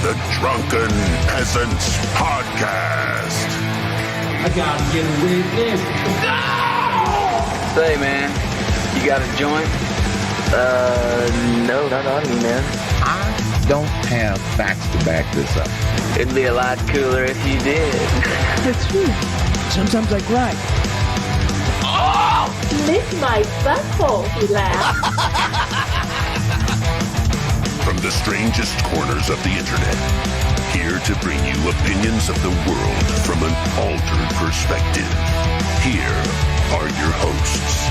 the Drunken Peasants Podcast. I gotta get a witness. No! Say, man, you got a joint? No, not on me, man. I don't have facts to back this up. It'd be a lot cooler if you did. That's true. Sometimes I cry. Oh! Lick my butthole, he laughed. From the strangest corners of the internet, here to bring you opinions of the world from an altered perspective. Here are your hosts,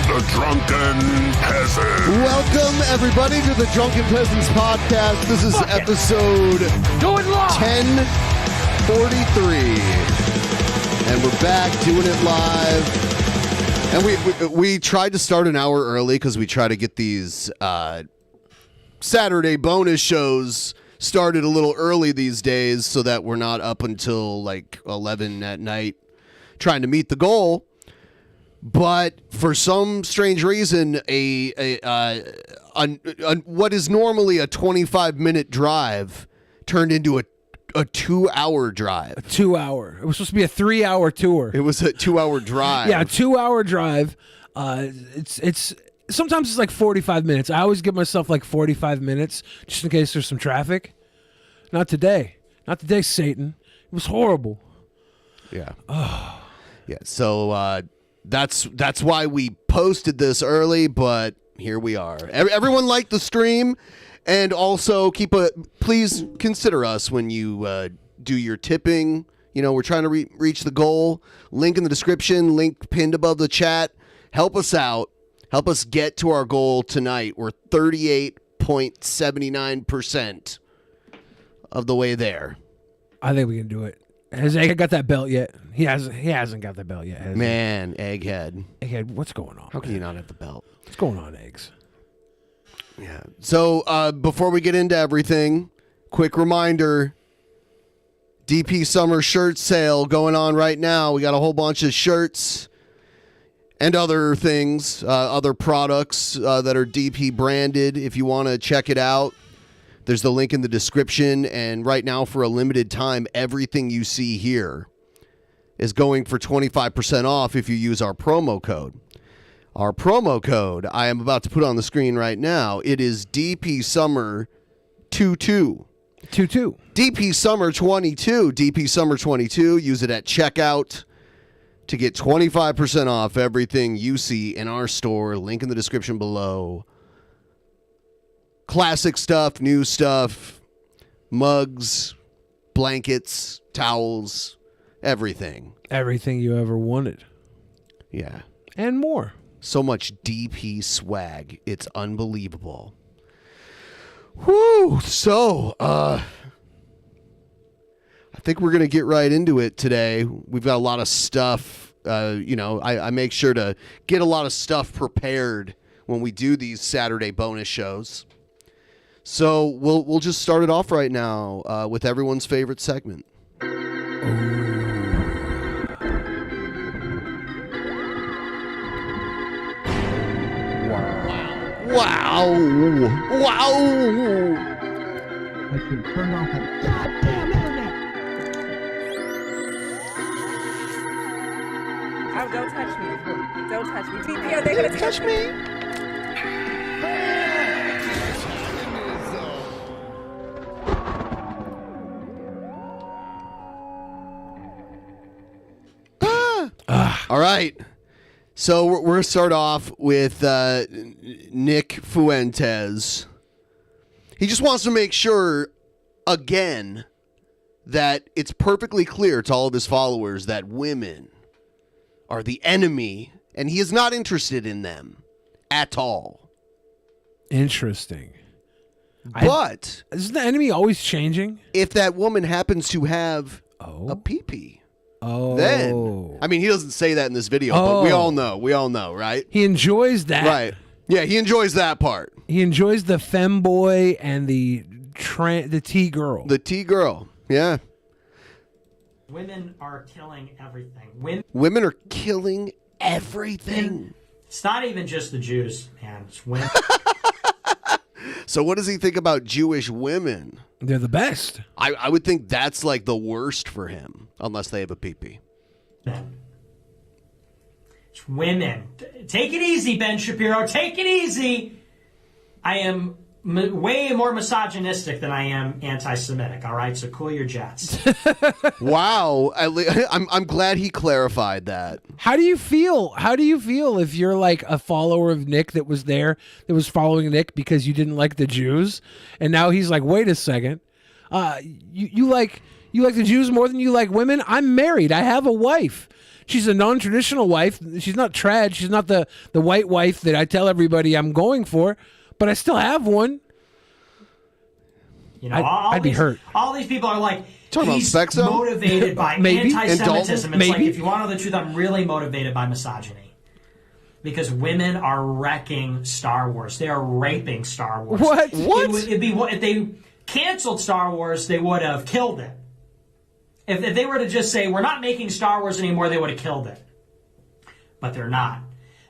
the Drunken Peasants. Welcome, everybody, to the Drunken Peasants Podcast. This is episode 1043. And we're back doing it live. And we tried to start an hour early because we try to get these Saturday bonus shows started a little early these days so that we're not up until like 11 at night trying to meet the goal. But for some strange reason, what is normally a 25-minute drive turned into a 2-hour drive. A 2-hour. It was supposed to be a 3-hour tour. It was a 2-hour drive. Yeah, a 2-hour drive. It's sometimes it's like 45 minutes. I always give myself like 45 minutes just in case there's some traffic. Not today. Not today, Satan. It was horrible. Yeah. Oh. Yeah. So that's why we posted this early, but here we are. Everyone liked the stream, and also please consider us when you do your tipping. You know, we're trying to reach the goal. Link in the description, link pinned above the chat. Help us out. Help us get to our goal tonight. We're 38.79% of the way there. I think we can do it. Has Egghead got that belt yet? He hasn't got the belt yet, has Man, Egghead. Egghead, what's going on? How can you not have the belt? What's going on, Eggs? Yeah. So before we get into everything, quick reminder, DP Summer shirt sale going on right now. We got a whole bunch of shirts and other things, other products that are DP branded. If you want to check it out, there's the link in the description. And right now, for a limited time, everything you see here is going for 25% off if you use our promo code. Our promo code I am about to put on the screen right now. It is DP Summer 22. 22. DP Summer 22. DP Summer 22. Use it at checkout to get 25% off everything you see in our store. Link in the description below. Classic stuff, new stuff, mugs, blankets, towels, everything. Everything you ever wanted. Yeah. And more. So much DP swag. It's unbelievable. Whew. So, I think we're going to get right into it today. We've got a lot of stuff. I make sure to get a lot of stuff prepared when we do these Saturday bonus shows. So we'll just start it off right now with everyone's favorite segment. Wow. I should turn off that goddamn internet. Oh, don't touch me. Don't touch me. TP, are they going to touch me? All right. So we're going to start off with Nick Fuentes. He just wants to make sure, again, that it's perfectly clear to all of his followers that women are the enemy, and he is not interested in them at all. Interesting. But isn't the enemy always changing? If that woman happens to have a pee-pee, then, I mean, he doesn't say that in this video, but we all know, right? He enjoys that. Right. Yeah, he enjoys that part. He enjoys the femboy and the T-girl. The T-girl, yeah. Women are killing everything. Women are killing everything. It's not even just the Jews, man. It's women. So what does he think about Jewish women? They're the best. I would think that's like the worst for him, unless they have a pee-pee. It's women. Take it easy, Ben Shapiro. Take it easy. I am way more misogynistic than I am anti-Semitic. All right, so cool your jets. Wow, I'm glad he clarified that. How do you feel? How do you feel if you're like a follower of Nick that was following Nick because you didn't like the Jews, and now he's like, wait a second, you like the Jews more than you like women? I'm married. I have a wife. She's a non-traditional wife. She's not trad. She's not the white wife that I tell everybody I'm going for. But I still have one. You know, I'd be hurt. All these people are like, talking he's about Spexo? motivated by anti-Semitism. It's Maybe. like, if you want to know the truth, I'm really motivated by misogyny. Because women are wrecking Star Wars. They are raping Star Wars. What? If they canceled Star Wars, they would have killed it. If they were to just say, we're not making Star Wars anymore, they would have killed it. But they're not.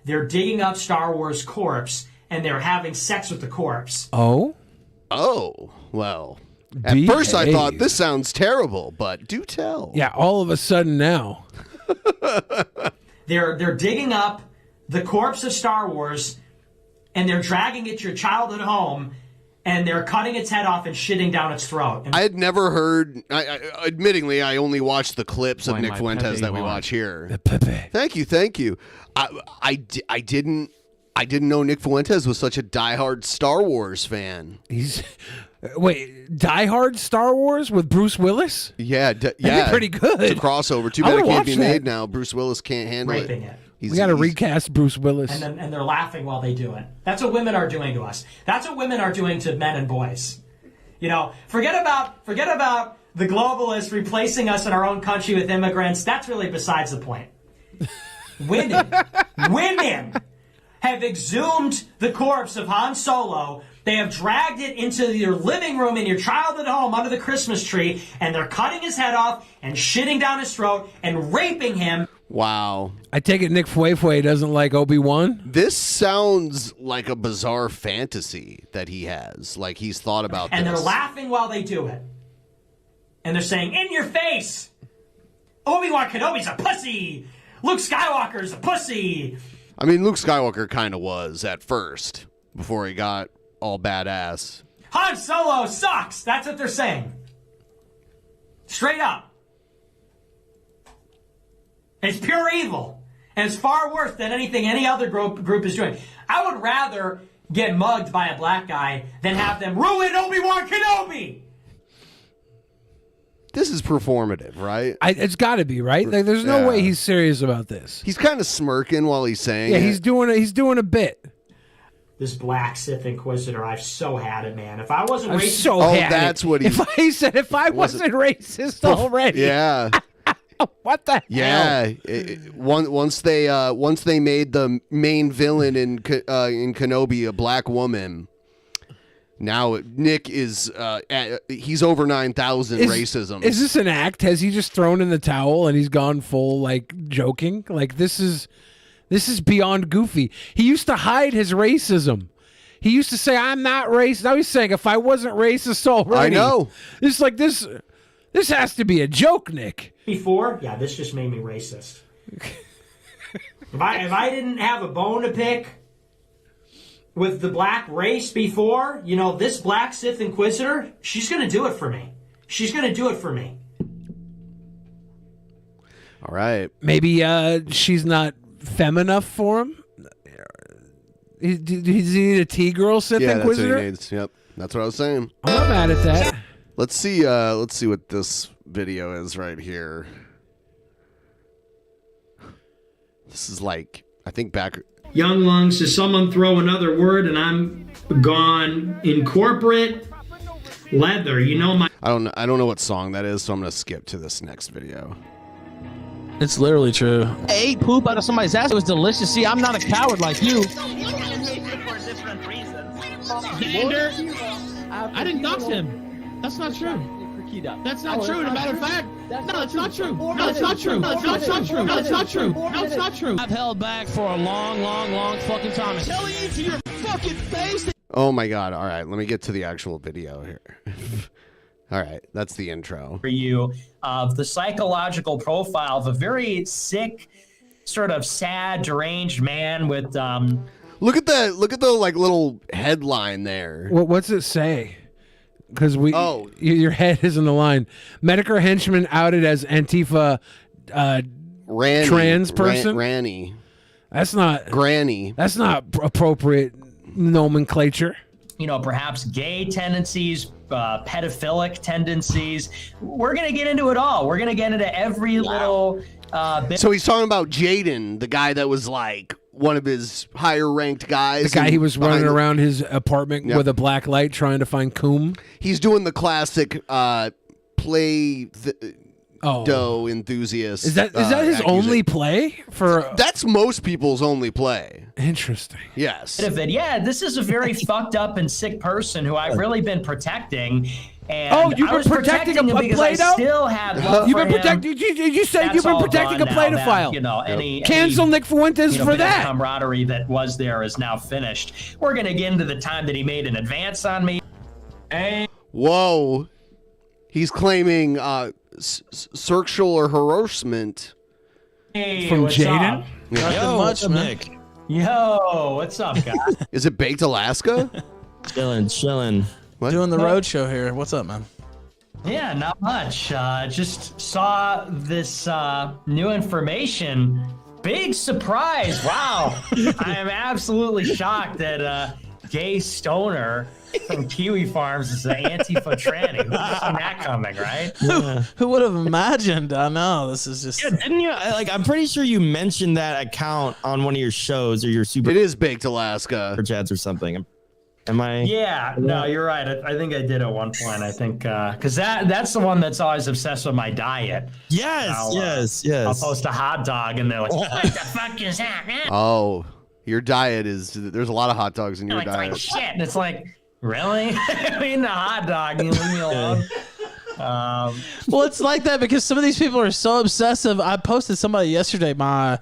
They're digging up Star Wars corpse, and they're having sex with the corpse. Oh, well. At first I thought, this sounds terrible, but do tell. Yeah, all of a sudden now. They're digging up the corpse of Star Wars, and they're dragging it to your childhood home, and they're cutting its head off and shitting down its throat. And I had never heard, admittingly, I only watched the clips of Nick Fuentes that we watch here. Thank you. I didn't know Nick Fuentes was such a diehard Star Wars fan. Wait, diehard Star Wars with Bruce Willis? Yeah, That'd be pretty good. It's a crossover. Too bad it can't be made now. Bruce Willis can't handle raping it. it. We got to recast Bruce Willis. And they're laughing while they do it. That's what women are doing to us. That's what women are doing to men and boys. You know, forget about the globalists replacing us in our own country with immigrants. That's really besides the point. Women have exhumed the corpse of Han Solo. They have dragged it into your living room in your childhood home under the Christmas tree, and they're cutting his head off and shitting down his throat and raping him. Wow. I take it Nick Fuente doesn't like Obi-Wan? This sounds like a bizarre fantasy that he has. Like he's thought about and this. And they're laughing while they do it. And they're saying, in your face! Obi-Wan Kenobi's a pussy! Luke Skywalker's a pussy! I mean, Luke Skywalker kind of was at first, before he got all badass. Han Solo sucks! That's what they're saying. Straight up. It's pure evil. And it's far worse than anything any other group is doing. I would rather get mugged by a black guy than have them ruin Obi-Wan Kenobi! This is performative, right? It's got to be, right? Like, there's no way he's serious about this. He's kind of smirking while he's saying it. He's doing a bit. This black Sith Inquisitor, I've so had it, man. If I wasn't racist... So had that's it. What he said. If I wasn't racist already. Yeah. What the hell? Yeah. Once they made the main villain in Kenobi a black woman... Now Nick is he's over 9,000 racism. Is this an act? Has he just thrown in the towel and he's gone full like joking? Like this is beyond goofy. He used to hide his racism. He used to say I'm not racist. Now he's saying if I wasn't racist already. I know. It's like this has to be a joke, Nick. Before, yeah, this just made me racist. if I didn't have a bone to pick with the black race before, you know, this black Sith Inquisitor, she's going to do it for me. She's going to do it for me. All right. Maybe she's not femme enough for him? Does he need a T-girl Sith Inquisitor? That's what he needs. Yep. That's what I was saying. I'm not mad at that. Let's see what this video is right here. This is like, I think back... Young lungs, does someone throw another word and I'm gone in corporate leather? You know my... I don't know what song that is, so I'm going to skip to this next video. It's literally true. I ate poop out of somebody's ass. It was delicious. See, I'm not a coward like you. Gander, I didn't dox him. That's not true. That's not true. As a matter of fact, no, it's not true. No, it's not true. No, it's not true. No, it's not true. No, it's not true. I've held back for a long, long, long fucking time. I'm telling you to your fucking face. Oh my God! All right, let me get to the actual video here. All right, that's the intro. For you of the psychological profile of a very sick, sort of sad, deranged man with Look at the like little headline there. What's it say? Because your head is in the line. Medicare henchman outed as Antifa trans person. Ranny. That's not Granny. That's not appropriate nomenclature. You know, perhaps gay tendencies, pedophilic tendencies. We're gonna get into it all. We're gonna get into every little bit. So he's talking about Jaden, the guy that was like one of his higher ranked guys. The guy he was running around his apartment with a black light trying to find coom. He's doing the classic dough enthusiast. Is that his only play for? That's most people's only play. Interesting. Yes. Yeah, this is a very fucked up and sick person who I've really been protecting. And you've been protecting a Play-Doh? I still had love You've for been him. protecting. You said you've been protecting a Play-Doh. You know, Cancel Nick Fuentes for that. Camaraderie that was there is now finished. We're gonna get into the time that he made an advance on me. Whoa, he's claiming sexual or harassment from Jaden. Nothing much, Nick. Yo, what's up, guys? Is it Baked Alaska? Chilling. What? Doing the road show here. What's up, man? Yeah, not much. Just saw this new information. Big surprise. Wow. I am absolutely shocked that gay stoner from Kiwi Farms is an Antifa tranny. Who'd have seen that coming, right? Yeah. Who would have imagined? I know. This is just... Yeah, didn't you? Like, I'm pretty sure you mentioned that account on one of your shows or your super... It is Baked Alaska. Chats or something. Am I? Yeah, no, you're right. I think I did at one point. I think because that's the one that's always obsessed with my diet. Yes, yes. I'll post a hot dog and they're like, "What the fuck is that, man?" Oh, your diet is. There's a lot of hot dogs in your diet. Like shit. And it's like, really? I mean, a hot dog. You leave me alone. Well, it's like that because some of these people are so obsessive. I posted somebody yesterday. My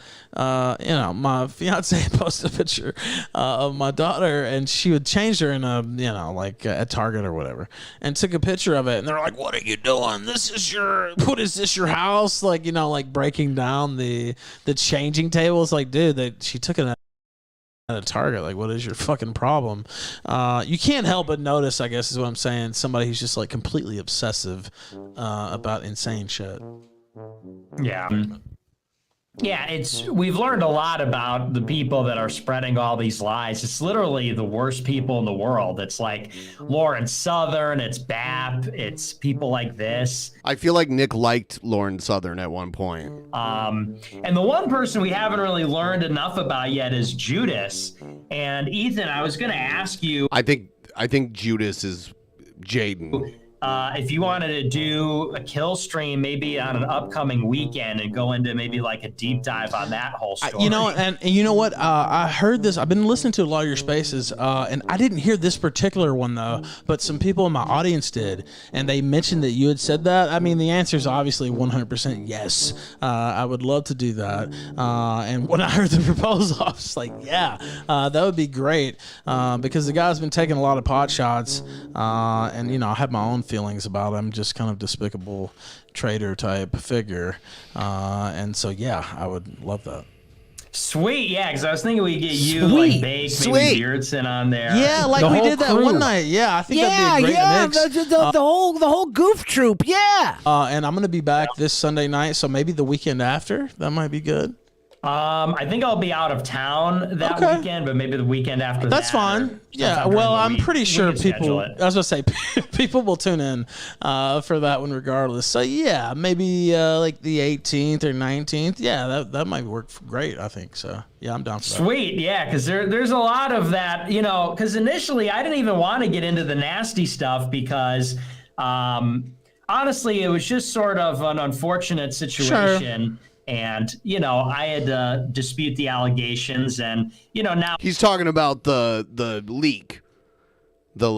fiance posted a picture of my daughter, and she would change her in a, at Target or whatever, and took a picture of it. And they're like, "What are you doing? What is this? Your house?" Like breaking down the changing table. It's like, dude, she took it at a Target. Like, what is your fucking problem? You can't help but notice, I guess is what I'm saying, somebody who's just like completely obsessive about insane shit. Yeah, we've learned a lot about the people that are spreading all these lies. It's literally the worst people in the world. It's like Lauren Southern, it's BAP, it's people like this. I feel like Nick liked Lauren Southern at one point. And the one person we haven't really learned enough about yet is Judas. And Ethan, I was going to ask you. I think Judas is Jaden. If you wanted to do a kill stream, maybe on an upcoming weekend, and go into maybe like a deep dive on that whole story. And you know what? I heard this. I've been listening to a lot of your spaces, and I didn't hear this particular one though. But some people in my audience did, and they mentioned that you had said that. I mean, the answer is obviously 100% yes. I would love to do that. And when I heard the proposal, I was like, yeah, that would be great, because the guy's been taking a lot of pot shots, and I have my own feelings about him, just kind of despicable traitor type figure, and so yeah, I would love that. Sweet, yeah, because I was thinking we'd get you, like Bake, maybe Beardson on there. Yeah, like we did that one night. Yeah, I think that'd be a great mix. The whole goof troop. Yeah. And I'm gonna be back this Sunday night, so maybe the weekend after that might be good. I think I'll be out of town that weekend, but maybe the weekend after That's fine. Yeah, well, I'm pretty sure people, I was gonna say, people will tune in for that one regardless. So yeah, maybe like the 18th or 19th. Yeah, that might work great, I think. So yeah, I'm down for that. Sweet, yeah, because there's a lot of that, because initially I didn't even want to get into the nasty stuff because honestly, it was just sort of an unfortunate situation. Sure. And, I had to dispute the allegations, and, now he's talking about the leak, the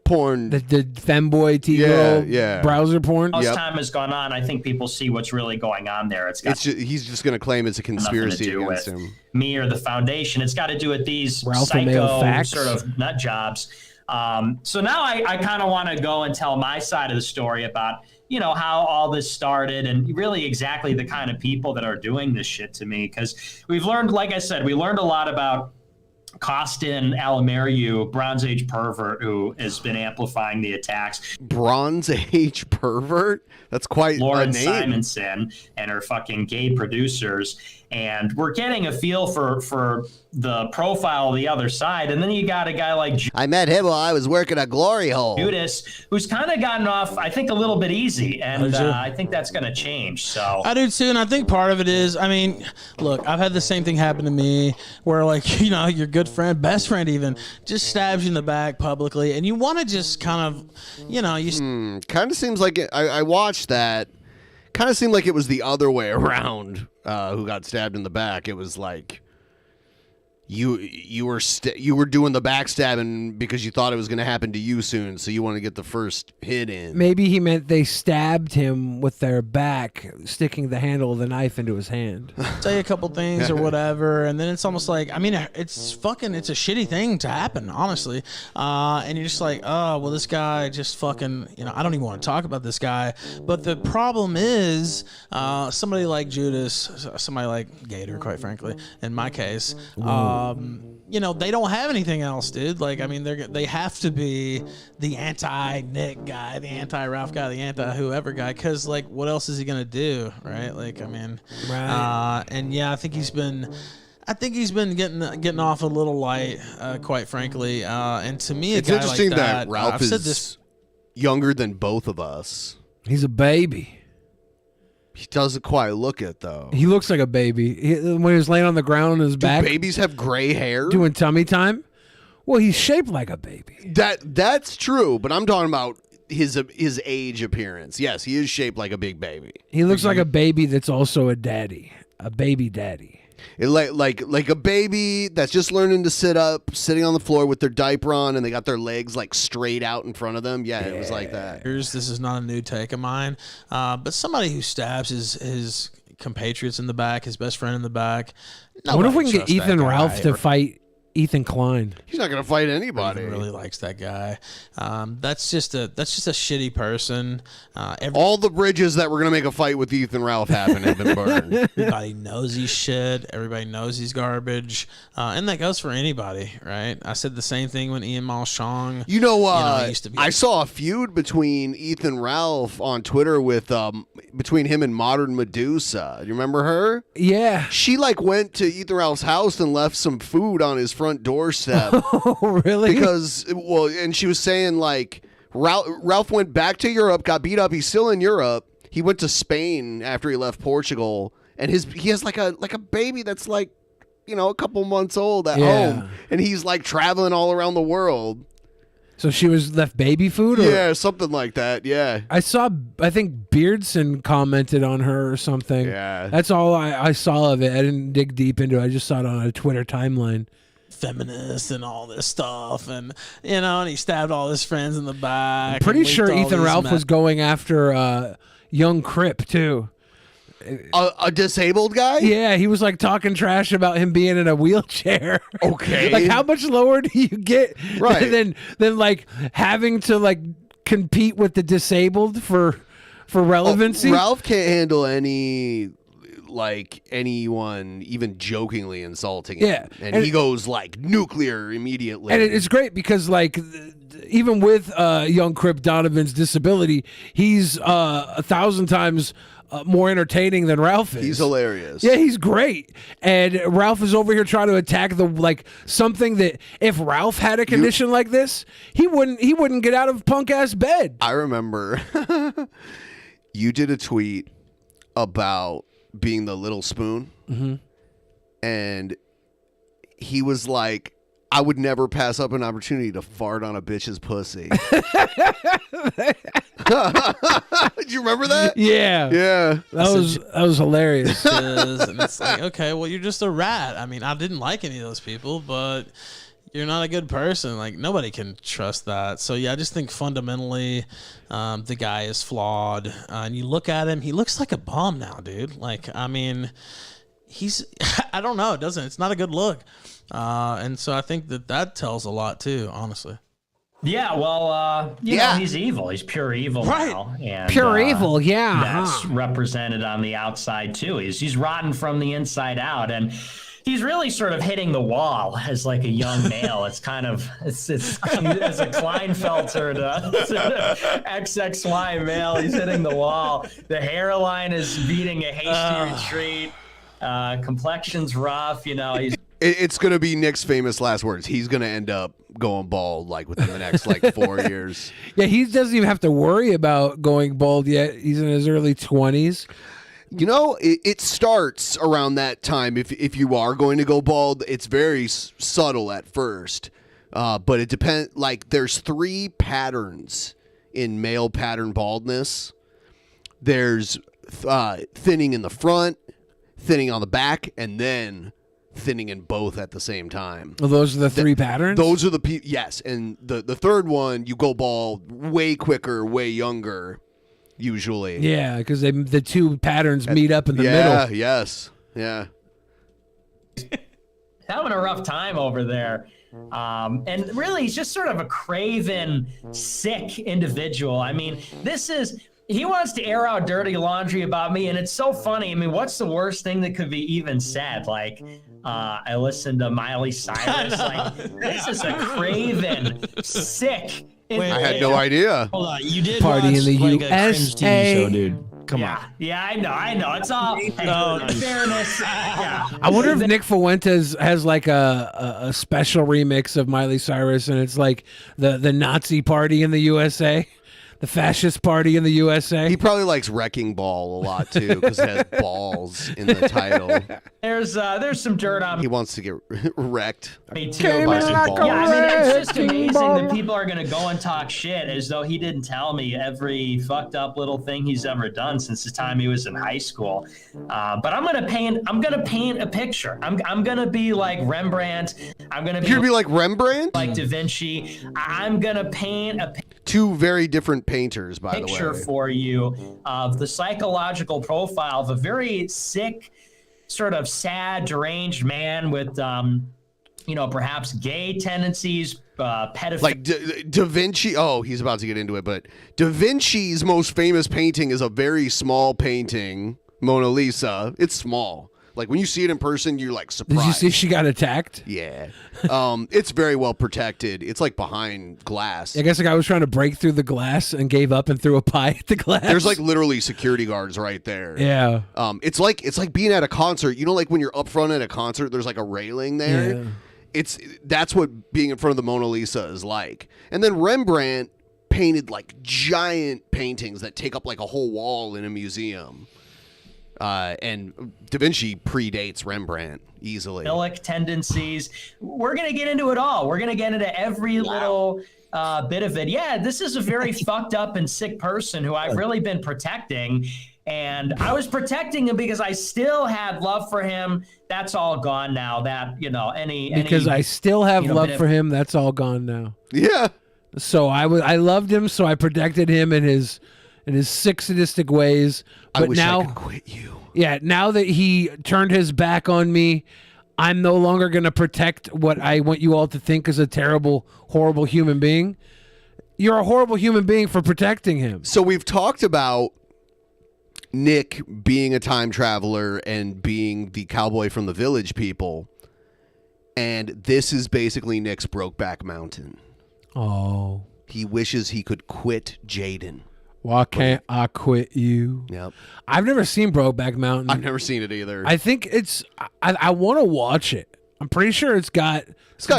porn. The femboy T-girl browser porn. As time has gone on, I think people see what's really going on there. He's just going to claim it's a conspiracy against him. Me or the foundation. It's got to do with these Ralph psycho sort of nut jobs. So now I kind of want to go and tell my side of the story about, you know, how all this started and really exactly the kind of people that are doing this shit to me. Because we've learned, like I said, we learned a lot about Costin Alameriu, Bronze Age pervert, who has been amplifying the attacks. Bronze Age pervert? That's quite Lauren a name. Simonson and her fucking gay producers. And we're getting a feel for the profile of the other side. And then you got a guy like I met him while I was working a glory hole. Judas, who's kind of gotten off, I think, a little bit easy. And I think that's going to change. So I do too. And I think part of it is, I mean, look, I've had the same thing happen to me where, like, you know, your good friend, best friend even, just stabs you in the back publicly. And you want to just kind of, you know, kind of seems like it. I watched that. Kind of seemed like it was the other way around. Who got stabbed in the back? It was like you were doing the backstabbing because you thought it was going to happen to you soon, so you want to get the first hit in. Maybe he meant they stabbed him with their back, sticking the handle of the knife into his hand. Say a couple things or whatever, and then it's almost like, I mean, it's a shitty thing to happen, honestly. And you're just like, oh, well, this guy just fucking, you know, I don't even want to talk about this guy. But the problem is, somebody like Judas, somebody like Gator, quite frankly, in my case, you know, they don't have anything else, dude. Like, I mean, they have to be the anti-Nick guy, the anti-Ralph guy, the anti-whoever guy, because, like, what else is he gonna do, right? Like, I mean, and yeah, I think he's been getting off a little light, quite frankly. And to me, it's interesting that Ralph is younger than both of us. He's a baby. He doesn't quite look it, though. He looks like a baby. When he was laying on the ground on his back. Do babies have gray hair? Doing tummy time? Well, he's shaped like a baby. That's true, but I'm talking about his age appearance. Yes, he is shaped like a big baby. He looks like a baby that's also a daddy. A baby daddy. Like a baby that's just learning to sit up, sitting on the floor with their diaper on, and they got their legs like straight out in front of them. Yeah, it was like that. This is not a new take of mine, but somebody who stabs his compatriots in the back, his best friend in the back. I wonder if we can get Ethan Ralph to fight Ethan Klein. He's not going to fight anybody. Ethan really likes that guy. That's just a shitty person. All the bridges that were going to make a fight with Ethan Ralph happen have been burned. Everybody knows he's shit. Everybody knows he's garbage. And that goes for anybody, right? I said the same thing when Ian Malchong. Used to be. I saw a feud between Ethan Ralph on Twitter with between him and Modern Medusa. Do you remember her? Yeah. She like went to Ethan Ralph's house and left some food on his front doorstep. Oh, really? Because, well, and she was saying like Ralph went back to Europe, got beat up. He's still in Europe. He went to Spain after he left Portugal, and he has like a baby that's like, you know, a couple months old at home, and he's like traveling all around the world. So she was left baby food? Or? Yeah, something like that, yeah. I think Beardson commented on her or something. Yeah. That's all I saw of it. I didn't dig deep into it. I just saw it on a Twitter timeline. Feminist and all this stuff, and you know, and he stabbed all his friends in the back. I'm pretty sure Ethan Ralph was going after young Crip too. A disabled guy? Yeah, he was like talking trash about him being in a wheelchair. Okay. Like, how much lower do you get than like having to like compete with the disabled for relevancy? Ralph can't handle anyone even jokingly insulting him. Yeah. And he goes like nuclear immediately. And it's great because like even with young Crip Donovan's disability, he's 1,000 times more entertaining than Ralph is. He's hilarious. Yeah, he's great. And Ralph is over here trying to attack something that if Ralph had a condition like this, he wouldn't get out of punk ass bed. I remember you did a tweet about being the little spoon, and he was like, I would never pass up an opportunity to fart on a bitch's pussy. Did you remember that? Yeah. Yeah. That was hilarious. And it's like, okay, well, you're just a rat. I mean, I didn't like any of those people, but you're not a good person. Like, nobody can trust that. So, yeah, I just think fundamentally the guy is flawed. And you look at him, he looks like a bum now, dude. Like, I mean, he's, I don't know, it's not a good look. And so I think that tells a lot, too, honestly. Yeah, well, you know, he's evil. He's pure evil now. And, Pure evil, yeah. That's represented on the outside, too. He's rotten from the inside out. And he's really sort of hitting the wall as like a young male. It's kind of, it's as a Kleinfelter to XXY male. He's hitting the wall. The hairline is beating a hasty retreat. Complexion's rough, you know, It's going to be Nick's famous last words. He's going to end up going bald like within the next like 4 years. Yeah, he doesn't even have to worry about going bald yet. He's in his early 20s. You know, it starts around that time. If you are going to go bald, it's very subtle at first. But it depends. Like, there's 3 patterns in male pattern baldness. There's thinning in the front, thinning on the back, and then thinning in both at the same time. Well, those are the 3 patterns? Those are the yes. And the third one, you go bald way quicker, way younger, usually. Yeah, because the 2 patterns meet up in the middle. Yeah, yes. Yeah. having a rough time over there. And really, he's just sort of a craven, sick individual. I mean, he wants to air out dirty laundry about me, and it's so funny. I mean, what's the worst thing that could be even said? Like, I listened to Miley Cyrus. Like, this is a craven, sick. I had no idea. Hold on, you did Party watch in the like USA. a cringe TV show, dude. Come on. Yeah, I know. It's all fairness. Yeah. I wonder if Nick Fuentes has like a special remix of Miley Cyrus, and it's like the Nazi party in the USA. The fascist party in the USA. He probably likes Wrecking Ball a lot too because it has balls in the title. There's some dirt on. He wants to get wrecked. Me too. Yeah, I mean, it's just amazing that people are gonna go and talk shit as though he didn't tell me every fucked up little thing he's ever done since the time he was in high school. But I'm gonna paint a picture. I'm gonna be like Rembrandt. You're gonna be like Rembrandt, like Da Vinci. I'm gonna paint a two very different painters, by the way. Picture for you of the psychological profile of a very sick, sort of sad, deranged man with, perhaps gay tendencies, pedophilia. Like Da Vinci. Oh, he's about to get into it, but Da Vinci's most famous painting is a very small painting, Mona Lisa. It's small. Like when you see it in person, you're like surprised. Did you see she got attacked? Yeah. It's very well protected. It's like behind glass. I guess the guy was trying to break through the glass and gave up and threw a pie at the glass. There's like literally security guards right there. Yeah. It's like being at a concert. You know, like when you're up front at a concert, there's like a railing there. Yeah. That's what being in front of the Mona Lisa is like. And then Rembrandt painted like giant paintings that take up like a whole wall in a museum. And Da Vinci predates Rembrandt easily. Philic tendencies. We're going to get into it all. We're going to get into every little bit of it. Yeah, this is a very fucked up and sick person who I've really been protecting. And I was protecting him because I still had love for him. That's all gone now. Because I still have love for him. That's all gone now. Yeah. So I loved him, so I protected him in his sick, sadistic ways. But I wish now, I could quit you. Yeah, now that he turned his back on me, I'm no longer going to protect what I want you all to think is a terrible, horrible human being. You're a horrible human being for protecting him. So we've talked about Nick being a time traveler and being the cowboy from the Village People. And this is basically Nick's Brokeback Mountain. Oh. He wishes he could quit Jaden. Why can't I quit you? Yep. I've never seen Brokeback Mountain. I've never seen it either. I think I want to watch it. I'm pretty sure it's got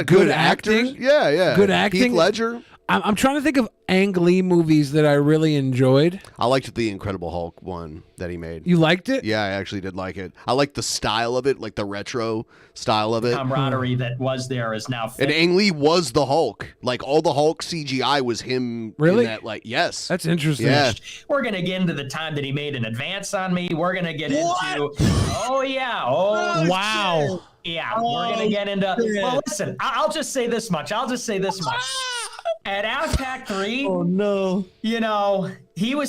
good acting. Yeah. Good acting. Heath Ledger. I'm trying to think of Ang Lee movies that I really enjoyed. I liked the Incredible Hulk one that he made. You liked it? Yeah, I actually did like it. I liked the style of it, like the retro style of it. Camaraderie that was there is now And Ang Lee was the Hulk. Like all the Hulk CGI was him. Really? In that, like, yes. That's interesting. Yeah. We're going to get into the time that he made an advance on me. We're going to get into... Oh, yeah. Oh, wow. Yeah, we're gonna get into. Well, listen, I'll just say this much. At AFPAC 3, oh no, you know, we were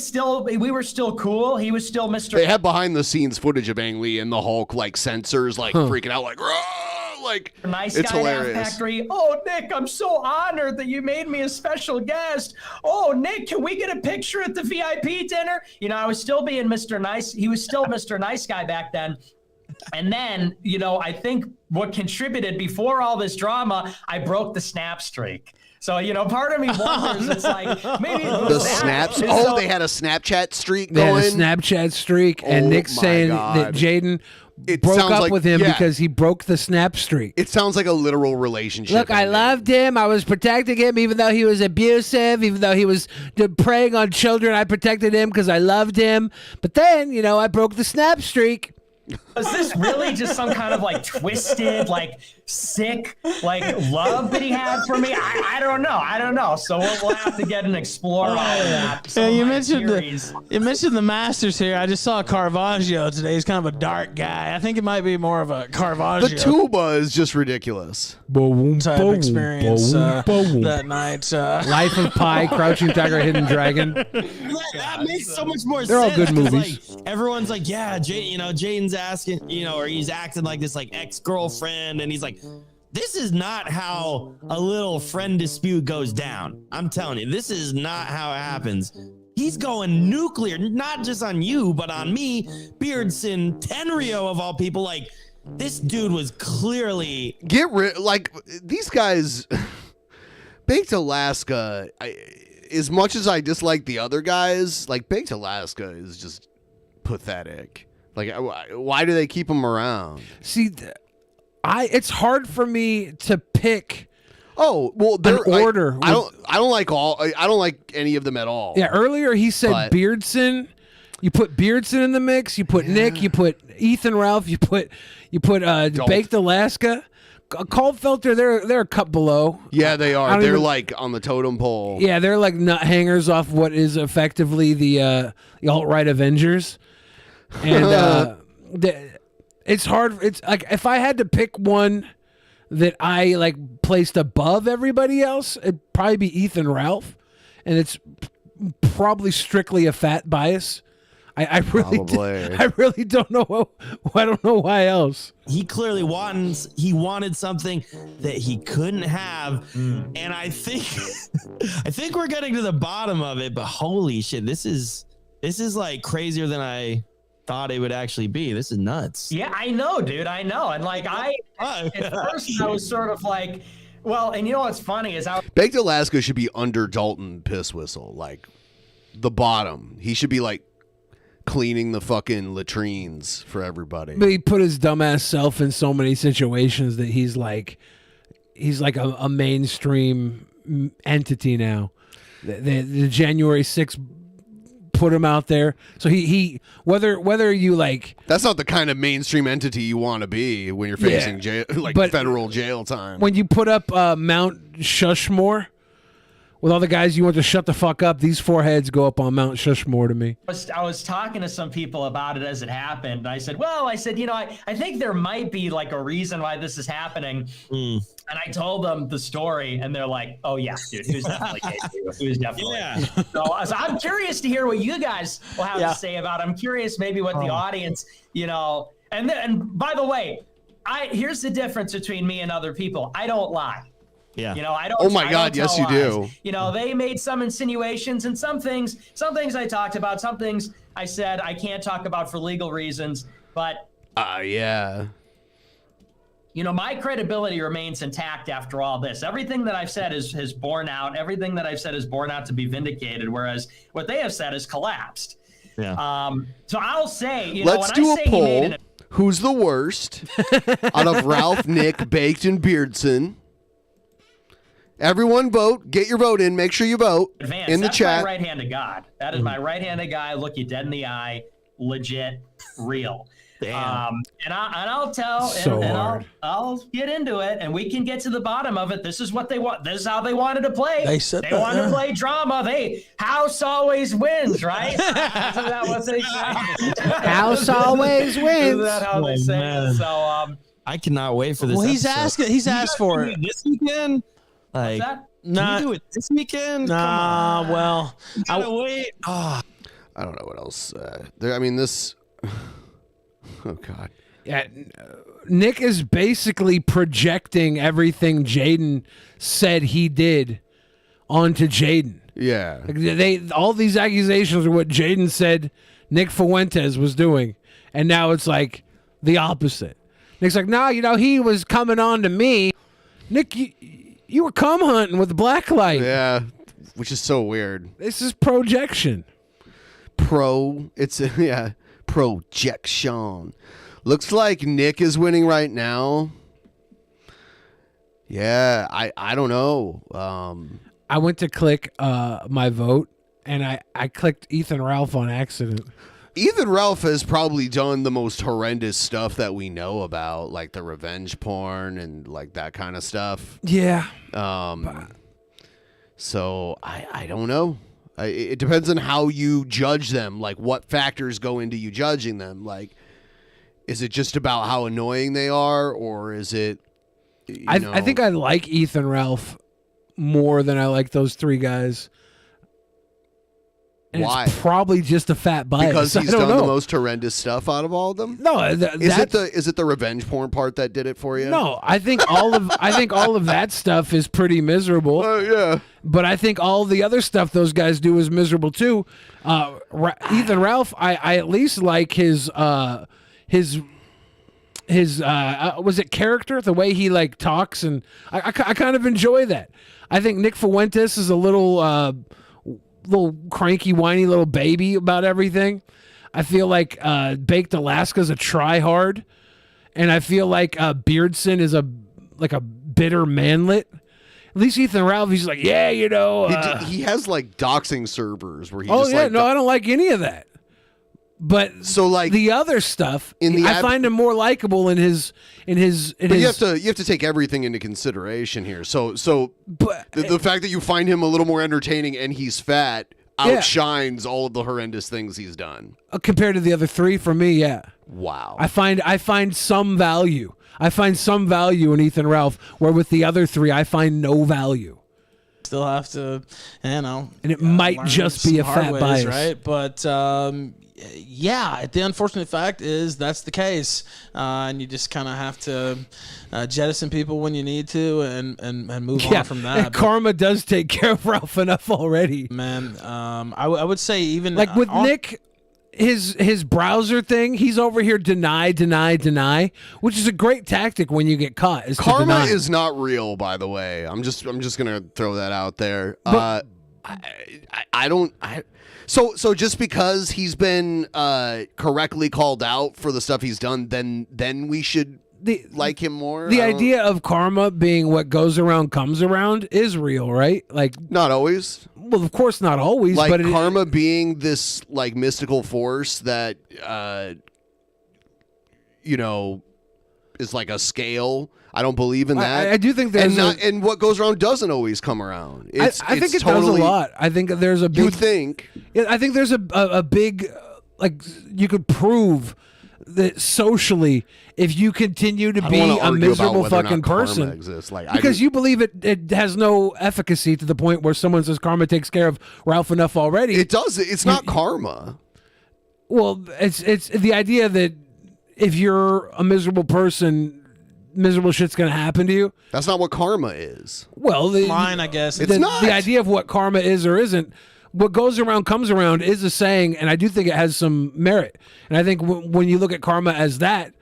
still cool. He was still Mr. They have behind the scenes footage of Ang Lee and the Hulk like sensors like freaking out like, "Rah!" Like Nice it's guy hilarious. AFPAC 3. Oh, Nick, I'm so honored that you made me a special guest. Oh, Nick, can we get a picture at the VIP dinner? You know, I was still being Mr. Nice. He was still Mr. Nice Guy back then. And then, you know, I think what contributed before all this drama, I broke the snap streak. So, you know, part of me wonders, it's like, maybe The snaps. Oh, they had a Snapchat streak They going. had a Snapchat streak, and Nick's my saying God. that Jaden It broke sounds up like- with him yeah. because he broke the snap streak. It sounds like a literal relationship. Look, I loved him. I was protecting him, even though he was abusive, even though he was preying on children. I protected him because I loved him. But then, you know, I broke the snap streak. Was this really just some kind of like twisted, like sick, like love that he had for me? I don't know. So we'll have to get and explore all of that. Yeah, you mentioned the Masters here. I just saw Caravaggio today. He's kind of a dark guy. I think it might be more of a Caravaggio The tuba is just ridiculous. type experience that night. Life of Pi, Crouching Tiger, Hidden Dragon. that makes so much more They're all sense. good 'cause, movies. Like, everyone's like, yeah, Jaden's asking, you know, or he's acting like this like ex-girlfriend, and he's like, this is not how a little friend dispute goes down. I'm telling you, this is not how it happens. He's going nuclear, not just on you, but on me, Beardson, Tenryo of all people. Like, this dude was clearly Get rid. Like these guys. Baked Alaska. As much as I dislike the other guys, like Baked Alaska is just pathetic. Like, why do they keep him around? See, it's hard for me to pick. Oh well, an order. I don't like all. I don't like any of them at all. Yeah, earlier he said But- Beardson. You put Beardson in the mix. You put Nick. You put Ethan Ralph. You put Baked Alaska. Caldfelter, they're a cut below. Yeah, they I are. don't They're even- like on the totem pole. Yeah, they're like nut hangers off what is effectively the alt-right Avengers. And it's hard. It's like if I had to pick one that I like placed above everybody else, it'd probably be Ethan Ralph, and it's probably strictly a fat bias. I really don't know. I don't know why else. he clearly wanted something that he couldn't have, and I think we're getting to the bottom of it. But holy shit, this is like crazier than I thought it would actually be. This is nuts. Yeah, I know, dude. I know. And like at first I was sort of like, well, and you know what's funny is Baked Alaska should be under Dalton Piss Whistle, like the bottom. He should be like cleaning the fucking latrines for everybody. But he put his dumbass self in so many situations that he's like a mainstream entity now. The January 6th put him out there. So he whether you like, that's not the kind of mainstream entity you want to be when you're facing jail, like but federal jail time. when you put up Mount Shushmore with all the guys you want to shut the fuck up, these four heads go up on Mount Shushmore to me. I was talking to some people about it as it happened. I said, you know, I think there might be like a reason why this is happening. And I told them the story, and they're like, oh yeah, dude, he was definitely gay. He was definitely. Yeah. So I'm curious to hear what you guys will have to say about it. I'm curious maybe what the audience, you know, and by the way, here's the difference between me and other people. I don't lie. Yeah. You know, I don't. Oh my I God, don't yes, tell you lies. do. You know, they made some insinuations, and some things I talked about, some things I said I can't talk about for legal reasons. But yeah. You know, my credibility remains intact after all this. Everything that I've said has borne out. Everything that I've said is borne out to be vindicated, whereas what they have said has collapsed. Yeah. So I'll say, you Let's know, do when I a say he made poll. an Who's the worst out of Ralph, Nick, Baked, and Beardson? Everyone vote. Get your vote in. Make sure you vote advance. in the That's chat. my right-handed God. That is my right-handed guy. Look you dead in the eye. Legit. Real. And I'll tell, So and hard. I'll get into it, and we can get to the bottom of it. This is what they want. This is how they wanted to play. They said they that, wanted to yeah. play drama. House always wins, right? Isn't that what they say? House always wins. Isn't that how they say it? So I cannot wait for this. Well, he's episode. asking. He's asked for it this weekend. Like, that? can you do it this weekend? Nah, well, You gotta wait. I don't know what else. I mean, this. Oh God. Yeah, Nick is basically projecting everything Jaden said he did onto Jaden. Yeah. Like all these accusations are what Jaden said Nick Fuentes was doing, and now it's like the opposite. Nick's like, no, he was coming on to me. Nick, you were cum hunting with the black light. Yeah, which is so weird. This is projection. Projection. Looks like Nick is winning right now. Yeah, I don't know. I went to click my vote, and I clicked Ethan Ralph on accident. Ethan Ralph has probably done the most horrendous stuff that we know about, like the revenge porn and like that kind of stuff. Yeah. So I don't know. It depends on how you judge them. Like what factors go into you judging them. Like, is it just about how annoying they are, or is it? I think I like Ethan Ralph more than I like those three guys. And Why? It's probably just a fat bias. Because he's I don't done know. the most horrendous stuff out of all of them. No, is it the revenge porn part that did it for you? No, I think all of that stuff is pretty miserable. Yeah. But I think all the other stuff those guys do is miserable too. Ethan Ralph, I at least like his was it character, the way he like talks, and I kind of enjoy that. I think Nick Fuentes is a little cranky, whiny little baby about everything. I feel like Baked Alaska's a try-hard, and I feel like Beardson is a bitter manlet. At least Ethan Ralph, he's like, yeah, he has like doxing servers where he. Oh just, yeah, like, no, I don't like any of that. But so like the other stuff, I find him more likable in his. But you have to take everything into consideration here. So the fact that you find him a little more entertaining and he's fat outshines all of the horrendous things he's done. Compared to the other three, for me, yeah. Wow. I find some value. I find some value in Ethan Ralph, where with the other three, I find no value. Still have to, and it might just be a fat bias, right? But yeah, the unfortunate fact is that's the case, and you just kind of have to jettison people when you need to, and move on from that. Karma does take care of Ralph enough already, man. I would say even like with Nick. His browser thing, he's over here deny, which is a great tactic when you get caught. Karma is not real, by the way. I'm just gonna throw that out there. But, So just because he's been correctly called out for the stuff he's done, then we should like him more. The idea of karma being what goes around comes around is real, right? Like not always. Well, of course not always. Like but karma being this like mystical force that is like a scale. I don't believe in that. I do think there's and what goes around doesn't always come around. I think it does a lot. I think there's a big. You think? I think there's a big like you could prove that socially if you continue to be a miserable fucking person because you believe it has no efficacy to the point where someone says karma takes care of Ralph enough already. It does. It's not karma. Well, it's the idea that if you're a miserable person, miserable shit's gonna happen to you. That's not what karma is. Well, line, I guess. It's not. The idea of what karma is or isn't. What goes around comes around is a saying, and I do think it has some merit. And I think when you look at karma as that,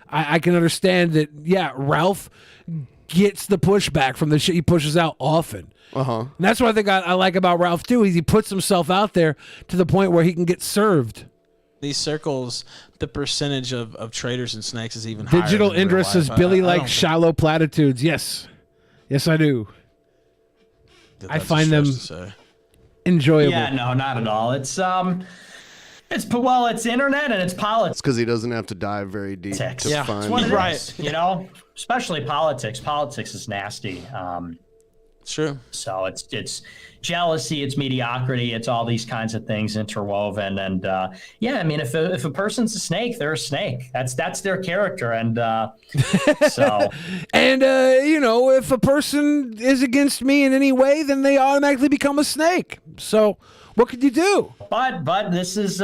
I can understand that, yeah, Ralph gets the pushback from the shit he pushes out often. Uh-huh. And that's what I think I like about Ralph, too, is he puts himself out there to the point where he can get served. These circles, the percentage of traders and snakes is even higher. Digital than real Indra says life. Billy likes shallow platitudes. Yes. Yes, I do. I find them enjoyable. Yeah, no, not at all. It's internet and it's politics. It's because he doesn't have to dive very deep to find. It's what it is, especially politics. Politics is nasty. It's true. So it's jealousy, it's mediocrity, it's all these kinds of things interwoven. And yeah, I mean, if a person's a snake, they're a snake. That's their character. And so, and you know, if a person is against me in any way, then they automatically become a snake. So what could you do? But this is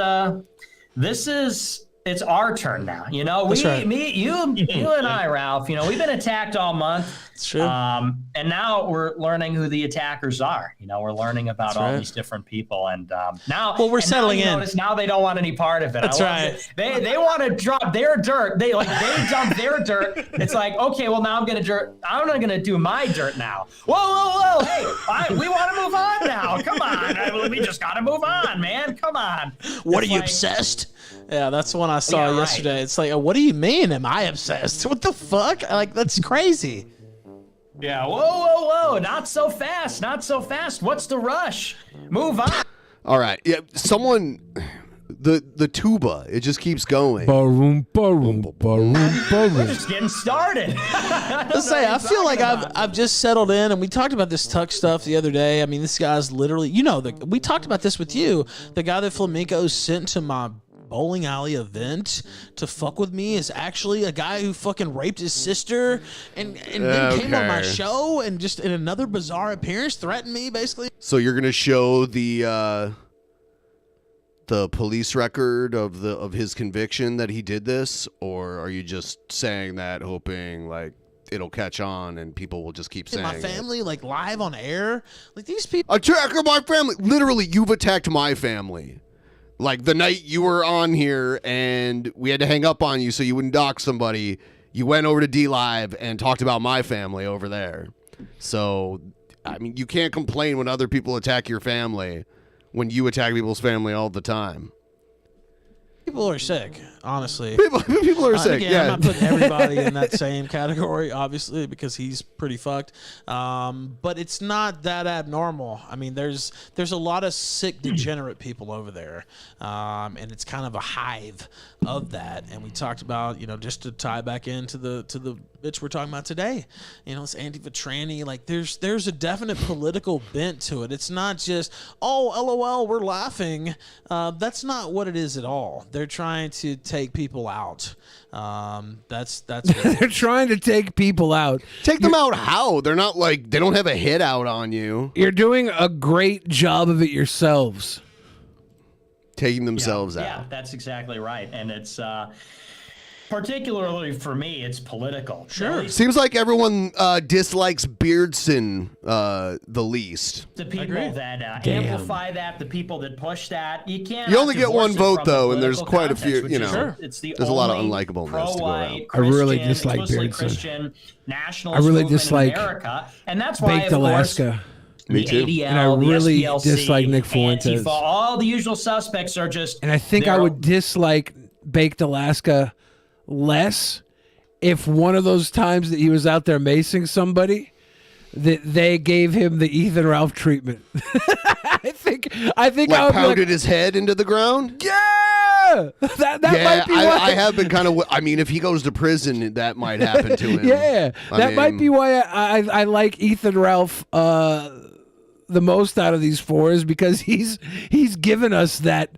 it's our turn now. You know, you and I, Ralph. You know, we've been attacked all month. It's true. And now we're learning who the attackers are. You know, we're learning about all these different people, and now we're settling in. Notice now they don't want any part of it. That's right. They want to drop their dirt. They dump their dirt. It's like, okay, well now I'm not gonna do my dirt now. Whoa! Hey, we want to move on now. Come on, we just gotta move on, man. Come on. What are you obsessed? Yeah, that's the one I saw yesterday. Right. It's like, what do you mean? Am I obsessed? What the fuck? Like, that's crazy. Yeah, whoa, not so fast, What's the rush? Move on. All right, yeah, someone, the tuba, it just keeps going. We're just getting started. Let's say, I feel like I've just settled in, and we talked about this Tuck stuff the other day. I mean, this guy's literally, we talked about this with you. The guy that Flamenco sent to my bowling alley event to fuck with me is actually a guy who fucking raped his sister and then came on my show and just in another bizarre appearance threatened me, basically. So you're gonna show the police record of his conviction that he did this, or are you just saying that hoping like it'll catch on and people will just keep saying my family like live on air? Like, these people attack my family. Literally, you've attacked my family. Like the night you were on here and we had to hang up on you so you wouldn't dox somebody, you went over to D Live and talked about my family over there. So, I mean, you can't complain when other people attack your family when you attack people's family all the time. People are sick, honestly. People are sick, again, yeah. I'm not putting everybody in that same category, obviously, because he's pretty fucked. But it's not that abnormal. I mean, there's a lot of sick, degenerate people over there, and it's kind of a hive of that. And we talked about, just to tie back into the bitch we're talking about today, it's Antifa tranny. Like, there's a definite political bent to it. It's not just, oh, LOL, we're laughing. That's not what it is at all. They're trying to take people out. That's they're trying to take people out. Take them out how? They're not like, they don't have a hit out on you. You're doing a great job of it yourselves. Taking themselves out. Yeah, that's exactly right. And it's particularly for me, it's political. Sure. Seems like everyone dislikes Beardson the least. The people that amplify that, the people that push that, you can't. You only get one vote though, and there's quite a few. It's the there's a lot of unlikableness to go around. I really dislike Beardson. Christian nationalist I really movement dislike in America, and that's why, Baked of course, Alaska. Me too. ADL, And I really the SPLC, dislike Nick Fuentes. Antifa, all the usual suspects are just. And I think I would dislike Baked Alaska less if one of those times that he was out there macing somebody, that they gave him the Ethan Ralph treatment. I think like I would pounded his head into the ground. Yeah, that might be why. I have been kind of. I mean, if he goes to prison, that might happen to him. Yeah, might be why I like Ethan Ralph the most out of these four, is because he's given us that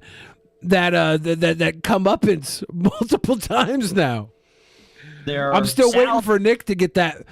comeuppance multiple times now. I'm still waiting for Nick to get that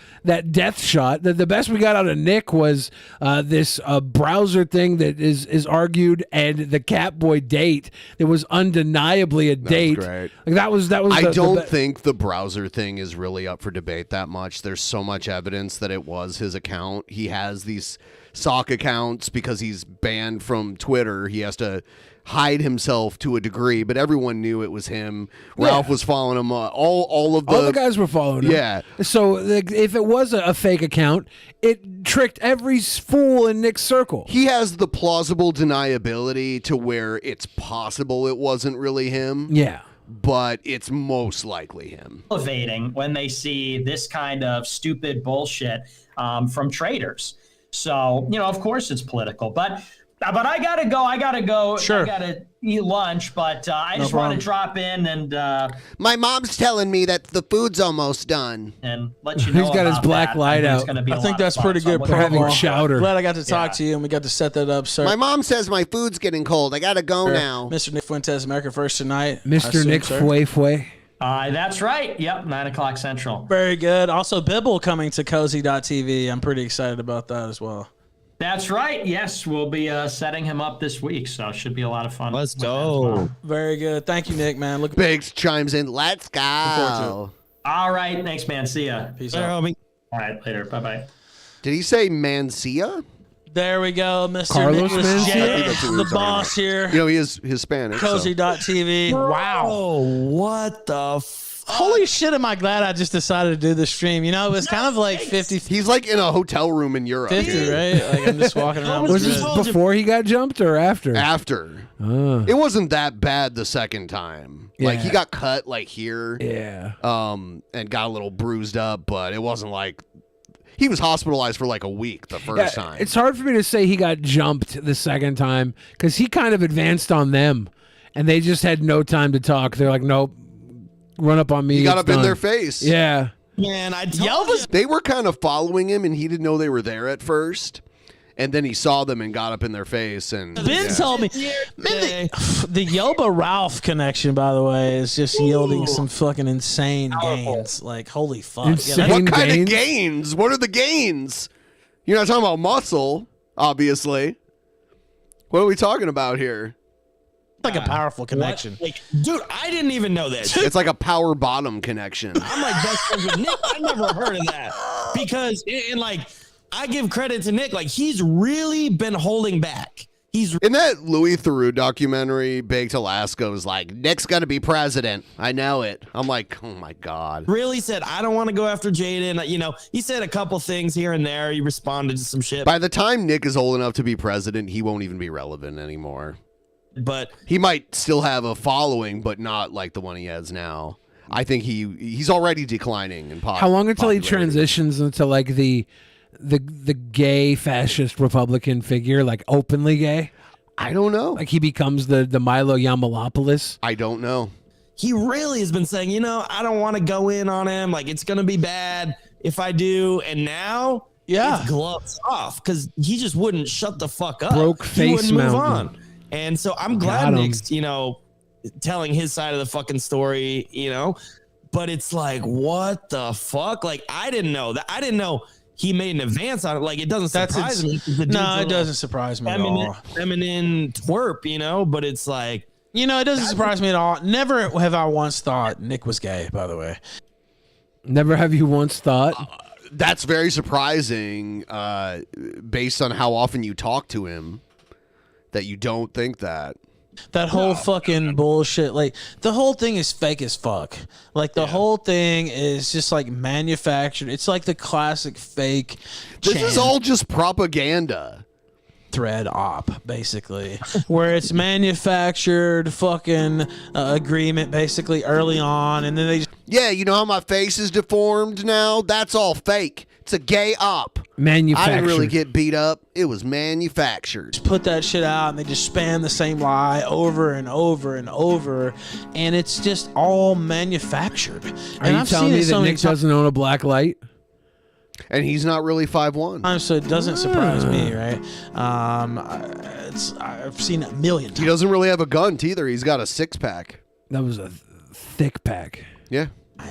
death shot. The best we got out of Nick was this browser thing that is argued, and the Catboy date that was undeniably a date. Great. Like that was. I don't think the browser thing is really up for debate that much. There's so much evidence that it was his account. He has these sock accounts because he's banned from Twitter. He has to hide himself to a degree, but everyone knew it was him. Ralph was following him. All the guys were following him. Yeah. So if it was a fake account, it tricked every fool in Nick's circle. He has the plausible deniability to where it's possible it wasn't really him. Yeah. But it's most likely him. Elevating when they see this kind of stupid bullshit from traders. So, of course it's political, but But I gotta go. Sure. I gotta eat lunch. But I just want to drop in and My mom's telling me that the food's almost done. and let you know. He's got his about black that. light It's out. gonna be a I think lot of that's fun, pretty so I'm good. looking having forward to it. chowder. Glad I got to talk to you and we got to set that up, sir. My mom says my food's getting cold. I gotta go now. Mr. Nick Fuentes, America First tonight. I Mr. assume, Nick sir. Fue. That's right. Yep, 9 o'clock Central. Very good. Also, Bibble coming to cozy.tv. I'm pretty excited about that as well. That's right. Yes, we'll be setting him up this week, so it should be a lot of fun. Let's with that as well. go. Very good. Thank you, Nick, man. Look Biggs chimes in. Let's forward go. All right. Thanks, man. See ya. Peace Later, out. homie. All right. Later. Bye-bye. Did he say Mancia? There we go, Mr. Carlos Nicholas Mencia? J, I think that's who we the were talking boss here. You know, he is Hispanic. so- Cozy.tv. Wow. Oh, what the Holy shit, am I glad I just decided to do the stream. You know, it was kind of like 50, He's like in a hotel room in Europe. 50, right? Like, I'm just walking around. Was with this dread. before he got jumped or after? After. It wasn't that bad the second time. Like, he Yeah. got cut, like, here. Yeah. And got a little bruised up, but it wasn't like... He was hospitalized for like a week the first time. It's hard for me to say he got jumped the second time because he kind of advanced on them, and they just had no time to talk. They're like, nope, run up on me. He got it's up in done. their face. Yeah. Man, I told you. They were kind of following him, and he didn't know they were there at first. And then he saw them and got up in their face. And Ben told me, man, the Yoba Ralph connection, by the way, is just yielding some fucking insane gains. Like, holy fuck. Insane. what kind gains? of gains? What are the gains? You're not talking about muscle, obviously. What are we talking about here? Like a powerful connection. Like, dude, I didn't even know this. It's like a power bottom connection. I'm like best friends with Nick. I never heard of that because, and like, I give credit to Nick. Like, he's really been holding back. He's In that Louis Theroux documentary, Baked Alaska was like, Nick's going to be president. I know it. I'm like, oh my God. really said, I don't want to go after Jaden. You know, he said a couple things here and there. He responded to some shit. By the time Nick is old enough to be president, he won't even be relevant anymore. But He might still have a following, but not like the one he has now. I think he's already declining in How long until he popularity. transitions into like the gay fascist Republican figure, like openly gay? I don't know. Like he becomes the Milo Yiannopoulos? I don't know. he really has been saying, you know, I don't want to go in on him. Like, it's going to be bad if I do. And now, it's gloves off because he just wouldn't shut the fuck up. Broke He face wouldn't move mountain. on. And so I'm glad Got him. Nick's, you know, telling his side of the fucking story, you know, but it's like, what the fuck? Like, I didn't know that. I didn't know he made an advance on it. Like, it doesn't surprise me. No, it doesn't surprise me at all. Feminine twerp, you know, but it's like, You know, it doesn't surprise me at all. Never have I once thought Nick was gay, by the way. Never have you once thought? That's very surprising based on how often you talk to him that you don't think that. That whole fucking bullshit, like the whole thing is fake as fuck. Like the whole thing is just like manufactured. It's like the classic fake. This is all just propaganda. Thread op, basically, where it's manufactured fucking agreement, basically early on, and then they just Yeah, you know how my face is deformed now? That's all fake. It's a gay op. Manufactured. I didn't really get beat up. It was manufactured. put that shit out, and they just spam the same lie over and over and over, and it's just all manufactured. Are you telling me that Nick doesn't own a black light? And he's not really 5'1". So it doesn't surprise me, right? I've seen it a million times. He doesn't really have a gun either. He's got a 6-pack. That was a thick pack. Yeah.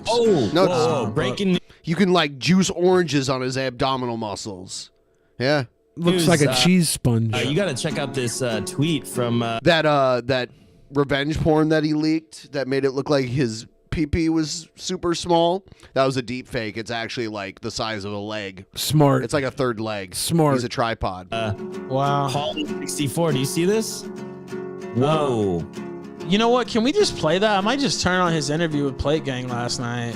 oh, No, whoa, breaking You can like juice oranges on his abdominal muscles. Yeah. Looks news. like a cheese sponge. You got to check out this tweet from That revenge porn that he leaked that made it look like his pee-pee was super small. That was a deep fake. It's actually like the size of a leg. Smart. It's like a third leg. Smart. He's a tripod. Wow. Paul 64. Do you see this? Whoa. You know what? Can we just play that? I might just turn on his interview with Plate Gang last night.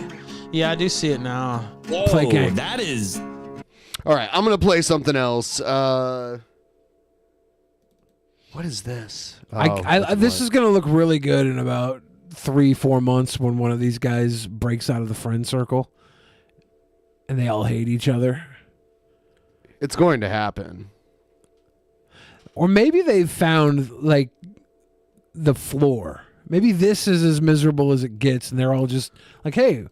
Yeah, I do see it now. Whoa, Plate Gang. that is. All right, I'm going to play something else. What is this? This is going to look really good in about 3-4 months when one of these guys breaks out of the friend circle and they all hate each other. It's going to happen. Or maybe they've found like the floor. Maybe this is as miserable as it gets, and they're all just like, "Hey,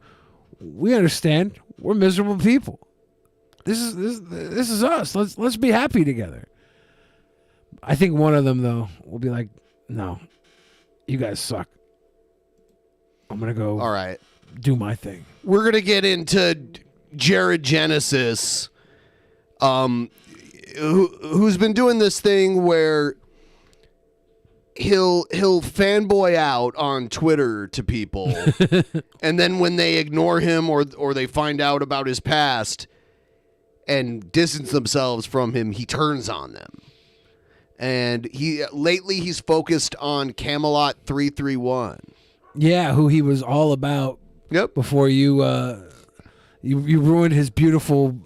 we understand. We're miserable people. This is us. Let's be happy together." I think one of them though will be like, "No, you guys suck. I'm gonna go. All right, do my thing." We're gonna get into Jared Genesis, who's been doing this thing where he'll fanboy out on Twitter to people, and then when they ignore him or they find out about his past and distance themselves from him, he turns on them. And lately he's focused on Camelot331. Yeah, who he was all about. Yep. Before you ruined his beautiful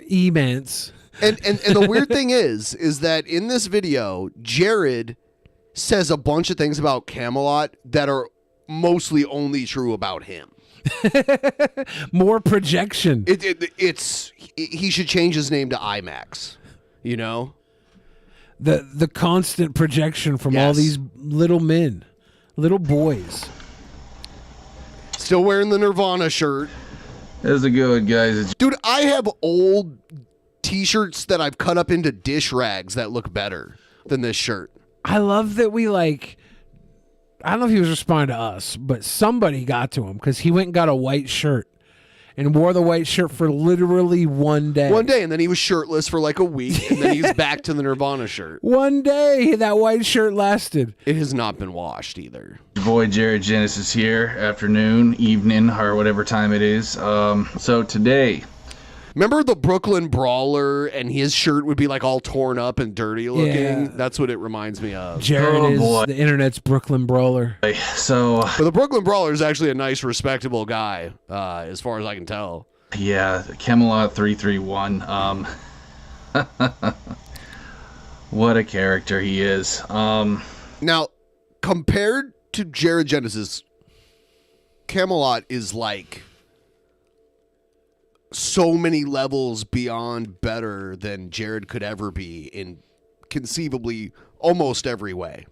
e-mance. And the weird thing is that in this video, Jared says a bunch of things about Camelot that are mostly only true about him. More projection. He should change his name to IMAX. You know, the constant projection from all these little men, little boys. Still wearing the Nirvana shirt. How's it going, guys? Dude, I have old t-shirts that I've cut up into dish rags that look better than this shirt. I love that we like, I don't know if he was responding to us, but somebody got to him because he went and got a white shirt and wore the white shirt for literally one day. One day, and then he was shirtless for like a week, and then he's back to the Nirvana shirt. One day, that white shirt lasted. It has not been washed either. Your boy Jared Genesis here, afternoon, evening, or whatever time it is. So today... Remember the Brooklyn Brawler, and his shirt would be like all torn up and dirty looking? Yeah. That's what it reminds me of. Jared is the internet's Brooklyn Brawler. But the Brooklyn Brawler is actually a nice, respectable guy, as far as I can tell. Yeah, Camelot331. What a character he is. Now, compared to Jared Genesis, Camelot is like so many levels beyond better than Jared could ever be in conceivably almost every way.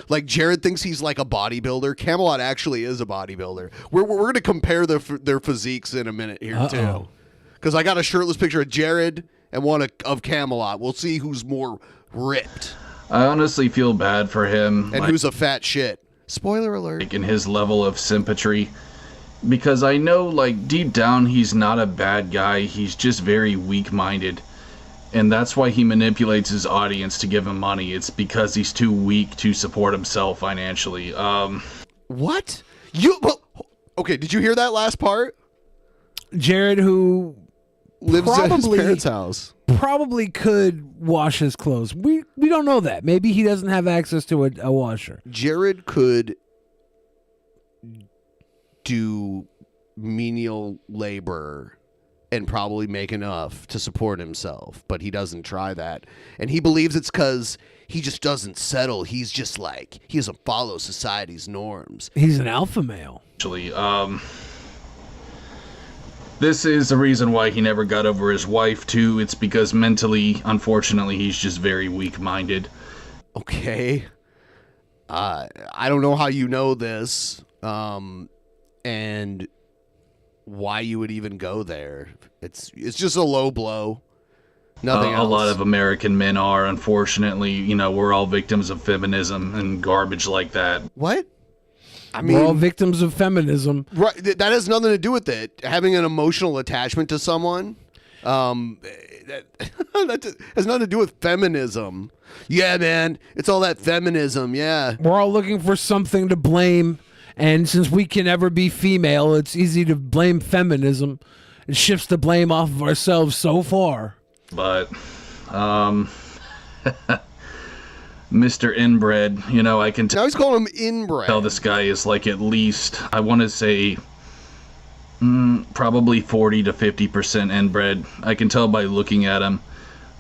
Like, Jared thinks he's like a bodybuilder. Camelot actually is a bodybuilder. We're going to compare their physiques in a minute here, too. Because I got a shirtless picture of Jared and one of Camelot. We'll see who's more ripped. I honestly feel bad for him. And who's a fat shit. Spoiler alert. Like, in his level of sympathy. Because I know, like, deep down, he's not a bad guy. He's just very weak-minded. And that's why he manipulates his audience to give him money. It's because he's too weak to support himself financially. What? Okay, did you hear that last part? Jared, who lives at his parents' house, probably could wash his clothes. We don't know that. Maybe he doesn't have access to a washer. Jared could do menial labor and probably make enough to support himself, but he doesn't try that. And he believes it's because he just doesn't settle. He's just like, he doesn't follow society's norms. He's an alpha male. Actually, this is the reason why he never got over his wife, too. It's because mentally, unfortunately, he's just very weak-minded. Okay. I don't know how you know this. And why you would even go there. It's just a low blow. Nothing else. A lot of American men are, unfortunately. You know, we're all victims of feminism and garbage like that. What? I mean, we're all victims of feminism. Right. That has nothing to do with it. Having an emotional attachment to someone, that has nothing to do with feminism. Yeah, man. It's all that feminism. Yeah. We're all looking for something to blame. And since we can never be female, it's easy to blame feminism. It shifts the blame off of ourselves so far. But, Mr. Inbred, you know, I can tell. Now he's calling him inbred. Tell this guy is like at least, I want to say, probably 40 to 50% inbred. I can tell by looking at him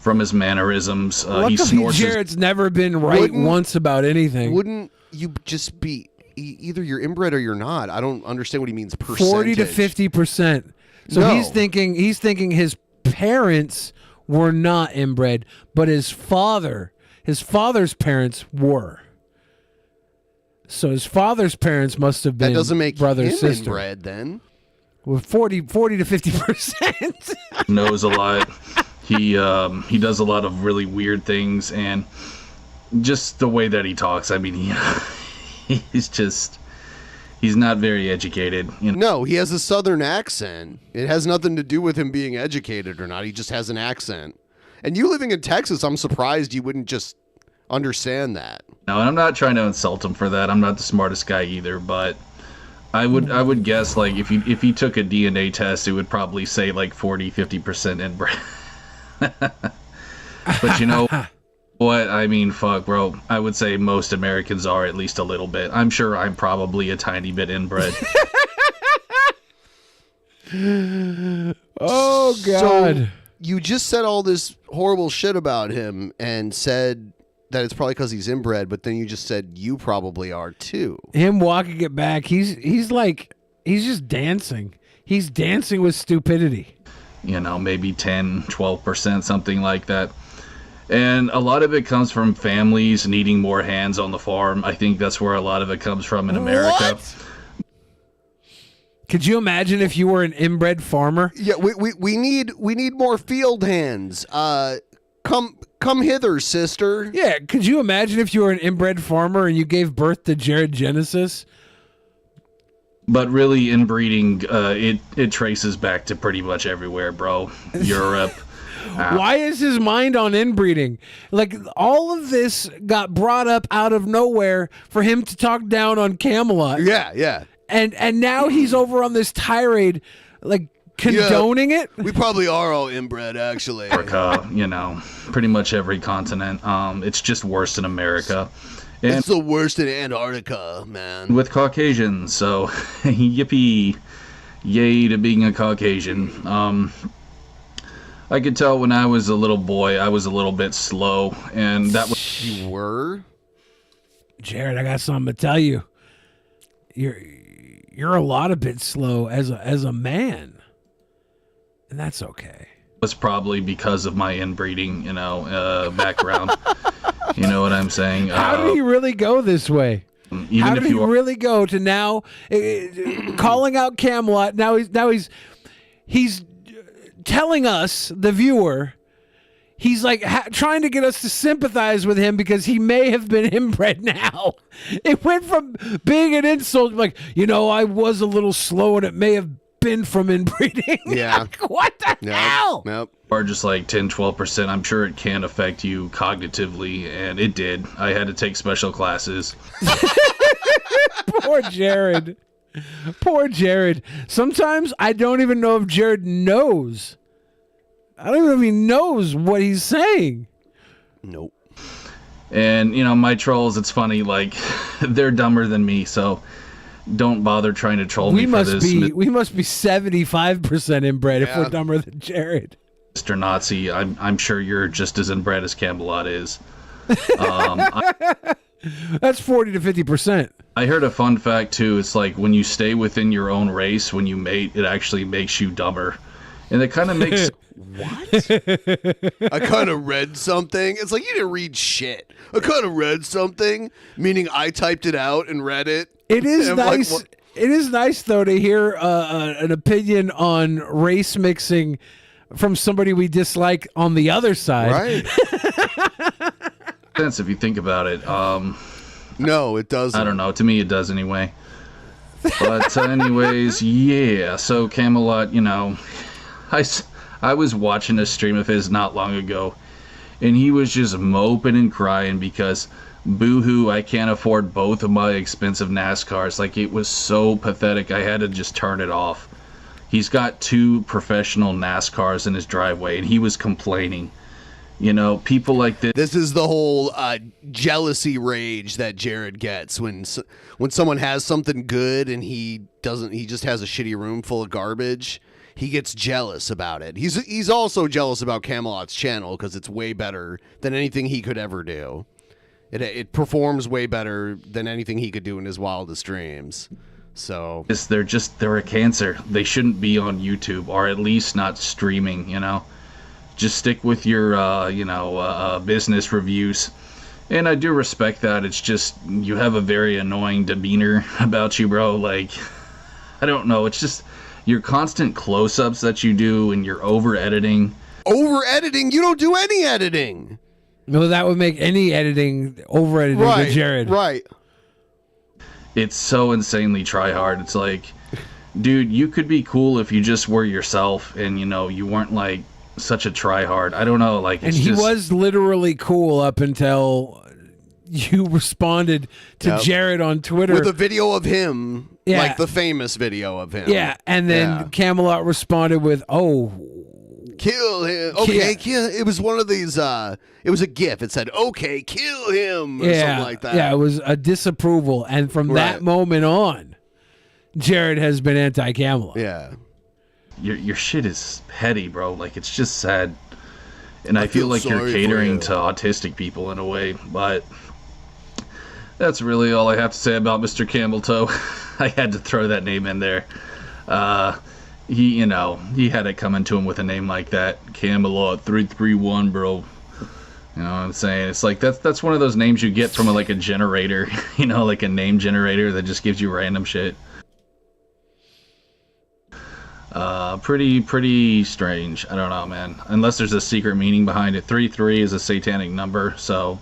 from his mannerisms. He snorts. Jared's never been right once about anything. Wouldn't you just be... Either you're inbred or you're not. I don't understand what he means. 40 to 50%. So No. he's thinking his parents were not inbred, but his father His father's parents were. So his father's parents must have been That doesn't make brother him sister. inbred then. With 40 to 50%. Knows a lot. He does a lot of really weird things, and just the way that he talks. I mean, he's not very educated. You know? No, he has a southern accent. It has nothing to do with him being educated or not. He just has an accent. And you living in Texas, I'm surprised you wouldn't just understand that. No, and I'm not trying to insult him for that. I'm not the smartest guy either, but I would guess like if he took a DNA test, it would probably say like 40-50% inbred. But you know what? I mean, fuck, bro. I would say most Americans are at least a little bit. I'm sure I'm probably a tiny bit inbred. Oh, God. So you just said all this horrible shit about him and said that it's probably because he's inbred, but then you just said you probably are too. Him walking it back, he's just dancing. He's dancing with stupidity. You know, maybe 10-12%, something like that. And a lot of it comes from families needing more hands on the farm. I think that's where a lot of it comes from in America. What? Could you imagine if you were an inbred farmer? Yeah, we need more field hands. Come hither, sister. Yeah, could you imagine if you were an inbred farmer and you gave birth to Jared Genesis? But really, inbreeding, it traces back to pretty much everywhere, bro. Europe. Why is his mind on inbreeding? Like, all of this got brought up out of nowhere for him to talk down on Camelot. Yeah. And now he's over on this tirade, like, condoning it? We probably are all inbred, actually. Africa, you know, pretty much every continent. It's just worse in America. And it's the worst in Antarctica, man. With Caucasians, so yippee, yay to being a Caucasian. I could tell when I was a little boy, I was a little bit slow, and that was... You were? Jared, I got something to tell you. You're a lot of bit slow as a man, and that's okay. Was probably because of my inbreeding, background. You know what I'm saying? How did he really go this way? How did he really go to now calling out Camelot? Now he's telling us, the viewer, he's like trying to get us to sympathize with him because he may have been inbred now. It went from being an insult, like, I was a little slow and it may have been from inbreeding. Yeah. What the hell? Nope. Or just like 10-12%. I'm sure it can affect you cognitively, and it did. I had to take special classes. Poor Jared. Poor Jared. Sometimes I don't even know if Jared knows. I don't even know if he knows what he's saying. Nope. And, my trolls, it's funny, like, they're dumber than me, so don't bother trying to troll me for this. We must be 75% inbred if we're dumber than Jared. Mr. Nazi, I'm sure you're just as inbred as Camelot is. That's 40 to 50%. I heard a fun fact too. It's like when you stay within your own race, when you mate, it actually makes you dumber, and it kind of makes. What? I kind of read something. It's like you didn't read shit. I kind of read something, meaning I typed it out and read it. It is nice. Like, it is nice though to hear an opinion on race mixing from somebody we dislike on the other side. Right. Sense if you think about it. No, it doesn't. I don't know. To me, it does anyway. But anyways, yeah. So Camelot, I was watching a stream of his not long ago, and he was just moping and crying because, boo-hoo, I can't afford both of my expensive NASCARs. Like, it was so pathetic. I had to just turn it off. He's got 2 professional NASCARs in his driveway, and he was complaining. People like this. This is the whole jealousy rage that Jared gets when someone has something good and he doesn't. He just has a shitty room full of garbage. He gets jealous about it. He's also jealous about Camelot's channel because it's way better than anything he could ever do. It performs way better than anything he could do in his wildest dreams. So they're a cancer. They shouldn't be on YouTube, or at least not streaming. Just stick with your business reviews. And I do respect that. It's just you have a very annoying demeanor about you, bro. Like, I don't know. It's just your constant close-ups that you do and your over-editing. Over-editing? You don't do any editing. No, that would make any editing over-editing Right, with Jared. Right. It's so insanely try-hard. It's like, dude, you could be cool if you just were yourself and, you know, you weren't, like, such a try-hard. I don't know. Like, it's And he just... was literally cool up until you responded to Jared on Twitter. With a video of him, Yeah. like the famous video of him. Yeah, and then Camelot responded with, "Oh, kill him." Okay, kill. It was one of these, it was a GIF. It said, "Okay, kill him," or something like that. Yeah, it was a disapproval. And from that moment on, Jared has been anti-Camelot. Yeah. Your shit is petty, bro. Like, it's just sad. And I feel feel like you're sorry for catering you. to autistic people in a way, but that's really all I have to say about Mr. Camelto. I had to throw that name in there. He had it coming to him with a name like that. Camelot331, bro. You know what I'm saying? It's like that's one of those names you get from like a generator, you know, like a name generator that just gives you random shit. Pretty strange. I don't know, man. Unless there's a secret meaning behind it. 33 is a satanic number, so,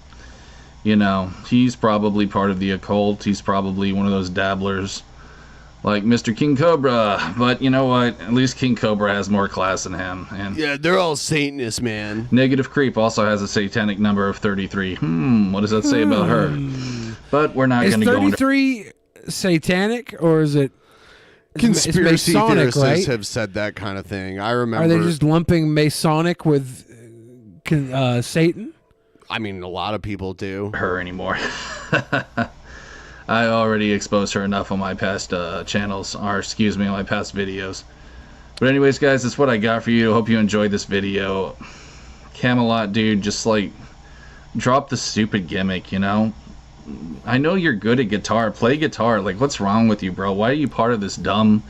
you know, he's probably part of the occult. He's probably one of those dabblers like Mr. King Cobra. But you know what? At least King Cobra has more class than him. And Yeah, they're all Satanists, man. Negative Creep also has a satanic number of 33. What does that say about her? But we're not going to go into... Is 33 satanic, or is it... Conspiracy it's Masonic, theorists right? have said that kind of thing. I remember. Are they just lumping Masonic with Satan? I mean, a lot of people do. Her anymore. I already exposed her enough on my past channels, or excuse me, on my past videos. But anyways, guys, that's what I got for you. I hope you enjoyed this video. Camelot, dude, just like drop the stupid gimmick, you know? I know you're good at guitar. Play guitar. Like, what's wrong with you, bro? Why are you part of this dumb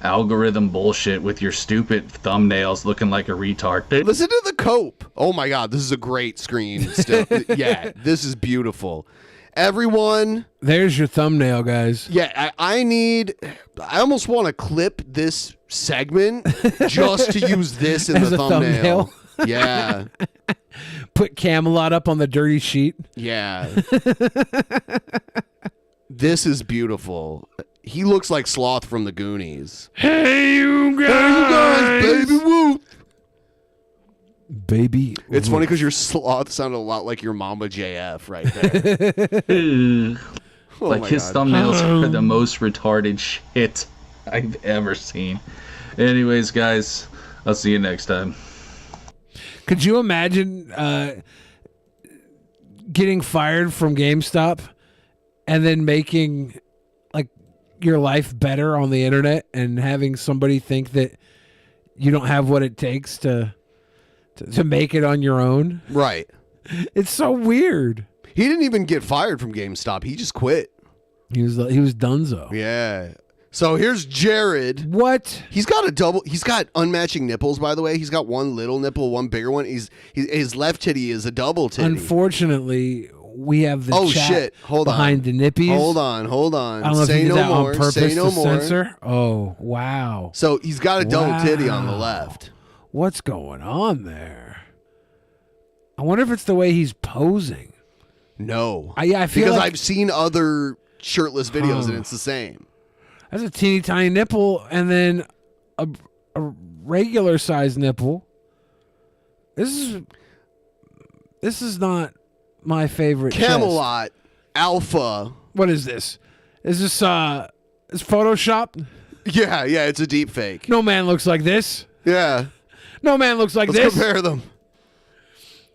algorithm bullshit with your stupid thumbnails looking like a retard? Listen to the cope. Oh my god, this is a great screen still. Yeah, this is beautiful. Everyone, there's your thumbnail, guys. Yeah, I almost want to clip this segment just to use this in As the a thumbnail. Yeah. Put Camelot up on the dirty sheet. Yeah. This is beautiful. He looks like Sloth from the Goonies. Hey, you guys. Baby woo. Baby. It's funny because your Sloth sounded a lot like your Mama JF right there. Like, his thumbnails are the most retarded shit I've ever seen. Anyways, guys, I'll see you next time. Could you imagine getting fired from GameStop and then making like your life better on the internet and having somebody think that you don't have what it takes to make it on your own? Right. It's so weird. He didn't even get fired from GameStop. He just quit. He was donezo. Yeah. So here's Jared. What? He's got unmatching nipples, by the way. He's got one little nipple, one bigger one. His left titty is a double titty. Unfortunately, we have the chat shit. Hold behind the nippies. Hold on. I don't know Say if he did no that more. on purpose Say no to more. censor. Oh, wow. So he's got a double titty on the left. What's going on there? I wonder if it's the way he's posing. No. I feel because like I've seen other shirtless videos and it's the same. that's a teeny tiny nipple and then a regular size nipple. This is not my favorite. Camelot chest. Alpha. What is this? Is this is Photoshop? Yeah, it's a deep fake. No man looks like this. Yeah. No man looks like Let's this. compare them.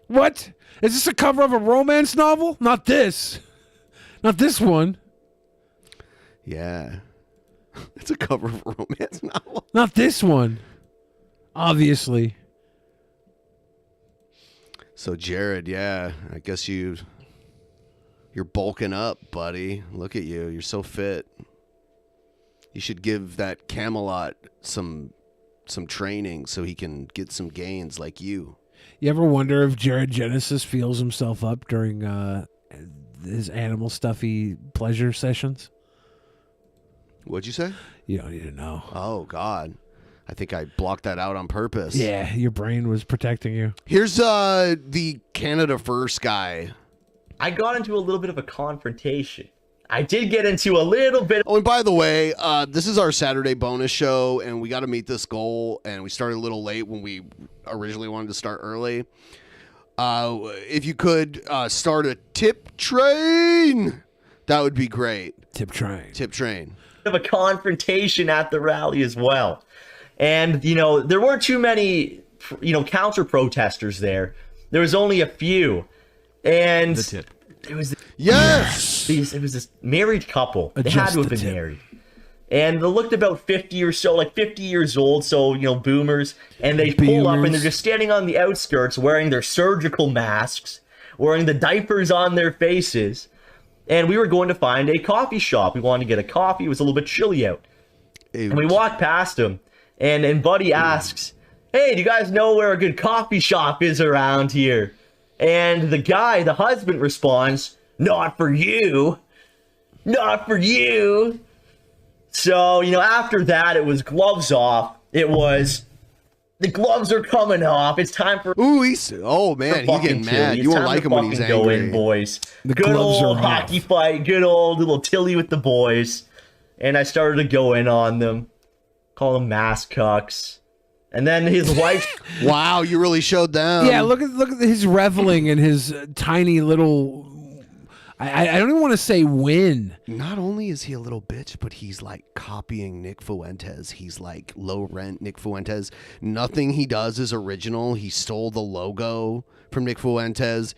What? Is this a cover of a romance novel? Not this. Not this one. Yeah. It's a cover of a romance novel. Not this one. Obviously. So Jared, yeah, I guess you're bulking up, buddy. Look at you. You're so fit. You should give that Camelot some training so he can get some gains like you. You ever wonder if Jared Genesis feels himself up during his animal stuffy pleasure sessions? What'd you say? You don't need to know. Oh God, I think I blocked that out on purpose. Yeah, your brain was protecting you. Here's the Canada First guy. I got into a little bit of a confrontation. I did get into a little bit. Oh, and by the way, this is our Saturday bonus show, and we got to meet this goal, and we started a little late when we originally wanted to start early. If you could start a tip train, that would be great. Tip train. Tip train. Of a confrontation at the rally as well. And, there weren't too many, counter protesters there. There was only a few. And The tip. it was Yes! it was this married couple. They Adjust had to have the been tip. married. And they looked about 50 or so, like 50 years old, so, boomers. And they pull up and they're just standing on the outskirts wearing their surgical masks, wearing the diapers on their faces. And we were going to find a coffee shop. We wanted to get a coffee. It was a little bit chilly out. And we walked past them. And Buddy asks, hey, do you guys know where a good coffee shop is around here? And the husband responds, not for you. Not for you. So, after that, it was gloves off. It was, the gloves are coming off. It's time for... Ooh, he's getting mad. You won't like him when he's angry. Go in, boys. The Good gloves old are hockey off. fight. Good old little Tilly with the boys. And I started to go in on them. Call them mask cucks. And then his wife... Wow, you really showed them. Yeah, look at his reveling in his tiny little... I don't even want to say win. Not only is he a little bitch, but he's like copying Nick Fuentes. He's like low rent Nick Fuentes. Nothing he does is original. He stole the logo from Nick Fuentes.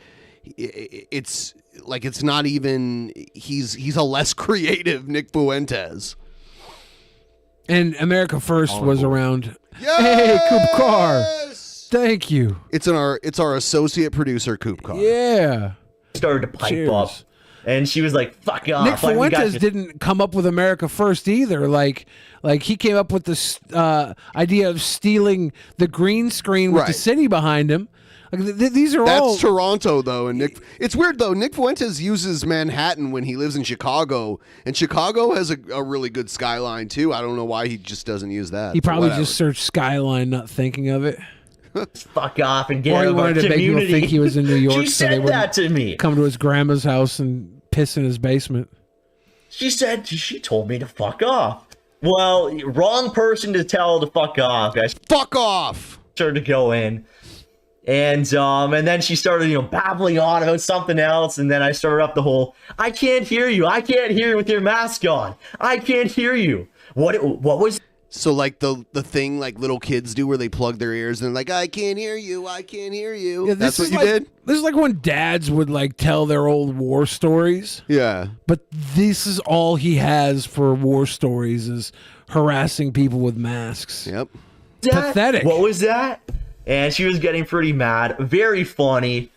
It's like it's not even. He's a less creative Nick Fuentes. And America First was around. Yes! Hey, Coop Carr. Thank you. It's our associate producer, Coop Carr. Yeah. Started to pipe Cheers. up. And she was like, fuck off. Nick Like, we got Fuentes this- didn't come up with America First either. Like he came up with this idea of stealing the green screen with the Right. city behind him. Like these are all. That's Toronto, though, and It's weird though. Nick Fuentes uses Manhattan when he lives in Chicago, and Chicago has a really good skyline too. I don't know why he just doesn't use that. He probably Whatever. just searched Skyline, not thinking of it. fuck off and get Or out he of our wanted to make people community. think he was in New York, She so they said wouldn't that to me. come to his grandma's house and piss in his basement. She told me to fuck off. Well, wrong person to tell to fuck off, guys. Fuck off. Started to go in. And then she started, babbling on about something else. And then I started up the whole, I can't hear you. I can't hear you with your mask on. I can't hear you. What was... So like the thing like little kids do where they plug their ears and they're like, I can't hear you. I can't hear you. Yeah, That's what is you like, did? This is like when dads would like tell their old war stories. Yeah. But this is all he has for war stories is harassing people with masks. Yep. Pathetic. What was that? And she was getting pretty mad. Very funny.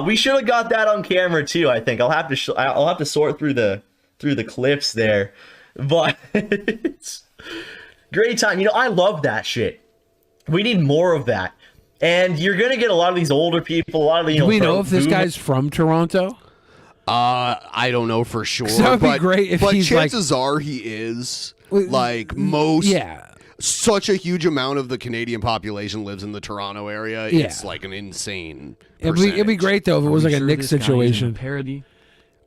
We should have got that on camera too. I think I'll have to sort through the clips there, but it's great time. I love that shit. We need more of that. And you're gonna get a lot of these older people. A lot of the Do we know if this boomers. guy's from Toronto? I don't know for sure. 'Cause that would be great if but he's like- chances are he is like most. Yeah. Such a huge amount of the Canadian population lives in the Toronto area. Yeah. It's like an insane. It'd be great though if it was like a Nick situation. Parody.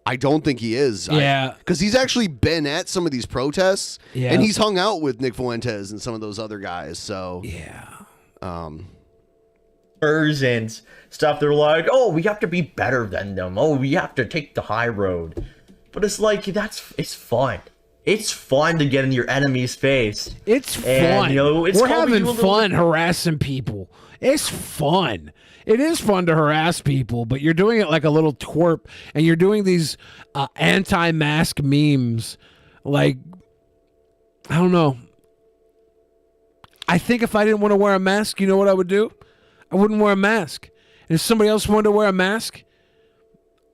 I don't think he is. Yeah. Because he's actually been at some of these protests. Yeah. And he's hung out with Nick Fuentes and some of those other guys. So. Yeah. And stuff. They're like, oh, we have to be better than them. Oh, we have to take the high road. But it's like it's fun. It's fun to get in your enemy's face. It's And, fun. it's We're called having you a little- fun harassing people. It's fun. It is fun to harass people, but you're doing it like a little twerp, and you're doing these anti-mask memes. Like, I don't know. I think if I didn't want to wear a mask, you know what I would do? I wouldn't wear a mask. And if somebody else wanted to wear a mask,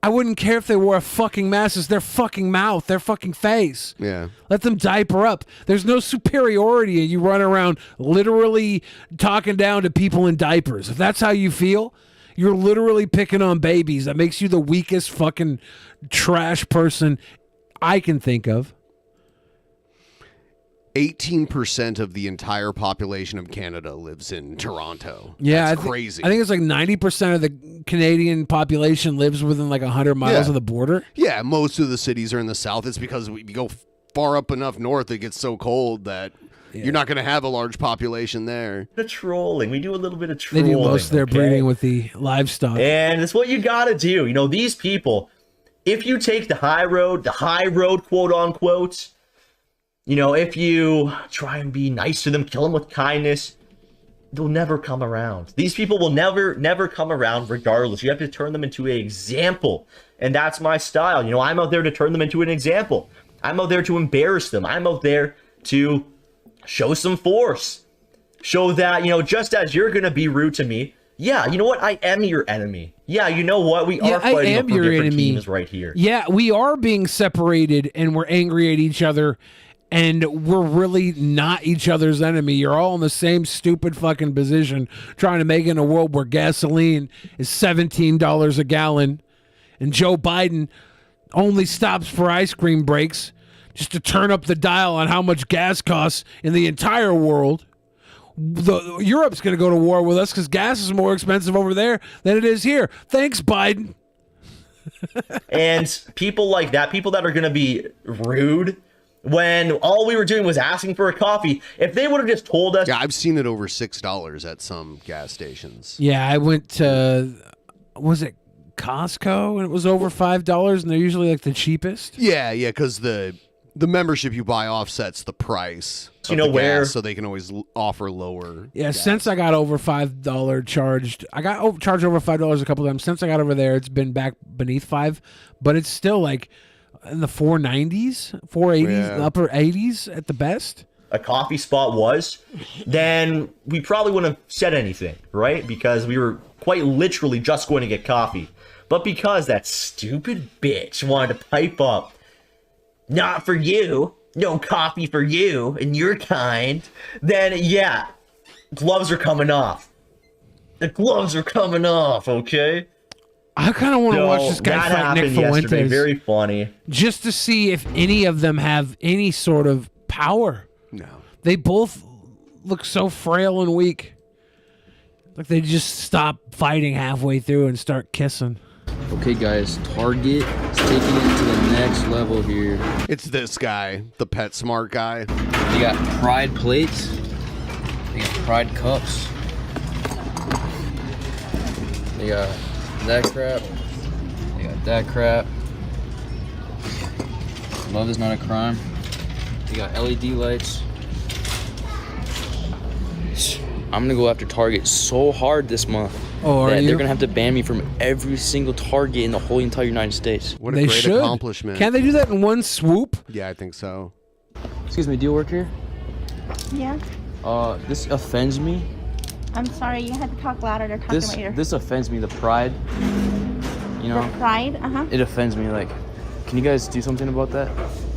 I wouldn't care if they wore a fucking mask. It's their fucking mouth, their fucking face. Yeah. Let them diaper up. There's no superiority, and you run around literally talking down to people in diapers. If that's how you feel, You're literally picking on babies. That makes you the weakest fucking trash person I can think of. 18% of the entire population of Canada lives in Toronto. Yeah, That's crazy. I think it's like 90% of the Canadian population lives within like 100 miles of the border. Yeah, most of the cities are in the south. It's because we go far up enough north, it gets so cold that you're not going to have a large population there. The trolling. We do a little bit of They trolling. do most of their breeding with the livestock. And it's what you got to do. You know, these people, if you take the high road, quote unquote, you know, if you try and be nice to them, kill them with kindness, they'll never come around. These people will never come around regardless. You have to turn them into an example. And that's my style. You know, I'm out there to turn them into an example. I'm out there to embarrass them. I'm out there to show some force. Show that, you know, just as you're going to be rude to me, yeah, you know what? I am your enemy. Yeah, you know what? We are fighting for different teams right here. Yeah, we are being separated and we're angry at each other. And we're really not each other's enemy. You're all in the same stupid fucking position trying to make it in a world where gasoline is $17 a gallon and Joe Biden only stops for ice cream breaks just to turn up the dial on how much gas costs in the entire world. Europe's going to go to war with us because gas is more expensive over there than it is here. Thanks, Biden. And people like that, people that are going to be rude, when all we were doing was asking for a coffee, if they would have just told us. Yeah, I've seen it over $6 at some gas stations. Yeah, I went to, was it Costco? And it was over $5 and they're usually like the cheapest. Yeah, because the membership you buy offsets the price. You know where? So they can always offer lower. Yeah, gas. since I got over $5 charged, I got charged over $5 a couple times. Since I got over there, it's been back beneath $5, but it's still like in the 490s, 480s, upper 80s at the best. A coffee spot was, then we probably wouldn't have said anything, right? Because we were quite literally just going to get coffee. But because that stupid bitch wanted to pipe up, not for you, no coffee for you and your kind, then yeah, gloves are coming off. The gloves are coming off, okay? I kind of want to watch this guy fight Nick Fuentes. Very funny. Just to see if any of them have any sort of power. No. They both look so frail and weak. Like they just stop fighting halfway through and start kissing. Okay, guys, Target is taking it to the next level here. It's this guy, the PetSmart guy. They got Pride plates. They got Pride cups. They got that crap. They got that crap. Love is not a crime. They got LED lights. I'm gonna go after Target so hard this month that they're gonna have to ban me from every single Target in the whole entire United States. What a great accomplishment. Can't they do that in one swoop? Yeah, I think so. Excuse me, do you work here? Yeah. This offends me. I'm sorry, you had to talk louder. They're talking This about your this offends me. The pride. You know. the pride. It offends me. Like, can you guys do something about that?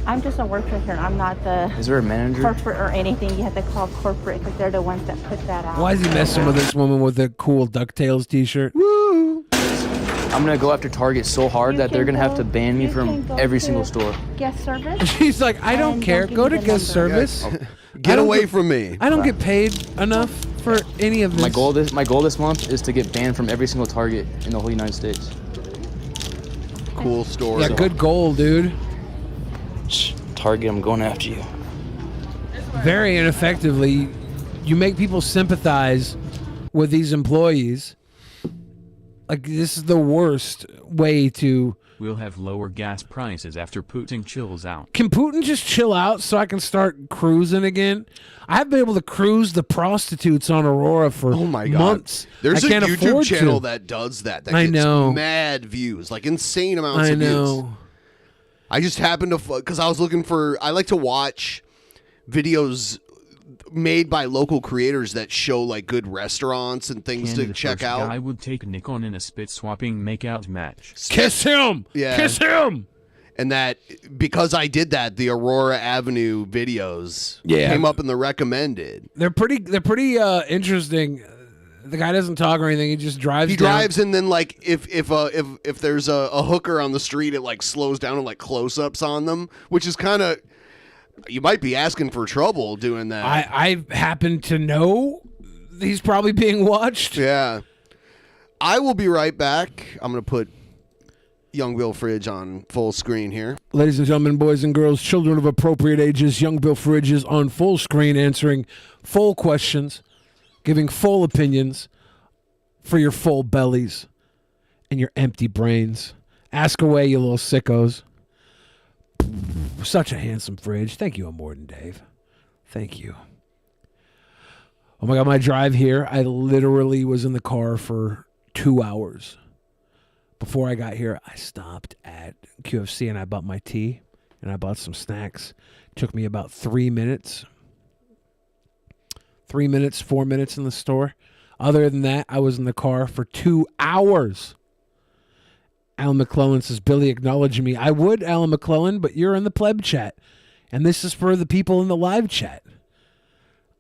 I'm just a worker here. I'm not the Is there a manager? corporate or anything. You have to call corporate because they're the ones that put that out. Why is he messing with this woman with the cool DuckTales t-shirt? Woo! I'm gonna go after Target so hard that they're gonna have to ban me from every single store. Guest service. She's like, I don't care. Go to guest service. Get away from me. I don't get paid enough for any of this. My goal this month is to get banned from every single Target in the whole United States. Cool story. Yeah, good goal, dude. Target, I'm going after you. Very ineffectively, you make people sympathize with these employees. Like, this is the worst way to... We'll have lower gas prices after Putin chills out. Can Putin just chill out so I can start cruising again? I've been able to cruise the prostitutes on Aurora for months. There's I a can't YouTube afford channel to. that does that. I Gets know. mad views, like insane amounts I of views. know. I just happened to, because I was looking for, I like to watch videos made by local creators that show like good restaurants and things to check out. I would take Nick on in a spit swapping makeout match. Kiss him! Yeah. Kiss him! And that, because I did that, the Aurora Avenue videos Yeah. came up in the recommended. They're pretty interesting. The guy doesn't talk or anything. He just drives. He down. drives, and then like if there's a hooker on the street, it like slows down and like close-ups on them, which is kind of, you might be asking for trouble doing that. I happen to know he's probably being watched. Yeah. I will be right back. I'm going to put Young Bill Fridge on full screen here. Ladies and gentlemen, boys and girls, children of appropriate ages, Young Bill Fridge is on full screen answering full questions, giving full opinions for your full bellies and your empty brains. Ask away, you little sickos. Such a handsome fridge. Thank you, Morden Dave. Thank you. Oh my God, my drive here, I literally was in the car for 2 hours. Before I got here, I stopped at QFC and I bought my tea and I bought some snacks. Took me about 3 minutes. 3 minutes, 4 minutes in the store. Other than that, I was in the car for 2 hours. Alan McClellan says, Billy, acknowledge me. I would, Alan McClellan, but you're in the pleb chat. And this is for the people in the live chat.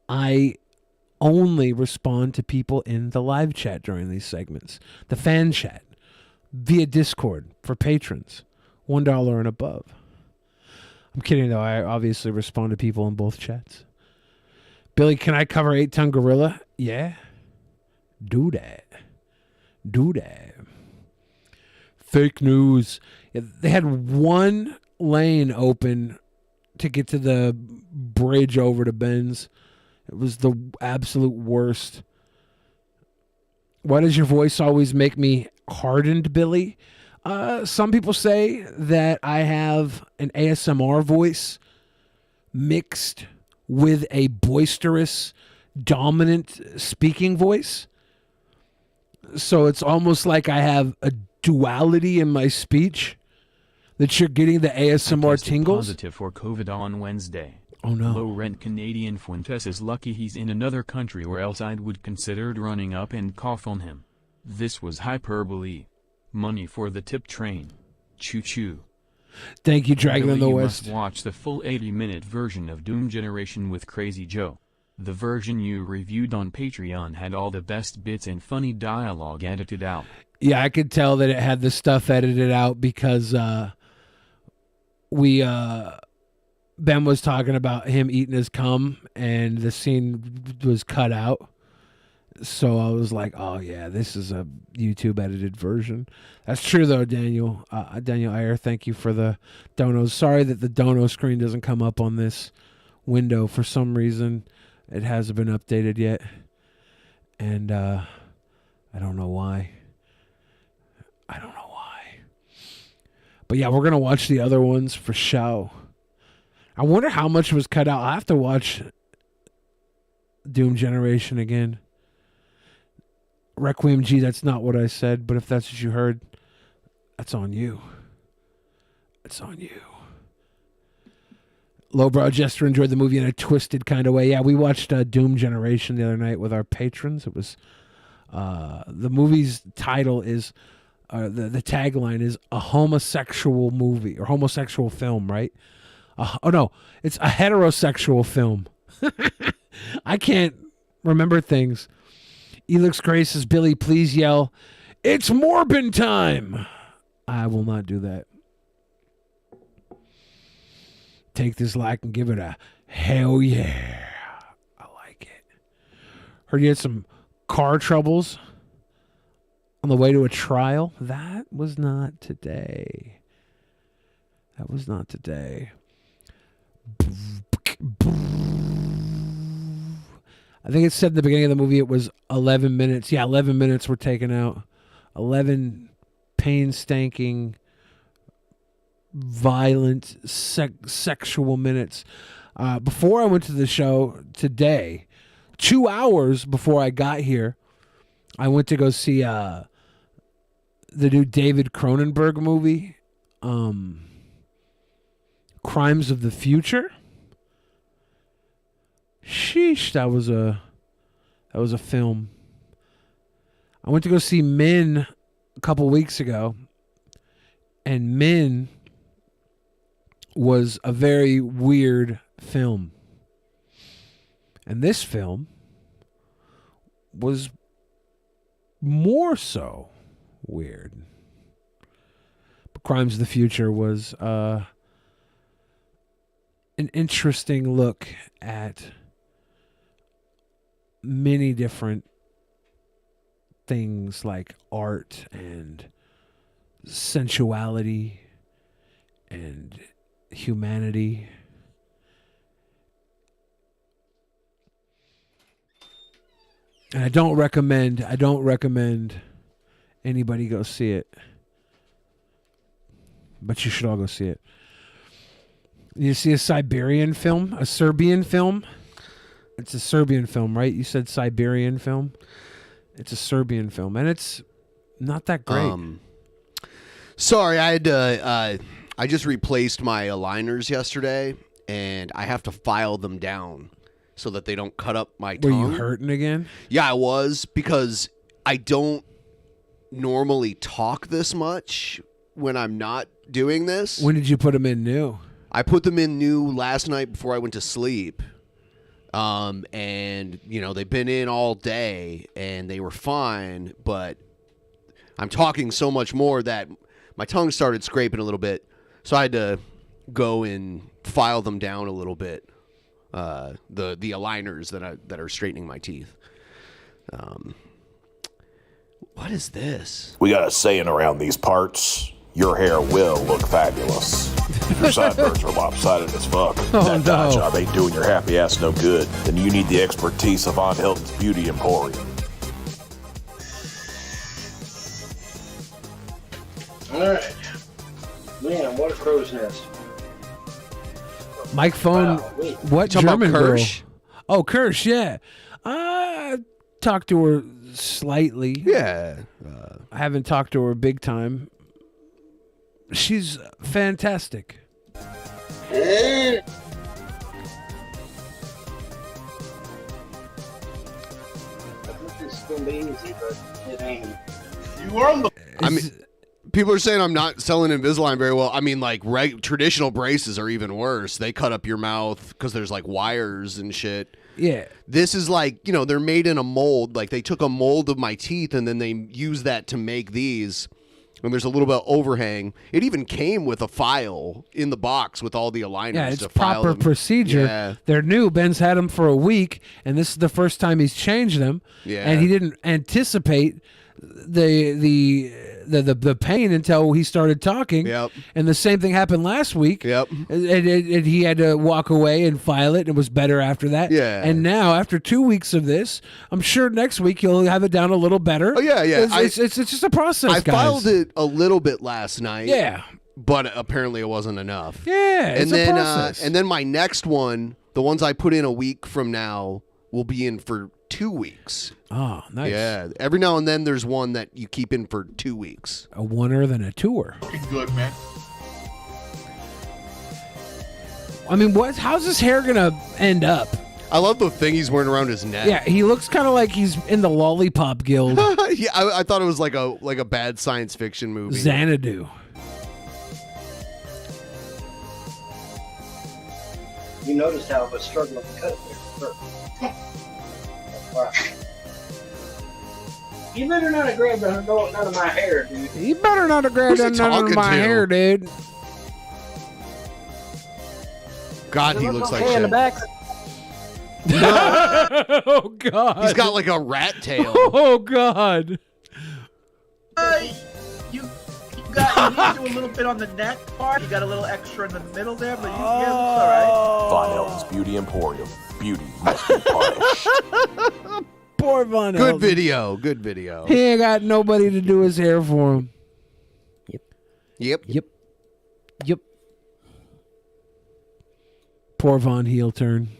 I only respond to people in the live chat during these segments. The fan chat. Via Discord for patrons. $1 and above. I'm kidding, though. I obviously respond to people in both chats. Billy, can I cover 8-ton gorilla? Yeah. Do that. Do that. Fake news. They had one lane open to get to the bridge over to Ben's. It was the absolute worst. Why does your voice always make me hardened, Billy? Some people say that I have an ASMR voice mixed with a boisterous, dominant speaking voice. So it's almost like I have a duality in my speech that you're getting the ASMR tingles. Positive for COVID on Wednesday. Oh no. Low-rent Canadian Fuentes is lucky he's in another country, or else I would considered running up and cough on him. This was hyperbole. Money for the tip train. Choo-choo. Thank you, Dragon in the You West. must watch the full 80-minute version of Doom Generation with Crazy Joe. The version you reviewed on Patreon had all the best bits and funny dialogue edited out. Yeah, I could tell that it had the stuff edited out because Ben was talking about him eating his cum and the scene was cut out. So I was like, oh yeah, this is a YouTube edited version. That's true though, Daniel. Daniel Ayer, thank you for the donos. Sorry that the dono screen doesn't come up on this window. For some reason, it hasn't been updated yet. And I don't know why. I don't know why. But yeah, we're going to watch the other ones for show. I wonder how much was cut out. I'll have to watch Doom Generation again. Requiem G, that's not what I said, but if that's what you heard, that's on you. It's on you. Lowbrow Jester enjoyed the movie in a twisted kind of way. Yeah, we watched Doom Generation the other night with our patrons. It was the movie's title is the tagline is a homosexual movie or homosexual film, right? Oh no, it's a heterosexual film. I can't remember things. Elix Grace says, Billy, please yell, it's Morbin time. I will not do that. Take this like and give it a hell yeah. I like it. Heard you had some car troubles on the way to a trial. That was not today. That was not today. I think it said at the beginning of the movie it was 11 minutes. Yeah, 11 minutes were taken out. 11 painstaking, violent, sexual minutes. Before I went to the show today, 2 hours before I got here, I went to go see the new David Cronenberg movie, Crimes of the Future. Sheesh, that was a film. I went to go see Min a couple weeks ago, and Min was a very weird film. And this film was more so weird. But Crimes of the Future was an interesting look at many different things like art and sensuality and humanity. And I don't recommend anybody go see it. But you should all go see it. You see a Serbian film? It's a Serbian film, right? You said Siberian film? It's a Serbian film, and it's not that great. Sorry, I had to. I just replaced my aligners yesterday, and I have to file them down so that they don't cut up my tongue. Were you hurting again? Yeah, I was, because I don't normally talk this much when I'm not doing this. When did you put them in new? I put them in new last night before I went to sleep. And, you know, they've been in all day, and they were fine, but I'm talking so much more that my tongue started scraping a little bit, so I had to go and file them down a little bit, the aligners that are straightening my teeth. What is this? We got a saying around these parts: your hair will look fabulous. If your sideburns are lopsided as fuck, that dye job ain't doing your happy ass no good, then you need the expertise of Aunt Hilton's Beauty Emporium. Alright. Man, what a crow's nest. Mike phone. Wow, wait. What Talking German about girl? Kirsch? Oh, Kirsch, yeah. I talked to her slightly. Yeah. I haven't talked to her big time. She's fantastic. Hey. I thought this was going to be easy, but it ain't. You were on the... I mean, people are saying I'm not selling Invisalign very well. I mean, like, traditional braces are even worse. They cut up your mouth because there's, like, wires and shit. Yeah. This is like, you know, they're made in a mold. Like, they took a mold of my teeth and then they used that to make these. And there's a little bit of overhang. It even came with a file in the box with all the aligners. Yeah, it's to file proper them. procedure. Yeah. They're new. Ben's had them for a week, and this is the first time he's changed them. Yeah. And he didn't anticipate the pain until he started talking. Yep. And the same thing happened last week. Yep. And he had to walk away and file it, and it was better after that. Yeah. And now, after 2 weeks of this, I'm sure next week he'll have it down a little better. Oh, yeah, yeah. It's just a process, I guys. filed it a little bit last night. Yeah. But apparently it wasn't enough. Yeah, it's a process. And then my next one, the ones I put in a week from now, will be in for 2 weeks. Oh, nice. Yeah. Every now and then there's one that you keep in for 2 weeks. A oneer than a tour. Good, man. I mean, how's his hair going to end up? I love the thing he's wearing around his neck. Yeah, he looks kind of like he's in the Lollipop Guild. Yeah, I thought it was like a bad science fiction movie. Xanadu. You noticed how I was struggling to cut it there. Wow. You better not have grabbed none of my hair, dude. You better not have grabbed none of my hair, dude. God, he looks like okay in the shit. back. Oh, God. He's got like a rat tail. Oh, God. You need to do a little bit on the neck part. You got a little extra in the middle there, but yeah, it looks all right. Von Elton's Beauty Emporium. Beauty must be polished. Poor Von Good Elton. video. Good video. He ain't got nobody to do his hair for him. Yep. Poor Von Heel turn.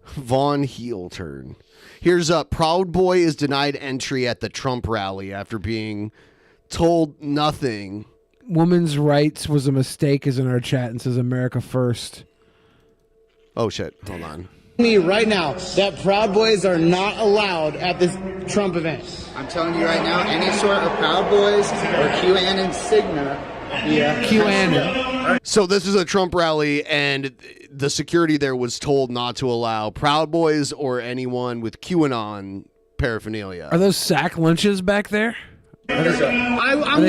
Von Heel turn. Here's Proud Boy is denied entry at the Trump rally after being told nothing. Women's rights was a mistake is in our chat and says America first. Oh, shit. Hold on. Me right now that Proud Boys are not allowed at this Trump event. I'm telling you right now, any sort of Proud Boys or QAnon Signa. Yeah. QAnon. So this is a Trump rally, and the security there was told not to allow Proud Boys or anyone with QAnon paraphernalia. Are those sack lunches back there? Are they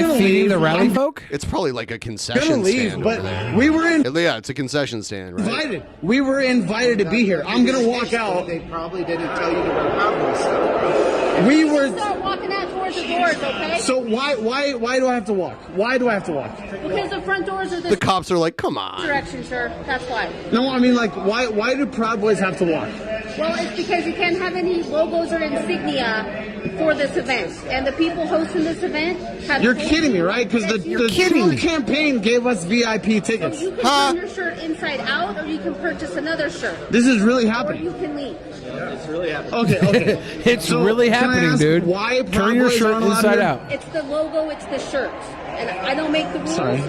gonna feeding leave. the rally folk? It's probably like a concession Gonna leave, stand but over there. we were Yeah, it's a concession stand, right? invited. We were invited to be here. I'm gonna walk out. They probably didn't tell you to wear Proud Boys stuff. We were. Start walking out towards the doors, okay? So why do I have to walk? Why do I have to walk? Because the front doors are The this cops are like, come on. direction, sir. That's why. No, I mean like why do Proud Boys have to walk? Well, it's because you can't have any logos or insignia for this event, and the people hosting this event have. You're kidding me, right? Because the tour campaign gave us VIP tickets. You can turn your shirt inside out, or you can purchase another shirt. This is really happening. Or you can leave. It's really happening. Okay. It's really can I happening, ask dude. Why Turn Proud your Boys shirt aren't allowed inside here? out. It's the logo, it's the shirt, and I don't make the rules. Sorry.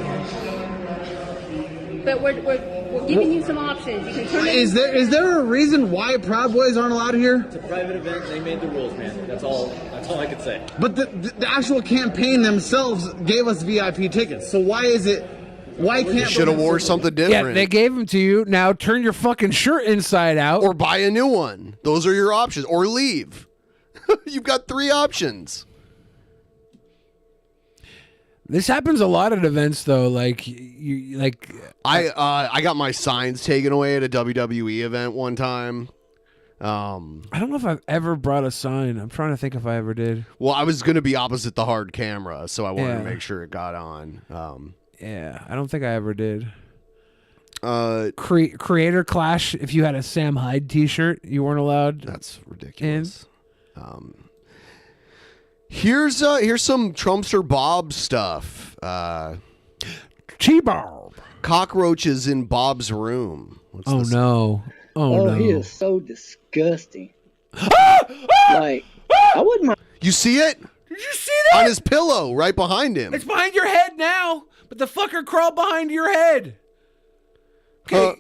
But we're giving you some options. You can turn it. Is there a reason why Proud Boys aren't allowed here? It's a private event. They made the rules, man. That's all I can say. But the actual campaign themselves gave us VIP tickets. So why is it? Why You can't should have wore something different. Yeah, they gave them to you. Now turn your fucking shirt inside out. Or buy a new one. Those are your options. Or leave. You've got 3 options. This happens a lot at events, though. Like I got my signs taken away at a WWE event one time. I don't know if I've ever brought a sign. I'm trying to think if I ever did. Well, I was going to be opposite the hard camera, so I wanted to Yeah. make sure it got on. Yeah, I don't think I ever did. Creator Creator Clash. If you had a Sam Hyde T-shirt, you weren't allowed. That's ridiculous. Here's some Trumpster Bob stuff. Bob. Cockroaches in Bob's room. What's Oh this? no! Oh no! He is so disgusting. Like, I wouldn't mind. You see it? Did you see that? On his pillow, right behind him. It's behind your head now, but the fucker crawled behind your head. Okay,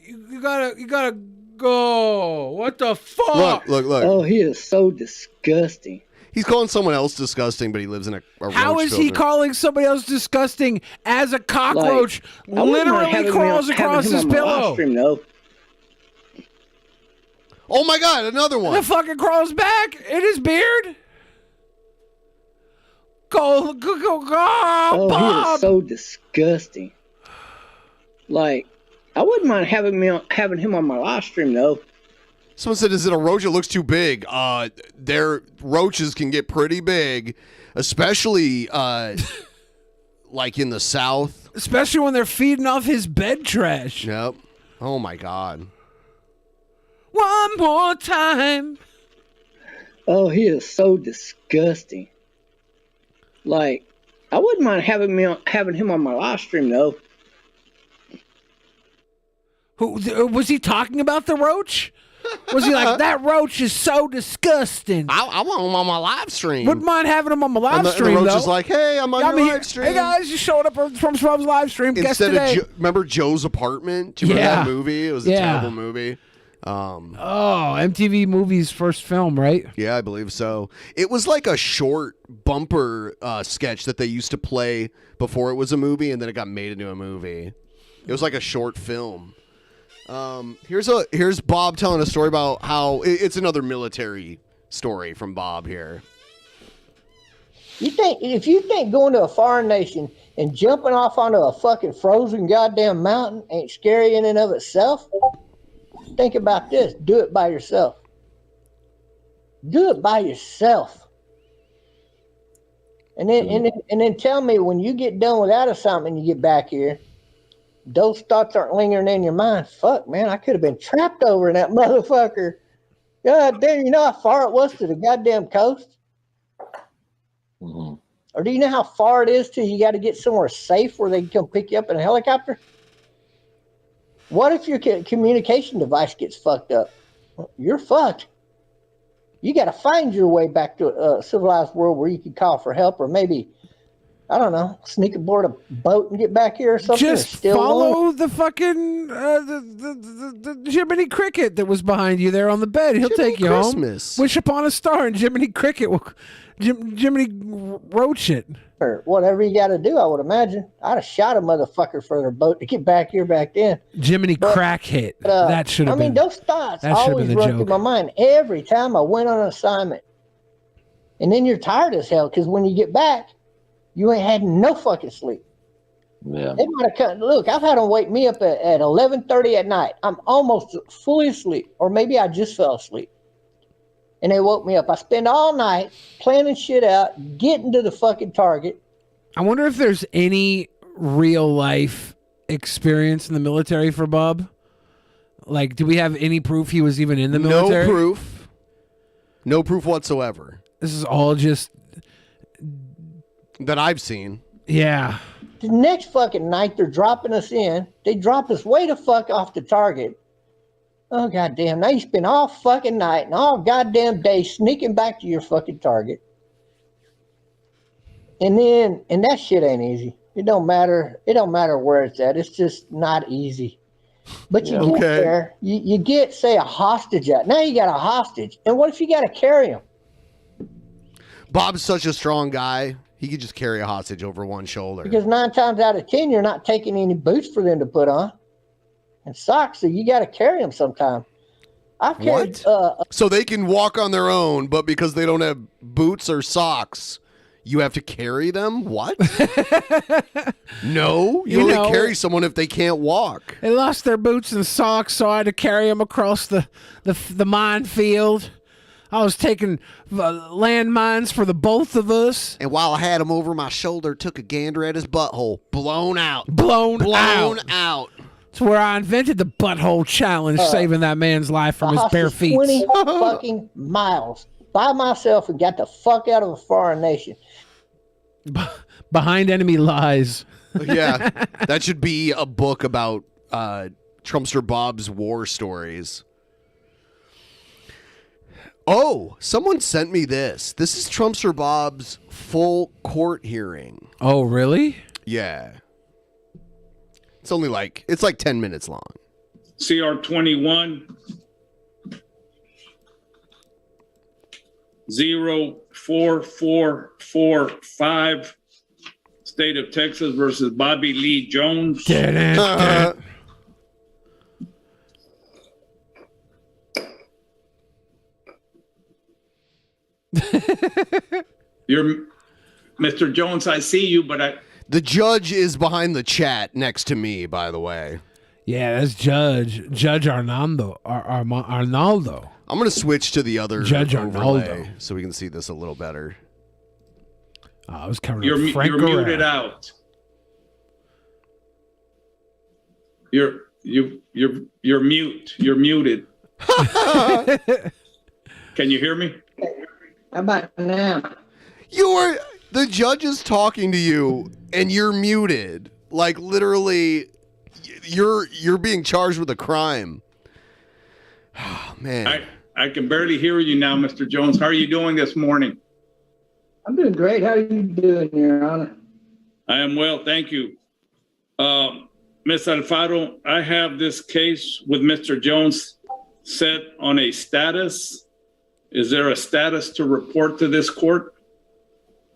you gotta go. What the fuck? Look. Oh, he is so disgusting. He's calling someone else disgusting, but he lives in a How roach is he filter. calling somebody else disgusting as a cockroach I wouldn't mind literally having crawls him across on his my live pillow? stream, though. Oh my god, another one. The fucker crawls back in his beard. Go, Oh, he Bob! is so disgusting. Like, I wouldn't mind having him on my live stream, though. Someone said, is it a roach? It looks too big. Their roaches can get pretty big, especially like in the South. Especially when they're feeding off his bed trash. Yep. Oh my god. One more time. Oh, he is so disgusting. Like, I wouldn't mind having him on my live stream, though. Who was he talking about? The roach? Was he like, that roach is so disgusting? I want him on my live stream. Wouldn't mind having him on my live And the stream, roach though. is like, hey, I'm on your here. live stream. Hey guys, you showed up from Bob's live stream. Guess Instead today. of remember Joe's Apartment? Do you remember Yeah. that movie? It was a Yeah. terrible movie. Oh, MTV Movie's first film, right? Yeah, I believe so. It was like a short bumper sketch that they used to play before it was a movie, and then it got made into a movie. It was like a short film. Here's Bob telling a story about how it's another military story from Bob here. If you think going to a foreign nation and jumping off onto a fucking frozen goddamn mountain ain't scary in and of itself, think about this. Do it by yourself. Do it by yourself. And then tell me when you get done with that assignment and you get back here, those thoughts aren't lingering in your mind. Fuck, man, I could have been trapped over in that motherfucker. God damn, you know how far it was to the goddamn coast? Or do you know how far it is till you got to get somewhere safe where they can come pick you up in a helicopter? What if your communication device gets fucked up? You're fucked. You got to find your way back to a civilized world where you can call for help, or maybe, I don't know, sneak aboard a boat and get back here or something. Just follow the fucking the Jiminy Cricket that was behind you there on the bed. He'll take you Christmas. home. Wish upon a star, and Jiminy Cricket will Jiminy roach it. Or whatever you got to do, I would imagine. I'd have shot a motherfucker for their boat to get back here back then. Jiminy Crack hit. That should have been. I mean, those thoughts that should have always been the run joke. through my mind every time I went on an assignment. And then you're tired as hell because when you get back, you ain't had no fucking sleep. Yeah. They might have come. Look, I've had them wake me up at 11:30 at night. I'm almost fully asleep, or maybe I just fell asleep. And they woke me up. I spend all night planning shit out, getting to the fucking target. I wonder if there's any real life experience in the military for Bob. Like, do we have any proof he was even in the military? No proof. No proof whatsoever. This is all just that I've seen. Yeah. The next fucking night they're dropping us in. They drop us way the fuck off the target. Oh, goddamn. Now you spend all fucking night and all goddamn day sneaking back to your fucking target. And that shit ain't easy. It don't matter. It don't matter where it's at. It's just not easy. But you get there. You get, say, a hostage out. Now you got a hostage. And what if you got to carry him? Bob's such a strong guy. He could just carry a hostage over one shoulder. Because 9 times out of 10, you're not taking any boots for them to put on. And socks, so you got to carry them sometime. I've carried, So they can walk on their own, but because they don't have boots or socks, you have to carry them? What? No, you only carry someone if they can't walk. They lost their boots and socks, so I had to carry them across the minefield. I was taking landmines for the both of us. And while I had him over my shoulder, took a gander at his butthole. Blown out. Blown out. It's where I invented the butthole challenge, saving that man's life from his bare feet. 20 fucking miles by myself and got the fuck out of a foreign nation. Behind enemy lies. Yeah, that should be a book about Trumpster Bob's war stories. Oh, someone sent me this. This is Trumpster Bob's full court hearing. Oh, really? Yeah. It's only it's like 10 minutes long. CR 21 04445 State of Texas versus Bobby Lee Jones. You're Mr. Jones, I see you, but the judge is behind the chat next to me, by the way. Yeah, that's Judge Arnaldo. Arnaldo. I'm going to switch to the other Judge overlay Arnaldo. so we can see this a little better. I was covering you're muted out. You're mute. You're muted. Can you hear me? How about now? The judge is talking to you and you're muted. Like literally you're being charged with a crime. Oh, man. I can barely hear you now, Mr. Jones. How are you doing this morning? I'm doing great. How are you doing, Your Honor? I am well, thank you. Ms. Alfaro, I have this case with Mr. Jones set on a status. Is there a status to report to this court?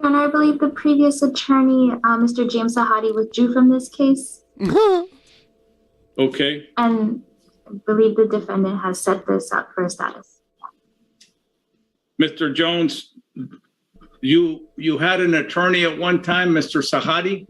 And I believe the previous attorney, Mr. James Sahadi, withdrew from this case. Okay. And I believe the defendant has set this up for a status. Mr. Jones, you had an attorney at one time, Mr. Sahadi?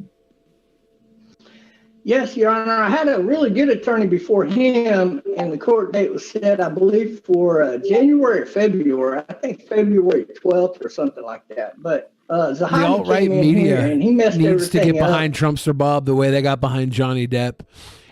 Yes, Your Honor. I had a really good attorney before him, and the court date was set, I believe, for January or February. I think February 12th or something like that. But The Zahadi alt-right came in media here and he messed needs to everything get up. behind Trumpster Bob the way they got behind Johnny Depp.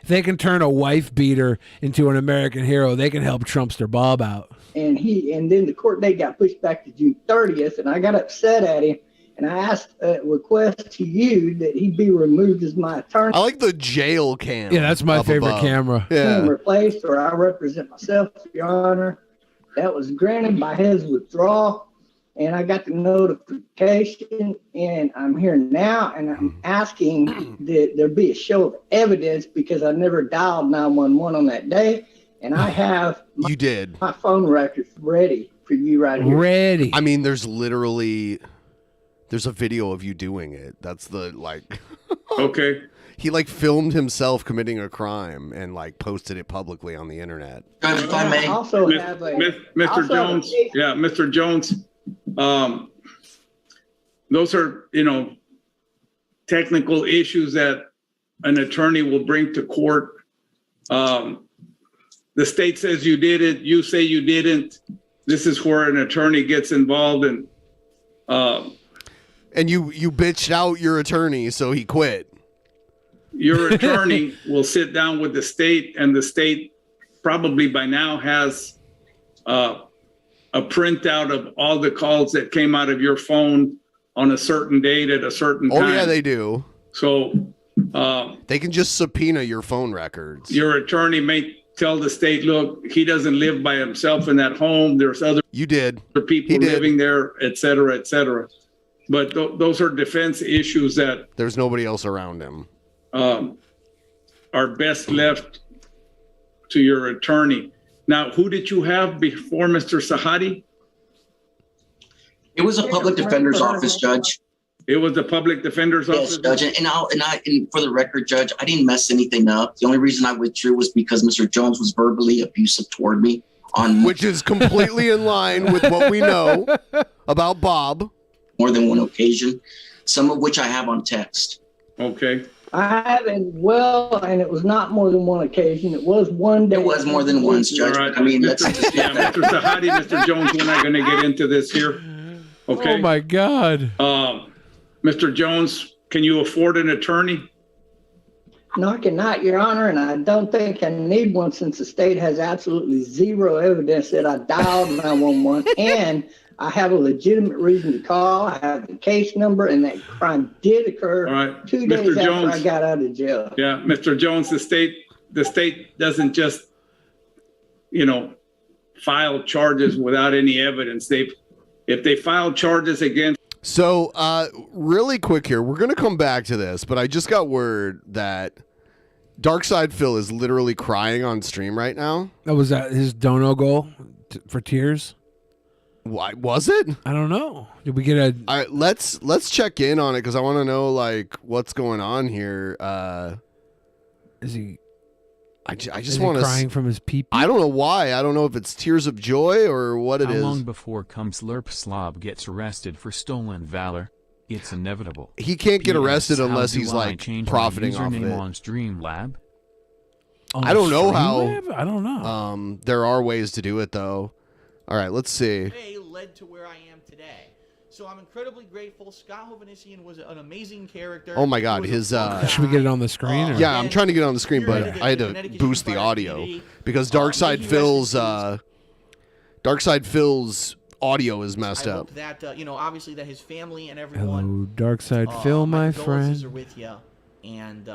If they can turn a wife beater into an American hero, they can help Trumpster Bob out. And then the court date got pushed back to June 30th, and I got upset at him, and I asked a request to you that he be removed as my attorney. I like the jail cam. Yeah, that's my up favorite above. camera. Yeah. Replaced, or I represent myself, Your Honor. That was granted by his withdrawal, and I got the notification, and I'm here now, and I'm asking that there be a show of evidence because I never dialed 911 on that day, and I have You did. my phone records ready for you right here. Ready. I mean, there's a video of you doing it. That's the Okay. He filmed himself committing a crime and posted it publicly on the internet. I also have a Mr. Jones. Yeah, Mr. Jones. those are, technical issues that an attorney will bring to court. The state says you did it, you say you didn't. This is where an attorney gets involved, and you bitched out your attorney, so he quit. Your attorney will sit down with the state, and the state probably by now has a printout of all the calls that came out of your phone on a certain date at a certain time. Oh yeah, they do. So they can just subpoena your phone records. Your attorney may tell the state, look, he doesn't live by himself in that home. There's other people living there, et cetera, et cetera. But those are defense issues that there's nobody else around him. Are best left to your attorney. Now, who did you have before Mr. Sahadi? It was a public defender's office, Judge. It was the public defender's office? Yes, Judge. And for the record, Judge, I didn't mess anything up. The only reason I withdrew was because Mr. Jones was verbally abusive toward me. Which is completely in line with what we know about Bob. More than one occasion, some of which I have on text. Okay. I haven't, and it was not more than one occasion. It was one day. It was more than once, Judge. All right. I mean, Mr. Sahadi, Mr. Jones, we're not going to get into this here. Okay. Oh my God. Mr. Jones, can you afford an attorney? No, I cannot, Your Honor, and I don't think I need one since the state has absolutely zero evidence that I dialed 911, and I have a legitimate reason to call. I have the case number, and that crime did occur 2 days Mr. after Jones, I got out of jail. Yeah, Mr. Jones, the state doesn't just, file charges without any evidence. If they file charges against. So, really quick here, we're going to come back to this, but I just got word that Darkside Phil is literally crying on stream right now. That was his dono goal for tears? Why was it? I don't know. Did we get a? All right, let's check in on it because I want to know what's going on here. Is he? I just is he want to crying from his pee. I don't know why. I don't know if it's tears of joy or what it is. How long before cum slurp slob gets arrested for stolen valor? It's inevitable. He can't get P.S. arrested How unless do he's I change my profiting off of username it. on Streamlab? I don't know how. Streamlab? I don't know. There are ways to do it though. All right, let's see. Led to where I am today. So I'm incredibly grateful. Scott Hovhannissian was an amazing character. Oh my God, his Should we get it on the screen? Or? Yeah, I'm trying to get it on the screen, but I had to boost the audio because Darkside Phil's audio is messed I up. hope that obviously that his family and everyone. Hello, Darkside Phil, my condolences friend. are with you, and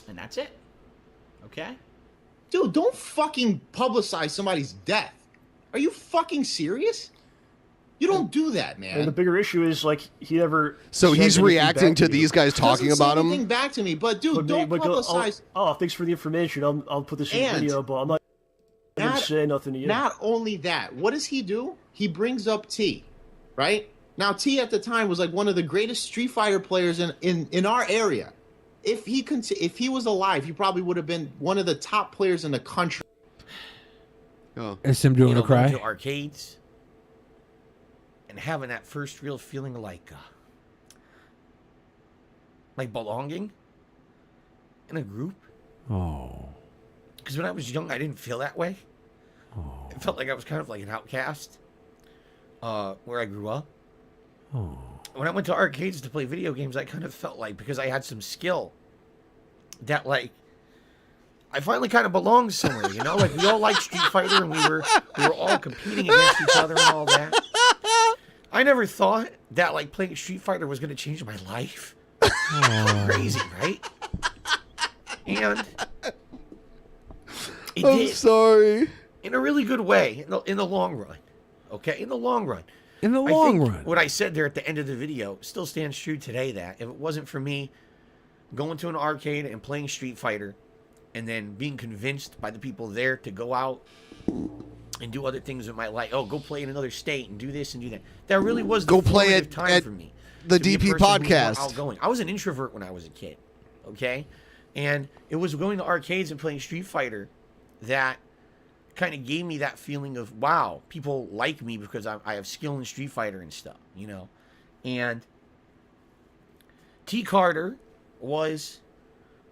that's it. Okay. Dude, don't fucking publicize somebody's death. Are you fucking serious? You don't do that, man. And the bigger issue is he never. So says he's anything reacting back to you. these guys talking Doesn't say about anything him. back to me, but dude, don't publicize. Thanks for the information. I'll put this in And video, but I'm not gonna say nothing to you. Not only that, what does he do? He brings up T, right? Now T at the time was one of the greatest Street Fighter players in our area. If he was alive, he probably would have been one of the top players in the country. Oh. Is him doing a cry? Going to arcades and having that first real feeling of like belonging in a group. Oh. Because when I was young, I didn't feel that way. Oh. It felt like I was kind of like an outcast where I grew up. Oh. When I went to arcades to play video games, I kind of felt like, because I had some skill, that I finally kind of belonged somewhere, we all liked Street Fighter and we were all competing against each other and all that. I never thought that playing Street Fighter was going to change my life. Crazy, right? And I'm sorry. In a really good way, in the long run. Okay, in the long run. In the I long think run. What I said there at the end of the video still stands true today, that if it wasn't for me going to an arcade and playing Street Fighter and then being convinced by the people there to go out and do other things with my life, go play in another state and do this and do that. That really was the formative time for me. The to be a DP person who was more podcast. outgoing. I was an introvert when I was a kid, okay? And it was going to arcades and playing Street Fighter that kind of gave me that feeling of, wow, people like me because I have skill in Street Fighter and stuff, And T. Carter was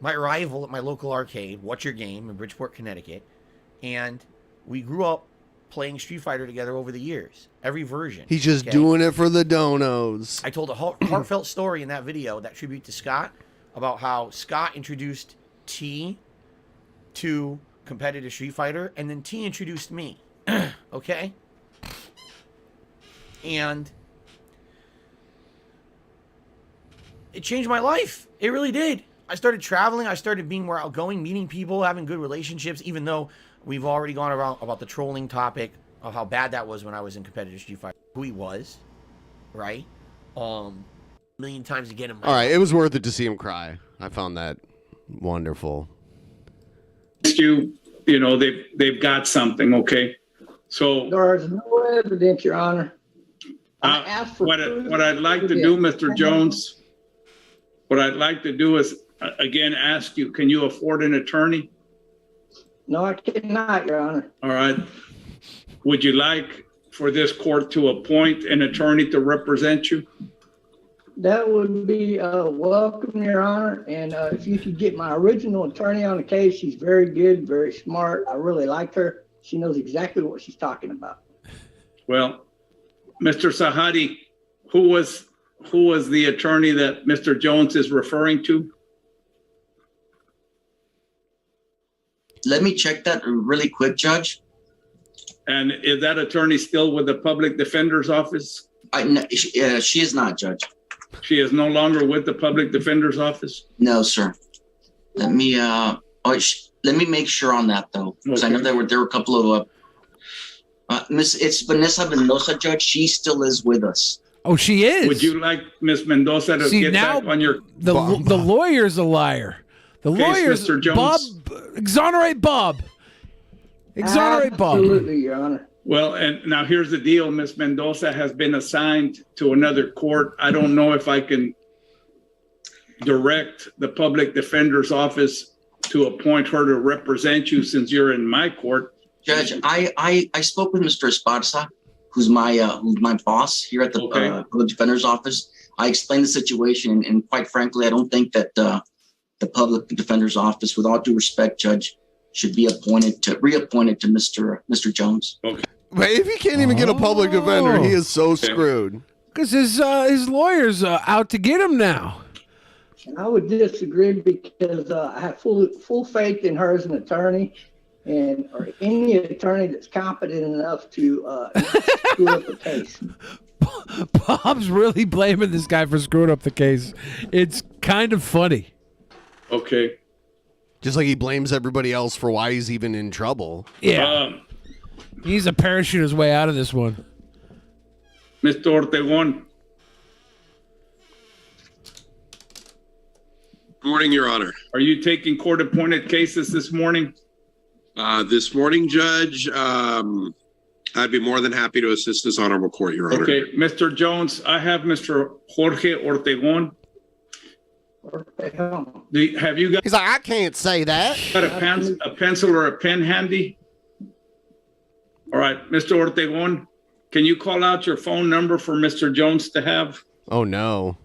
my rival at my local arcade, What's Your Game, in Bridgeport, Connecticut. And we grew up playing Street Fighter together over the years. Every version. He's just doing it for the donos. I told a heartfelt story in that video, that tribute to Scott, about how Scott introduced T to competitive Street Fighter, and then T introduced me. Okay? And it changed my life. It really did. I started traveling. I started being more outgoing, meeting people, having good relationships, even though we've already gone around about the trolling topic of how bad that was when I was in competitive Street Fighter. Who he was, right? A million times to get him. All right, it was worth it to see him cry. I found that wonderful. You know, they've got something, okay? So there's no evidence, Your Honor. I asked for what I'd like to do, Mr. Jones, what I'd like to do is, again, ask you, can you afford an attorney? No, I cannot, Your Honor. All right. Would you like for this court to appoint an attorney to represent you? That would be welcome, Your Honor. And if you could get my original attorney on the case, she's very good, very smart. I really like her. She knows exactly what she's talking about. Well, Mr. Sahadi, who was the attorney that Mr. Jones is referring to? Let me check that really quick, Judge. And is that attorney still with the public defender's office? She is not, Judge. She is no longer with the public defender's office? No, sir. Let me make sure on that, though, because I know there were a couple of it's Vanessa Mendoza, Judge. She still is with us. Oh, she is. Would you like Miss Mendoza to get back on your? The lawyer's a liar. The lawyer's Mr. Jones. Bob. Exonerate Bob. Exonerate Bob. Absolutely, Your Honor. Well, and now here's the deal. Miss Mendoza has been assigned to another court. I don't know if I can direct the public defender's office to appoint her to represent you since you're in my court. Judge, I spoke with Mr. Esparza, who's my boss here at the public defender's office. I explained the situation, and quite frankly, I don't think that the public defender's office, with all due respect, Judge, should be reappointed to Mr. Jones. Okay. But if he can't even get a public defender, he is so screwed. Because his lawyer's out to get him now. I would disagree because I have full faith in her as an attorney, or any attorney that's competent enough to screw up the case. Bob's really blaming this guy for screwing up the case. It's kind of funny. Okay. Just like he blames everybody else for why he's even in trouble. Yeah. He's a parachute his way out of this one. Mr. Ortegon. Good morning, Your Honor. Are you taking court-appointed cases this morning? This morning, Judge, I'd be more than happy to assist this honorable court, Your Honor. Okay, Mr. Jones, I have Mr. Jorge Ortegon. Have you got? He's like, I can't say that. Got a pencil or a pen handy? All right, Mr. Ortegon, can you call out your phone number for Mr. Jones to have? Oh no,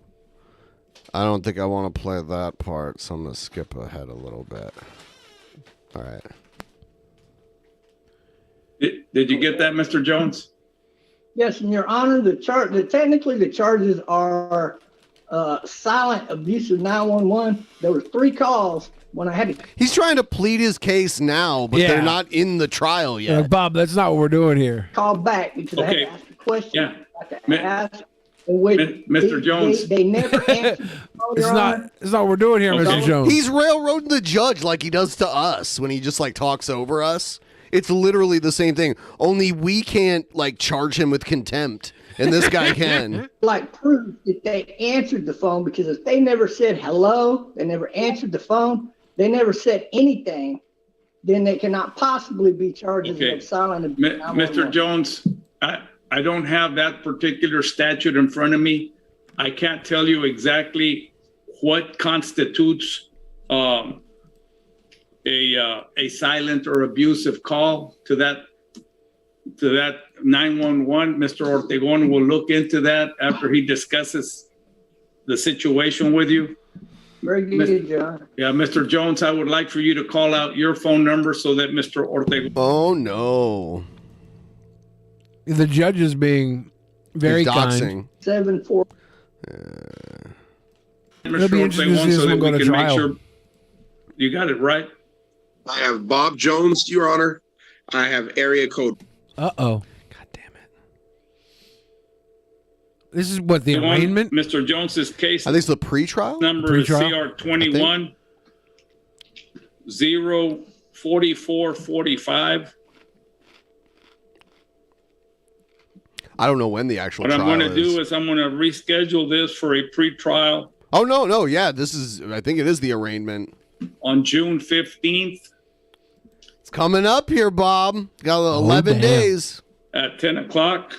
I don't think I want to play that part, so I'm gonna skip ahead a little bit. All right. Did you get that, Mr. Jones? Yes, and Your Honor, technically the charges are silent abuse of 911. There were 3 calls when I had to. He's trying to plead his case now, but they're not in the trial yet. Bob, that's not what we're doing here. Call back because I had to ask a question. Yeah. Mr. Jones. They never answered. It's not what we're doing here, Mr. Jones. He's railroading the judge like he does to us when he just like talks over us. It's literally the same thing. Only we can't like charge him with contempt, and this guy can. Like proof that they answered the phone, because if they never said hello, they never answered the phone, they never said anything, then they cannot possibly be charged of silent abuse. Mr. Jones, I don't have that particular statute in front of me. I can't tell you exactly what constitutes a silent or abusive call to that to that 911. Mr. Ortegon will look into that after he discusses the situation with you. Very good, John. Yeah, Mr. Jones, I would like for you to call out your phone number so that Mr. Ortegon. Oh no. The judge is being very kind. 7-4. It'll be interesting to see this one go to trial. You got it right. I have Bob Jones, Your Honor. I have area code. Uh-oh. God damn it. This is what, the arraignment? Mr. Jones's case. I think it's the pre-trial? Number is CR21 04445. I don't know when the actual What I'm trial going to do is I'm going to reschedule this for a pre-trial Oh, no. Yeah, this is, I think it is the arraignment. on June 15th It's coming up here, Bob. Got 11 days. at 10 o'clock.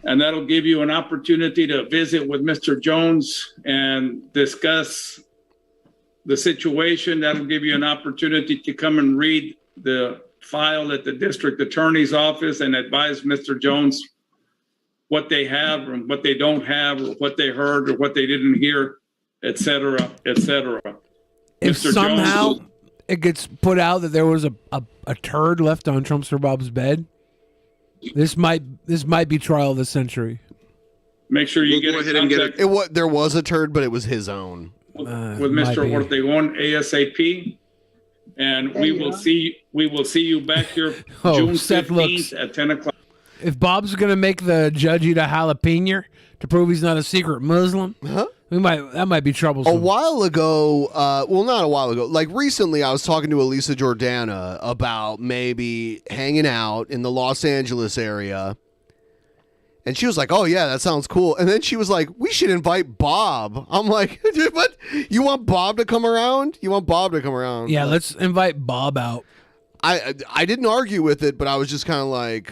And that'll give you an opportunity to visit with Mr. Jones and discuss the situation. That'll give you an opportunity to come and read the file at the district attorney's office and advise Mr. Jones what they have and what they don't have, or what they heard or what they didn't hear, et cetera, et cetera. If Mr. somehow Jones, it gets put out that there was a turd left on Trumpster Bob's bed, this might be trial of the century. make sure you get in contact There was a turd, but it was his own. with Mr. Ortegon ASAP, and we will see you back here June Seth 15th at 10 o'clock. If Bob's gonna make the judge eat a jalapeno to prove he's not a secret Muslim, that might be troublesome. A while ago, well, not a while ago, like recently, I was talking to Elisa Jordana about maybe hanging out in the Los Angeles area. And she was like, oh, yeah, that sounds cool. And then she was like, we should invite Bob. I'm like, dude, what? You want Bob to come around? You want Bob to come around? Yeah, let's invite Bob out. I didn't argue with it, but I was just kind of like,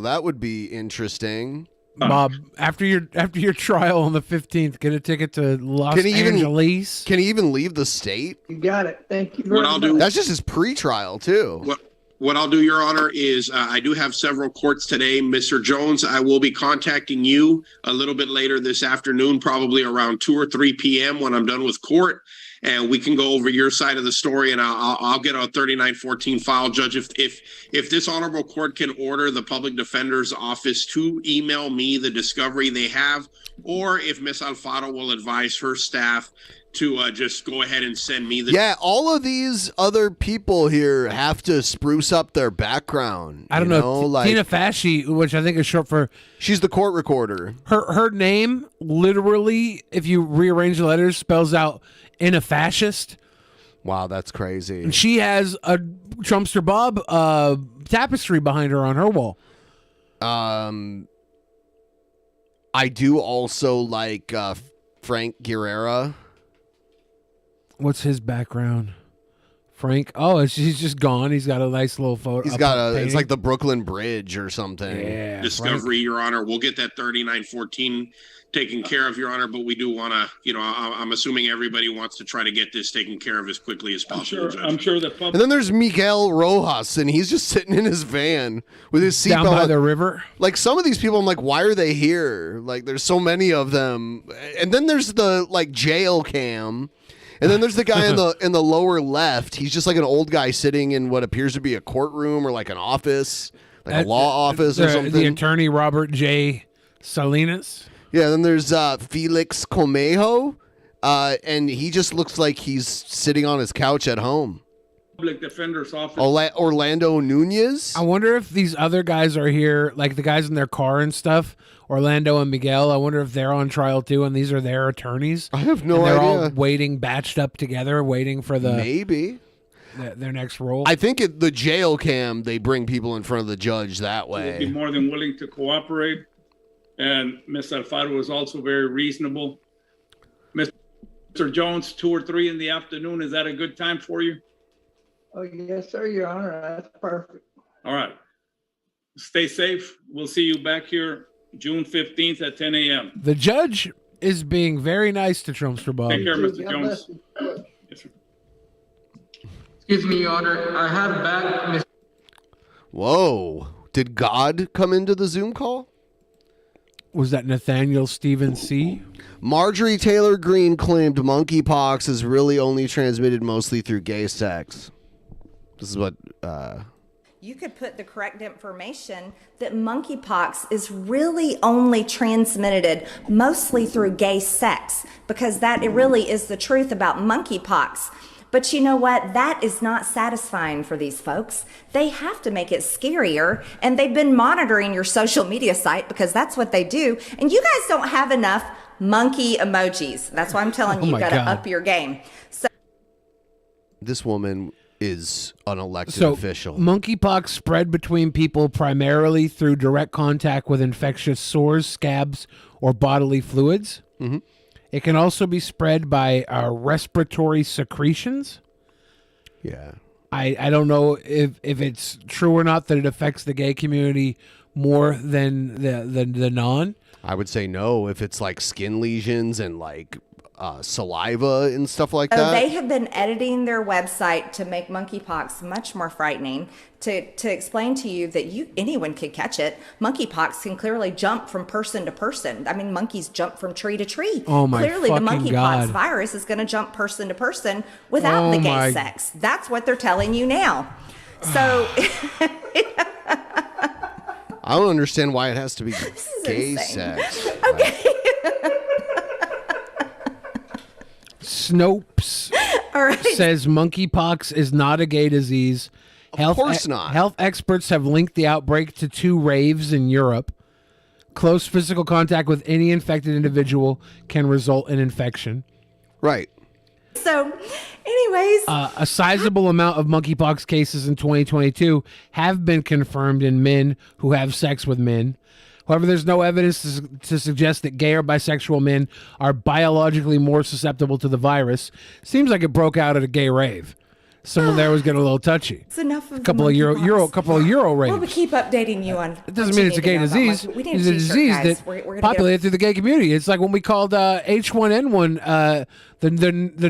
that would be interesting. Bob, after your trial on the 15th, get a ticket to Los Angeles. Can he even leave the state? You got it. Thank you very much. That's just his pre-trial, too. What I'll do, Your Honor, is I do have several courts today. Mr. Jones, I will be contacting you a little bit later this afternoon, probably around 2 or 3 p.m. when I'm done with court. And we can go over your side of the story, and I'll get a 3914 file, Judge. If this honorable court can order the public defender's office to email me the discovery they have, or if Miss Alfaro will advise her staff to just go ahead and send me the... Yeah, all of these other people here have to spruce up their background. I don't know. like Tina Fasci, which I think is short for... She's the court recorder. Her name, literally, if you rearrange the letters, spells out in a fascist. Wow, that's crazy. And she has a Trumpster Bob tapestry behind her on her wall. I do also like Frank Guerrera. What's his background? Frank? Oh, he's just gone. He's got a nice little photo. He's got it's like the Brooklyn Bridge or something. Yeah. Discovery, Frank. Your Honor. We'll get that 3914 taken care of, Your Honor, but we do want to, I'm assuming everybody wants to try to get this taken care of as quickly as possible. I'm sure the public... And then there's Miguel Rojas, and he's just sitting in his van with his seatbelt Down by the river. Like, some of these people, I'm like, why are they here? Like, there's so many of them. And then there's the, like, jail cam. And then there's the guy in the lower left. He's just like an old guy sitting in what appears to be a courtroom or like an office, like a law office or something. The attorney, Robert J. Salinas. Yeah, then there's Felix Comejo, and he just looks like he's sitting on his couch at home. Public defender's office. Orlando Nunez. I wonder if these other guys are here, like the guys in their car and stuff, Orlando and Miguel. I wonder if they're on trial too, and these are their attorneys. I have no they're idea. All waiting, batched up together, waiting for maybe their next role. I think at the jail cam, they bring people in front of the judge that way. We'll be more than willing to cooperate. And Ms. Alfaro was also very reasonable. Mr. Jones, 2 or 3 in the afternoon, is that a good time for you? Oh, yes, sir, Your Honor. That's perfect. All right. Stay safe. We'll see you back here June 15th at 10 a.m. The judge is being very nice to Trumpster Bob. Take care, Mr. Jones. Yes, sir. Excuse me, Your Honor. I have back Mr. Whoa. Did God come into the Zoom call? Was that Nathaniel Stephen C? Marjorie Taylor Greene claimed monkeypox is really only transmitted mostly through gay sex. This is what... You could put the correct information that monkeypox is really only transmitted mostly through gay sex, because that it really is the truth about monkeypox. But you know what? That is not satisfying for these folks. They have to make it scarier, and they've been monitoring your social media site because that's what they do. And you guys don't have enough monkey emojis. That's why I'm telling you, Oh you my got to God. up your game. So This woman is an elected So, official. monkeypox spread between people primarily through direct contact with infectious sores, scabs, or bodily fluids. Mm-hmm. It can also be spread by respiratory secretions. Yeah. I don't know if it's true or not that it affects the gay community more than the non. I would say no if it's like skin lesions and like saliva and stuff like So that. they have been editing their website to make monkeypox much more frightening, to explain to you that anyone could catch it. Monkeypox can clearly jump from person to person. I mean, monkeys jump from tree to tree. Oh my Clearly, the fucking monkeypox God. virus is going to jump person to person without Oh the gay my- sex. That's what they're telling you now. So I don't understand why it has to be gay insane. sex. Snopes says monkeypox is not a gay disease. Of course not. Health experts have linked the outbreak to 2 raves in Europe. Close physical contact with any infected individual can result in infection. Right. So, anyways, A sizable amount of monkeypox cases in 2022 have been confirmed in men who have sex with men. However, there's no evidence to suggest that gay or bisexual men are biologically more susceptible to the virus. Seems like it broke out at a gay rave. Someone there was getting a little touchy. it's enough of A couple of Euro raves. We'll keep updating you on. It doesn't mean it's a gay disease. We need It's a a t-shirt, disease guys. that We're gonna populated through the gay community. It's like when we called H1N1 the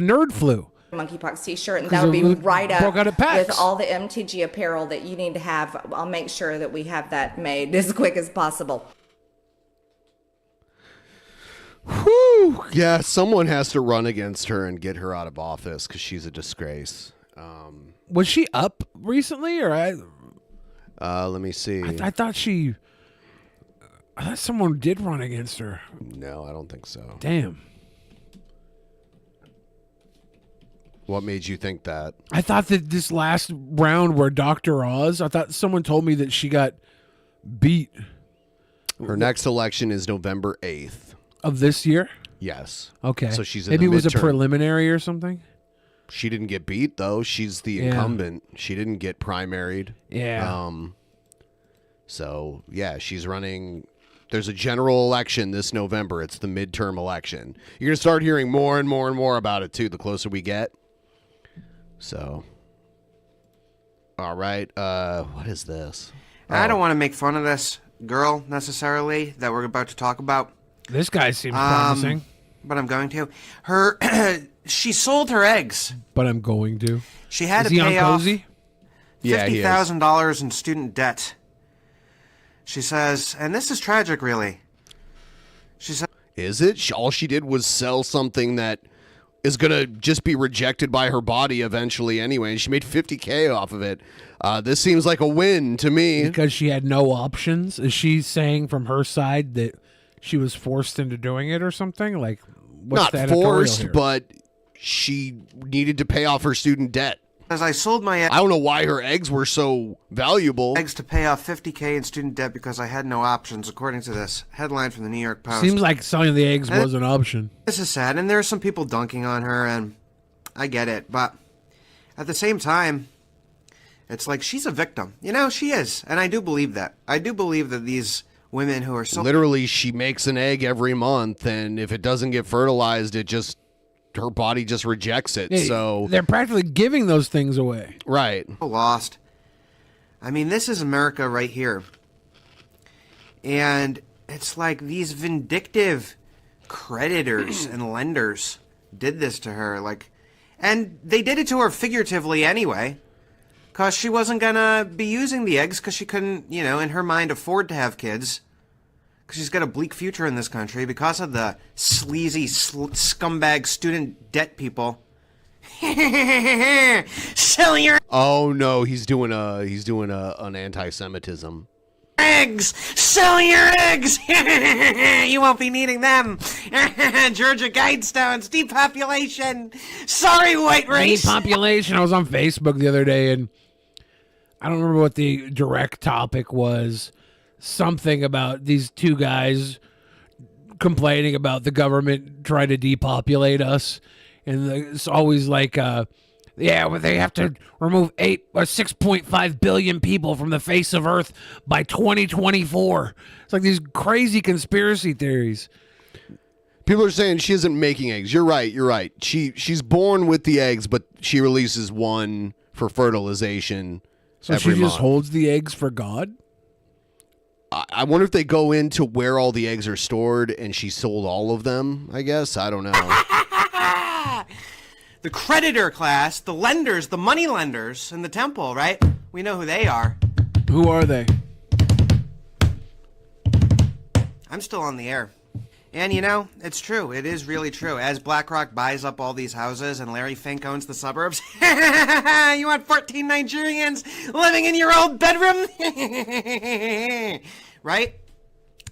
nerd flu. Monkeypox t-shirt, and 'Cause that'll be it right up broke out at PAX. with all the MTG apparel that you need to have. I'll make sure that we have that made as quick as possible. Whew. Yeah, someone has to run against her and get her out of office because she's a disgrace. Was she up recently, or let me see. I thought someone did run against her. No, I don't think so. Damn. What made you think that? I thought that this last round where Dr. Oz, I thought someone told me that she got beat. Her next election is November 8th. Of this year? Yes. Okay. So she's in maybe the it was a midterm. preliminary or something. She didn't get beat though. She's the Yeah. incumbent. She didn't get primaried. Yeah. So yeah, she's running. There's a general election this November. It's the midterm election. You're gonna start hearing more and more and more about it too. The closer we get. So. All right. What is this? I don't want to make fun of this girl necessarily that we're about to talk about. This guy seems promising. But I'm going to. She sold her eggs. But I'm going to. She had Is to he on pay off Cozy? Yeah, he is. $50,000 in student debt. She says, and this is tragic, really. She said, Is it? All she did was sell something that is going to just be rejected by her body eventually anyway. And she made $50K off of it. This seems like a win to me. Because she had no options. Is she saying from her side that she was forced into doing it or something? Like, what's the Not editorial forced, here? but she needed to pay off her student debt. as I sold my I don't know why her eggs were so valuable. eggs to pay off $50K in student debt because I had no options, according to this headline from the New York Post. Seems like selling the eggs And was an option. This is sad, and there are some people dunking on her, and I get it, but at the same time, it's like she's a victim. You know, she is, and I do believe that. I do believe that these women who are so... Literally, she makes an egg every month, and if it doesn't get fertilized, her body just rejects it. Hey, So they're practically giving those things away. Right. Lost. I mean, this is America right here. And it's like these vindictive creditors and lenders did this to her. And they did it to her figuratively anyway. because she wasn't gonna be using the eggs because she couldn't, in her mind, afford to have kids. Because she's got a bleak future in this country because of the sleazy scumbag student debt people. Sell your Oh no, he's doing an anti-Semitism. eggs! Sell your eggs! You won't be needing them. Georgia Guidestones, depopulation. Sorry, white race. Depopulation. I was on Facebook the other day, and I don't remember what the direct topic was. Something about these two guys complaining about the government trying to depopulate us. And it's always like, well, they have to remove 6.5 billion people from the face of Earth by 2024. It's like these crazy conspiracy theories. People are saying she isn't making eggs. You're right. She's born with the eggs, but she releases one for fertilization So every she just month. holds the eggs for God? I wonder if they go into where all the eggs are stored and she sold all of them, I guess. I don't know. The creditor class, the lenders, the money lenders in the temple, right? We know who they are. Who are they? I'm still on the air. And it's true. It is really true. As BlackRock buys up all these houses and Larry Fink owns the suburbs, you want 14 Nigerians living in your old bedroom? Right?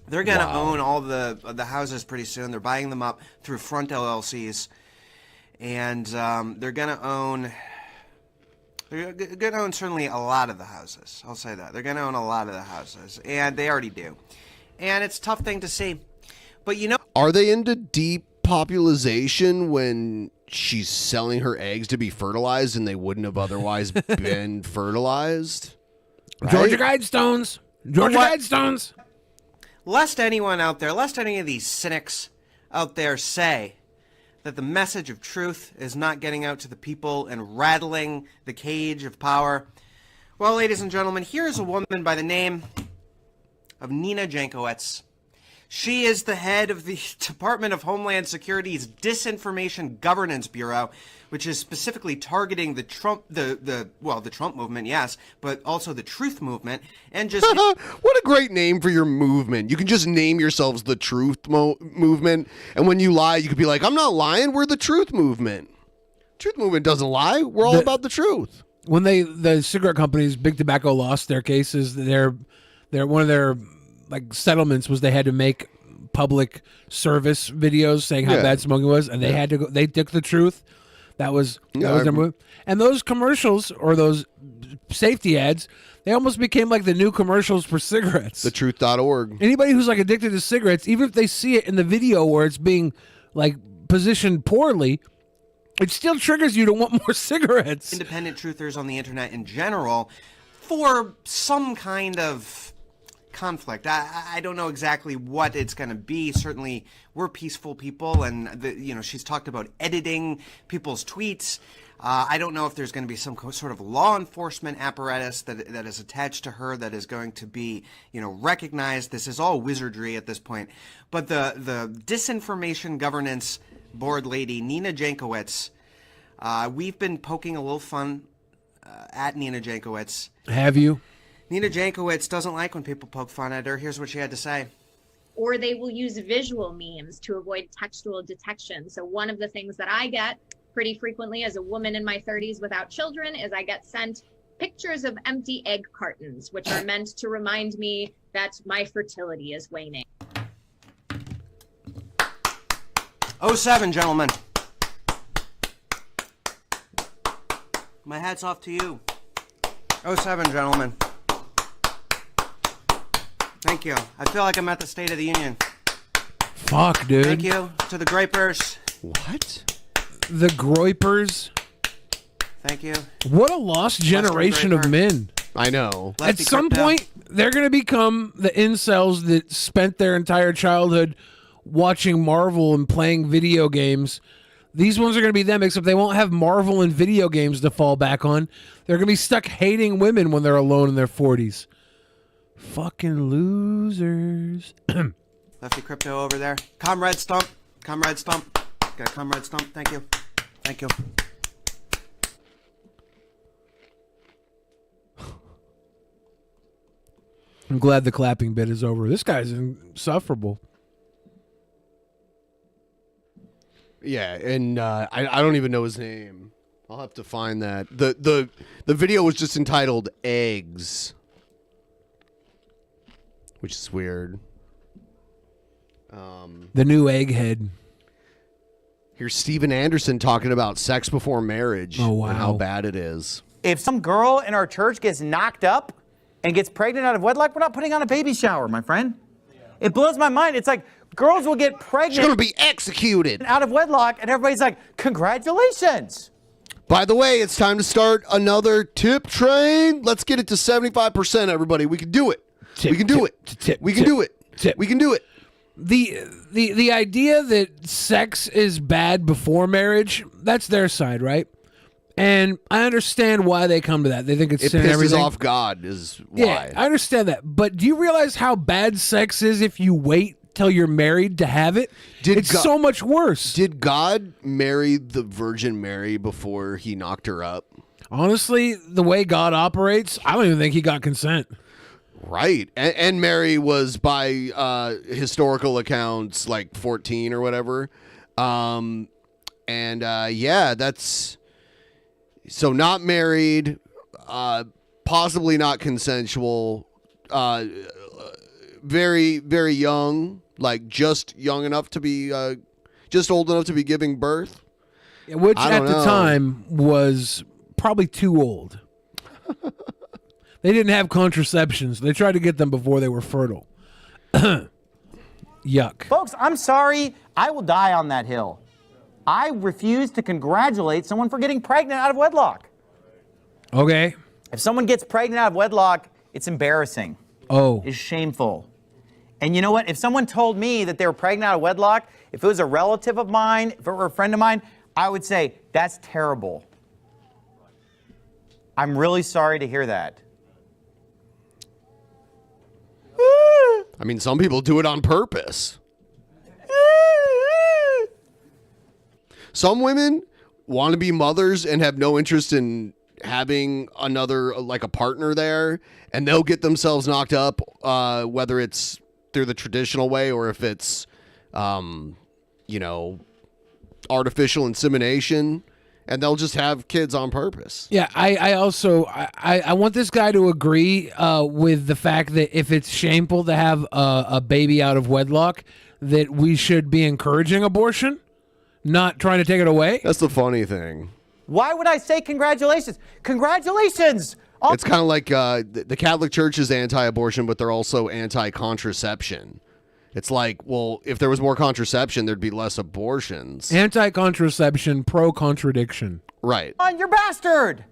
They're going to own all the houses pretty soon. They're buying them up through front LLCs. And they're going to own certainly a lot of the houses. I'll say that. They're going to own a lot of the houses. And they already do. And it's a tough thing to see. But Are they into depopulation when she's selling her eggs to be fertilized and they wouldn't have otherwise been fertilized? Right? Georgia Guidestones. Georgia Guidestones. Lest anyone out there, lest any of these cynics out there say that the message of truth is not getting out to the people and rattling the cage of power. Well, ladies and gentlemen, here is a woman by the name of Nina Jankowicz. She is the head of the Department of Homeland Security's Disinformation Governance Bureau, which is specifically targeting the Trump, the Trump movement, yes, but also the Truth movement, and just what a great name for your movement. You can just name yourselves the Truth movement, and when you lie, you could be like, "I'm not lying. We're the Truth movement." Truth movement doesn't lie. We're all about the truth. When the cigarette companies, Big Tobacco, lost their cases, their one of their settlements was they had to make public service videos saying how bad smoking was, and they took the truth. That was their move. And those commercials or those safety ads, they almost became like the new commercials for cigarettes. Thetruth.org. Anybody who's addicted to cigarettes, even if they see it in the video where it's being positioned poorly, it still triggers you to want more cigarettes. Independent truthers on the internet in general for some kind of conflict. I don't know exactly what it's going to be. Certainly, we're peaceful people, and she's talked about editing people's tweets. I don't know if there's going to be some sort of law enforcement apparatus that is attached to her that is going to be, recognized. This is all wizardry at this point. But the Disinformation Governance Board lady, Nina Jankowicz, we've been poking a little fun at Nina Jankowicz. Have you? Nina Jankowicz doesn't like when people poke fun at her. Here's what she had to say. Or they will use visual memes to avoid textual detection. So one of the things that I get pretty frequently as a woman in my 30s without children is I get sent pictures of empty egg cartons, which are meant to remind me that my fertility is waning. 07, gentlemen. My hat's off to you. 07, gentlemen. Thank you. I feel like I'm at the State of the Union. Fuck, dude. Thank you to the Groypers. What? The Groypers? Thank you. What a lost generation of men. I know. At some point, they're going to become the incels that spent their entire childhood watching Marvel and playing video games. These ones are going to be them, except they won't have Marvel and video games to fall back on. They're going to be stuck hating women when they're alone in their 40s. Fucking losers. Lefty Crypto over there. Comrade Stump. Comrade Stump. Got Comrade Stump. Thank you. Thank you. I'm glad the clapping bit is over. This guy's insufferable. Yeah, and I don't even know his name. I'll have to find that. The video was just entitled Eggs, which is weird. The new egghead. Here's Steven Anderson talking about sex before marriage and how bad it is. If some girl in our church gets knocked up and gets pregnant out of wedlock, we're not putting on a baby shower, my friend. It blows my mind. It's like girls will get pregnant. She's going to be executed. Out of wedlock, and everybody's like, congratulations. By the way, it's time to start another tip train. Let's get it to 75%, everybody. We can do it. We can do it. We can do it. We can do it. The idea that sex is bad before marriage, that's their side, right? And I understand why they come to that. They think it's sin and pisses everything. off God is why. Yeah, I understand that. But do you realize how bad sex is if you wait till you're married to have it? It's so much worse. Did God marry the Virgin Mary before he knocked her up? Honestly, the way God operates, I don't even think he got consent. Right. And Mary was, by historical accounts, like 14 or whatever. Yeah, that's... So not married, possibly not consensual, very, very young, like just young enough to be, just old enough to be giving birth. Yeah, which at the time was probably too old. They didn't have contraceptions. They tried to get them before they were fertile. Yuck. Folks, I'm sorry. I will die on that hill. I refuse to congratulate someone for getting pregnant out of wedlock. Okay. If someone gets pregnant out of wedlock, it's embarrassing. Oh. It's shameful. And you know what? If someone told me that they were pregnant out of wedlock, if it was a relative of mine, if it were a friend of mine, I would say, that's terrible. I'm really sorry to hear that. I mean, some people do it on purpose. Some women want to be mothers and have no interest in having another, like a partner there, and they'll get themselves knocked up, whether it's through the traditional way or if it's, artificial insemination, and they'll just have kids on purpose. Yeah, I also want this guy to agree with the fact that if it's shameful to have a baby out of wedlock, that we should be encouraging abortion, not trying to take it away. That's the funny thing. Why would I say congratulations? Congratulations! It's kind of like the Catholic Church is anti-abortion, but they're also anti-contraception. It's like, well, if there was more contraception, there'd be less abortions. Anti-contraception, pro-contradiction. Right. You're bastard!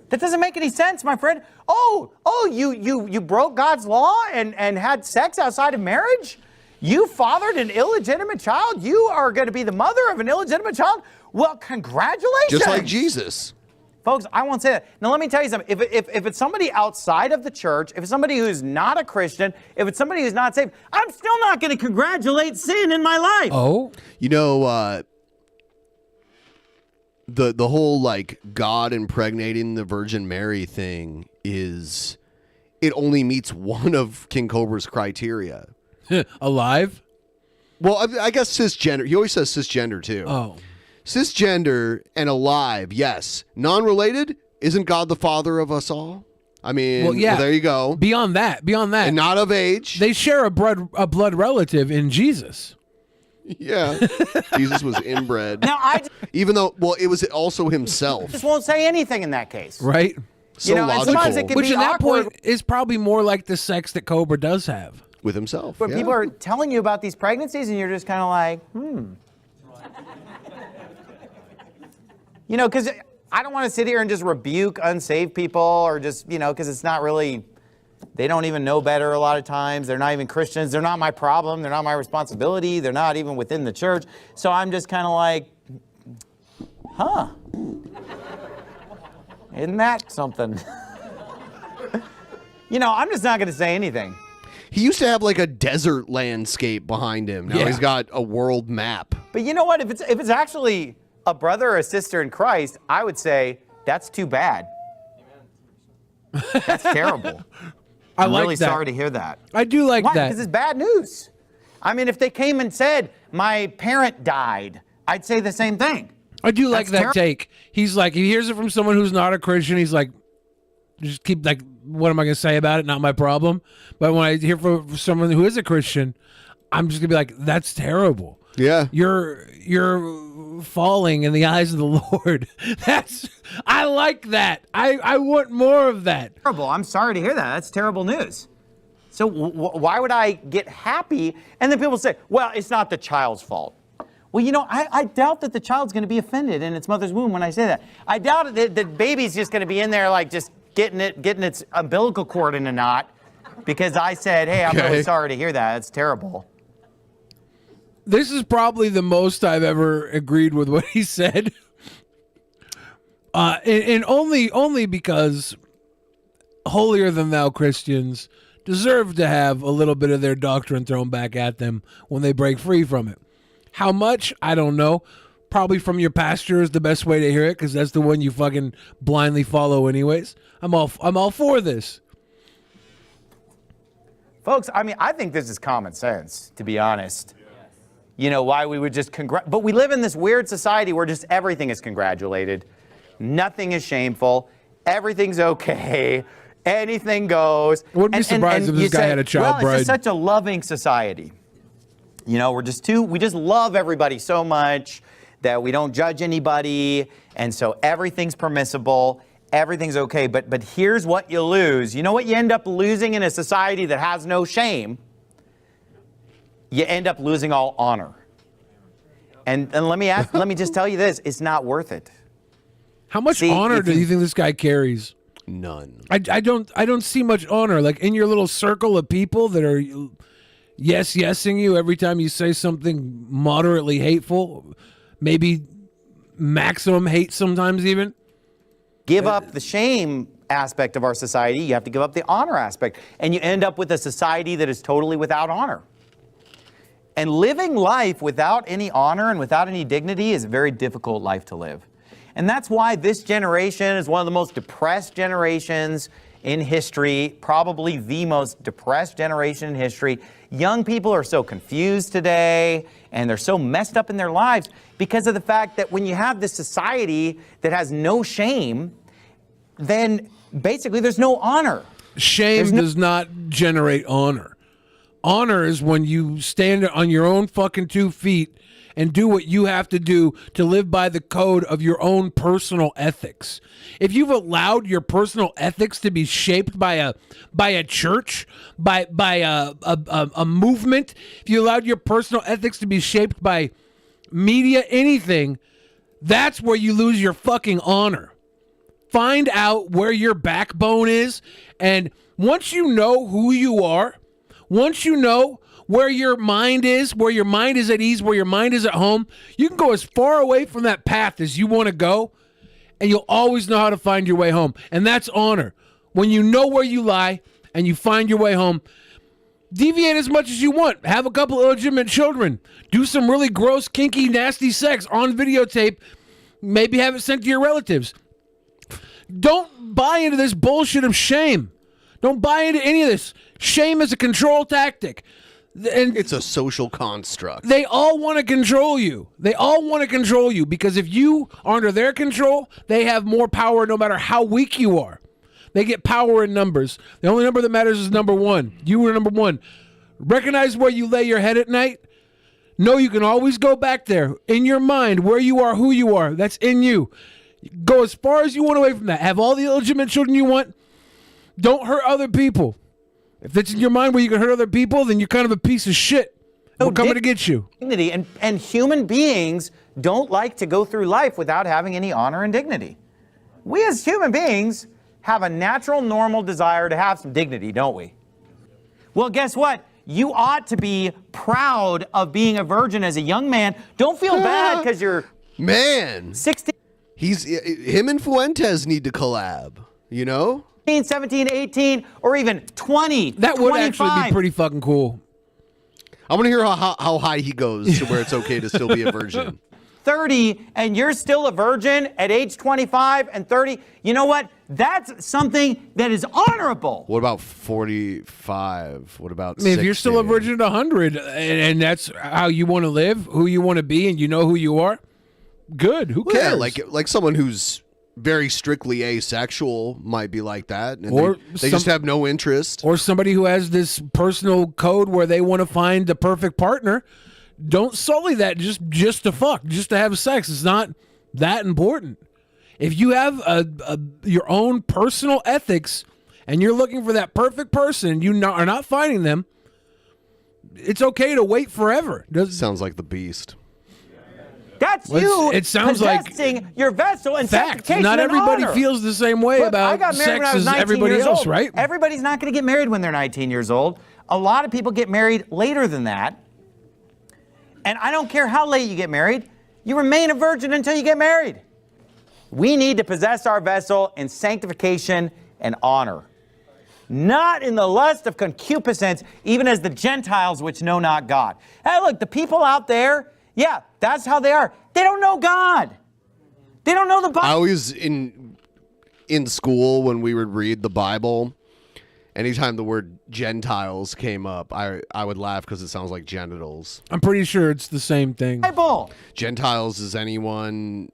That doesn't make any sense, my friend. You broke God's law and had sex outside of marriage? You fathered an illegitimate child? You are going to be the mother of an illegitimate child? Well, congratulations! Just like Jesus. Folks, I won't say that. Now, let me tell you something. If it's somebody outside of the church, if it's somebody who's not a Christian, if it's somebody who's not saved, I'm still not going to congratulate sin in my life. Oh? You know, the whole, like, God impregnating the Virgin Mary thing is... It only meets one of King Cobra's criteria. Alive? Well, I guess cisgender. He always says cisgender, too. Oh. Cisgender and alive, yes. Non-related, isn't God the father of us all? I mean, Well, yeah. there you go. Beyond that. And not of age. They share a blood relative in Jesus. Yeah. Jesus was inbred. Now, Even though, well, it was also himself. just won't say anything in that case. Right? So and logical. sometimes it can Which be at that awkward. point is probably more like the sex that Cobra does have. With himself. When yeah. people are telling you about these pregnancies and you're just kind of like, You know, because I don't want to sit here and just rebuke unsaved people or just, because it's not really, they don't even know better a lot of times. They're not even Christians. They're not my problem. They're not my responsibility. They're not even within the church. So I'm just kind of like, isn't that something? I'm just not going to say anything. He used to have like a desert landscape behind him. Now he's got a world map. But you know what? If it's actually a brother or a sister in Christ, I would say that's too bad. That's terrible. I'm like really that. sorry to hear that. I do like Why? that. Because it's bad news. I mean, if they came and said, my parent died, I'd say the same thing. I do like That's that take. He's like, he hears it from someone who's not a Christian. He's like, just keep like, what am I going to say about it? Not my problem. But when I hear from someone who is a Christian, I'm just going to be like, that's terrible. Yeah. You're falling in the eyes of the Lord. I like that. I want more of that. Terrible. I'm sorry to hear that. That's terrible news. So why would I get happy? And then people say, well, it's not the child's fault. Well, you know, I doubt that the child's going to be offended in its mother's womb when I say that. I doubt that the baby's just going to be in there like just getting its umbilical cord in a knot because I said, hey, I'm really sorry to hear that. It's terrible. This is probably the most I've ever agreed with what he said. And only because holier than thou Christians deserve to have a little bit of their doctrine thrown back at them when they break free from it. How much? I don't know. Probably from your pastor is the best way to hear it because that's the one you fucking blindly follow anyways. I'm all for this. Folks, I mean, I think this is common sense, to be honest. You know, why we would just but we live in this weird society where just everything is congratulated. Nothing is shameful. Everything's okay. Anything goes. Wouldn't be surprised if this guy had a child well, bride. it's just such a loving society. You know, we just love everybody so much that we don't judge anybody. And so everything's permissible. Everything's okay. But here's what you lose. You know what you end up losing in a society that has no shame? You end up losing all honor. And let me just tell you this, it's not worth it. How much honor do you think this guy carries? None. I don't see much honor. Like in your little circle of people that are yesing you every time you say something moderately hateful, maybe maximum hate sometimes even. Give up the shame aspect of our society. You have to give up the honor aspect. And you end up with a society that is totally without honor. And living life without any honor and without any dignity is a very difficult life to live. And that's why this generation is one of the most depressed generations in history, probably the most depressed generation in history. Young people are so confused today, and they're so messed up in their lives because of the fact that when you have this society that has no shame, then basically there's no honor. Shame does not generate honor. Honor is when you stand on your own fucking 2 feet and do what you have to do to live by the code of your own personal ethics. If you've allowed your personal ethics to be shaped by a church, by a movement, if you allowed your personal ethics to be shaped by media, anything, that's where you lose your fucking honor. Find out where your backbone is, and once you know who you are, once you know where your mind is at ease, where your mind is at home, you can go as far away from that path as you want to go, and you'll always know how to find your way home. And that's honor. When you know where you lie and you find your way home, deviate as much as you want. Have a couple illegitimate children. Do some really gross, kinky, nasty sex on videotape. Maybe have it sent to your relatives. Don't buy into this bullshit of shame. Don't buy into any of this. Shame is a control tactic. And it's a social construct. They all want to control you. They all want to control you because if you are under their control, they have more power no matter how weak you are. They get power in numbers. The only number that matters is number one. You are number one. Recognize where you lay your head at night. Know you can always go back there in your mind, where you are, who you are. That's in you. Go as far as you want away from that. Have all the illegitimate children you want. Don't hurt other people. If it's in your mind where you can hurt other people, then you're kind of a piece of shit. We're coming to get you. Dignity, and human beings don't like to go through life without having any honor and dignity. We as human beings have a natural, normal desire to have some dignity, don't we? Well, guess what? You ought to be proud of being a virgin as a young man. Don't feel bad because you're 16. Him and Fuentes need to collab, you know? 17, 18, or even 20, That would 25. actually be pretty fucking cool. I want to hear how high he goes to where it's okay to still be a virgin. 30, and you're still a virgin at age 25 and 30. You know what? That's something that is honorable. What about 45? What about I mean, if you're 60? still a virgin at 100 and that's how you want to live, who you want to be, and you know who you are, good. Who Well, cares? yeah, like someone who's very strictly asexual might be like that, and Or they just have no interest. Or somebody who has this personal code where they want to find the perfect partner. Don't sully that just to fuck, just to have sex. It's not that important. If you have your own personal ethics and you're looking for that perfect person and you are not finding them, it's okay to wait forever. Sounds like the beast. That's Well, you it sounds like possessing your vessel and fact. sanctification Not and everybody honor. feels the same way Look, about I got married when sex I was as 19 everybody years else, old. right? Everybody's not going to get married when they're 19 years old. A lot of people get married later than that. And I don't care how late you get married, you remain a virgin until you get married. We need to possess our vessel in sanctification and honor, not in the lust of concupiscence, even as the Gentiles which know not God. Hey, look, the people out there, yeah, that's how they are. They don't know God. They don't know the Bible. I always in school when we would read the Bible, anytime the word Gentiles came up, I would laugh because it sounds like genitals. I'm pretty sure it's the same thing. Bible. Gentiles is anyone.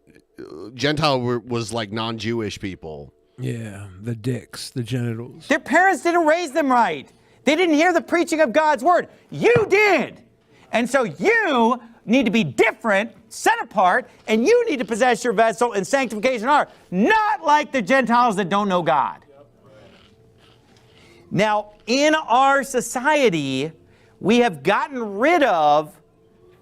Gentile was like non-Jewish people. Yeah, the dicks, the genitals. Their parents didn't raise them right. They didn't hear the preaching of God's word. You did. And so you need to be different, set apart, and you need to possess your vessel in sanctification and honor, not like the Gentiles that don't know God. Now, in our society, we have gotten rid of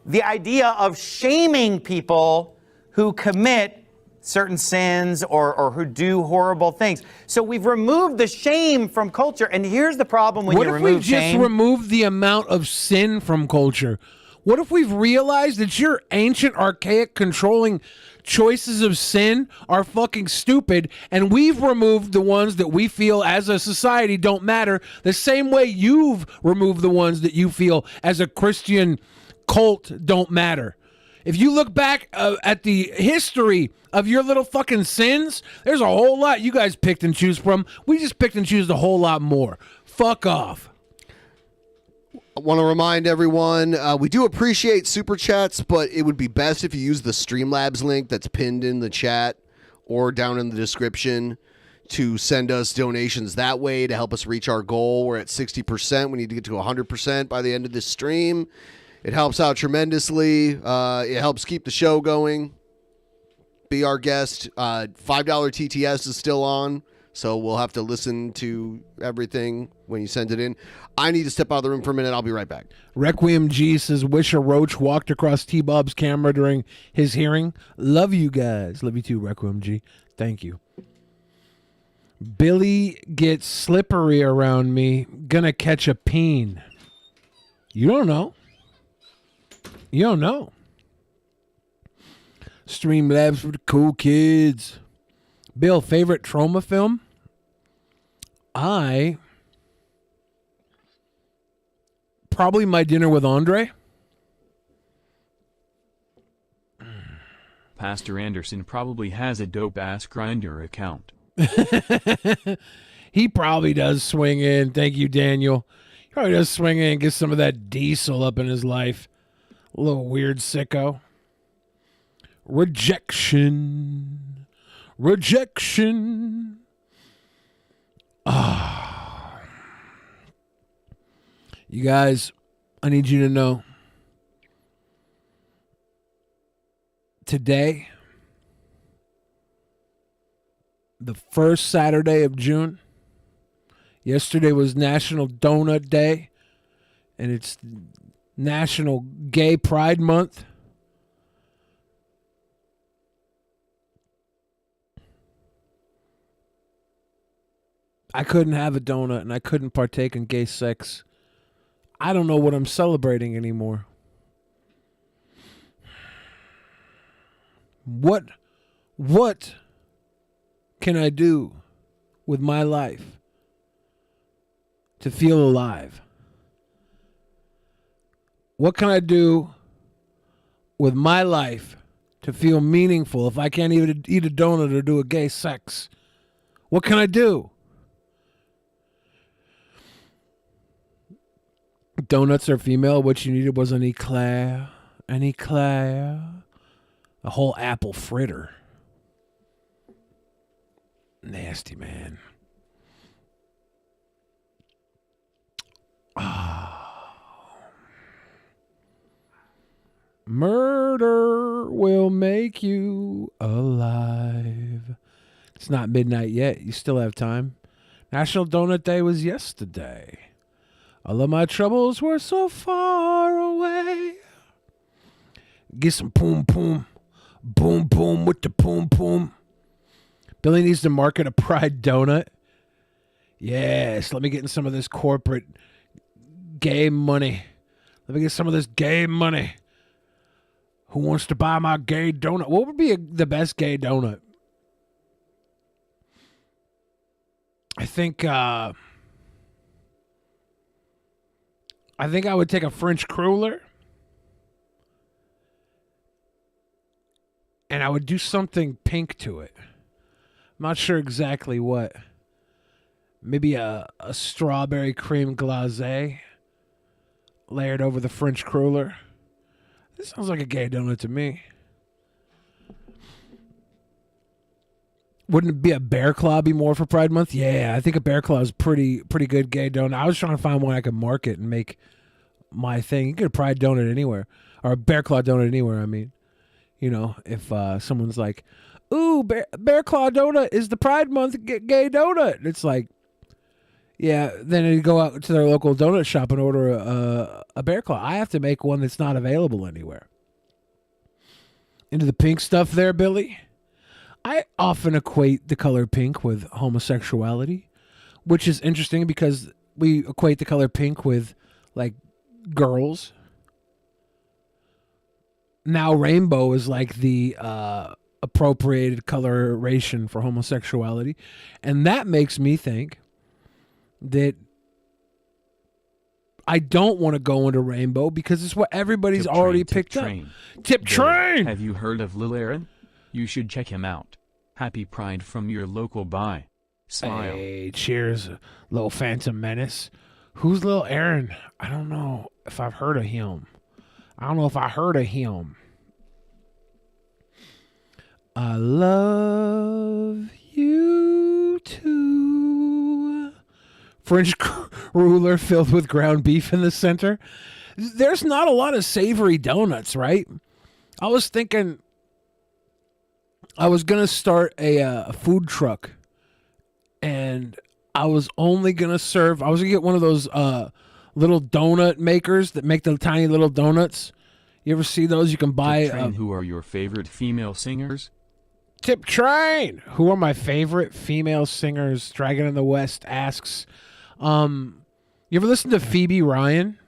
the idea of shaming people who commit certain sins or who do horrible things. So we've removed the shame from culture. And here's the problem when What you if we remove just shame. remove the amount of sin from culture? What if we've realized that your ancient, archaic, controlling choices of sin are fucking stupid, and we've removed the ones that we feel as a society don't matter, the same way you've removed the ones that you feel as a Christian cult don't matter? If you look back at the history of your little fucking sins, there's a whole lot you guys picked and choose from. We just picked and choose a whole lot more. Fuck off. I want to remind everyone, we do appreciate super chats, but it would be best if you use the Streamlabs link that's pinned in the chat or down in the description to send us donations that way to help us reach our goal. We're at 60%. We need to get to 100% by the end of this stream. It helps out tremendously. It helps keep the show going. Be our guest. $5 TTS is still on, so we'll have to listen to everything when you send it in. I need to step out of the room for a minute. I'll be right back. Requiem G says, wish a roach walked across T-Bob's camera during his hearing. Love you guys. Love you too, Requiem G. Thank you. Billy gets slippery around me. Gonna catch a peen. You don't know. You don't know. Streamlabs for the cool kids. Bill, favorite trauma film? Probably My Dinner with Andre. Pastor Anderson probably has a dope-ass Grindr account. He probably does swing in. Thank you, Daniel. He probably does swing in and get some of that diesel up in his life. A little weird sicko. Rejection. Rejection. You guys, I need you to know. Today, the first Saturday of June, yesterday was National Donut Day, and it's National Gay Pride Month. I couldn't have a donut and I couldn't partake in gay sex. I don't know what I'm celebrating anymore. What can I do with my life to feel alive? What can I do with my life to feel meaningful if I can't even eat a donut or do a gay sex? What can I do? Donuts are female. What you needed was an eclair. An eclair. A whole apple fritter. Nasty, man. Murder will make you alive. It's not midnight yet. You still have time. National Donut Day was yesterday. All of my troubles were so far away. Get some boom boom. Boom boom with the boom boom. Billy needs to market a Pride donut. Yes, let me get in some of this corporate gay money. Let me get some of this gay money. Who wants to buy my gay donut? What would be the best gay donut? I think I would take a French cruller. And I would do something pink to it. I'm not sure exactly what. Maybe a strawberry cream glacé layered over the French cruller. This sounds like a gay donut to me. Wouldn't it be a Bear Claw be more for Pride Month? Yeah, I think a Bear Claw is pretty good gay donut. I was trying to find one I could market and make my thing. You get a Pride donut anywhere. Or a Bear Claw donut anywhere, I mean. You know, if someone's like, ooh, Bear Claw donut is the Pride Month gay donut. It's like, yeah, then they go out to their local donut shop and order a Bear Claw. I have to make one that's not available anywhere. Into the pink stuff there, Billy? I often equate the color pink with homosexuality, which is interesting because we equate the color pink with, like, girls. Now rainbow is like the appropriated coloration for homosexuality. And that makes me think that I don't want to go into rainbow because it's what everybody's already picked up. Tip train! Have you heard of Lil Aaron? You should check him out. Happy Pride from your local buy. Smile. Hey, cheers, little Phantom Menace. Who's Lil Aaron? I don't know if I've heard of him. I love you too. French ruler filled with ground beef in the center. There's not a lot of savory donuts, right? I was thinking I was going to start a food truck, and I was only going to serve, I was going to get one of those little donut makers that make the tiny little donuts. You ever see those? You can buy. Who are your favorite female singers? Tip Train. Who are my favorite female singers? Dragon in the West asks. You ever listen to Phoebe Ryan?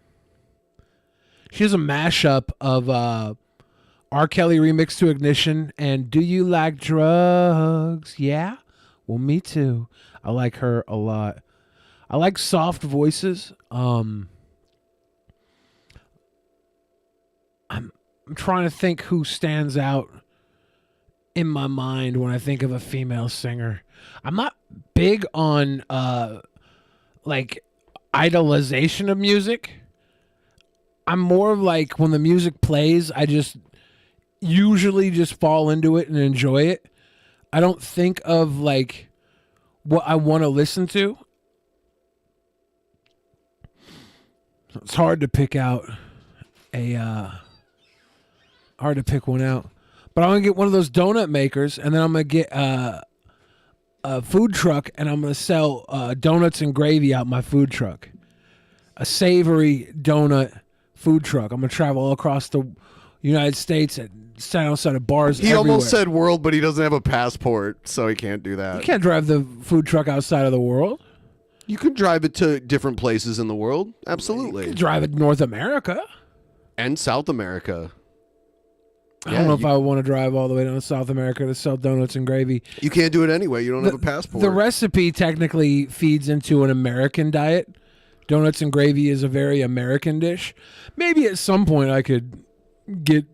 She has a mashup of R. Kelly remix to Ignition and Do You Like Drugs? Yeah? Well, me too. I like her a lot. I like soft voices. I'm trying to think who stands out in my mind when I think of a female singer. I'm not big on like idolization of music. I'm more of like when the music plays, I just usually just fall into it and enjoy it. I don't think of like what I want to listen to. It's hard to pick out hard to pick one out. But I'm going to get one of those donut makers, and then I'm going to get a food truck, and I'm going to sell donuts and gravy out my food truck. A savory donut food truck. I'm going to travel all across the United States and stand outside of bars He everywhere. almost said world, but he doesn't have a passport, so he can't do that. You can't drive the food truck outside of the world. You can drive it to different places in the world. Absolutely. You can drive it to North America. And South America. I don't know if I want to drive all the way down to South America to sell donuts and gravy. You can't do it anyway. You don't have a passport. The recipe technically feeds into an American diet. Donuts and gravy is a very American dish. Maybe at some point I could get,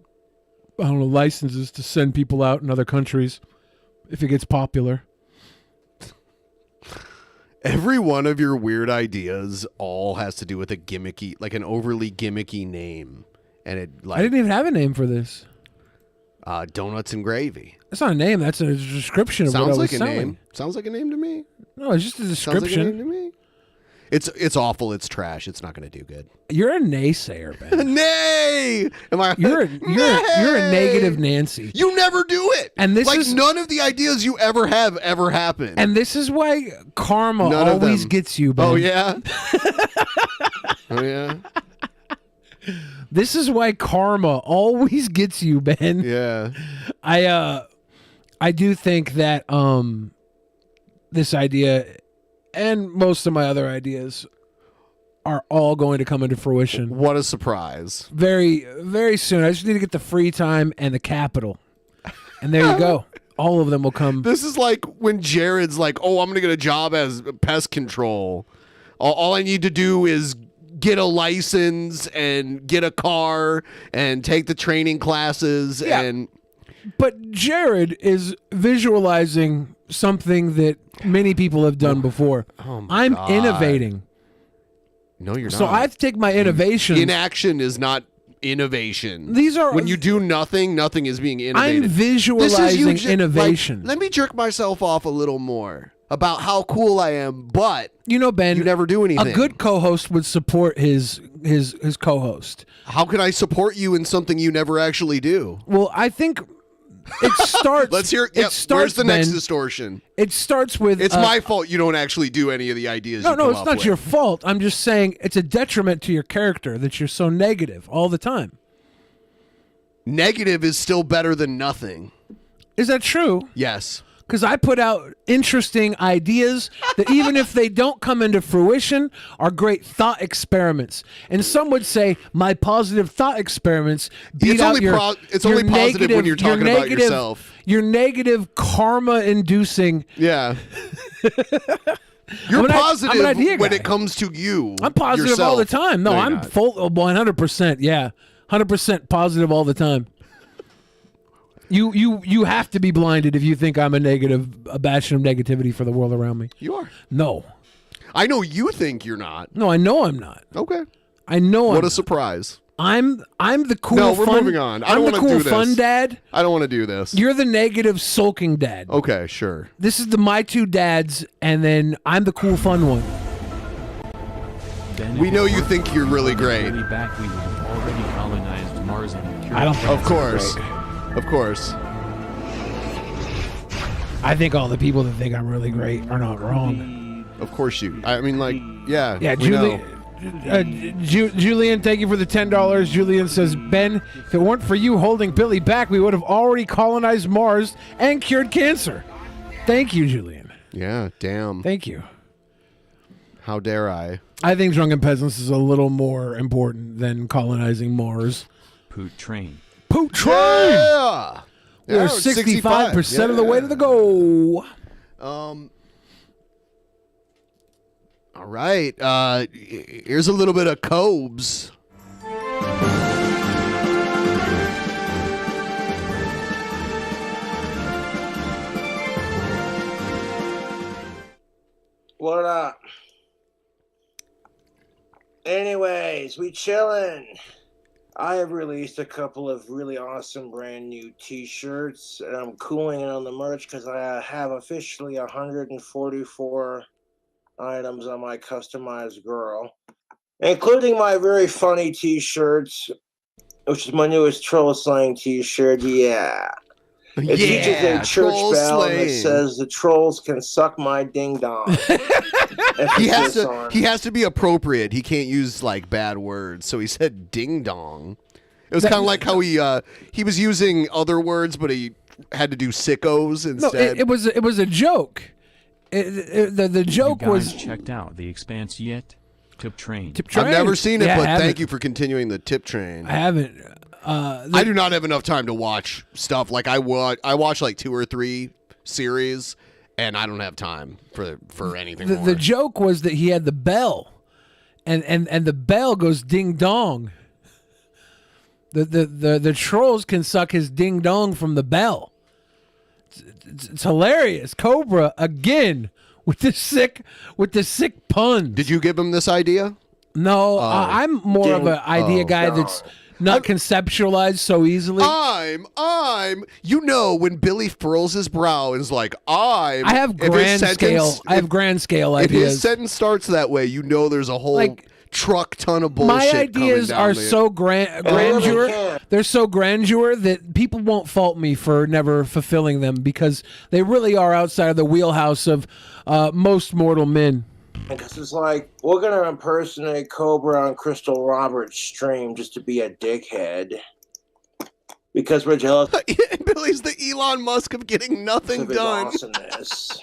I don't know, licenses to send people out in other countries if it gets popular. Every one of your weird ideas all has to do with a gimmicky, like an overly gimmicky name. And it like I didn't even have a name for this. Donuts and gravy. That's not a name. That's a description of what I was Sounds like a selling. name. Sounds like a name to me. No, it's just a Sounds like a name description. to me. It's awful. It's trash. It's not going to do good. You're a naysayer, Ben. Nay! Am I? You're a negative Nancy. You never do it. And this like is none of the ideas you ever have ever happen. And this is why karma None of always them. gets you, Ben. Oh yeah. Oh yeah. This is why karma always gets you, Ben. Yeah. I do think that this idea and most of my other ideas are all going to come into fruition. What a surprise. Very, very soon. I just need to get the free time and the capital. And there you go. All of them will come. This is like when Jared's like, "Oh, I'm going to get a job as pest control. All I need to do is get a license and get a car and take the training classes." Yeah. And But Jared is visualizing something that many people have done before. I'm God. innovating. No, you're not. So I have to take my innovations. Inaction is not innovation. These are when you do nothing, nothing is being innovated. I'm visualizing innovation. Like, let me jerk myself off a little more about how cool I am, but you know, Ben, you never do anything. A good co-host would support his co-host. How can I support you in something you never actually do? Well, I think it starts. Let's hear. It Yep, starts, where's the next Ben, distortion? It starts with. It's my fault you don't actually do any of the ideas. No, you no, come it's up not with. your fault. I'm just saying it's a detriment to your character that you're so negative all the time. Negative is still better than nothing. Is that true? Yes. Because I put out interesting ideas that even if they don't come into fruition are great thought experiments. And some would say my positive thought experiments beat It's out only your, it's your only positive when you're talking about negative- yourself. Your negative karma-inducing. Yeah. You're I'm an positive idea when guy. it comes to you. I'm positive all the yourself. time. No, you're I'm not. full 100%. Yeah. 100% positive all the time. You have to be blinded if you think I'm a bastion of negativity for the world around me. You are. No. I know you think you're not. No, I know I'm not. Okay. I know I'm What a not. surprise. I'm the cool No, we're fun. moving on. I I'm don't the want to cool do this. fun dad. I don't want to do this. You're the negative sulking dad. Okay, sure. This is my two dads, and then I'm the cool fun one. Then We if know it you worked think you're really great. really back, we would have already colonized Mars and cured I don't think Of that's course. great. Of course. I think all the people that think I'm really great are not wrong. Of course you. I mean, like, yeah. Yeah, we know. Julian, thank you for the $10. Julian says, Ben, if it weren't for you holding Billy back, we would have already colonized Mars and cured cancer. Thank you, Julian. Yeah, damn. Thank you. How dare I? I think Drunken Peasants is a little more important than colonizing Mars. Poot train. Poot train! Yeah! We're Yeah, 65% of the way to the goal. All right. Here's a little bit of Cobes. What up? Anyways, we chillin'. I have released a couple of really awesome brand new t-shirts, and I'm cooling it on the merch because I have officially 144 items on my customized girl, including my very funny t-shirts, which is my newest troll slang t-shirt. Yeah. It features a church troll bell and it slang. says the trolls can suck my ding dong. He has to be appropriate. He can't use like bad words. So he said ding dong. It was kind of like how he was using other words, but he had to do sickos No, instead. it was a joke. The joke you guys was checked out The Expanse yet? Tip train. I've never seen it, Yeah, I but haven't. thank you for continuing the tip train. I haven't. I do not have enough time to watch stuff. Like I watch like 2 or 3 series, and I don't have time for anything more. The joke was that he had the bell, and the bell goes ding dong. The trolls can suck his ding dong from the bell. It's hilarious. Cobra again with the sick puns. Did you give him this idea? No, I'm more of an idea guy no. that's not conceptualized so easily. You know, when Billy furls his brow and is like, I have grand scale. I have grand scale If ideas. his sentence starts that way, you know there's a whole truck ton of bullshit. My ideas are so grandeur. They're so grandeur that people won't fault me for never fulfilling them because they really are outside of the wheelhouse of most mortal men. Because it's like, we're going to impersonate Cobra on Crystal Roberts' stream just to be a dickhead. Because we're jealous. Billy's the Elon Musk of getting nothing of his done. awesomeness.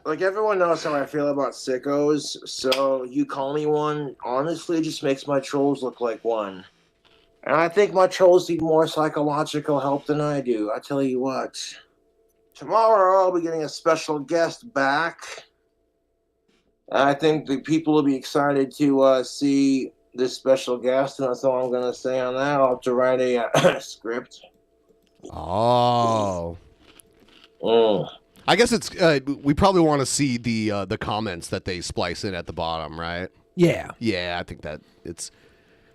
Like, everyone knows how I feel about sickos, so you call me one, honestly, just makes my trolls look like one. And I think my trolls need more psychological help than I do. I tell you what. Tomorrow I'll be getting a special guest back. I think the people will be excited to see this special guest, and that's all I'm going to say on that. I'll have to write a script. Oh. I guess it's we probably want to see the comments that they splice in at the bottom, right? Yeah. Yeah, I think that it's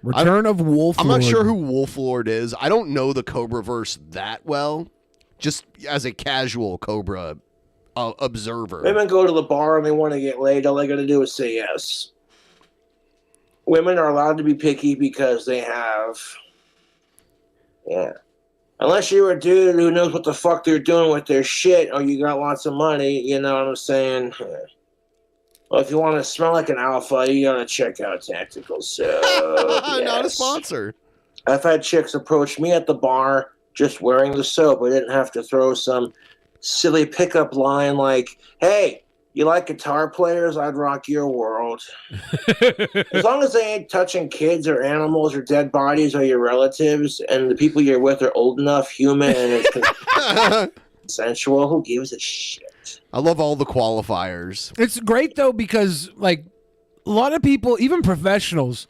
Return of Wolf I'm not Lord. sure who Wolf Lord is. I don't know the Cobra verse that well. Just as a casual Cobra observer. Women go to the bar and they want to get laid. All they got to do is say yes. Women are allowed to be picky because they have... Yeah. Unless you're a dude who knows what the fuck they're doing with their shit or you got lots of money, you know what I'm saying? Well, if you want to smell like an alpha, you got to check out Tactical Soap. Not a sponsor. I've had chicks approach me at the bar just wearing the soap. I didn't have to throw some silly pickup line like, hey, you like guitar players? I'd rock your world. As long as they ain't touching kids or animals or dead bodies or your relatives and the people you're with are old enough, human, and it's consensual, who gives a shit? I love all the qualifiers. It's great though because like a lot of people, even professionals,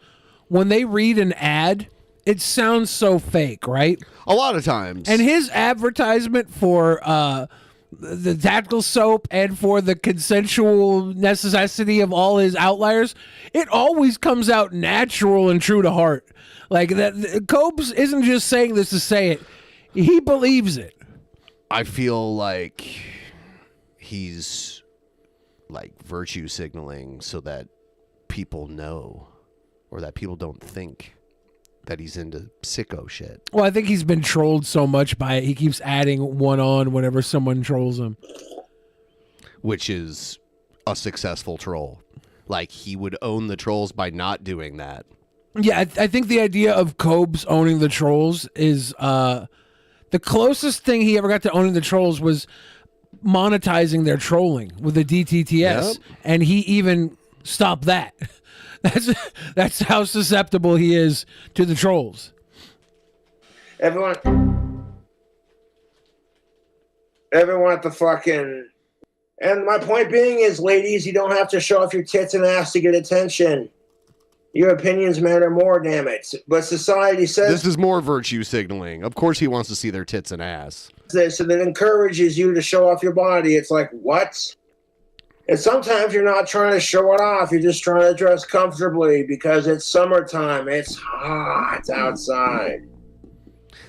when they read an ad, it sounds so fake, right? A lot of times. And his advertisement for the tactical soap and for the consensual necessity of all his outliers, it always comes out natural and true to heart. Like that, Cobes isn't just saying this to say it; he believes it. I feel like he's like virtue signaling so that people know, or that people don't think that he's into sicko shit. Well, I think he's been trolled so much by it. He keeps adding one on whenever someone trolls him. Which is a successful troll. Like, he would own the trolls by not doing that. Yeah, I think the idea of Cobes owning the trolls is the closest thing he ever got to owning the trolls was monetizing their trolling with the DTTS. Yep. And he even stopped that. That's how susceptible he is to the trolls. Everyone at the fucking... And my point being is, ladies, you don't have to show off your tits and ass to get attention. Your opinions matter more, damn it. But society says This is more virtue signaling. Of course he wants to see their tits and ass. this, and it encourages you to show off your body. It's like, what? And sometimes you're not trying to show it off. You're just trying to dress comfortably because it's summertime. It's hot outside.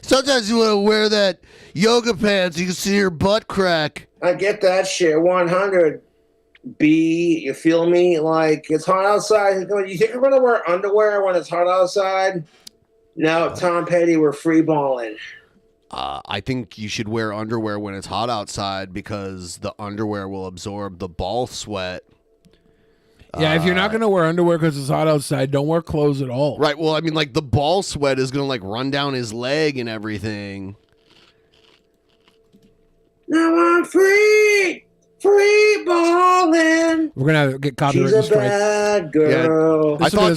Sometimes you want to wear that yoga pants. You can see your butt crack. I get that shit. 100. B, you feel me? Like, it's hot outside. You think we're going to wear underwear when it's hot outside? No, Tom Petty, we're free balling. I think you should wear underwear when it's hot outside because the underwear will absorb the ball sweat. Yeah, if you're not going to wear underwear because it's hot outside, don't wear clothes at all. Right, well, I mean, like, the ball sweat is going to, like, run down his leg and everything. Now I'm free! Free balling! We're going to get copyright She's a strike. bad girl. I thought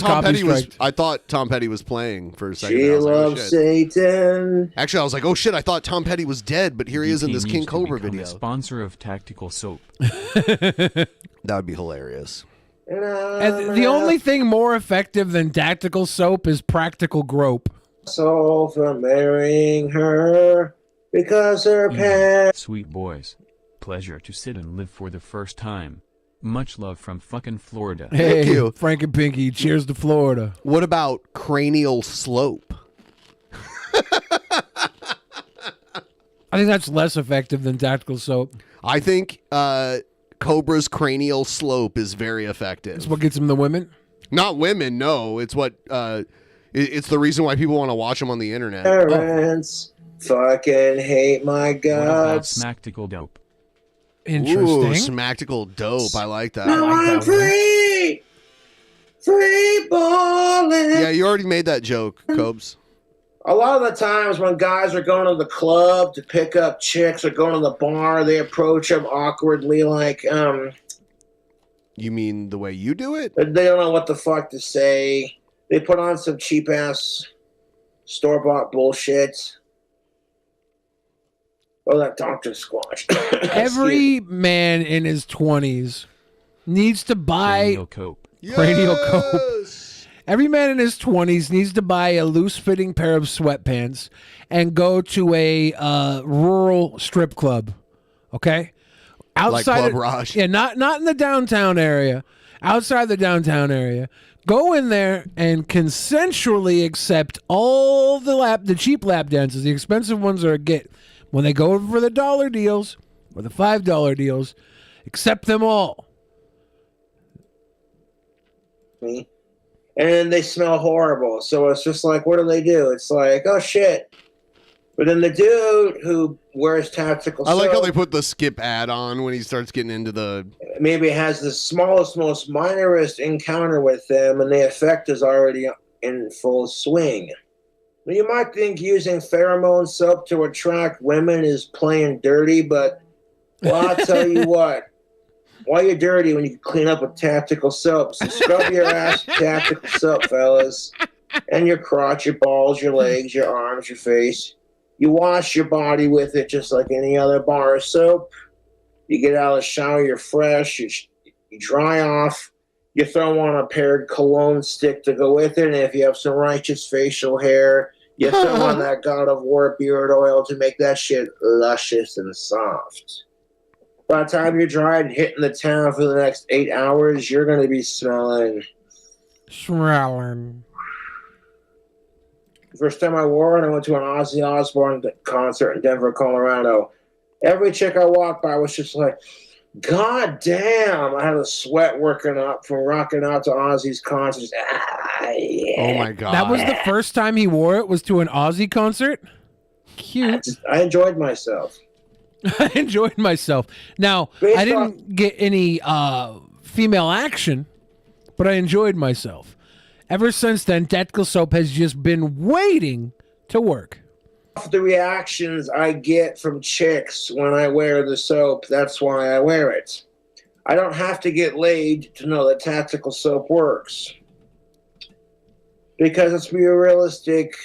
Tom Petty was playing for a second. She I was like, oh, loves shit. Satan. Actually, I was like, oh shit, I thought Tom Petty was dead, but here he is in this DP King needs to Cobra become video. a sponsor of Tactical Soap. That would be hilarious. And the only thing more effective than tactical soap is practical grope. So for marrying her because her parents. Sweet boys. Pleasure to sit and live for the first time. Much love from fucking Florida. Hey, Thank you. Frank and Pinky. Cheers to Florida. What about cranial slope? I think that's less effective than tactical soap. I think Cobra's cranial slope is very effective. That's what gets them the women? Not women, no. It's what it's the reason why people want to watch them on the internet. Parents fucking hate my What about guts. smactical dope? Interesting. Ooh, smactical dope. I like that. Now I'm free! Free balling! Yeah, you already made that joke, Cobes. A lot of the times when guys are going to the club to pick up chicks or going to the bar, they approach them awkwardly like, You mean the way you do it? they don't know what the fuck to say. They put on some cheap-ass store-bought bullshit. Oh, that Dr. Squash. Every man in his 20s needs to buy Cranial cope. cranial cope. Every man in his 20s needs to buy a loose-fitting pair of sweatpants and go to a rural strip club. Okay? Like Club of, Raj. Yeah, not in the downtown area. Outside the downtown area. Go in there and consensually accept all the cheap lap dances. The expensive ones are a get. When they go for the dollar deals or the $5 deals, accept them all. And they smell horrible. So it's just like, what do? It's like, oh shit. But then the dude who wears tactical I like how soap they put the skip ad on when he starts getting into the. maybe has the smallest, most minorest encounter with them, and the effect is already in full swing. You might think using pheromone soap to attract women is playing dirty, but well, I'll tell you what. Why you dirty when you can clean up with tactical soap? So scrub your ass with tactical soap, fellas. And your crotch, your balls, your legs, your arms, your face. You wash your body with it just like any other bar of soap. You get out of the shower, you're fresh, you dry off. You throw on a paired cologne stick to go with it, and if you have some righteous facial hair, you throw on that God of War beard oil to make that shit luscious and soft. By the time you're dry and hitting the town for the next 8 hours, you're going to be smelling. First time I wore it, I went to an Ozzy Osbourne concert in Denver, Colorado. Every chick I walked by was just like, God damn, I had a sweat working up from rocking out to Ozzy's concerts. Yeah. Oh my God. That was the first time he wore it, was to an Ozzy concert? Cute. I enjoyed myself. I enjoyed myself. Now, I didn't get any female action, but I enjoyed myself. Ever since then, tactical soap has just been waiting to work. The reactions I get from chicks when I wear the soap, that's why I wear it. I don't have to get laid to know that tactical soap works. Because let's be realistic,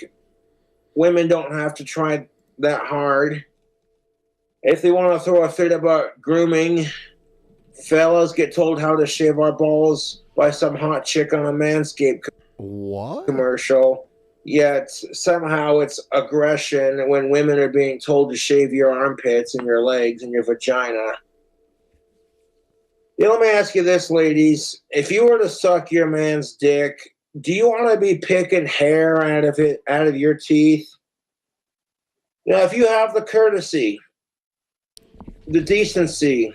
women don't have to try that hard. If they want to throw a fit about grooming, fellas get told how to shave our balls by some hot chick on a Manscaped commercial. Yet somehow it's aggression when women are being told to shave your armpits and your legs and your vagina. Yeah, let me ask you this, ladies. If you were to suck your man's dick, do you want to be picking hair out of your teeth? Now, if you have the courtesy, the decency,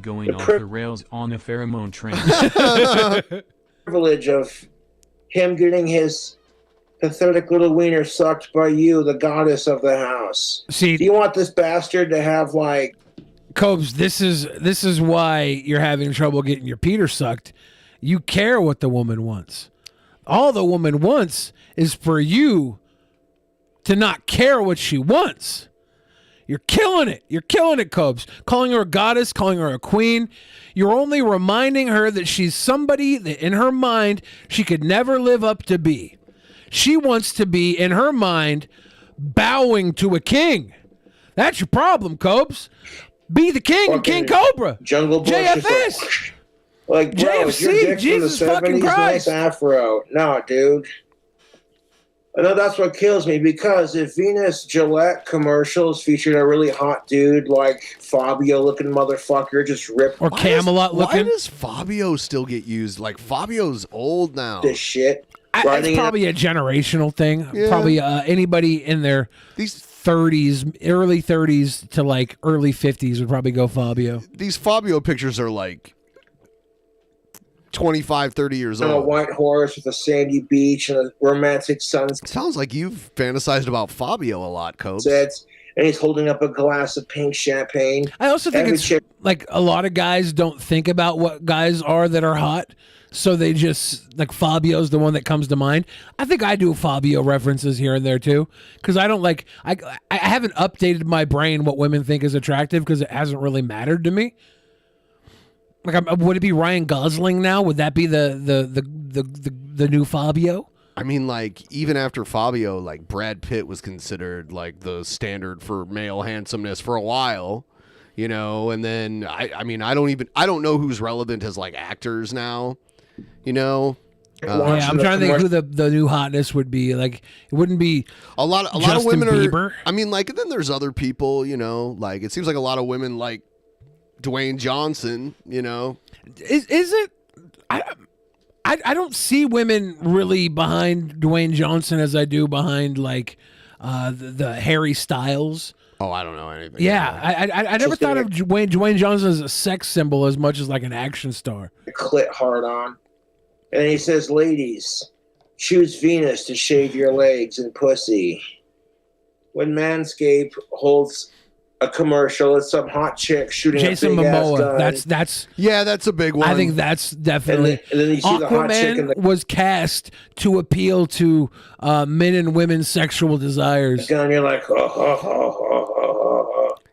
Going off the rails on a pheromone train. privilege of him getting his pathetic little wiener sucked by you, the goddess of the house. See, do you want this bastard to have like Cobes, this is why you're having trouble getting your Peter sucked. You care what the woman wants. All the woman wants is for you to not care what she wants. You're killing it. You're killing it, Cobes. Calling her a goddess, calling her a queen. You're only reminding her that she's somebody that in her mind she could never live up to be. She wants to be, in her mind, bowing to a king. That's your problem, Cobes. Be the king and King Cobra. Jungle Bush JFS. Like, bro, JFC, is your dick Jesus from the fucking 70s? Christ. Nice afro. No, dude. I know that's what kills me, because if Venus Gillette commercials featured a really hot dude like Fabio looking motherfucker just ripped Or Camelot Why looking. does Fabio still get used? Like, Fabio's old now. this shit. It's riding probably a generational thing. Yeah. Probably anybody in their 30s, early 30s to like early 50s would probably go Fabio. These Fabio pictures are like 25, 30 years on a old. white horse with a sandy beach and a romantic sunset. Sounds like you've fantasized about Fabio a lot, Cobes. And he's holding up a glass of pink champagne. I also think Every it's chick- like a lot of guys don't think about what guys are that are hot. So they just, like, Fabio's the one that comes to mind. I think I do Fabio references here and there too. Because I don't like, I haven't updated my brain what women think is attractive because it hasn't really mattered to me. Like, would it be Ryan Gosling now? Would that be the new Fabio? I mean, like, even after Fabio, like, Brad Pitt was considered, like, the standard for male handsomeness for a while, you know, and then, I mean, I don't know who's relevant as, like, actors now, you know? Yeah, I'm trying to think who the new hotness would be. Like, it wouldn't be a lot of Justin women Bieber. I mean, like, then there's other people, you know, like, it seems like a lot of women like Dwayne Johnson, you know? Is it? I don't see women really behind Dwayne Johnson as I do behind like the Harry Styles. Oh, I don't know anything. Yeah, I never thought of Dwayne Johnson as a sex symbol as much as like an action star. Clit hard on. And he says, ladies, choose Venus to shave your legs and pussy. When Manscaped holds a commercial, it's some hot chick shooting Jason a big ass Momoa. gun. That's a big one. I think that's definitely. And then you see the hot chick in Aquaman was cast to appeal to men and women's sexual desires. And you're like,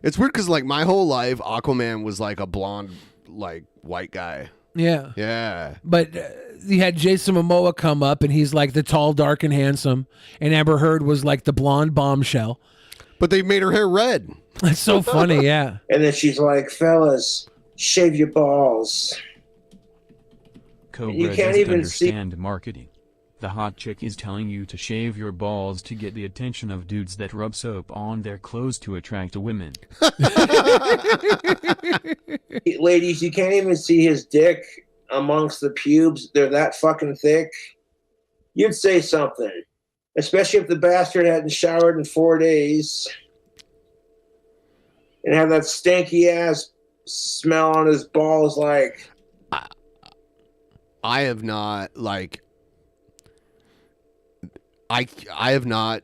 It's weird because, like, my whole life, Aquaman was like a blonde, like, white guy. Yeah. Yeah. But you had Jason Momoa come up, and he's like the tall, dark, and handsome. And Amber Heard was like the blonde bombshell. But they made her hair red. That's so funny, yeah. And then she's like, fellas, shave your balls. Cobra You can't doesn't even see- understand marketing. The hot chick is telling you to shave your balls to get the attention of dudes that rub soap on their clothes to attract women. Ladies, you can't even see his dick amongst the pubes. They're that fucking thick. You'd say something. Especially if the bastard hadn't showered in 4 days. And have that stanky ass smell on his balls like... I have not, like... I have not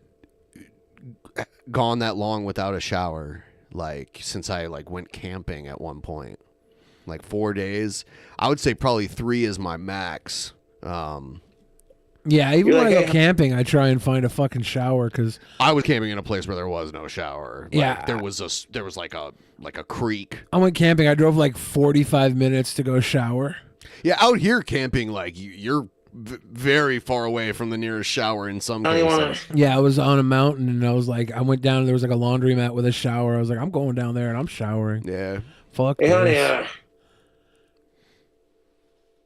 gone that long without a shower, like, since I, like, went camping at one point. Like, 4 days. I would say probably 3 is my max. Yeah, even when I go camping, I try and find a fucking shower because I was camping in a place where there was no shower. Like, Yeah. there was like a creek. I went camping. I drove like 45 minutes to go shower. Yeah, out here camping, like, you're very far away from the nearest shower in some cases. Yeah, I was on a mountain and I was like, I went down and there was like a laundromat with a shower. I was like, I'm going down there and I'm showering. Yeah. Fuck Hey, honey, this.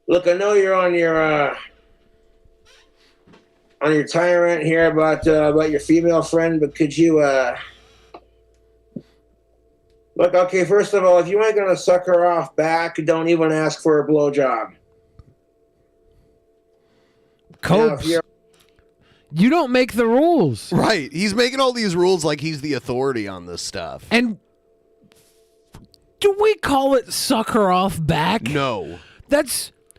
look, I know you're on your tirade here about your female friend, but could you look? Okay, first of all, if you ain't gonna suck her off back, don't even ask for a blowjob. Copes, you don't make the rules. Right. He's making all these rules like he's the authority on this stuff. And do we call it suck her off back? No.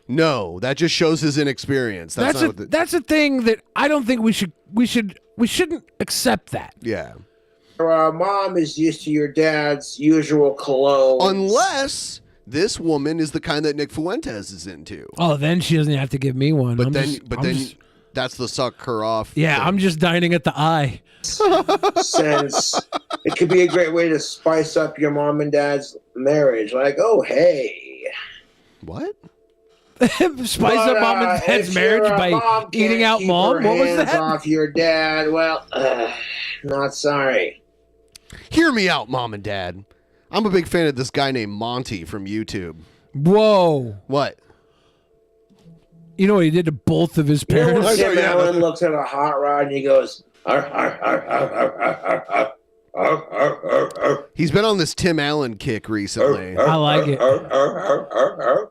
No, that just shows his inexperience. That's a thing that I don't think we shouldn't accept that. Yeah. Mom is used to your dad's usual cologne. Unless this woman is the kind that Nick Fuentes is into. Oh, then she doesn't have to give me one. But then that's the suck her off. Yeah, thing. I'm just dining at the eye. Sense it could be a great way to spice up your mom and dad's marriage. Like, oh hey, what? Spice up mom and dad's marriage by eating out mom? What was that? Off your dad. Well, not sorry. Hear me out, mom and dad. I'm a big fan of this guy named Monty from YouTube. Whoa. What? You know what he did to both of his You know parents? when Tim Allen looks at a hot rod and he goes, "Arr, arr, arr, arr, arr, arr, arr, arr, arr, arr, arr." He's been on this Tim Allen kick recently. I like it.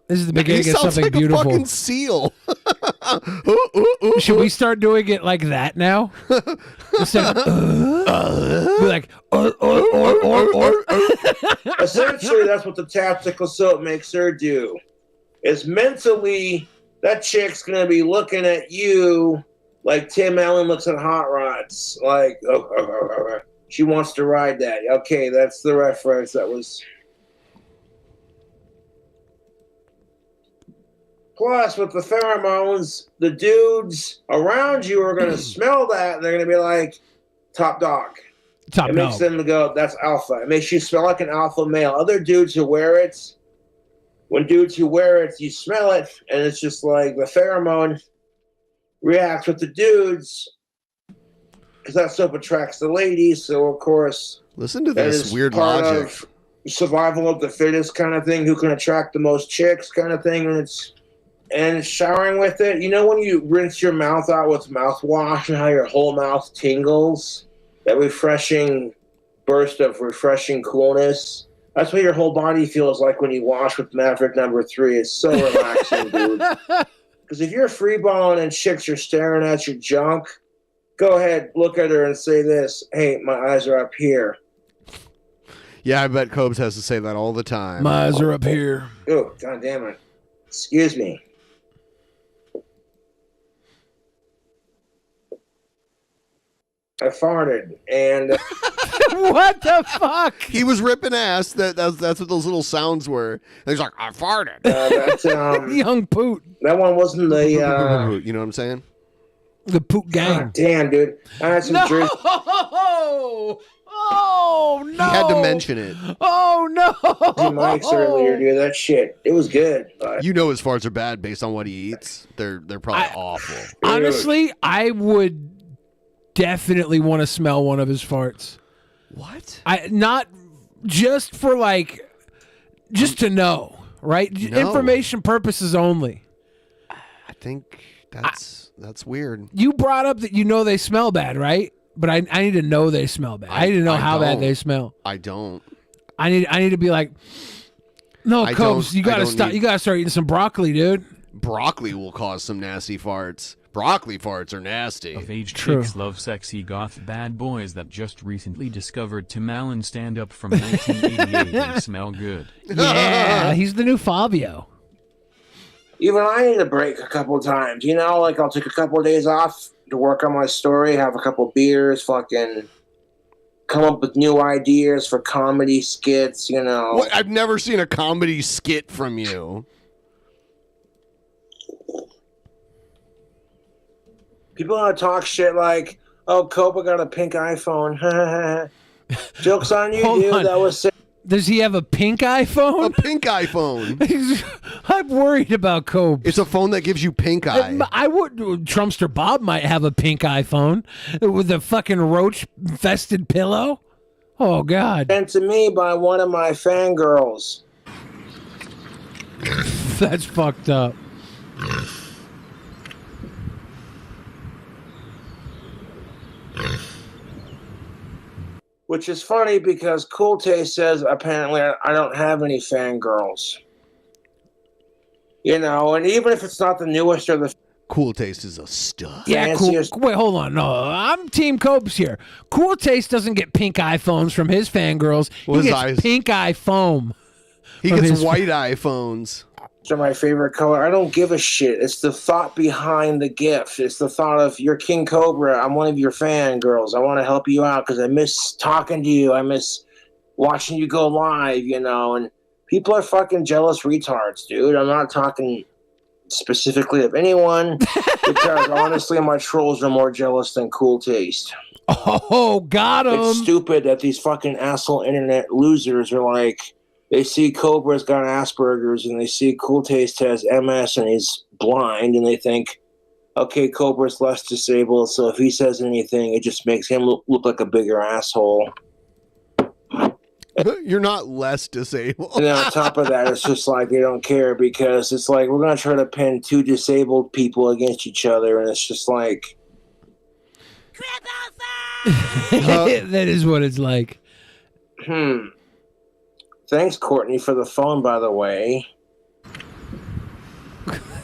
This is the beginning He of sounds something like beautiful. a fucking seal. Should we start doing it like that now? Instead of, be like, Essentially, that's what the tactical soap makes her do. Is mentally, that chick's gonna be looking at you like Tim Allen looks at hot rods. Like, she wants to ride that. Okay, that's the reference. That was. Plus, with the pheromones, the dudes around you are gonna smell that, and they're gonna be like, "Top dog." Top It makes dog. them go, "That's alpha." It makes you smell like an alpha male. Other dudes who wear it, when dudes who wear it, you smell it, and it's just like the pheromone reacts with the dudes because that soap attracts the ladies. So, of course, Listen to that this is weird part logic. of survival of the fittest kind of thing. Who can attract the most chicks kind of thing, and showering with it. You know when you rinse your mouth out with mouthwash and how your whole mouth tingles? That refreshing burst of refreshing coolness. That's what your whole body feels like when you wash with Maverick #3. It's so relaxing, dude. Because if you're freeballing and chicks are staring at your junk, go ahead, look at her and say this, "Hey, my eyes are up here." Yeah, I bet Cobes has to say that all the time. My eyes are up here. Oh, God damn it. Excuse me. I farted, and what the fuck? He was ripping ass. That's what those little sounds were. And he's like, I farted. that's young poot. That one wasn't the. You know what I'm saying? The poot gang. God damn, dude. I had some drinks. Oh no! He had to mention it. Oh no! Mics earlier, dude. That shit. It was good. But You know his farts are bad based on what he eats. They're probably awful. Honestly, I would definitely want to smell one of his farts. What? I not just for like, just to know, right? No. Information purposes only. I think that's weird. You brought up that you know they smell bad, right? But I need to know they smell bad. I need to know how bad don't. they smell. I don't. I need to be like, no, I Cobes, don't- you I gotta don't stop. need- You gotta start eating some broccoli, dude. Broccoli will cause some nasty farts. Broccoli farts are nasty. Of age True. chicks love sexy goth bad boys that just recently discovered Tim Allen stand-up from 1988 and smell good. Yeah, he's the new Fabio. even I need a break a couple of times. You know, like I'll take a couple of days off to work on my story, have a couple of beers, fucking come up with new ideas for comedy skits, you know. What? I've never seen a comedy skit from you. People want to talk shit like, oh, Copa got a pink iPhone. Joke's on you, Hold dude. on. That was sick. Does he have a pink iPhone? A pink iPhone. I'm worried about Cope. It's a phone that gives you pink eye. I would. Trumpster Bob might have a pink iPhone with a fucking roach-infested pillow. Oh God! Sent to me by one of my fangirls. That's fucked up. Which is funny because Cool Taste says apparently I don't have any fangirls. You know, and even if it's not the newest or the Cool Taste is a stud. Yeah, cool. Wait, hold on. No, I'm Team Copes here. Cool Taste doesn't get pink iPhones from his fangirls. Well, He his gets eyes- pink eye foam. He from gets his- white iPhones. are my favorite color. I don't give a shit. It's the thought behind the gift. It's the thought of you're King Cobra. I'm one of your fangirls. I want to help you out because I miss talking to you. I miss watching you go live, you know. And people are fucking jealous retards, dude. I'm not talking specifically of anyone because honestly, my trolls are more jealous than Cool Taste. Oh, got him. It's stupid that these fucking asshole internet losers are like, they see Cobra's got Asperger's and they see Cool Taste has MS and he's blind and they think, okay, Cobra's less disabled, so if he says anything, it just makes him look like a bigger asshole. You're not less disabled. And then on top of that, it's just like they don't care because it's like we're going to try to pin two disabled people against each other. And it's just like. That is what it's like. Thanks, Courtney, for the phone, by the way.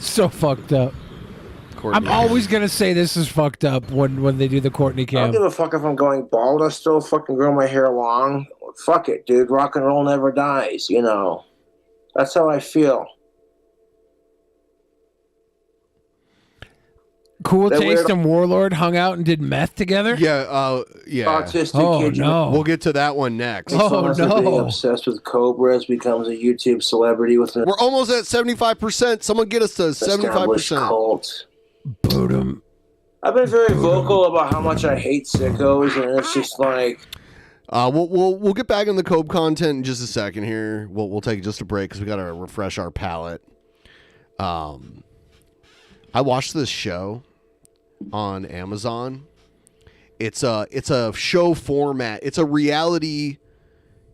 So fucked up. I'm always going to say this is fucked up when they do the Courtney I don't cam. give a fuck if I'm going bald. I still fucking grow my hair long. Fuck it, dude. Rock and roll never dies, you know. That's how I feel. Cool That Taste weird- and Warlord hung out and did meth together? Yeah, yeah. Autistic Oh, kid, no. We'll get to that one next. Being obsessed with cobras becomes a YouTube celebrity with an We're almost at 75%. Someone get us to established 75%. cult. Boom. I've been very vocal about how much I hate sickos, and it's just like We'll get back on the Cobe content in just a second here. We'll take just a break because we got to refresh our palate. I watched this show on Amazon. It's a show format. It's a reality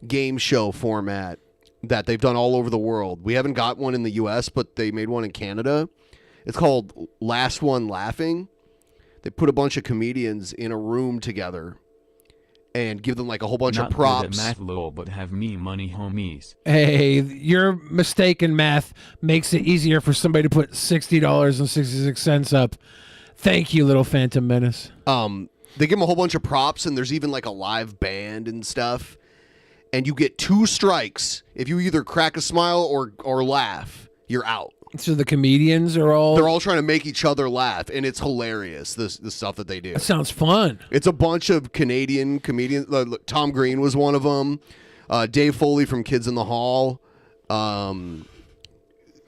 game show format that they've done all over the world. We haven't got one in the US, but they made one in Canada. It's called Last One Laughing. They put a bunch of comedians in a room together and give them like a whole bunch Not of props. good at math, lol, but have me money, homies. Hey, your mistake in math makes it easier for somebody to put $60.66 up. Thank you, little Phantom Menace. They give them a whole bunch of props, and there's even like a live band and stuff. And you get 2 strikes. If you either crack a smile or laugh, you're out. So the comedians are all... They're all trying to make each other laugh, and it's hilarious, the stuff that they do. That sounds fun. It's a bunch of Canadian comedians. Tom Green was one of them. Dave Foley from Kids in the Hall.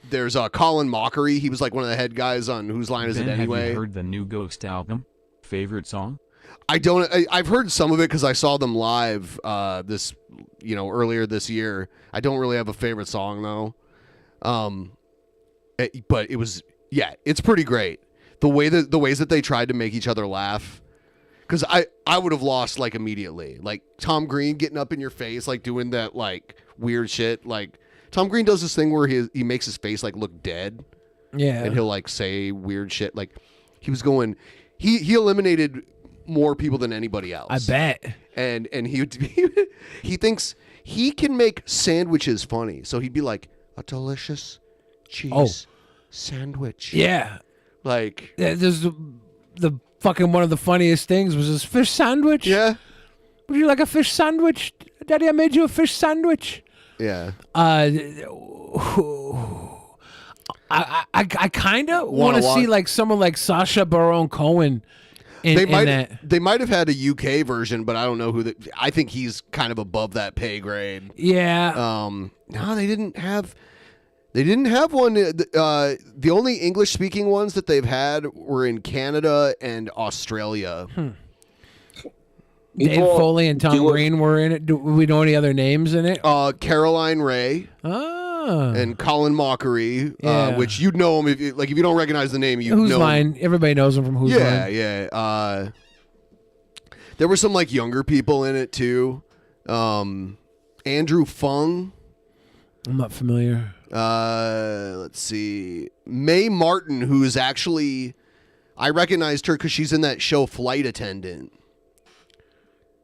There's Colin Mockery. He was like one of the head guys on Whose Line Is It Ben, Anyway? have you heard the new Ghost album? Favorite song? I've heard some of it because I saw them live earlier this year. I don't really have a favorite song though. But it was, it's pretty great. The ways that they tried to make each other laugh. Because I would have lost like immediately. Like Tom Green getting up in your face, like doing that like weird shit. Like Tom Green does this thing where he makes his face like look dead. Yeah. And he'll like say weird shit. Like he was going, he eliminated more people than anybody else. I bet. And he thinks he can make sandwiches funny. So he'd be like, a delicious cheese sandwich. Yeah. Like there's the fucking one of the funniest things was this fish sandwich. Yeah. Would you like a fish sandwich? Daddy, I made you a fish sandwich. Yeah. I kind of want to see like someone like Sacha Baron Cohen in that. They might have had a UK version, but I don't know who. I think he's kind of above that pay grade. Yeah. No, they didn't have. They didn't have one. The only English speaking ones that they've had were in Canada and Australia. Dave Foley and Tom Green were in it. Do we know any other names in it? Caroline Ray. And Colin Mockery, which you'd know him if you don't recognize the name, you Whose know Line? Everybody knows him from Whose Line. Yeah. There were some like younger people in it too. Andrew Fung. I'm not familiar. Let's see. Mae Martin, who is actually, I recognized her because she's in that show Flight Attendant.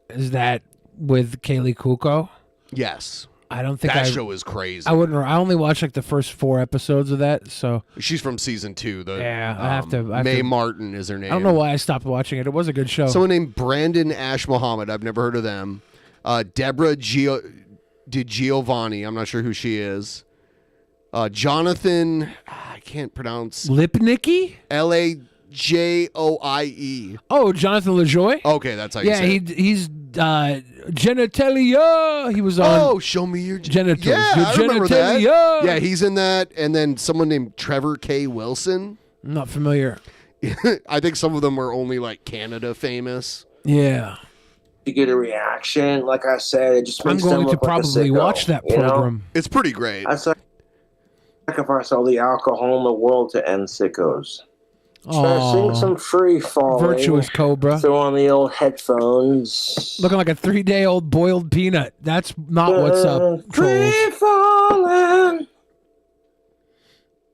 Is that with Kaylee Kuko? Yes. I don't think that show is crazy. I wouldn't. I only watched like the first 4 episodes of that. So she's from season 2. I have to. Mae Martin is her name. I don't know why I stopped watching it. It was a good show. Someone named Brandon Ash Muhammad. I've never heard of them. Deborah Giovanni. I'm not sure who she is. Jonathan. I can't pronounce. Lipnicki. Lajoie. Oh, Jonathan LaJoy. Okay, that's how you say it. He's genitalia. He was on. Oh, show me your genitals. Yeah, your I remember that. genitalia. Yeah, he's in that. And then someone named Trevor K. Wilson. I'm not familiar. I think some of them are only like Canada famous. Yeah. To get a reaction, like I said, it just makes I'm going them to look like a probably sicko, watch that you know? program. It's pretty great. I sacrifice all the alcohol in the world to end sickos. Sing some free falling. Virtuous cobra. Throw on the old headphones. Looking like a 3-day-old boiled peanut. That's not what's up, trolls. Free falling.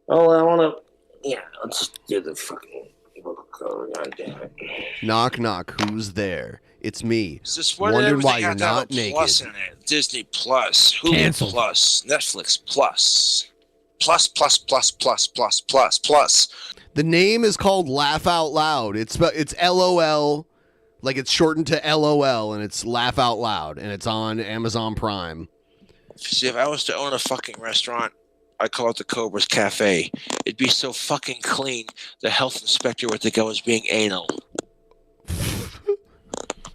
Oh, I want to. Yeah, let's do the fucking. God damn it. Knock, knock. Who's there? It's me. Just why Wondering everything why you're have to have not a naked. plus in it? Disney Plus, Hulu Canceled. Plus, Netflix Plus, plus. The name is called Laugh Out Loud. It's LOL, like it's shortened to LOL, and it's Laugh Out Loud, and it's on Amazon Prime. See, if I was to own a fucking restaurant, I'd call it the Cobra's Cafe. It'd be so fucking clean, the health inspector would think I was being anal.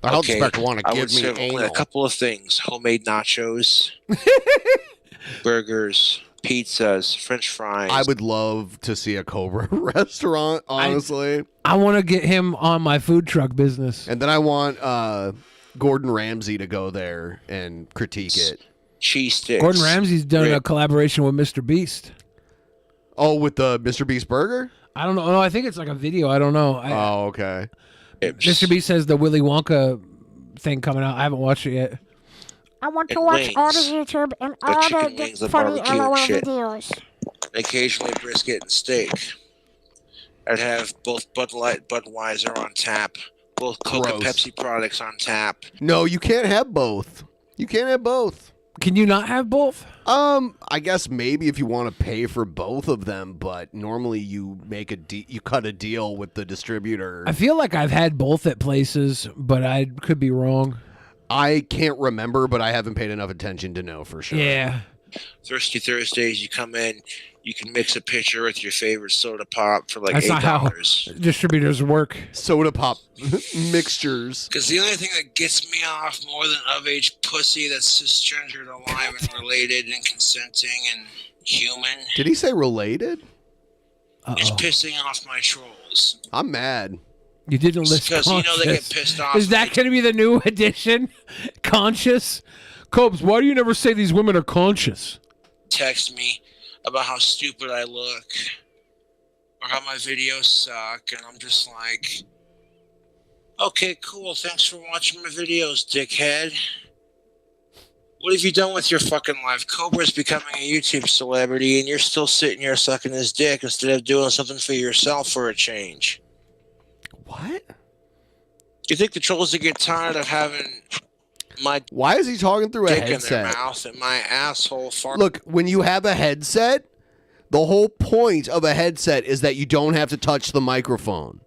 The health inspector want to I give would me serve only a anal. couple of things: homemade nachos, burgers, pizzas, French fries. I would love to see a Cobra restaurant, honestly. I want to get him on my food truck business. And then I want Gordon Ramsay to go there and critique it. Cheese sticks. Gordon Ramsay's done a collaboration with Mr. Beast. Oh, with the Mr. Beast burger? I don't know. No, I think it's like a video. I don't know. Oh, okay. Mr. Beast has the Willy Wonka thing coming out. I haven't watched it yet. I want to And watch all the wings. YouTube and The all chicken the wings, the funny barbecue and LOL shit. videos. Occasionally brisket and steak. I'd have both Bud Light, Budweiser on tap, both Coke and Gross. Pepsi products on tap. No, you can't have both. You can't have both. Can you not have both? I guess maybe if you want to pay for both of them, but normally you make you cut a deal with the distributor. I feel like I've had both at places, but I could be wrong. I can't remember, but I haven't paid enough attention to know for sure. Yeah. Thirsty Thursdays, you come in, you can mix a pitcher with your favorite soda pop for like That's not how $8. distributors work. Soda pop mixtures. Because the only thing that gets me off more than of-age pussy that's cisgendered, alive, and related, and consenting, and human Did he say related? is pissing off my trolls. I'm mad. You didn't list Because you know they get conscious. pissed off. Is that going to be the new edition? Conscious? Cobes, why do you never say these women are conscious? Text me about how stupid I look or how my videos suck, and I'm just like, okay, cool, thanks for watching my videos, dickhead. What have you done with your fucking life? Cobra's becoming a YouTube celebrity, and you're still sitting here sucking his dick instead of doing something for yourself for a change. What? You think the trolls would get tired of having my Why is he talking through a dick in their headset? mouth and my asshole fart? Look, when you have a headset, the whole point of a headset is that you don't have to touch the microphone.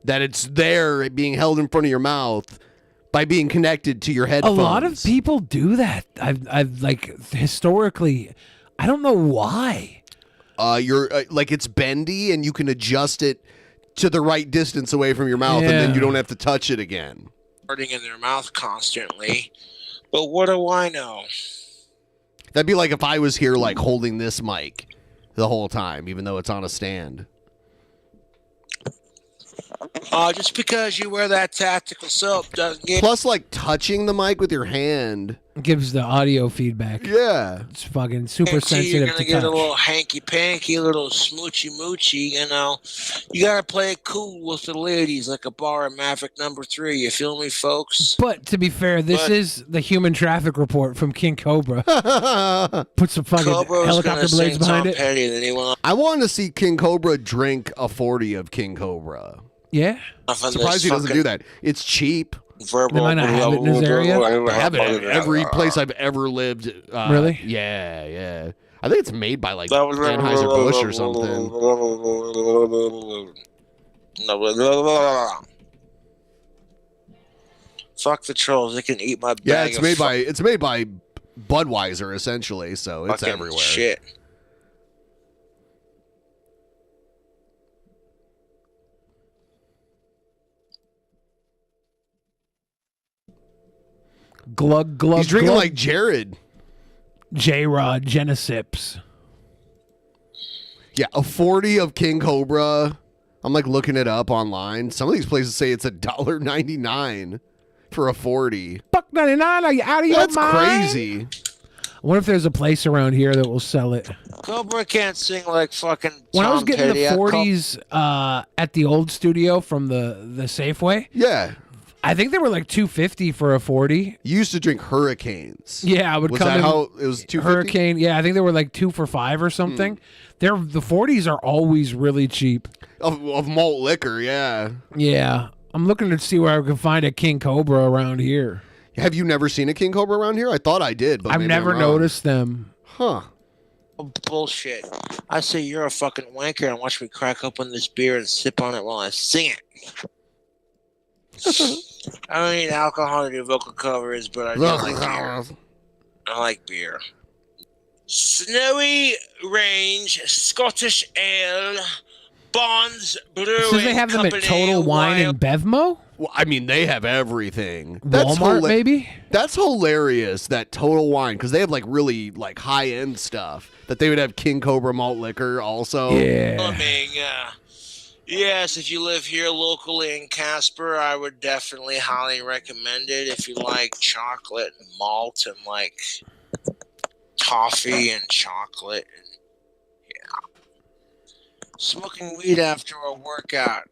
That it's there being held in front of your mouth by being connected to your headphones. A lot of people do that. I've like historically, I don't know why. You're like it's bendy and you can adjust it to the right distance away from your mouth, and then Yeah. you don't have to touch it again. Farting in their mouth constantly. But what do I know? That'd be like if I was here, like holding this mic the whole time, even though it's on a stand. Just because you wear that tactical soap doesn't get. Plus, like touching the mic with your hand Gives the audio feedback. Yeah. It's fucking super You're sensitive gonna to get a touch. little hanky panky, a little smoochy moochy. You know, you gotta play it cool with the ladies, like a bar at Maverick #3. You feel me, folks? But to be fair, this But- is the human traffic report from King Cobra. Put some fucking Cobra's helicopter gonna sing blades behind Tom it. Petty, then he went I wanted to see King Cobra drink a 40 of King Cobra. Yeah. off on Surprised this he doesn't fucking do that. It's cheap. verbal. They might not have it in his area. They have it at every place I've ever lived. Really? Yeah, yeah. I think it's made by like Anheuser-Busch or something. Fuck the trolls. They can eat my bag. Yeah, of it's made by Budweiser essentially, so it's fucking everywhere. shit. Glug glug. He's drinking glug. like Jared. J-Rod Genesips. Yeah, a 40 of King Cobra. I'm like looking it up online. Some of these places say it's $1.99 for a 40. $1.99? Are you out of your That's mind? crazy. wonder if there's a place around here that will sell it. Cobra can't sing like fucking When I was Tom getting Petty. the 40s at the old studio from the Safeway, Yeah. I think they were like $2.50 for a 40. You used to drink Hurricanes. Yeah, I would Was come that in how it was? $2.50? Hurricane. Yeah, I think they were like 2 for $5 or something. The 40s are always really cheap. Of malt liquor, yeah. Yeah, I'm looking to see where I can find a King Cobra around here. Have you never seen a King Cobra around here? I thought I did, but I've maybe I'm never wrong. noticed them. Huh. Bullshit. I say you're a fucking wanker and watch me crack open this beer and sip on it while I sing it. I don't need alcohol to do vocal covers, but I do like beer. I like beer. Snowy Range Scottish Ale Bonds Brewing So they have them at Company, Total Wine and Bevmo? Well, I mean, they have everything. Walmart, maybe? That's hilarious, that Total Wine, because they have like really like high-end stuff. That they would have King Cobra malt liquor also. Plumbing, yes, if you live here locally in Casper, I would definitely highly recommend it. If you like chocolate and malt and like toffee and chocolate, and smoking weed after a workout.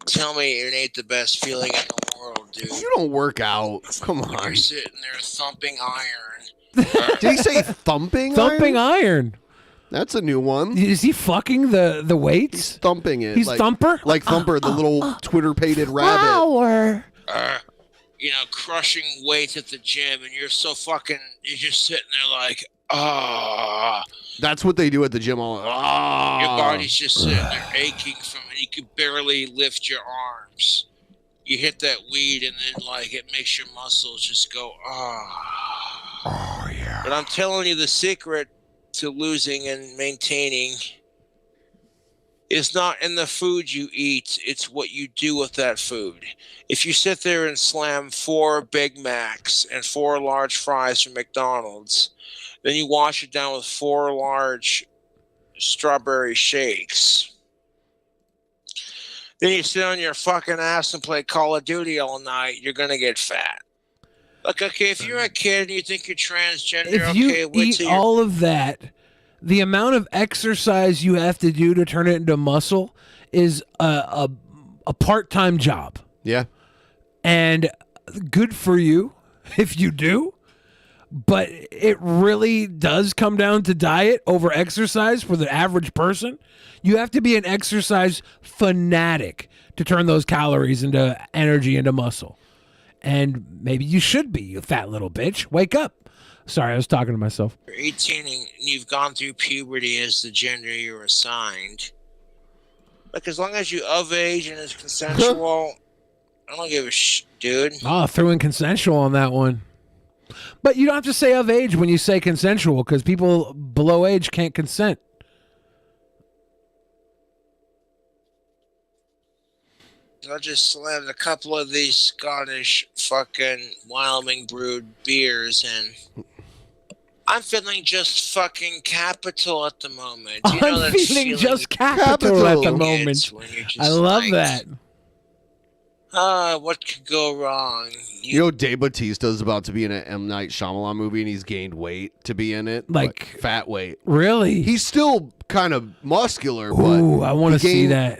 Tell me it ain't the best feeling in the world, dude. You don't work out. Come You're on. sitting there thumping iron. Did he say thumping? Thumping iron. That's a new one. Is he fucking the weights? He's thumping it. He's like, Thumper? Like Thumper, the little Twitter-pated rabbit. You know, crushing weight at the gym, and you're so fucking, you're just sitting there like, ah. That's what they do at the gym. All Your body's just sitting there aching from it. You can barely lift your arms. You hit that weed, and then like it makes your muscles just go, ah. Oh yeah. But I'm telling you, the secret to losing and maintaining is not in the food you eat, it's what you do with that food. If you sit there and slam 4 Big Macs and 4 large fries from McDonald's, then you wash it down with 4 large strawberry shakes, then you sit on your fucking ass and play Call of Duty all night, you're gonna get fat. Like, okay, if you're a kid and you think you're transgender, If you okay, wait eat till you're... all of that, the amount of exercise you have to do to turn it into muscle is a part-time job. Yeah. And good for you if you do. But it really does come down to diet over exercise for the average person. You have to be an exercise fanatic to turn those calories into energy, into muscle. And maybe you should be, you fat little bitch. Wake up. Sorry, I was talking to myself. You're 18 and you've gone through puberty as the gender you're assigned. Like, as long as you of age and it's consensual, I don't give a dude. Oh, threw in consensual on that one. But you don't have to say of age when you say consensual, because people below age can't consent. I just slammed a couple of these Scottish fucking Wyoming brewed beers, and I'm feeling just fucking capital at the moment. You know I'm that feeling just capital at the moment. I love that. What could go wrong? You know, Dave Bautista's about to be in an M. Night Shyamalan movie, and he's gained weight to be in it. Like fat weight. Really? He's still kind of muscular, Ooh, but I want to he see gained-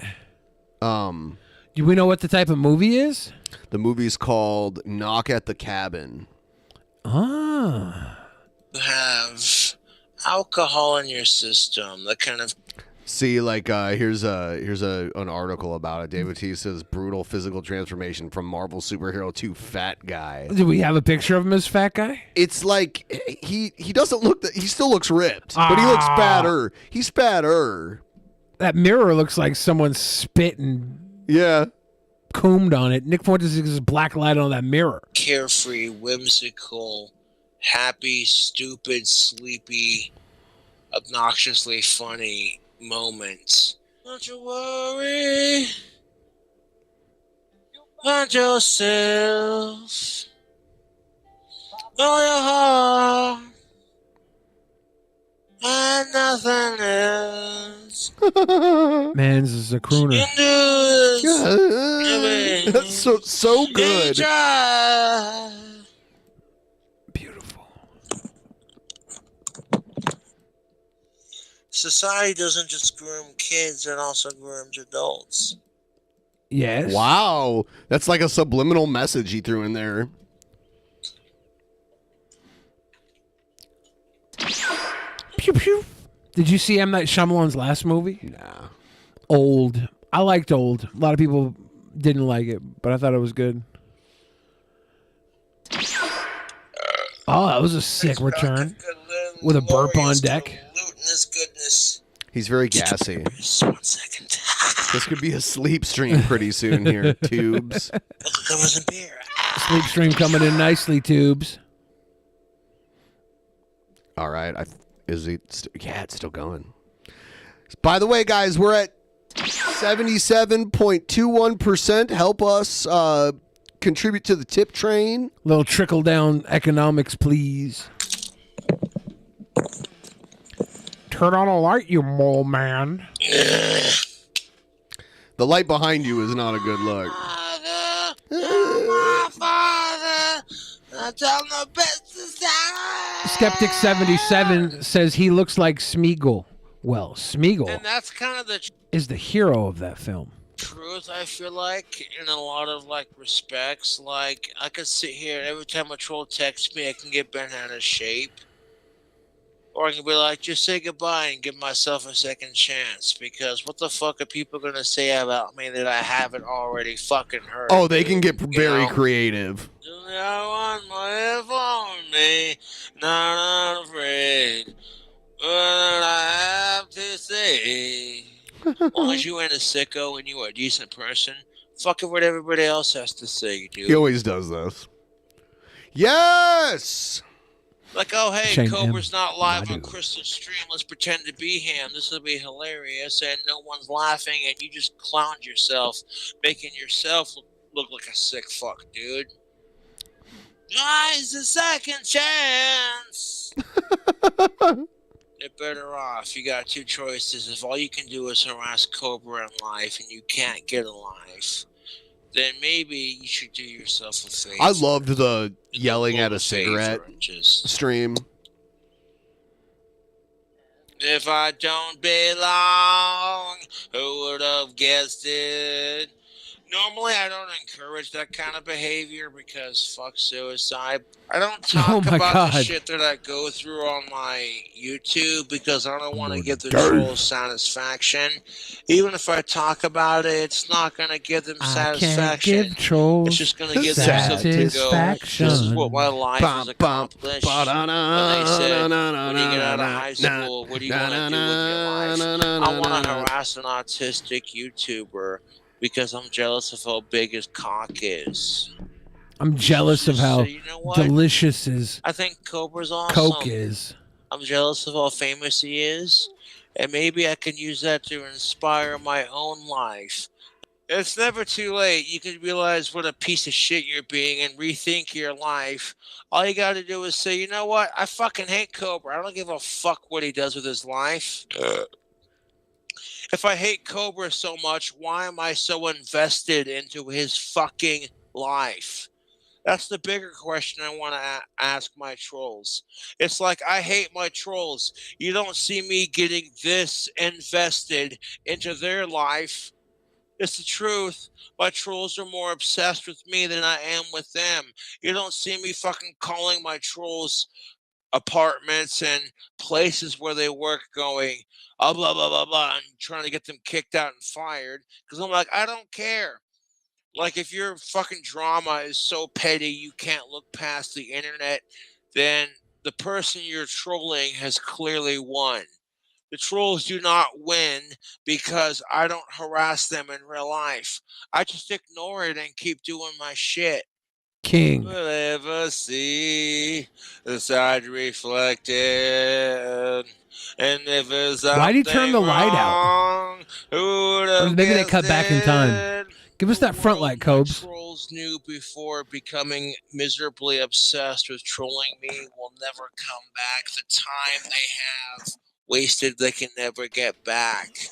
that. Do we know what the type of movie is? The movie's called Knock at the Cabin. Ah. You have alcohol in your system, that kind of... See, like, here's an article about it. Dave Bautista's brutal physical transformation from Marvel superhero to fat guy. Do we have a picture of him as fat guy? It's like he doesn't look he still looks ripped, but he looks fatter. He's fatter. That mirror looks like someone spit and combed on it. Nick Fuentes is black light on that mirror. carefree, whimsical, happy, stupid, sleepy, obnoxiously funny moments. Don't you worry about yourself or your heart and nothing else. Man, this is a crooner. That's so good. society doesn't just groom kids, it also grooms adults. Yes. Wow. That's like a subliminal message he threw in there. Pew pew. Did you see M. Night Shyamalan's last movie? Nah. Old. I liked Old. A lot of people didn't like it, but I thought it was good. Oh, that was a sick return. With a burp on deck. He's very gassy. Just 1 second. This could be a sleep stream pretty soon here, Tubes. There was a beer. Sleep stream coming in nicely, Tubes. All right. Is it? Yeah, it's still going. By the way, guys, we're at 77.21%. Help us contribute to the tip train. Little trickle down economics, please. Turn on a light, you mole man. The light behind you is not a good look. Skeptic 77 says he looks like Smeagol. Well, Smeagol And that's kind of the is the hero of that film. truth, I feel like, in a lot of like respects. Like, I could sit here and every time a troll texts me, I can get bent out of shape. Or I can be like, just say goodbye and give myself a second chance. Because what the fuck are people going to say about me that I haven't already fucking heard? Oh, they can get very creative. I want my on me, not afraid. What I have to say. As long as you ain't a sicko and you are a decent person, fuck what everybody else has to say, dude. He always does this. Yes! Like, oh, hey, Shame Cobra's him. not live on Kristen's stream. Let's pretend to be him. This will be hilarious. And no one's laughing, and you just clowned yourself, making yourself look like a sick fuck, dude. Guys, a second chance. You're better off. You got two choices. If all you can do is harass Cobra in life and you can't get a life, then maybe you should do yourself a favor. I loved the yelling at a cigarette stream. If I don't belong, who would have guessed it? Normally, I don't encourage that kind of behavior because fuck suicide. I don't talk about the shit that I go through on my YouTube because I don't want to give the trolls satisfaction. Even if I talk about it, it's not going to give them satisfaction. Give trolls It's just going to give them something to go. This is what my life has accomplished. When they said, when you get out of high school, what do you want to do with your life? I want to harass an autistic YouTuber because I'm jealous of how big his cock is. I'm jealous of how you know what? delicious his I think Cobra's awesome. Coke is. I'm jealous of how famous he is, and maybe I can use that to inspire my own life. It's never too late. You can realize what a piece of shit you're being and rethink your life. All you got to do is say, you know what? I fucking hate Cobra. I don't give a fuck what he does with his life. If I hate Cobra so much, why am I so invested into his fucking life? That's the bigger question I want to ask my trolls. It's like, I hate my trolls. You don't see me getting this invested into their life. It's the truth. My trolls are more obsessed with me than I am with them. You don't see me fucking calling my trolls apartments and places where they work going, blah, blah, blah, blah, and trying to get them kicked out and fired. Because I'm like, I don't care. Like, if your fucking drama is so petty you can't look past the internet, then the person you're trolling has clearly won. The trolls do not win because I don't harass them in real life. I just ignore it and keep doing my shit. King. Will ever see the side reflected. And if it's Why'd he turn the light out? Or maybe they cut back in time. Give us that front light, Cobes. Trolls knew before becoming miserably obsessed with trolling me will never come back. The time they have wasted, they can never get back.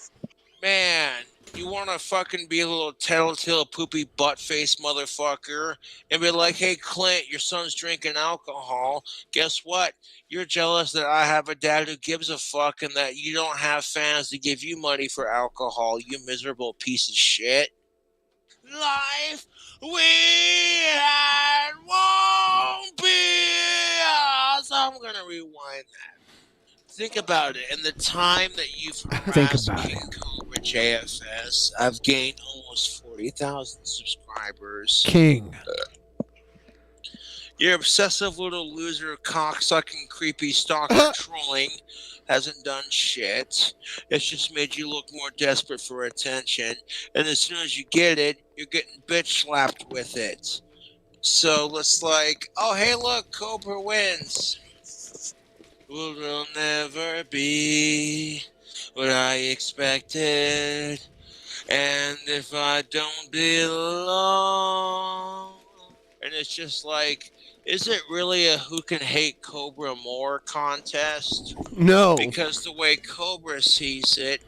Man, You want to fucking be a little tattletale poopy butt face motherfucker and be like, hey, Clint, your son's drinking alcohol. Guess what? You're jealous that I have a dad who gives a fuck and that you don't have fans to give you money for alcohol, you miserable piece of shit. Life we had won't be ours. I'm going to rewind that. Think about it. In the time that you've harassed King Cobra JFS, I've gained almost 40,000 subscribers. King. Your obsessive little loser, cocksucking, creepy stalker trolling hasn't done shit. It's just made you look more desperate for attention. And as soon as you get it, you're getting bitch slapped with it. So it's like, oh, hey, look, Cobra wins. Will never be what I expected. And if I don't belong. And it's just like, is it really a who can hate Cobra more contest? No. Because the way Cobra sees it,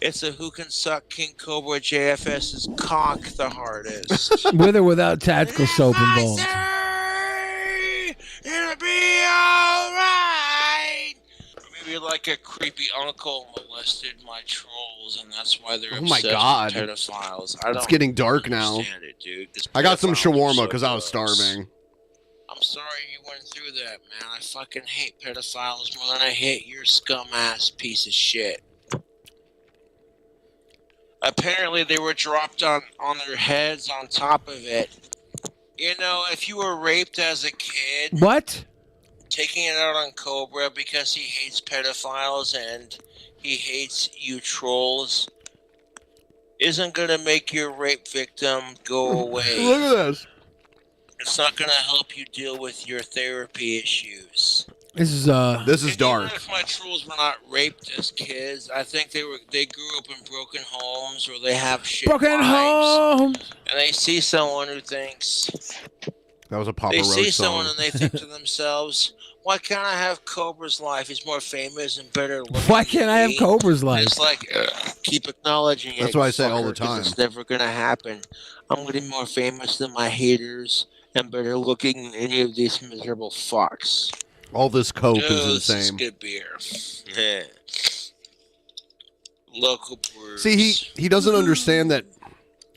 it's a who can suck King Cobra JFS's cock the hardest. With or without tactical soap involved. It'll be alright. Maybe like a creepy uncle molested my trolls, and that's why they're Oh my obsessed God. with pedophiles. It's getting dark now. understand it, dude. 'Cause I got some pedophiles are shawarma so because I was gross. starving. I'm sorry you went through that, man. I fucking hate pedophiles more than I hate your scum ass piece of shit. Apparently they were dropped on their heads on top of it. You know, if you were raped as a kid, What? taking it out on Cobra because he hates pedophiles and he hates you trolls isn't gonna make your rape victim go away. Look at this. It's not gonna help you deal with your therapy issues. This is dark. Even if my trolls were not raped as kids, I think they grew up in broken homes or they have shit Broken lives, home. and they see someone who thinks That was a Papa they Roach see song. someone and they think to themselves, why can't I have Cobra's life? He's more famous and better looking. Why can't I have than me." Cobra's And life? It's like, keep acknowledging it. That's what I say all the fucker, 'cause time. It's never gonna happen. I'm getting more famous than my haters and better looking than any of these miserable fucks. All this coke Dude, is this is insane. good beer. Yeah. Local brews. See, he doesn't understand that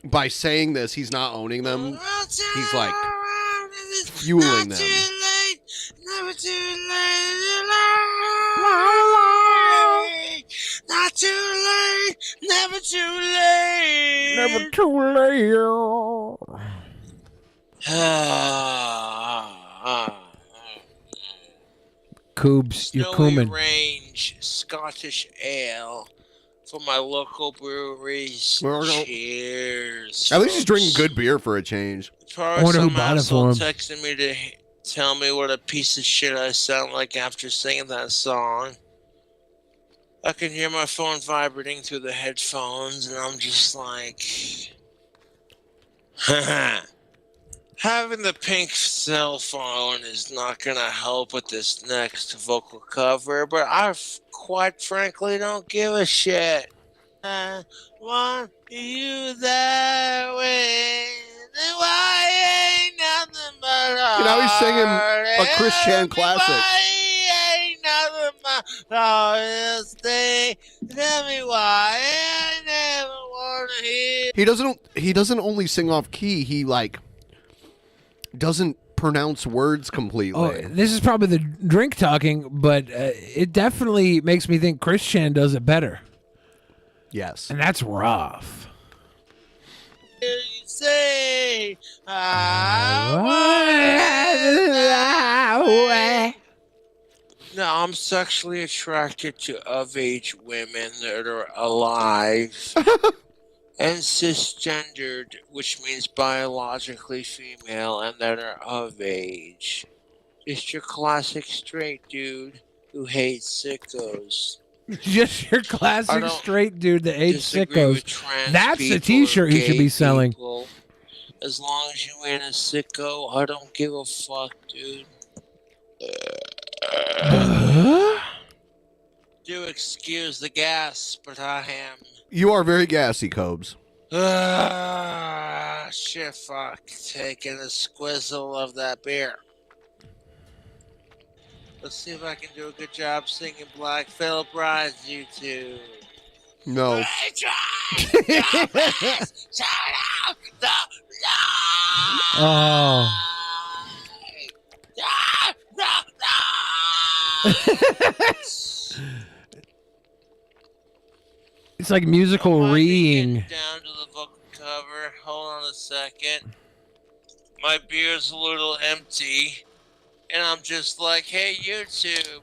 by saying this, he's not owning them. He's like fueling them. Never too late. Not too late. Never too late. Never too late. Coobs, you're Snowy cumin. Range Scottish Ale for my local breweries. Cheers. At least he's drinking good beer for a change. Probably I wonder who some bought it asshole for him. texted me to tell me what a piece of shit I sound like after singing that song. I can hear my phone vibrating through the headphones, and I'm just like, having the pink cell phone is not gonna help with this next vocal cover, but I quite frankly don't give a shit. I want you that way. Why ain't nothing but a You know, he's singing a Chris Chan classic. ain't nothing but hardest thing. Tell me why I never wanna hear. He doesn't only sing off key, he like doesn't pronounce words completely. Oh, this is probably the drink talking, but it definitely makes me think Chris Chan does it better. Yes. And that's rough. You say No, I'm sexually attracted to of-age women that are alive and cisgendered, which means biologically female, and that are of age. Just your classic straight dude who hates sickos. Just your I classic don't straight dude that hates disagree with sickos. trans That's the people t-shirt or he should gay be selling. people. As long as you ain't a sicko, I don't give a fuck, dude. Do excuse the gas, but I am You are very gassy, Cobes. Shit, fuck. Taking a squizzle of that beer. Let's see if I can do a good job singing Black Phillip Bride's YouTube. No. Oh. It's like musical reeing. Down to the book cover. Hold on a second. My beer's a little empty. And I'm just like, hey, YouTube.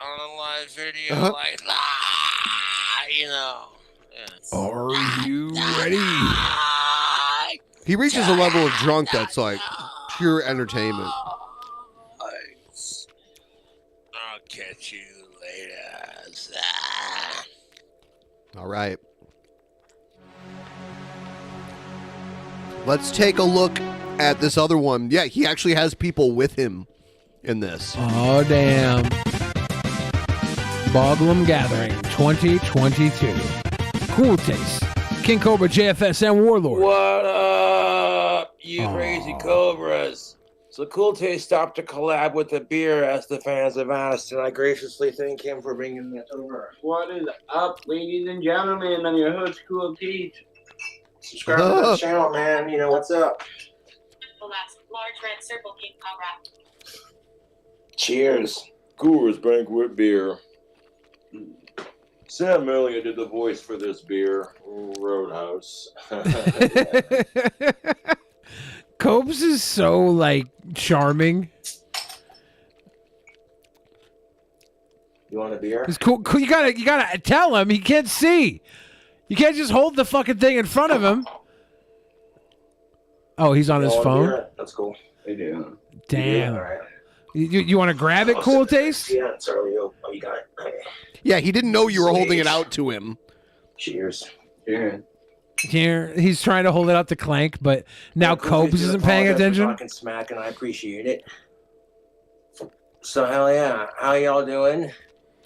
On a live video, like, you know. Are you ready? He reaches a level of drunk that's like pure entertainment. I'll catch you later. All right. Let's take a look at this other one. Yeah, he actually has people with him in this. Oh, damn. Boglum Gathering 2022. Cool Taste. King Cobra, JFS, and Warlord. What up, you crazy cobras? So Cool Taste stopped to collab with the beer as the fans have asked, and I graciously thank him for bringing it over. What is up, ladies and gentlemen? I'm your host, Cool Taste. Subscribe to the channel, man. You know what's up. Well, that's large red circle, King Cobra. Cheers. Coors Banquet Beer. Sam Elliott did the voice for this beer. Roadhouse. Cobes is so, like, charming. You want a beer? It's cool. You gotta tell him. He can't see. You can't just hold the fucking thing in front of him. Oh, he's on his phone? Beer? That's cool. They do. Damn. Yeah, all right. You want to grab it, Cool Taste? Yeah, it's early. Oh, you got it. Okay. Yeah, he didn't know you were holding it out to him. Cheers. Yeah. Here, he's trying to hold it out to Clank, but now Cobes isn't paying attention. Talking smack, and I appreciate it. So hell yeah, how y'all doing?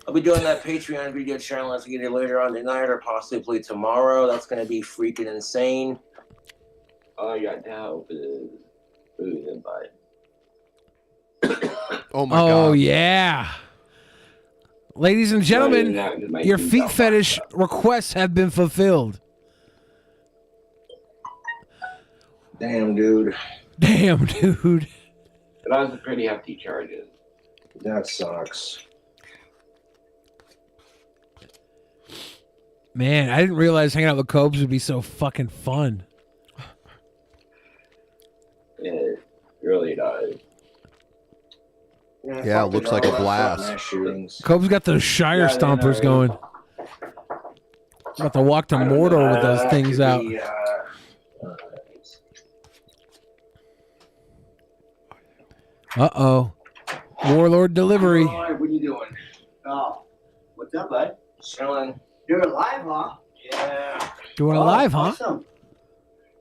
I'll be doing that Patreon video channel that's either later on tonight or possibly tomorrow. That's gonna be freaking insane. All I got now is food invite. Oh my god. Oh yeah. Ladies and gentlemen, your feet fetish requests have been fulfilled. Damn, dude. Damn, dude. But that was a pretty hefty charges. That sucks. Man, I didn't realize hanging out with Cobes would be so fucking fun. It really does. Yeah, it looks like a blast. Cobes got those Shire Stompers going. About to walk to Mordor with those things out. Uh-oh. Warlord delivery. What are you doing? Oh, what's up, bud? Chilling. You're alive, huh? Yeah. Doing it live, huh? Awesome.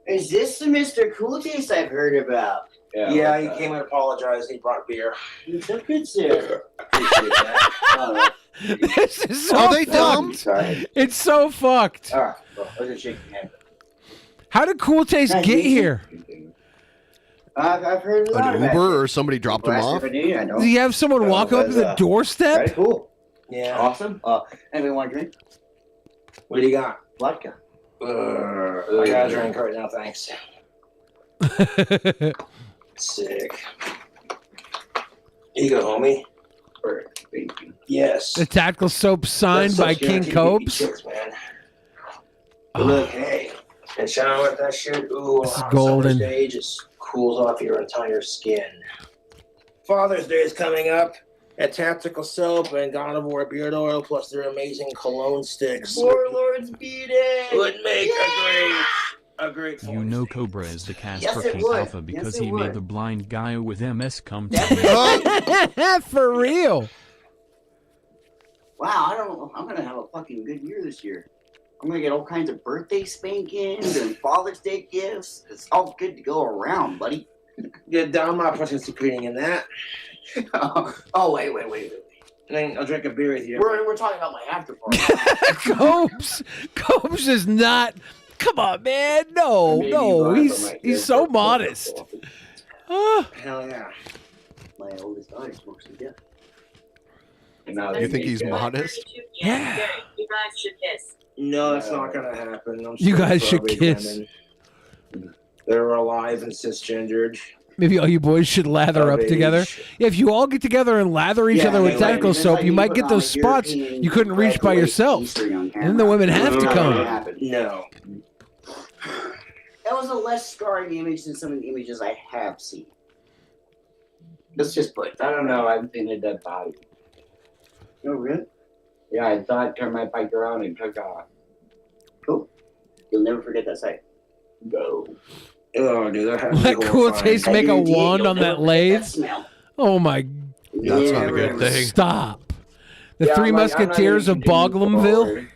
Is this the Mr. Cool Taste I've heard about? Yeah, he came and apologized. He brought beer. It's a good sir. Appreciate that. This is so Are they dumb? Sorry. It's so fucked. All right, well, let's just shake your hand. How did Cool Taste Nice get meeting you. here? I've heard a lot An about you. Uber or somebody dropped him Last off? if I knew, I know. Does he have someone walk up to the doorstep? Very cool. Yeah. Awesome. Anybody want a drink? What do you got? Vodka. I got a drink right now, thanks. Sick. Here you go, homie. Yes. The tactical soap signed That's by such King guaranteed Cobes. chicks, man. Look, hey, and shower with that shit. Ooh, This is on a golden. summer's day, just cools off your entire skin. Father's Day is coming up. At Tactical Soap and God of War beard oil, plus their amazing cologne sticks. Warlord's beat it. Would make a great. You know Cobra is the cast Yes, for it King would. Alpha because Yes, it he would. made the blind guy with MS come to For real. Wow, I don't know. I'm gonna have a fucking good year this year. I'm gonna get all kinds of birthday spankings and Father's Day gifts. It's all good to go around, buddy. Yeah, I'm not participating in that. Oh, wait. And then I'll drink a beer with you. We're talking about my after party. Cobes is not. Come on, man. No, Maybe no. you He's so modest. Hell yeah. My oldest daughter smokes some dip. You think he's modest? Yeah. You guys should kiss. No, that's not gonna happen. I'm You still guys should probably kiss. women. They're alive and cisgendered. Maybe all you boys should lather up together. Yeah, if you all get together and lather each other with tactical soap, you might get those spots you couldn't reach by yourself. And then the women have to come. No. That was a less scarring image than some of the images I have seen. Let's just put it. I don't know. I haven't seen a dead body. Oh, really? Yeah, I saw it turn my bike around and took off. Cool. You'll never forget that sight. Go. Oh, dude, that Let Cool Taste make a wand on that lathe. Oh my. That's not a good thing. Stop. The Yeah, Three I'm like, I'm not Musketeers of even thinking Boglamville. forward.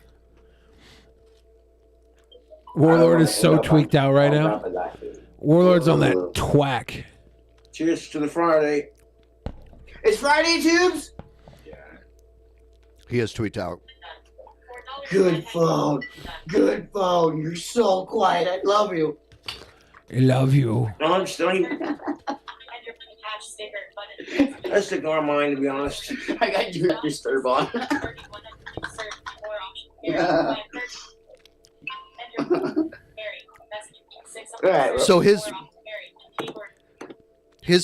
Warlord is so tweaked out right now. Warlord's on that twack. Cheers to the Friday. It's Friday, Tubes. He has tweaked out. Good phone. Good phone. You're so quiet. I love you. I love you. No, I'm still. Let's ignore mine, to be honest. I got you disturb on. Yeah. So his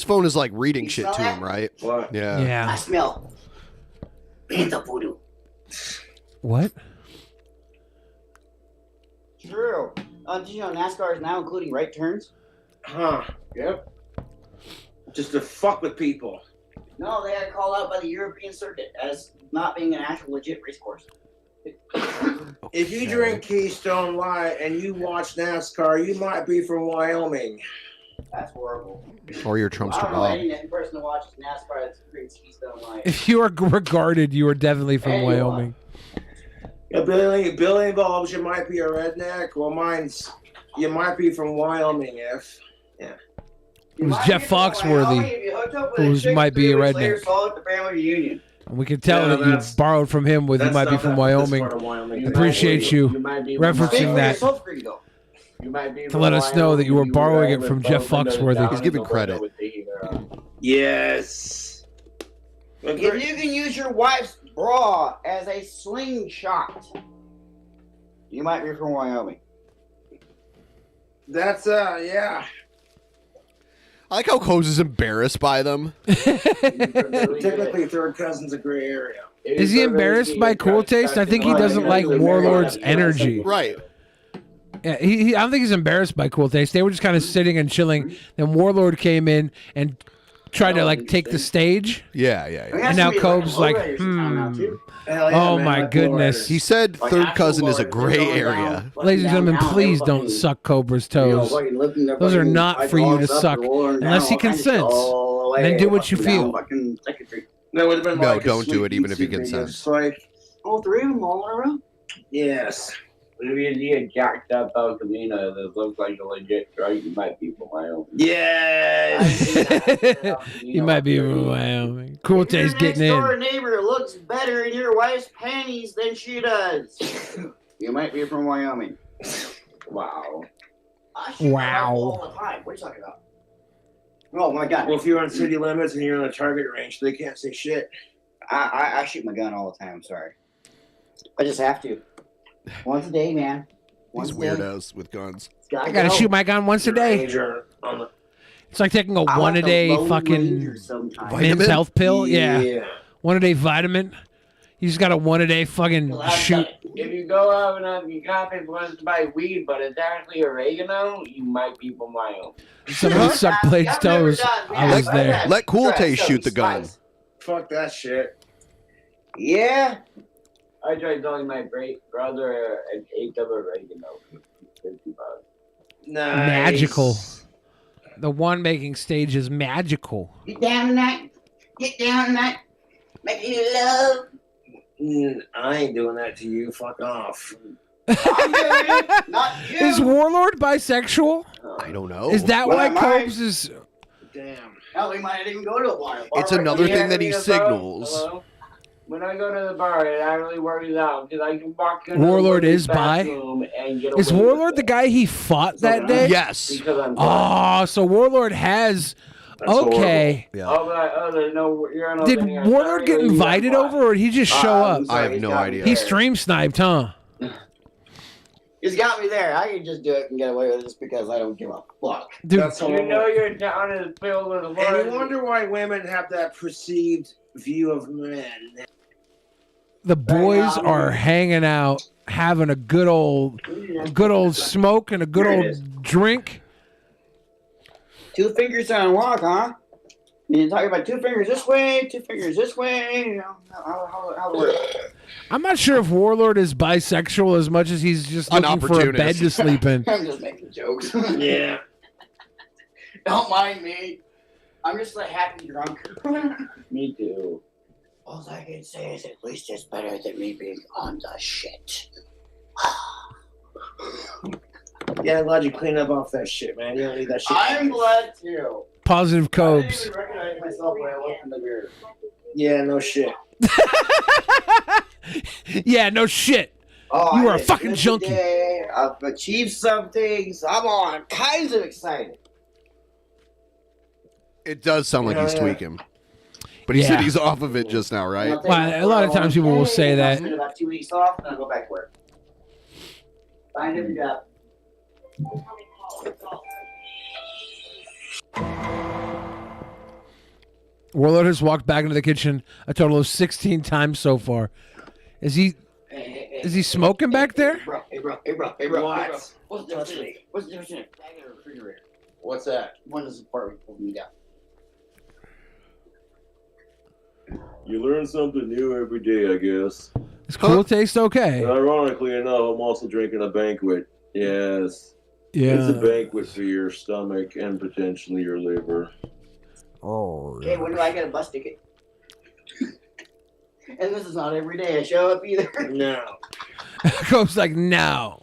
phone is like reading shit to him, right? What? Yeah. I smell pizza voodoo. What? True. Did you know NASCAR is now including right turns? Huh. Yep. Just to fuck with people. No, they got called out by the European Circuit as not being an actual legit race course. If you drink Keystone Light and you watch NASCAR, you might be from Wyoming. That's horrible. Or your Trumpster I don't know Bob. any person that watches NASCAR that drinks Keystone Light. If you are regarded, you are definitely from Anyone. Wyoming. Yeah, Billy involves you might be a redneck. Well, mine's you might be from Wyoming. If It was Jeff Foxworthy, who might be a redneck. The family reunion. And we can tell that you borrowed from him with you might be from Wyoming. Appreciate you referencing that to let us know that you were borrowing it from Jeff Foxworthy. He's giving credit. Yes. If you can use your wife's bra as a slingshot, you might be from Wyoming. That's yeah. I like how Coase is embarrassed by them. Technically, third cousin's a gray area. Is he embarrassed by Cool Taste? I think he doesn't like Warlord's energy. Right. Yeah, I don't think he's embarrassed by Cool Taste. They were just kind of sitting and chilling. Then Warlord came in and tried to like take the stage. Yeah. And now Cobe's like, oh my goodness. He said third cousin is a gray area. Ladies and gentlemen, please don't suck Cobra's toes. Those are not for you to suck unless he consents. And then do what you feel. No, don't do it even if he consents. Like, all three of them all in a row? Yes. If you see a jacked up El Camino that looks like a legit truck, you might be from Wyoming. Yes. You might be from Wyoming. Cool Taste getting Next door in. neighbor looks better in your wife's panties than she does. You might be from Wyoming. Wow. I shoot my Wow. rifle all the time. What are you talking about? Oh my god. Well, if you're on city limits and you're in a target range, they can't say shit. I shoot my gun all the time. I'm sorry. I just have to. Once a day, man. These weirdos with guns. I gotta shoot my gun once a day. It's like taking a I one a like the day Lone fucking Ranger sometimes. men's Vitamin? health pill. Yeah. Yeah. One a day vitamin. You just got a one a day fucking shoot. If you go out and you got people wants to buy weed, but it's actually oregano, you might be from Wyoming. Somebody sucked Blade's toes. I was there. Let Cool Taste shoot the gun. Fuck that shit. Yeah. I tried telling my brother an eighth of oregano for $50. Nice. Magical. The one making stage is magical. Get down tonight. Get down tonight. Making you love. I ain't doing that to you. Fuck off. I'm doing it. Not you. Is Warlord bisexual? I don't know. Is that Well, why I might. Cobes is? Damn. Hell, we might not even go to a bar. It's another thing that he Hello? signals. Hello? when I go to the bar, it actually works out because I can walk in Warlord the is bi? bathroom and get Is away Warlord with the guy he fought that day? Yes. Because I'm Oh, so Warlord has. Okay. there's no, you're not Did Warlord get invited over, or did he just show up? I have no idea. He stream sniped, huh? He's got me there. I can just do it and get away with it just because I don't give a fuck. Dude, You know your town is filled with And blood. you wonder why women have that perceived view of men. The boys are hanging out, having a good old smoke and a good There it old is. drink. 2 fingers on a walk, huh? You talking about 2 fingers this way, 2 fingers this way. You know how it works. I'm not sure if Warlord is bisexual as much as he's just An looking for a bed opportunist. to sleep in. I'm just making jokes. Yeah. Don't mind me. I'm just a happy drunk. Me too. All I can say is at least it's better than me being on the shit. Yeah, I'm glad you cleaned up off that shit, man. You don't need that shit. I'm glad too. Positive I Cobes. didn't even recognize myself when I looked in the mirror. Yeah, no shit. Yeah, no shit. Oh, You I are a did fucking good junkie. today. I've achieved some things. I'm all kinds of excited. It does sound like Yeah, he's yeah. tweaking. But he said Yeah. he's off of it just now, right? I'll take Well, my a lot of times people will 401k, say I'll that. spend about 2 weeks off, and I'll go back to work. Find a new job. Warlord has walked back into the kitchen a total of 16 times so far. Is he smoking back there? Bro, hey bro, hey bro, hey bro. What? Hey bro. What's the difference in it? What's the difference in a bag and a refrigerator? What's that? One is the part we pulled me down. You learn something new every day, I guess. Is cool taste okay? And ironically enough, I'm also drinking a banquet. Yes. Yeah. It's a banquet for your stomach and potentially your liver. Oh. Okay, when do I get a bus ticket? And this is not every day I show up either. No. Cobes like, no.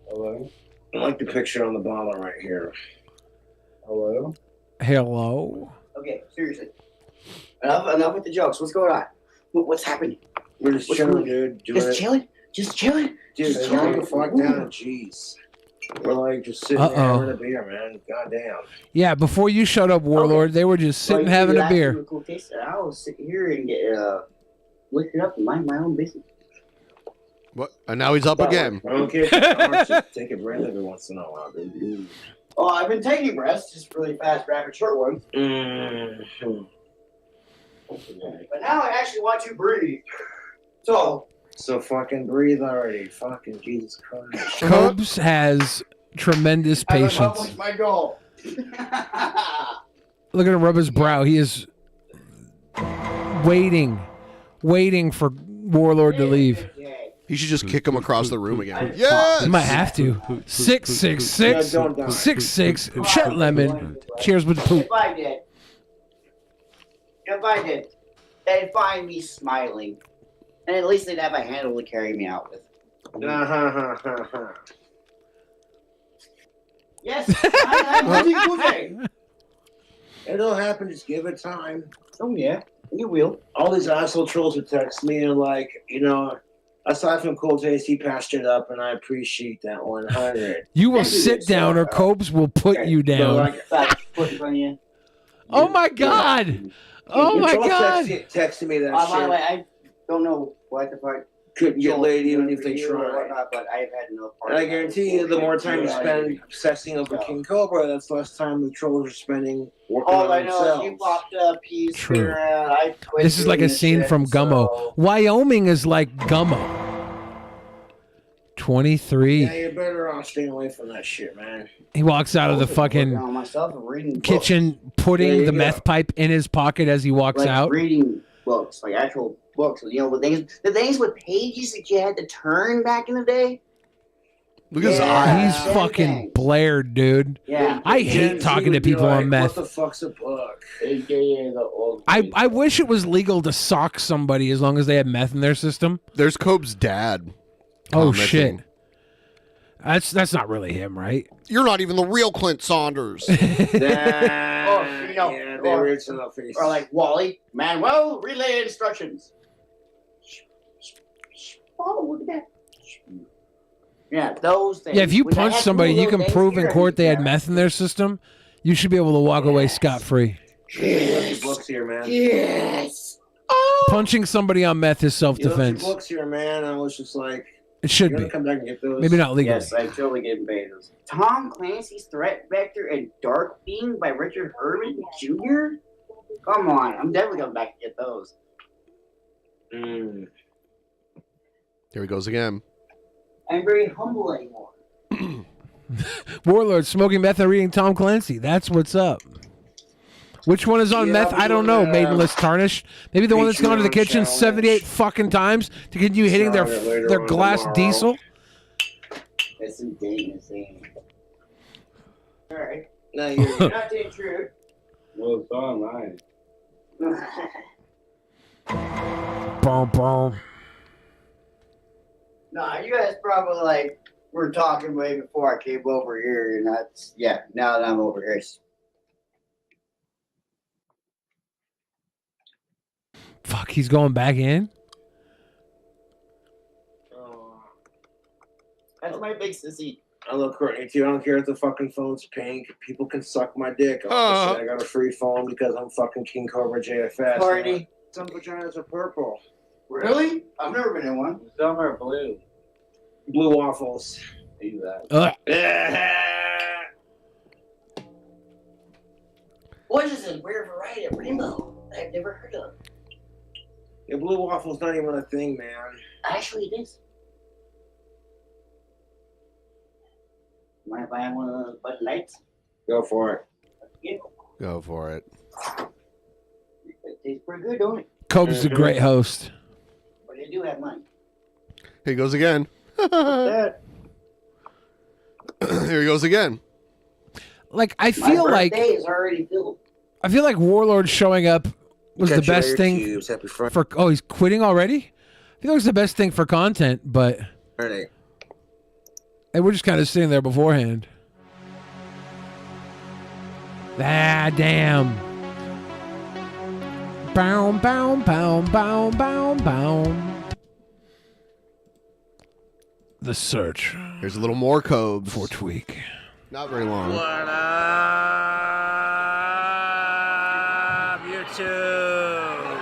Hello? I like the picture on the bottle right here. Hello? Hello? Okay, seriously. Enough with the jokes. What's going on? What's happening? We're just What's chilling, going- dude. Doing Just it. chilling? Just chilling? Dude, Just calm chilling? the fuck down. Jeez. We're like just sitting there Uh-oh. having a beer, man. Goddamn. Yeah, before you shut up, Warlord, they were just sitting having a beer. Cool taste. I will sit here and get lick it up and mind my own business. What? And now he's up again. I don't care if it's hard, just take a breath every once in a while, dude. Oh, I've been taking breaths, just really fast, rapid, short ones. Mm-hmm. But now I actually want to breathe. So fucking breathe already. Fucking Jesus Christ. Cobes has tremendous I've patience. accomplished my goal. Look at him rub his brow. He is waiting for Warlord to leave. He should just kick him across the room again. Yes! He might have to. 666 No, don't. 66 Chet Lemon. Cheers with the poop. If I did, they'd find me smiling. And at least they'd have a handle to carry me out with. Yes, I'm losing Tuesday. It'll happen. Just give it time. Oh, yeah. You will. All these asshole trolls would text me and like, you know, aside from Cold Taste, he passed it up, and I appreciate that 100. You will sit down or Cobes will put you down. Oh my God! Oh my God! Texting me that By shit. the way, I don't know what the fuck. Couldn't get laid even if they you or tried. whatnot, but I've had no part. And I guarantee you, the more time you spend sexing over King Cobra, that's less time the trolls are spending working All on I know is themselves. you popped up, he's True. around. I quit This is like doing a this scene shit, from Gummo. so- Wyoming is like Gummo. 23. Yeah, you're better off staying away from that shit, man. He walks out of the Working fucking on myself and reading kitchen, There putting you the go. meth pipe in his pocket as he walks like out. reading books, like actual books. You know, the things with pages that you had to turn back in the day. Look at his Yeah. eyes. He's fucking blared, dude. Yeah. I hate talking to people on meth. What the fuck's a book? AKA the old. I wish it was legal to sock somebody as long as they had meth in their system. There's Cobe's dad. Oh commenting. shit. That's not really him, right? You're not even the real Clint Saunders. Nah. Or, you know, Yeah, the or, original face. or like Wally, Manuel, relay instructions. Oh, look at that. Yeah, those things. Yeah, if you Which I punch had to somebody, move you those can days prove in here. court they had meth in their system. You should be able to walk away scot-free. You left your books here, man. Yes. Punching somebody on meth is You left self-defense. your books here, man. I was just like, It should you're be. gonna come back and get those. Maybe not legally. Yes, I totally get paid those. Tom Clancy's Threat Vector and Dark Beam by Richard Herman Jr.? Come on, I'm definitely coming back to get those. Mm. Here he goes again. I'm very humble anymore. Warlord smoking meth and reading Tom Clancy. That's what's up. Which one is on Yeah, meth? I don't know. Maidenless Tarnished. Maybe the one that's gone to the Patreon kitchen challenge. 78 fucking times to get you hitting Start it later their on glass tomorrow. diesel. That's insane. Alright. No, you're Not to intrude. well, it's online. Boom, boom. Nah, you guys probably like were talking way before I came over here, and that's yeah. Now that I'm over here, Fuck, he's going back in? that's my big sissy. I love Courtney too. I don't care if the fucking phone's pink. People can suck my dick. Honestly, I got a free phone because I'm fucking King Cobra JFS. Courtney. Some vaginas are purple. Really? I've never been in one. Some are blue. Blue waffles. Do Ugh. that. What is a rare variety of rainbow that I've never heard of? Yeah, blue waffles not even a thing, man. Actually, it is. Mind if I have one of those Bud Lights? Go for it. Yeah. Go for it. It tastes pretty good, don't it? Cope's a great host. But they do have mine. Here he goes again. That. Here he goes again. Like, I My feel like birthday is already filled. Warlord showing up was the Got your best air thing cubes. Happy Friday. for. Oh, he's quitting already? I feel like it's the best thing for content, but Friday. hey, we're just kind of sitting there beforehand. Ah, damn. Bow, bow, bow, bow, bow, bow. The search. Here's a little more Cobes. For Tweak. Not very long. What up, YouTube?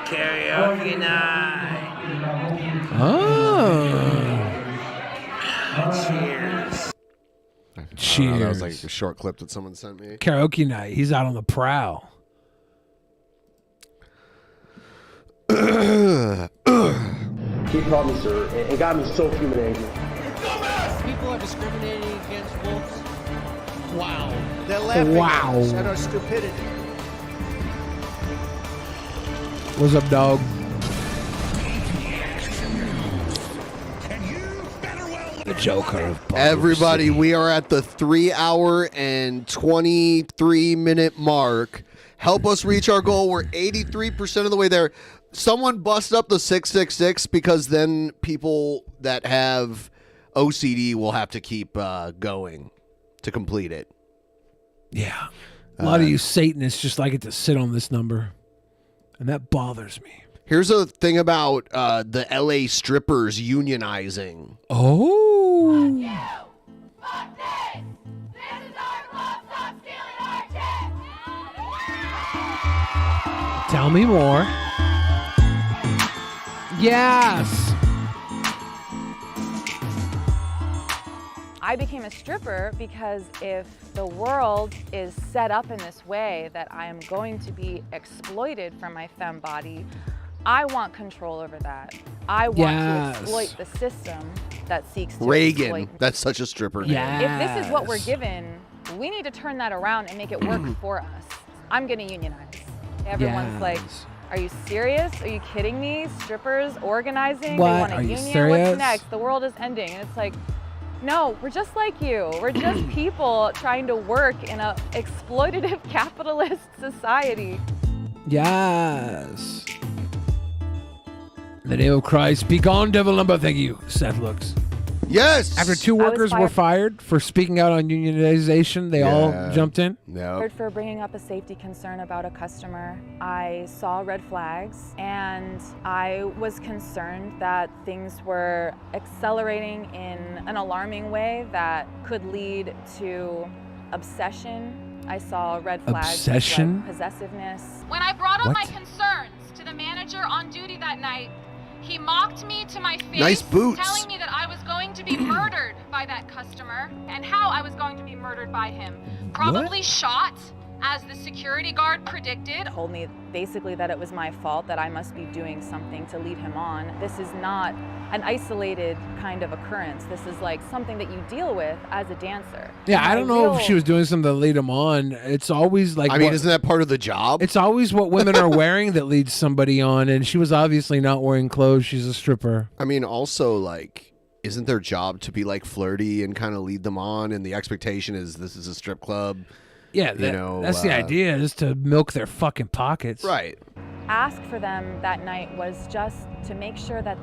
Karaoke night. Oh. Cheers. Cheers. That was like a short clip that someone sent me. Karaoke night. He's out on the prowl. He called me sir and got me so human angry. People are discriminating against wolves. Wow. They're laughing Wow. at us and our stupidity. What's up, dog? The Joker of Ballroom Everybody, City. we are at the 3 hour and 23-minute mark. Help us reach our goal. We're 83% of the way there. Someone bust up the 666 because then people that have OCD will have to keep going to complete it. Yeah. A lot of you Satanists just like it to sit on this number. And that bothers me. Here's a thing about the LA strippers unionizing. Oh. Tell me more. Yes. I became a stripper because if the world is set up in this way that I am going to be exploited from my femme body, I want control over that. I want Yes. to exploit the system that seeks to Reagan. exploit. That's such a stripper name. If this is what we're given, we need to turn that around and make it work for us. I'm gonna unionize. Everyone's like, are you serious? Are you kidding me? Strippers organizing? What? They want a Are you union? serious? What's next? The world is ending. And it's like, no, we're just like you. We're just people trying to work in a exploitative capitalist society. Yes. In the name of Christ, be gone, devil number. Thank you, Seth Looks. Yes. After 2 workers were fired for speaking out on unionization, they all jumped in. For bringing up a safety concern about a customer. I saw red flags and I was concerned that things were accelerating in an alarming way that could lead to obsession. I saw red flags Obsession? like possessiveness. When I brought up What? my concerns to the manager on duty that night, he mocked me to my face, Nice boots. telling me that I was going to be murdered by that customer and how I was going to be murdered by him. Probably shot, as the security guard predicted. Told me basically that it was my fault, that I must be doing something to lead him on. This is not an isolated kind of occurrence. This is like something that you deal with as a dancer. Yeah, I don't know if she was doing something to lead him on. It's always like, I mean, isn't that part of the job? It's always what women are wearing that leads somebody on, and she was obviously not wearing clothes. She's a stripper. I mean, also, like, isn't their job to be, like, flirty and kind of lead them on, and the expectation is this is a strip club? Yeah, that's the idea, is to milk their fucking pockets. Right. Ask for them that night was just to make sure that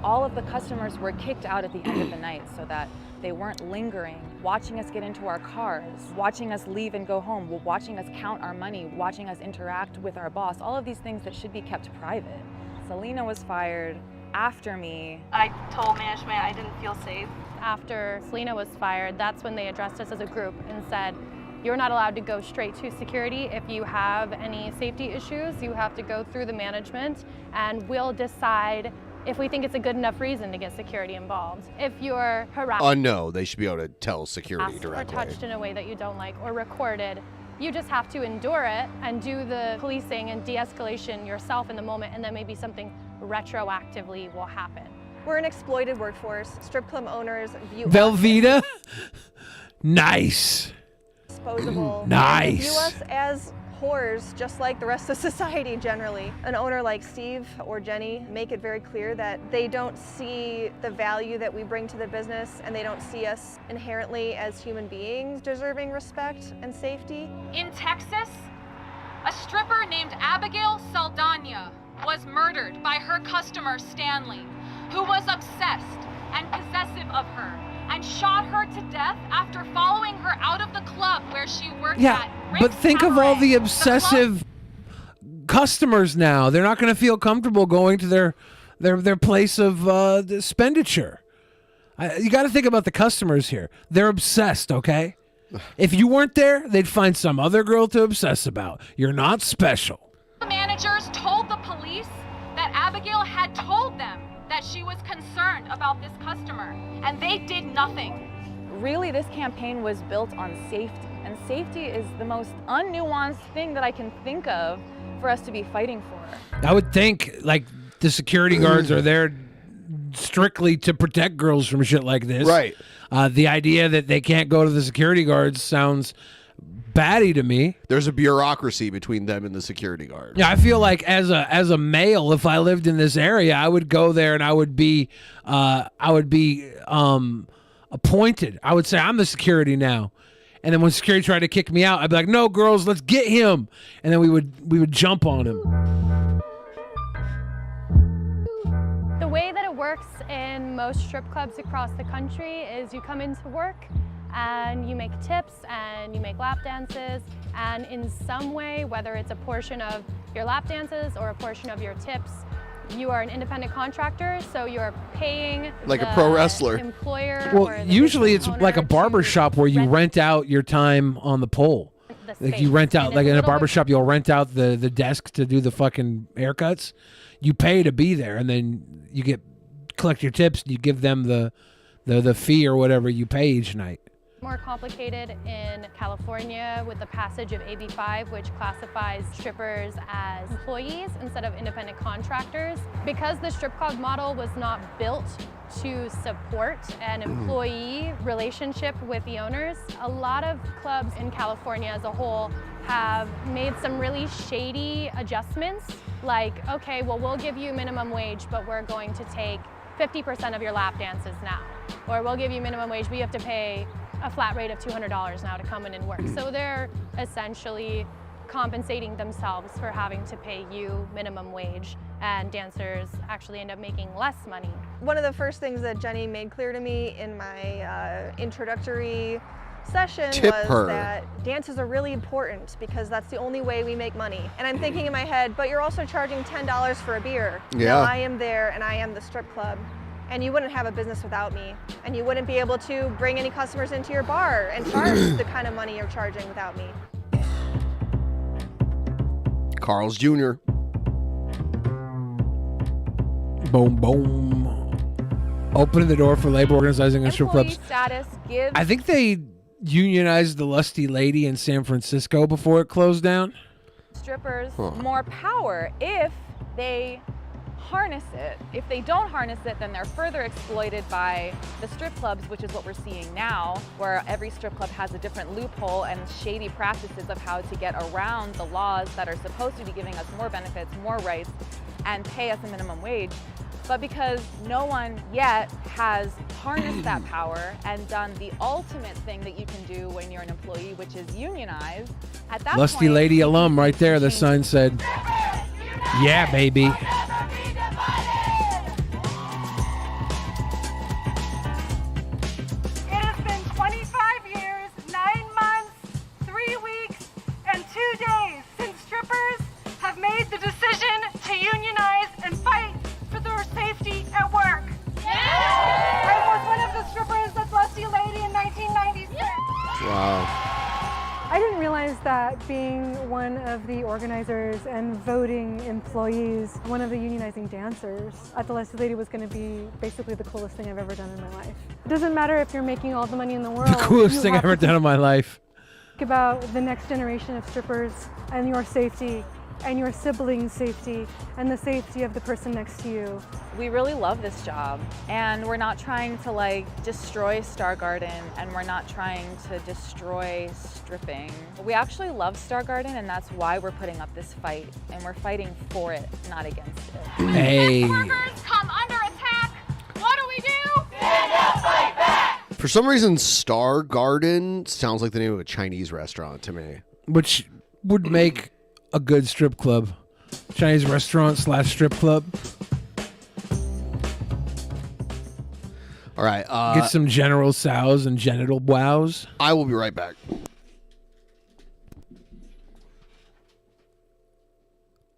all of the customers were kicked out at the end of the night so that they weren't lingering, watching us get into our cars, watching us leave and go home, watching us count our money, watching us interact with our boss, all of these things that should be kept private. Selena was fired after me. I told management I didn't feel safe. After Selena was fired, that's when they addressed us as a group and said, you're not allowed to go straight to security. If you have any safety issues, you have to go through the management and we'll decide if we think it's a good enough reason to get security involved. If you're harassed No, they should be able to tell security or directly. touched in a way that you don't like or recorded, you just have to endure it and do the policing and de-escalation yourself in the moment, and then maybe something retroactively will happen. We're an exploited workforce. Strip club owners view Velveeta? Nice. disposable. Nice. They view us as whores, just like the rest of society generally. An owner like Steve or Jenny make it very clear that they don't see the value that we bring to the business, and they don't see us inherently as human beings deserving respect and safety. In Texas, a stripper named Abigail Saldana was murdered by her customer Stanley, who was obsessed and possessive of her, and shot her to death after following her out of the club where she worked at. But think of all the obsessive customers now. They're not going to feel comfortable going to their place of expenditure. You got to think about the customers here. They're obsessed, okay? If you weren't there, they'd find some other girl to obsess about. You're not special. The managers told the police that Abigail had told them that she was concerned about this customer, and they did nothing. Really, this campaign was built on safety, and safety is the most unnuanced thing that I can think of for us to be fighting for. I would think, like, the security guards are there strictly to protect girls from shit like this. Right. The idea that they can't go to the security guards sounds batty to me. There's a bureaucracy between them and the security guard. Yeah, I feel like as a male, if I lived in this area, I would go there and I would be appointed. I would say, I'm the security now. And then when security tried to kick me out, I'd be like, no, girls, let's get him. And then we would jump on him. The way that it works in most strip clubs across the country is you come into work and you make tips and you make lap dances, and in some way, whether it's a portion of your lap dances or a portion of your tips, you are an independent contractor, so you're paying like the a pro wrestler. Employer. Well, or the usually it's business like a owner barber shop where you rent out your time on the pole. Like you rent out, like in a barber shop, you'll rent out the desk to do the fucking haircuts. You pay to be there, and then you collect your tips. And you give them the fee or whatever you pay each night. More complicated in California with the passage of AB 5, which classifies strippers as employees instead of independent contractors. Because the strip club model was not built to support an employee relationship with the owners, a lot of clubs in California as a whole have made some really shady adjustments, like, okay, well, we'll give you minimum wage, but we're going to take 50% of your lap dances now. Or we'll give you minimum wage, but you have to pay a flat rate of $200 now to come in and work. So they're essentially compensating themselves for having to pay you minimum wage, and dancers actually end up making less money One of the first things that Jenny made clear to me in my introductory session was that dances are really important because that's the only way we make money. And I'm thinking in my head, but you're also charging $10 for a beer. Yeah. Now I am there and I am the strip club. And you wouldn't have a business without me. And you wouldn't be able to bring any customers into your bar and charge the kind of money you're charging without me. Carl's Jr. Boom, boom. Opening the door for labor organizing and strip clubs. Status gives. I think they unionized the Lusty Lady in San Francisco before it closed down. Strippers more power if they harness it. If they don't harness it, then they're further exploited by the strip clubs, which is what we're seeing now, where every strip club has a different loophole and shady practices of how to get around the laws that are supposed to be giving us more benefits, more rights, and pay us a minimum wage. But because no one yet has harnessed that power and done the ultimate thing that you can do when you're an employee, which is unionize, at that Lusty point, Lady alum right there, the sign said. Yeah, baby. It has been 25 years, 9 months, 3 weeks, and 2 days since strippers have made the decision to unionize and fight for their safety at work. I was one of the strippers at Lusty Lady in 1996. Wow. I didn't realize that being one of the organizers and voting employees, one of the unionizing dancers at the Lusty Lady was going to be basically the coolest thing I've ever done in my life. It doesn't matter if you're making all the money in the world. The coolest you thing I've have ever to done in my life. Think about the next generation of strippers and your safety and your siblings' safety and the safety of the person next to you. we really love this job, and we're not trying to like destroy Star Garden, and we're not trying to destroy stripping. We actually love Star Garden, and that's why we're putting up this fight, and we're fighting for it, not against it. Hey. Workers come under attack. What do we do? Stand up, fight back. For some reason, Star Garden sounds like the name of a Chinese restaurant to me. Which would make a good strip club. Chinese restaurant / strip club. All right. Get some General Tso's and genital wows. I will be right back.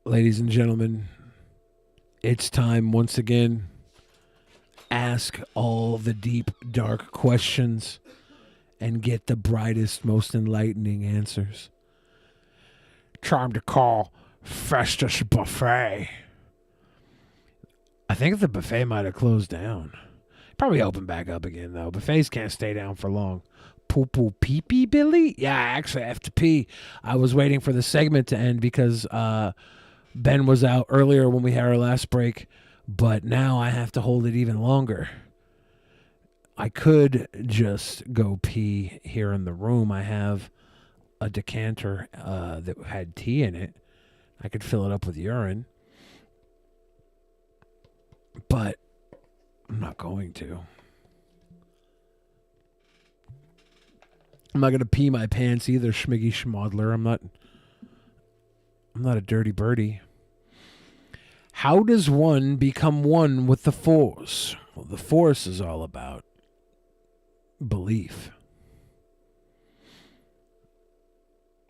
Ladies and gentlemen, it's time once again. Ask all the deep, dark questions and get the brightest, most enlightening answers. Time to call Festus Buffet. I think the buffet might have closed down. Probably open back up again, though. Buffets can't stay down for long. Poo-poo pee-pee, Billy? Yeah, I actually have to pee. I was waiting for the segment to end because Ben was out earlier when we had our last break, but now I have to hold it even longer. I could just go pee here in the room. I have a decanter that had tea in it. I could fill it up with urine, but I'm not going to. I'm not going to pee my pants either, Schmiggy Schmodler. I'm not a dirty birdie. How does one become one with the Force? Well, the Force is all about belief.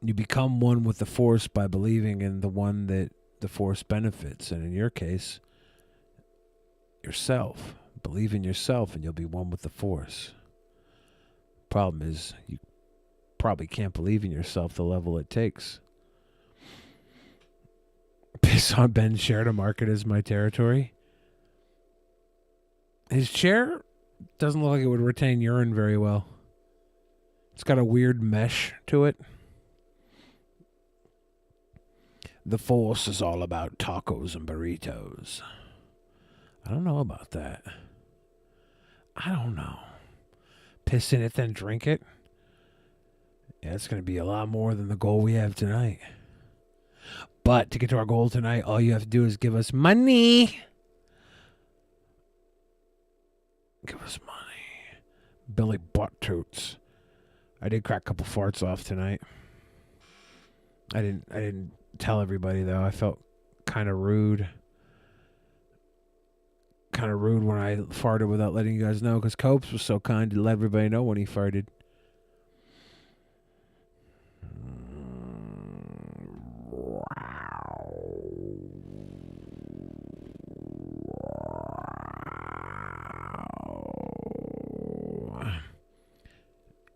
You become one with the Force by believing in the one that the Force benefits. And in your case, yourself. Believe in yourself and you'll be one with the Force. Problem is, you probably can't believe in yourself the level it takes. Piss on Ben's chair to market as my territory. His chair doesn't look like it would retain urine very well. It's got a weird mesh to it. The Force is all about tacos and burritos. I don't know about that. I don't know. Piss in it, then drink it. Yeah, it's going to be a lot more than the goal we have tonight. But to get to our goal tonight, all you have to do is give us money. Give us money. Billy Butt Toots. I did crack a couple farts off tonight. I didn't tell everybody, though. I felt kind of rude. kind of rude when I farted without letting you guys know, because Copes was so kind to let everybody know when he farted.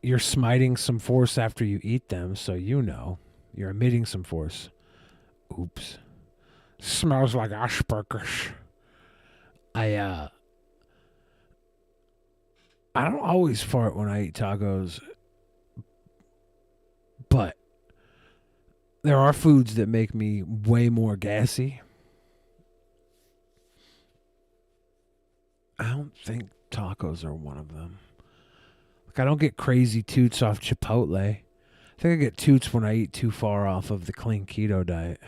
You're smiting some force after you eat them, so you know. You're emitting some force. Oops. Smells like Asperger's. I don't always fart when I eat tacos, but there are foods that make me way more gassy. I don't think tacos are one of them. Like, I don't get crazy toots off Chipotle. I think I get toots when I eat too far off of the clean keto diet.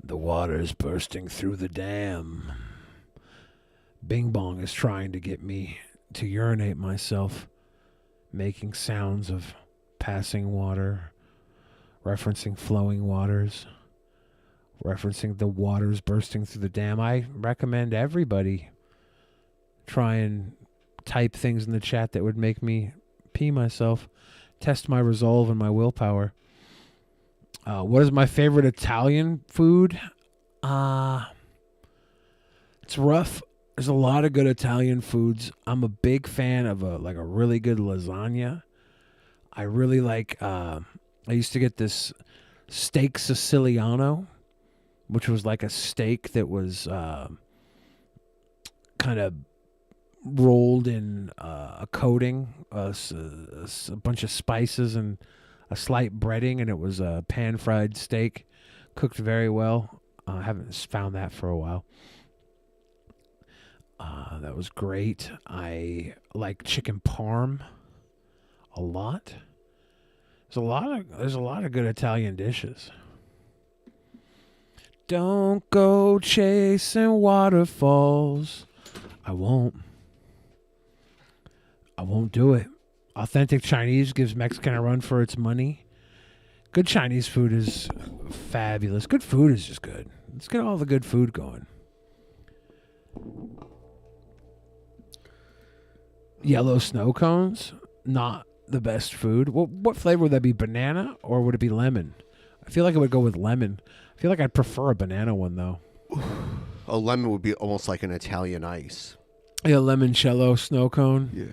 The water's bursting through the dam. Bing Bong is trying to get me to urinate myself, making sounds of passing water, referencing flowing waters, referencing the waters bursting through the dam. I recommend everybody try and type things in the chat that would make me pee myself, test my resolve and my willpower. What is my favorite Italian food? It's rough. There's a lot of good Italian foods. I'm a big fan of a really good lasagna. I really like, I used to get this steak Siciliano, which was like a steak that was kind of rolled in a coating, a bunch of spices and a slight breading, and it was a pan-fried steak, cooked very well. I haven't found that for a while. That was great. I like chicken parm a lot. There's a lot of good Italian dishes. Don't go chasing waterfalls. I won't do it. Authentic Chinese gives Mexican a run for its money. Good Chinese food is fabulous. Good food is just good. Let's get all the good food going. Yellow snow cones, not the best food. What flavor would that be? Banana or would it be lemon? I feel like it would go with lemon. I feel like I'd prefer a banana one though. A lemon would be almost like an Italian ice. Yeah, limoncello snow cone. Yeah.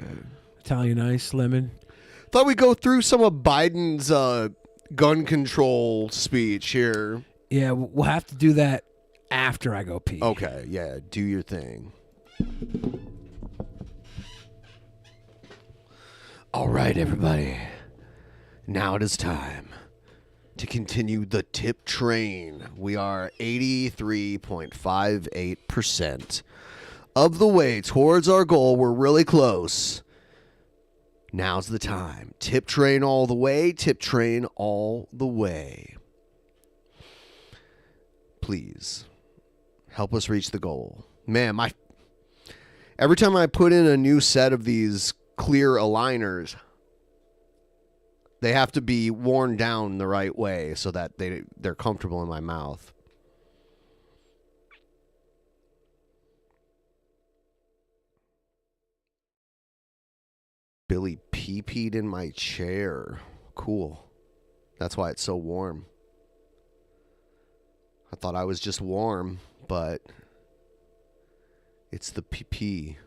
Italian ice, lemon. Thought we'd go through some of Biden's gun control speech here. Yeah, we'll have to do that after I go pee. Okay, yeah, do your thing. All right, everybody. Now it is time to continue the tip train. We are 83.58% of the way towards our goal. We're really close. Now's the time. Tip train all the way. Tip train all the way. Please help us reach the goal. Man, every time I put in a new set of these clear aligners, they have to be worn down the right way so that they're comfortable in my mouth. Billy pee-peed in my chair. Cool. That's why it's so warm. I thought I was just warm, but it's the pee-pee.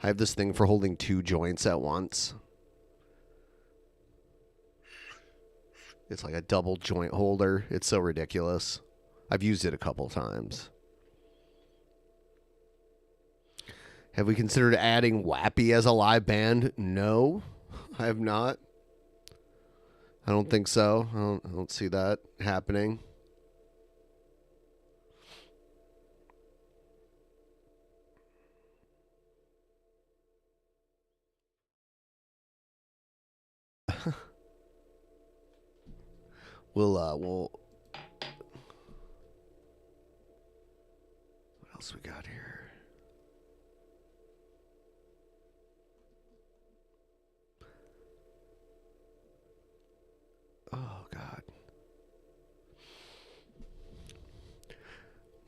I have this thing for holding two joints at once. It's like a double joint holder. It's so ridiculous. I've used it a couple times. Have we considered adding Wappy as a live band? No, I have not. I don't think so. I don't see that happening. We'll what else we got here?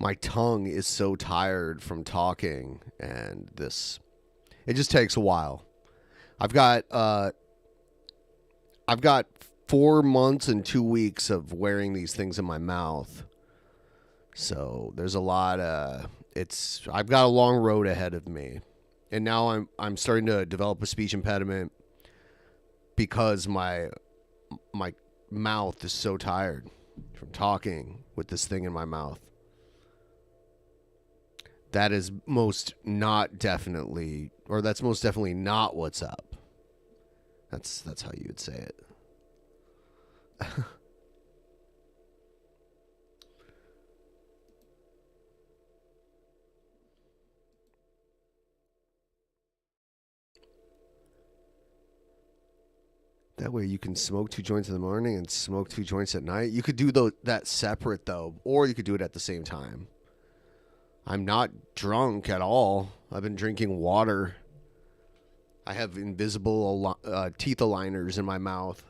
my tongue is so tired from talking, and it just takes a while. I've got 4 months and 2 weeks of wearing these things in my mouth. So there's a lot I've got a long road ahead of me. And now I'm starting to develop a speech impediment because my mouth is so tired from talking with this thing in my mouth. That's most definitely not what's up. That's how you would say it. That way you can smoke 2 joints in the morning and smoke 2 joints at night. You could do that separate, though, or you could do it at the same time. I'm not drunk at all. I've been drinking water. I have invisible teeth aligners in my mouth.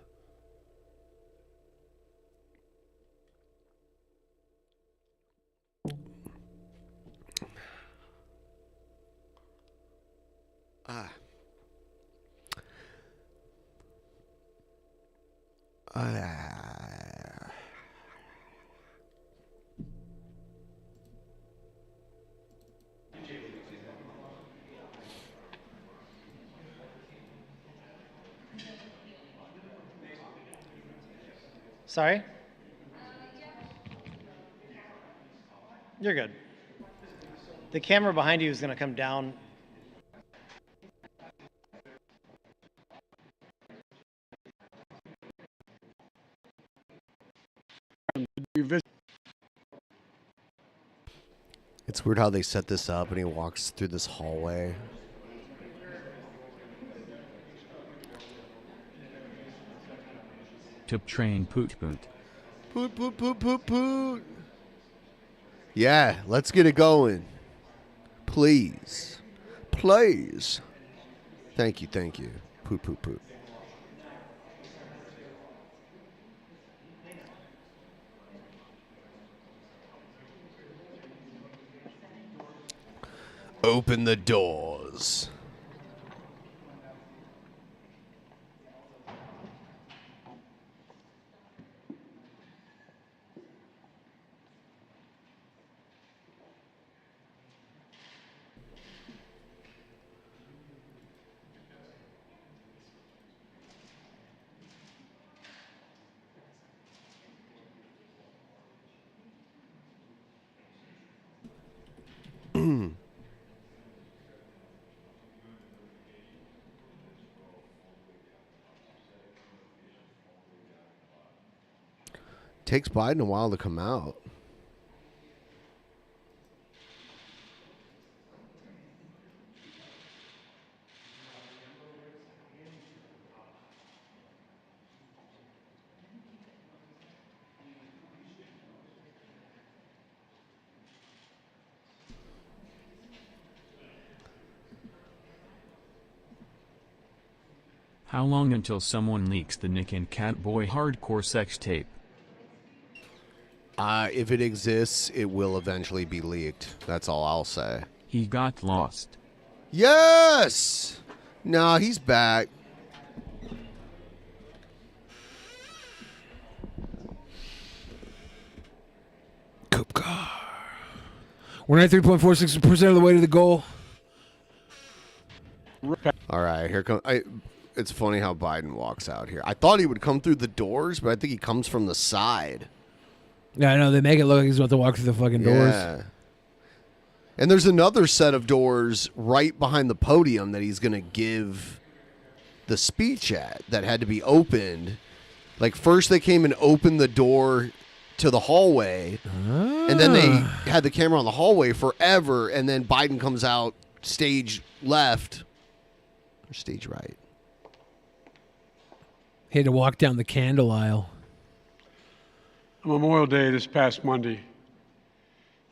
Sorry? You're good. The camera behind you is going to come down. It's weird how they set this up and he walks through this hallway. Tip train poot poot. Poot poot poot poot poot. Yeah, let's get it going. Please. Please. Thank you. Poot poot poot. Open the doors. Takes Biden a while to come out. How long until someone leaks the Nick and Catboy hardcore sex tape? If it exists, it will eventually be leaked. That's all I'll say. He got lost. Yes! Nah, he's back. Cup car. We're 93.46% of the way to the goal. All right, here comes. It's funny how Biden walks out here. I thought he would come through the doors, but I think he comes from the side. Yeah, I know. They make it look like he's about to walk through the fucking doors. Yeah. And there's another set of doors right behind the podium that he's going to give the speech at that had to be opened. Like, first they came and opened the door to the hallway, and then they had the camera on the hallway forever, and then Biden comes out stage left or stage right. He had to walk down the candle aisle. Memorial Day this past Monday,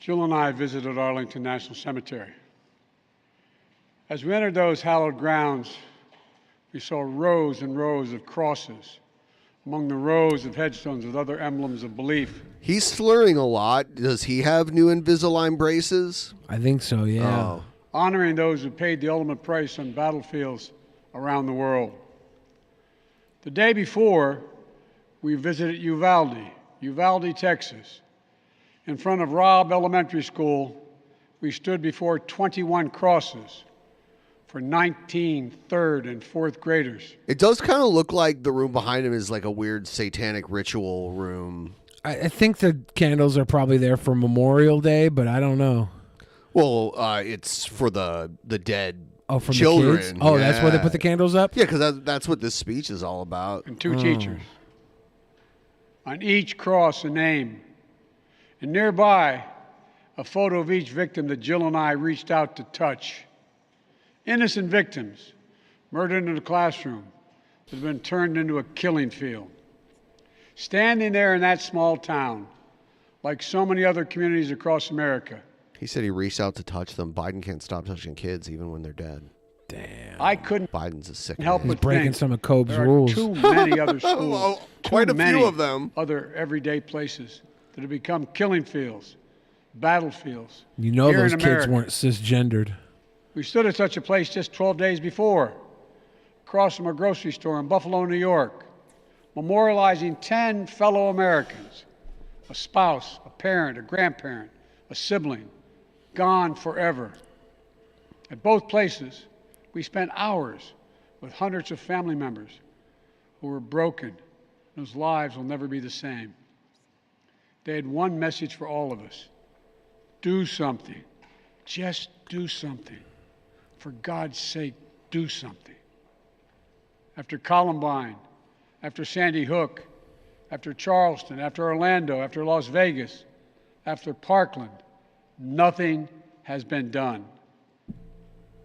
Jill and I visited Arlington National Cemetery. As we entered those hallowed grounds, we saw rows and rows of crosses among the rows of headstones with other emblems of belief. He's slurring a lot. Does he have new Invisalign braces? I think so, yeah. Oh. Honoring those who paid the ultimate price on battlefields around the world. The day before, we visited Uvalde, Texas. In front of Robb Elementary School, we stood before 21 crosses for 19 third and fourth graders. It does kind of look like the room behind him is like a weird satanic ritual room. I think the candles are probably there for Memorial Day, but I don't know. Well, it's for the dead from children. the kids? Oh, that's where they put the candles up? Yeah, because that's what this speech is all about. And two teachers. On each cross, a name. And nearby, a photo of each victim that Jill and I reached out to touch. Innocent victims murdered in a classroom that have been turned into a killing field. Standing there in that small town, like so many other communities across America. He said he reached out to touch them. Biden can't stop touching kids even when they're dead. Damn. I couldn't Biden's a sick help man. but He's breaking think some of Cobb's there are rules. too many other schools, quite too a few many of them. other everyday places that have become killing fields, battlefields. You know here those in kids America. weren't cisgendered. We stood at such a place just 12 days before, across from a grocery store in Buffalo, New York, memorializing 10 fellow Americans, a spouse, a parent, a grandparent, a sibling, gone forever. At both places, we spent hours with hundreds of family members who were broken, whose lives will never be the same. They had one message for all of us. Do something. Just do something. For God's sake, do something. After Columbine, after Sandy Hook, after Charleston, after Orlando, after Las Vegas, after Parkland, nothing has been done.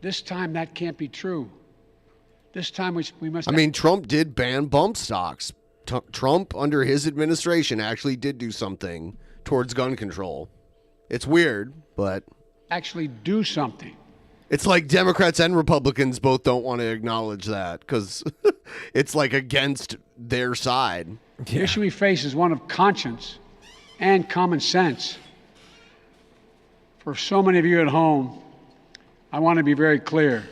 This time that can't be true. This time we must... I mean, Trump did ban bump stocks. Trump, under his administration, actually did do something towards gun control. It's weird, but... actually do something. It's like Democrats and Republicans both don't want to acknowledge that because it's like against their side. The issue we face is one of conscience and common sense. For so many of you at home, I want to be very clear.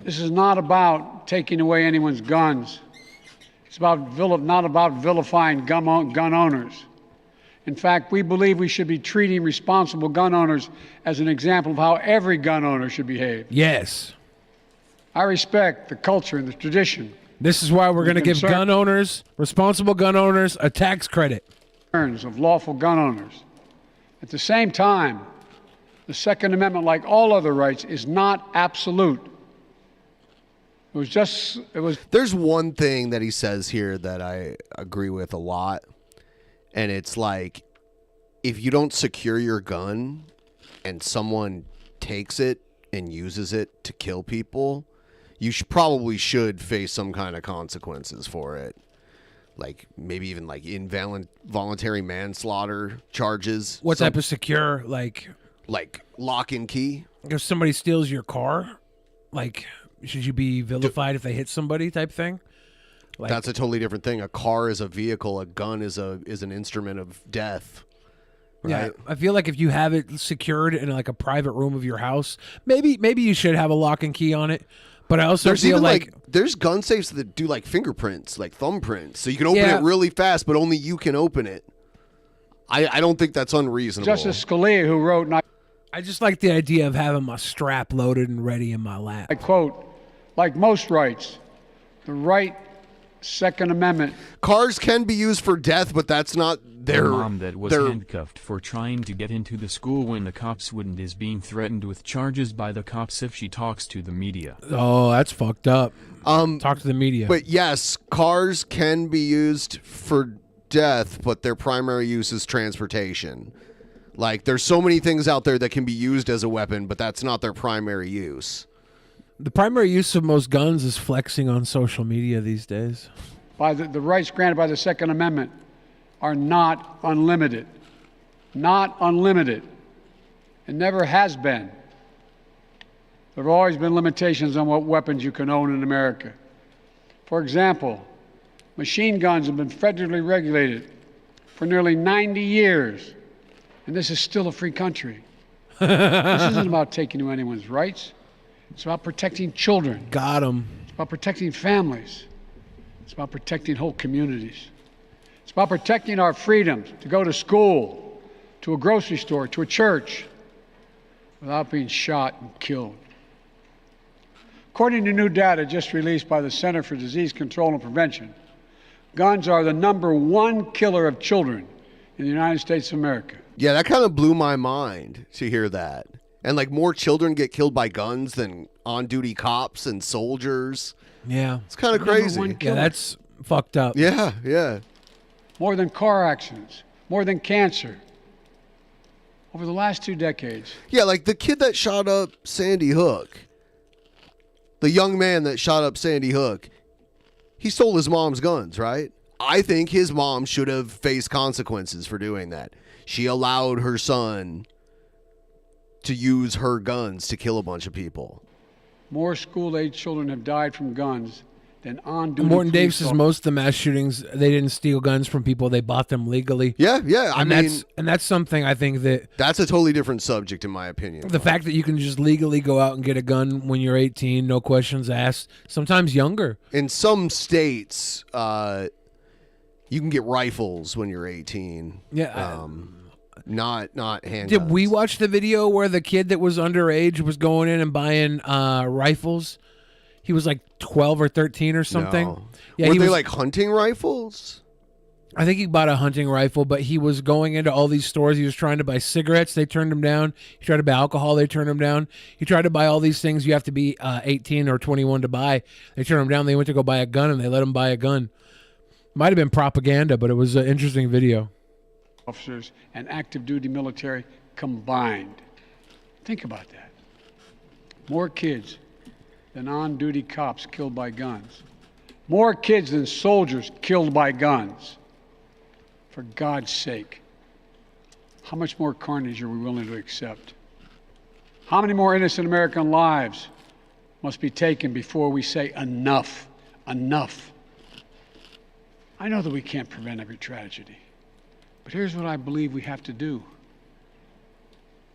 This is not about taking away anyone's guns. It's not about vilifying gun owners. In fact, we believe we should be treating responsible gun owners as an example of how every gun owner should behave. Yes. I respect the culture and the tradition. This is why we're going to give concern- gun owners, responsible gun owners, a tax credit. Of lawful gun owners. At the same time, the Second Amendment, like all other rights, is not absolute. There's one thing that he says here that I agree with a lot. And it's like, if you don't secure your gun and someone takes it and uses it to kill people, you probably should face some kind of consequences for it. Like maybe even like involuntary manslaughter charges. What type of secure, like lock and key? If somebody steals your car, like should you be vilified if they hit somebody type thing? Like, that's a totally different thing. A car is a vehicle. A gun is an instrument of death. Right? Yeah, I feel like if you have it secured in like a private room of your house, maybe you should have a lock and key on it. But I also there's feel even like there's gun safes that do like fingerprints, like thumbprints, so you can open it really fast, but only you can open it. I don't think that's unreasonable. Justice Scalia, who wrote, I just like the idea of having my strap loaded and ready in my lap. I quote, like most rights, the right Second Amendment. Cars can be used for death, but that's not their... The mom that was handcuffed for trying to get into the school when the cops wouldn't is being threatened with charges by the cops if she talks to the media. Oh, that's fucked up. Talk to the media. But yes, cars can be used for death, but their primary use is transportation. Like, there's so many things out there that can be used as a weapon, but that's not their primary use. The primary use of most guns is flexing on social media these days. By the rights granted by the Second Amendment are not unlimited. Not unlimited. It never has been. There have always been limitations on what weapons you can own in America. For example, Machine guns have been federally regulated for nearly 90 years, and this is still a free country. This isn't about taking away anyone's rights. It's about protecting children. Got 'em. It's about protecting families. It's about protecting whole communities. It's about protecting our freedoms to go to school, to a grocery store, to a church, without being shot and killed. According to new data just released by the Center for Disease Control and Prevention, guns are the #1 killer of children in the United States of America. Yeah, that kind of blew my mind to hear that. And like more children get killed by guns than on-duty cops and soldiers. Yeah. It's kind of crazy. Yeah, that's fucked up. Yeah, yeah. More than car accidents, more than cancer. Over the last 2 decades. Yeah, like the kid that shot up Sandy Hook, the young man that shot up Sandy Hook, he stole his mom's guns, right? I think his mom should have faced consequences for doing that. She allowed her son to use her guns to kill a bunch of people. More school-age children have died from guns than on-duty Morton police Dave says officers. most of the mass shootings, they didn't steal guns from people, they bought them legally. Yeah, yeah. I mean, that's something I think that that's a totally different subject in my opinion. the fact that you can just legally go out and get a gun when you're 18, no questions asked, sometimes younger. In some states, you can get rifles when you're 18. Yeah. Not handguns. Did we watch the video where the kid that was underage was going in and buying rifles? He was like 12 or 13 or something. No. Yeah, Were he they was, like hunting rifles? I think he bought a hunting rifle, but he was going into all these stores. He was trying to buy cigarettes. They turned him down. He tried to buy alcohol. They turned him down. He tried to buy all these things you have to be 18 or 21 to buy. They turned him down. They went to go buy a gun, and they let him buy a gun. Might have been propaganda, but it was an interesting video. Officers and active duty military combined. Think about that. More kids than on-duty cops killed by guns. More kids than soldiers killed by guns. For God's sake, how much more carnage are we willing to accept? How many more innocent American lives must be taken before we say enough, enough? I know that we can't prevent every tragedy, but here's what I believe we have to do.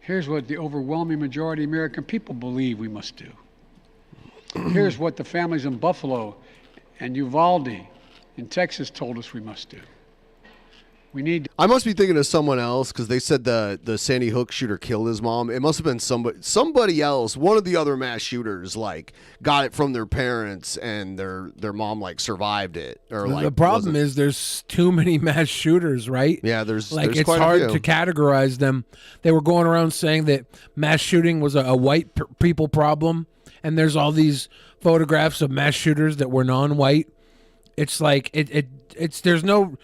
Here's what the overwhelming majority of American people believe we must do. Here's what the families in Buffalo and Uvalde in Texas told us we must do. We need. I must be thinking of someone else because they said the Sandy Hook shooter killed his mom. It must have been somebody else. One of the other mass shooters like got it from their parents, and their mom like survived it. Or like the problem is there's too many mass shooters, right? Yeah, there's it's quite a hard few. to categorize them. They were going around saying that mass shooting was a white people problem, and there's all these photographs of mass shooters that were non-white. It's like it's there's no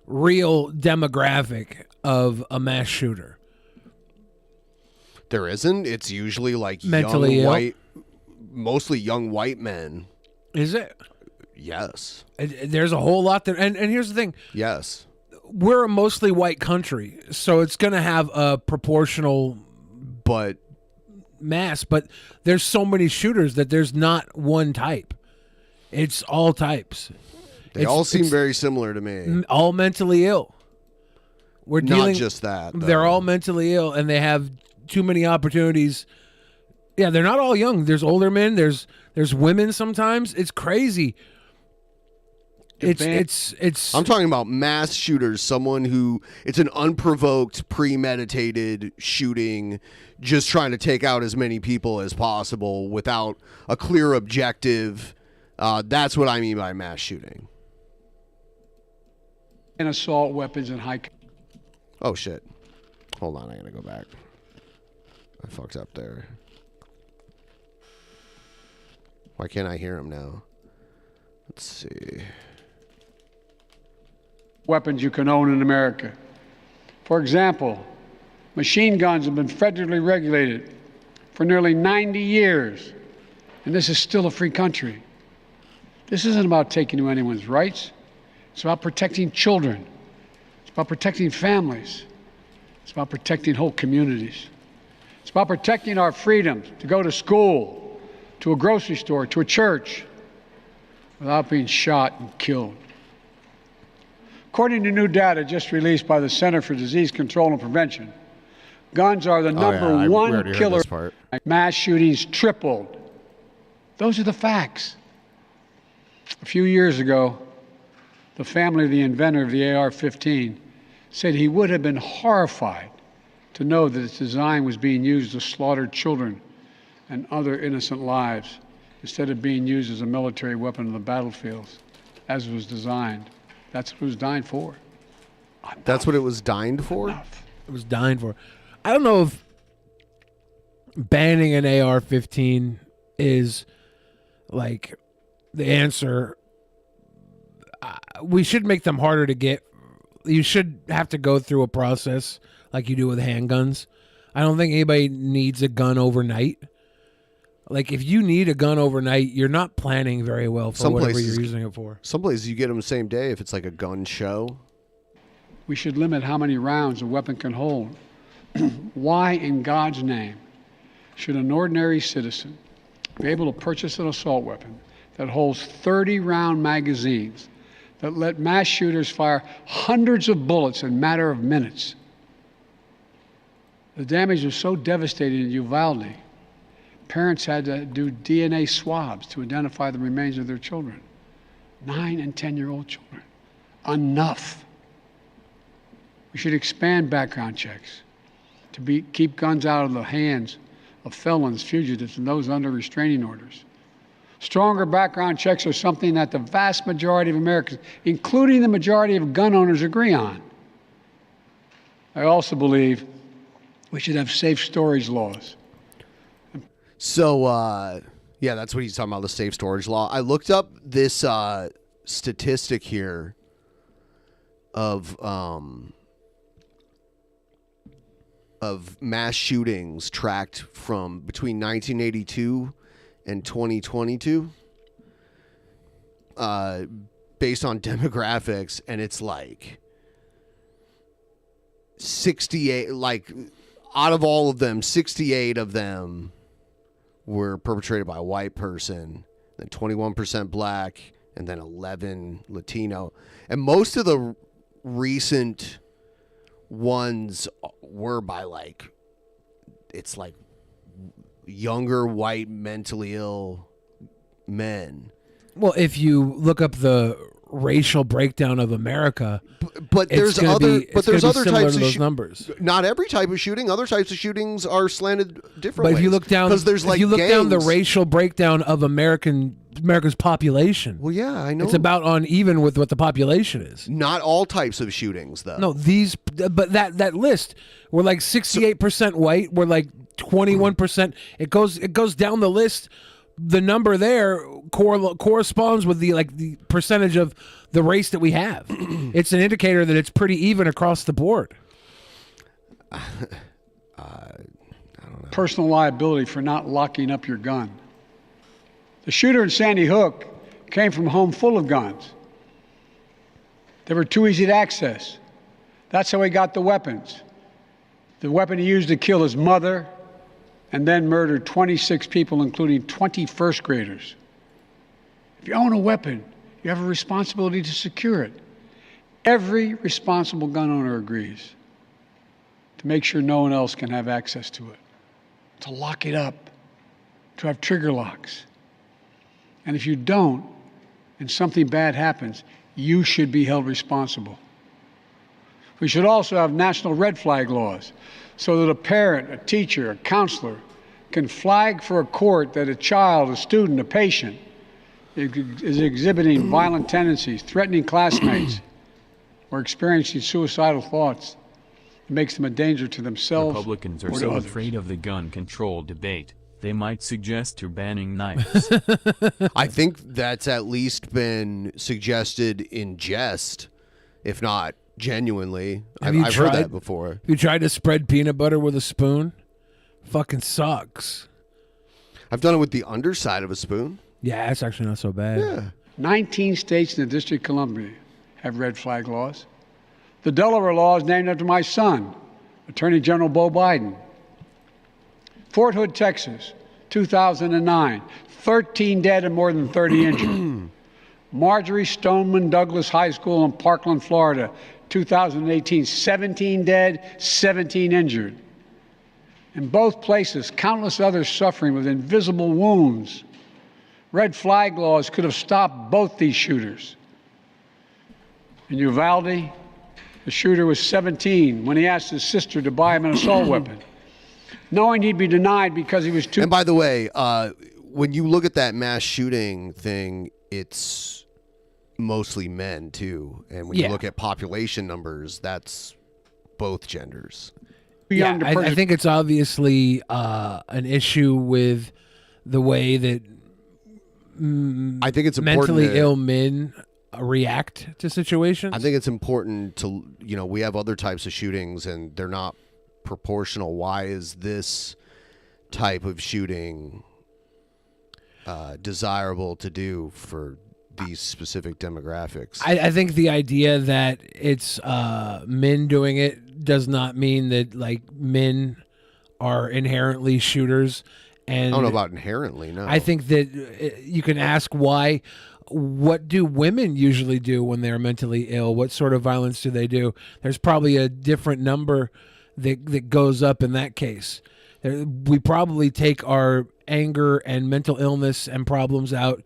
real demographic of a mass shooter. There isn't. It's usually like Mentally young ill? white, mostly young white men. Is it? Yes. There's a whole lot there. And here's the thing. Yes. We're a mostly white country, so it's going to have a proportional mass, but there's so many shooters that there's not one type. It's all types. They all seem very similar to me. All mentally ill. We're Not dealing, just that, though. They're all mentally ill, and they have too many opportunities. Yeah, they're not all young. There's older men. There's women sometimes. It's crazy. It's. I'm talking about mass shooters. Someone who it's an unprovoked, premeditated shooting, just trying to take out as many people as possible without a clear objective. That's what I mean by mass shooting. And assault weapons and high. Oh shit! Hold on, I gotta go back. I fucked up there. Why can't I hear him now? Let's see. Weapons you can own in America. For example, machine guns have been federally regulated for nearly 90 years, and this is still a free country. This isn't about taking away anyone's rights. It's about protecting children. It's about protecting families. It's about protecting whole communities. It's about protecting our freedoms to go to school, to a grocery store, to a church, without being shot and killed. According to new data just released by the Center for Disease Control and Prevention, guns are the number one killer. Mass shootings tripled. Those are the facts. A few years ago, the family of the inventor of the AR-15 said he would have been horrified to know that its design was being used to slaughter children and other innocent lives instead of being used as a military weapon on the battlefields, as it was designed. That's what it was designed for. That's what it was designed for? It was designed for. I don't know if banning an AR-15 is like the answer. We should make them harder to get. You should have to go through a process like you do with handguns. I don't think anybody needs a gun overnight. Like, if you need a gun overnight, you're not planning very well for whatever you're using it for. Some places you get them the same day if it's like a gun show. We should limit how many rounds a weapon can hold. Why in God's name should an ordinary citizen be able to purchase an assault weapon that holds 30-round magazines that let mass shooters fire hundreds of bullets in a matter of minutes? The damage was so devastating in Uvalde, parents had to do DNA swabs to identify the remains of their children. 9 and 10-year-old children. Enough. We should expand background checks to keep guns out of the hands of felons, fugitives, and those under restraining orders. Stronger background checks are something that the vast majority of Americans, including the majority of gun owners, agree on. I also believe we should have safe storage laws. So, yeah, that's what he's talking about, the safe storage law. I looked up this statistic here of mass shootings tracked from between 1982 and 2022 based on demographics, and it's like 68, like out of all of them, 68 of them were perpetrated by a white person, then 21% black, and then 11 Latino. And most of the recent ones were by it's like younger white mentally ill men. Well, if you look up the racial breakdown of America, but there's other types of of numbers. Not every type of shooting. Other types of shootings are slanted differently. But if you look down, because there's if you look down the racial breakdown of America's population. Well, yeah, I know it's about on even with what the population is. Not all types of shootings, though. No, but that list, we're like 68% white. We're like 21%. It goes down the list. The number there corresponds with the percentage of the race that we have. It's an indicator that it's pretty even across the board. I don't know. Personal liability for not locking up your gun. The shooter in Sandy Hook came from a home full of guns. They were too easy to access. That's how he got the weapons. The weapon he used to kill his mother and then murdered 26 people, including 20 first graders. If you own a weapon, you have a responsibility to secure it. Every responsible gun owner agrees to make sure no one else can have access to it, to lock it up, to have trigger locks. And if you don't, and something bad happens, you should be held responsible. We should also have national red flag laws so that a parent, a teacher, a counselor can flag for a court that a child, a student, a patient is exhibiting violent tendencies, threatening classmates, or experiencing suicidal thoughts. It makes them a danger to themselves. Republicans are or to so others. afraid of the gun control debate, they might suggest to banning knives. I think that's at least been suggested in jest, if not genuinely. I've heard that before. Have you tried to spread peanut butter with a spoon? Fucking sucks. I've done it with the underside of a spoon. Yeah, it's actually not so bad. Yeah. 19 states in the District of Columbia have red flag laws. The Delaware law is named after my son, Attorney General Beau Biden. Fort Hood, Texas, 2009, 13 dead and more than 30 injured. Marjorie Stoneman Douglas High School in Parkland, Florida, 2018, 17 dead, 17 injured. In both places, countless others suffering with invisible wounds. Red flag laws could have stopped both these shooters. In Uvalde, the shooter was 17 when he asked his sister to buy him an assault weapon, knowing he'd be denied because he was too... And by the way, when you look at that mass shooting thing, it's mostly men, too. And when you look at population numbers, that's both genders. Yeah, I think it's obviously an issue with the way that I think it's important mentally ill men react to situations. I think it's important to, we have other types of shootings and they're not proportional. Why is this type of shooting desirable to do for these specific demographics? I think the idea that it's men doing it does not mean that like men are inherently shooters. And I don't know about inherently, no. I think that you can ask why. What do women usually do when they're mentally ill? What sort of violence do they do? There's probably a different number that goes up in that case. We probably take our anger and mental illness and problems out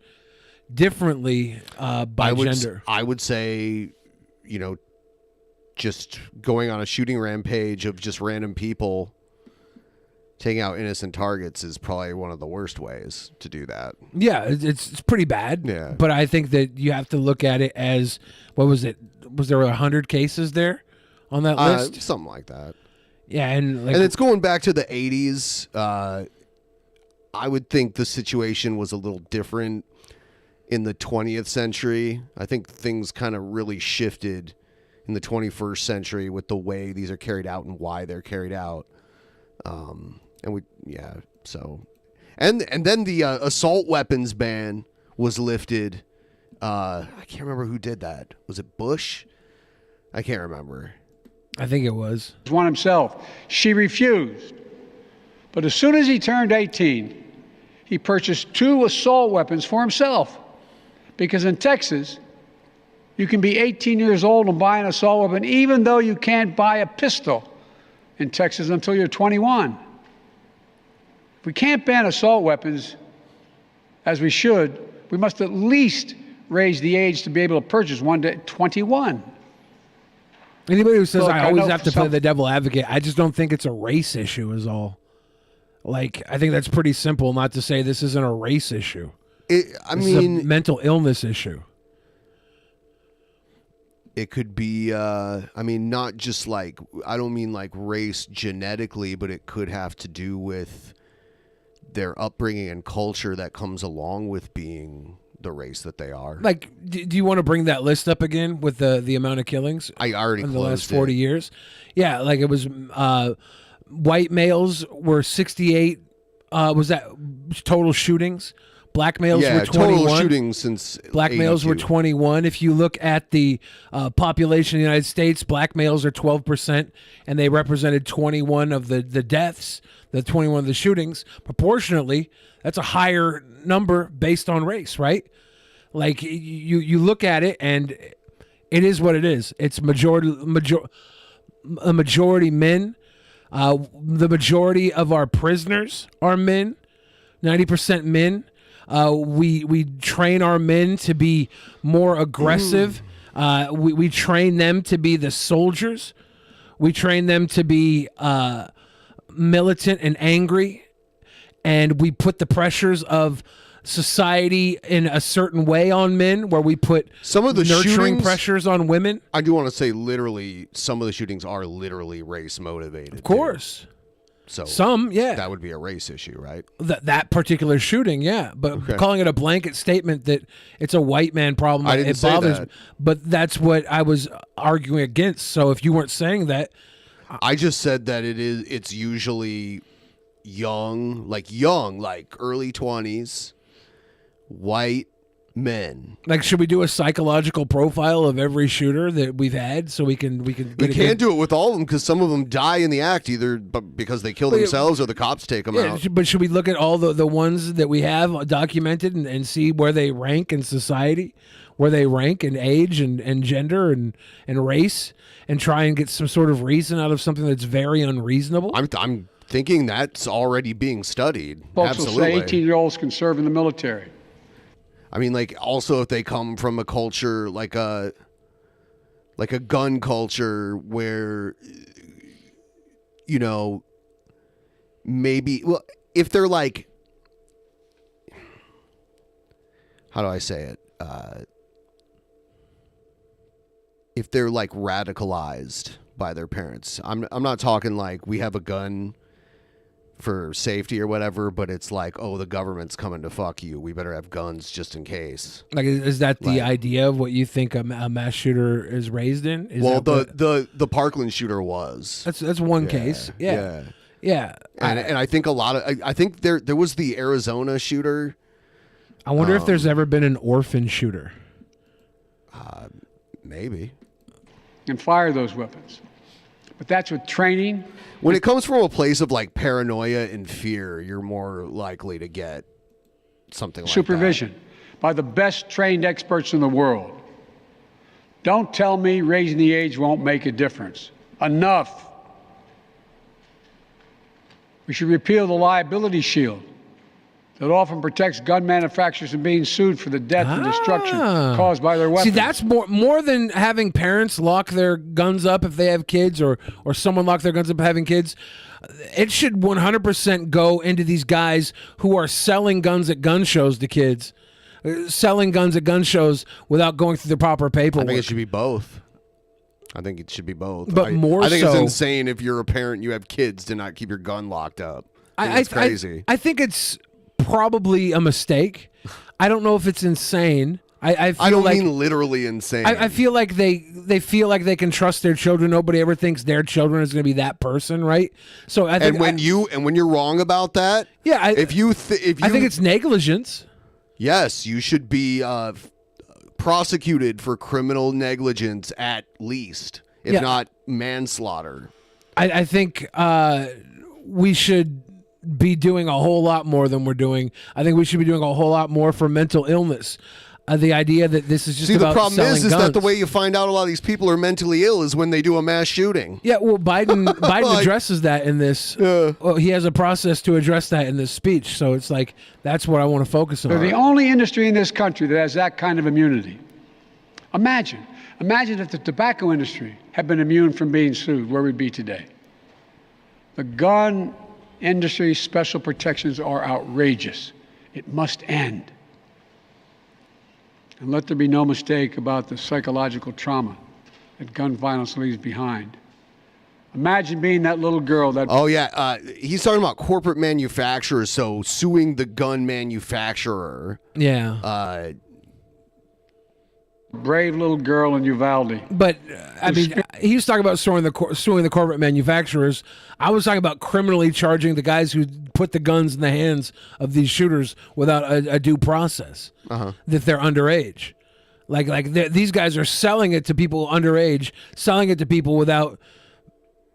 differently by gender. I would say, just going on a shooting rampage of just random people taking out innocent targets is probably one of the worst ways to do that. Yeah, it's pretty bad. Yeah. But I think that you have to look at it as, what was it? Was there 100 cases there on that list? Something like that. Yeah, and it's going back to the 80s. I would think the situation was a little different in the 20th century. I think things kind of really shifted in the 21st century with the way these are carried out and why they're carried out. And then the assault weapons ban was lifted. I can't remember who did that. Was it Bush? I can't remember. I think it was. One himself. She refused. But as soon as he turned 18, he purchased 2 assault weapons for himself. Because in Texas, you can be 18 years old and buy an assault weapon, even though you can't buy a pistol in Texas until you're 21. If we can't ban assault weapons, as we should, we must at least raise the age to be able to purchase one to 21. Anybody who says Look, I I always know have to for play the devil advocate, I just don't think it's a race issue is all. Like, I think that's pretty simple not to say this isn't a race issue. This is a mental illness issue. It could be, not just like, I don't mean like race genetically, but it could have to do with their upbringing and culture that comes along with being the race that they are. Like, do you want to bring that list up again with the amount of killings? I already in closed the last 40 it. years. Yeah, like it was white males were 68. Was that total shootings? Black males were 21. Total shootings since Black males were 82. 21. If you look at the population of the United States, black males are 12%, and they represented 21 of the deaths, the 21 of the shootings. Proportionately, that's a higher number based on race, right? Like, you look at it, and it is what it is. It's a majority men. The majority of our prisoners are men, 90% men. We train our men to be more aggressive. We train them to be the soldiers. We train them to be militant and angry. And we put the pressures of society in a certain way on men, where we put some of the nurturing shootings, pressures on women. I do want to say literally, some of the shootings are literally race motivated. Of course. So some, yeah. That would be a race issue, right? That particular shooting, yeah. But Okay. calling it a blanket statement that it's a white man problem, I didn't it say bothers that. me. But that's what I was arguing against. So if you weren't saying that, I just said that it's usually young, like early 20s, white men. like, should we do a psychological profile of every shooter that we've had so we can We get a can't good- do it with all of them because some of them die in the act, either because they kill But- themselves or the cops take them Yeah, out. but should we look at all the ones that we have documented and see where they rank in society? where they rank in age and gender and race and try and get some sort of reason out of something that's very unreasonable? I'm thinking that's already being studied. Folks will Absolutely. say 18-year-olds can serve in the military. I mean, like, also if they come from a culture like a gun culture where, you know, maybe, well, if they're like, how do I say it? If they're like radicalized by their parents, I'm not talking like we have a gun for safety or whatever, but it's like, oh, the government's coming to fuck you. We better have guns just in case. Like, is that the Like- idea of what you think a mass shooter is raised in? Is Well, that the Parkland shooter was. That's one case. Yeah. And I think a lot of I think there was the Arizona shooter. I wonder if there's ever been an orphan shooter. Maybe. And fire those weapons. But that's with training. When it comes from a place of like paranoia and fear, you're more likely to get something like Supervision by the best trained experts in the world. Don't tell me raising the age won't make a difference. Enough. We should repeal the liability shield that often protects gun manufacturers from being sued for the death and destruction caused by their weapons. See, that's more than having parents lock their guns up if they have kids, or someone lock their guns up having kids. It should 100% go into these guys who are selling guns at gun shows to kids, selling guns at gun shows without going through the proper paperwork. I think it should be both. I think it should be both. But I think it's so- insane if you're a parent, you have kids, to not keep your gun locked up. It's crazy. I think it's probably a mistake. I don't know if it's insane. I don't like, mean literally insane. I feel like they feel like they can trust their children. Nobody ever thinks their children is going to be that person, right? So I think and when you're wrong about that, yeah, I think it's negligence. Yes, you should be prosecuted for criminal negligence at least, if Yeah. not manslaughter. I think we should be doing a whole lot more than we're doing. I think we should be doing a whole lot more for mental illness. The idea that this is just See, the about problem selling is guns. that the way you find out a lot of these people are mentally ill is when they do a mass shooting. Yeah, well, Biden Like- addresses that in this. Well, he has a process to address that in this speech. So it's like that's what I want to focus on. They're the only industry in this country that has that kind of immunity. Imagine if the tobacco industry had been immune from being sued, where we'd be today. The gun industry special protections are outrageous. It must end. And let there be no mistake about the psychological trauma that gun violence leaves behind. Imagine being that little girl that... Oh, yeah. He's talking about corporate manufacturers, so suing the gun manufacturer. Yeah. Brave little girl in Uvalde. But I mean, he was talking about suing the corporate manufacturers. I was talking about criminally charging the guys who put the guns in the hands of these shooters without a due process. That they're underage. Like these guys are selling it to people underage, selling it to people without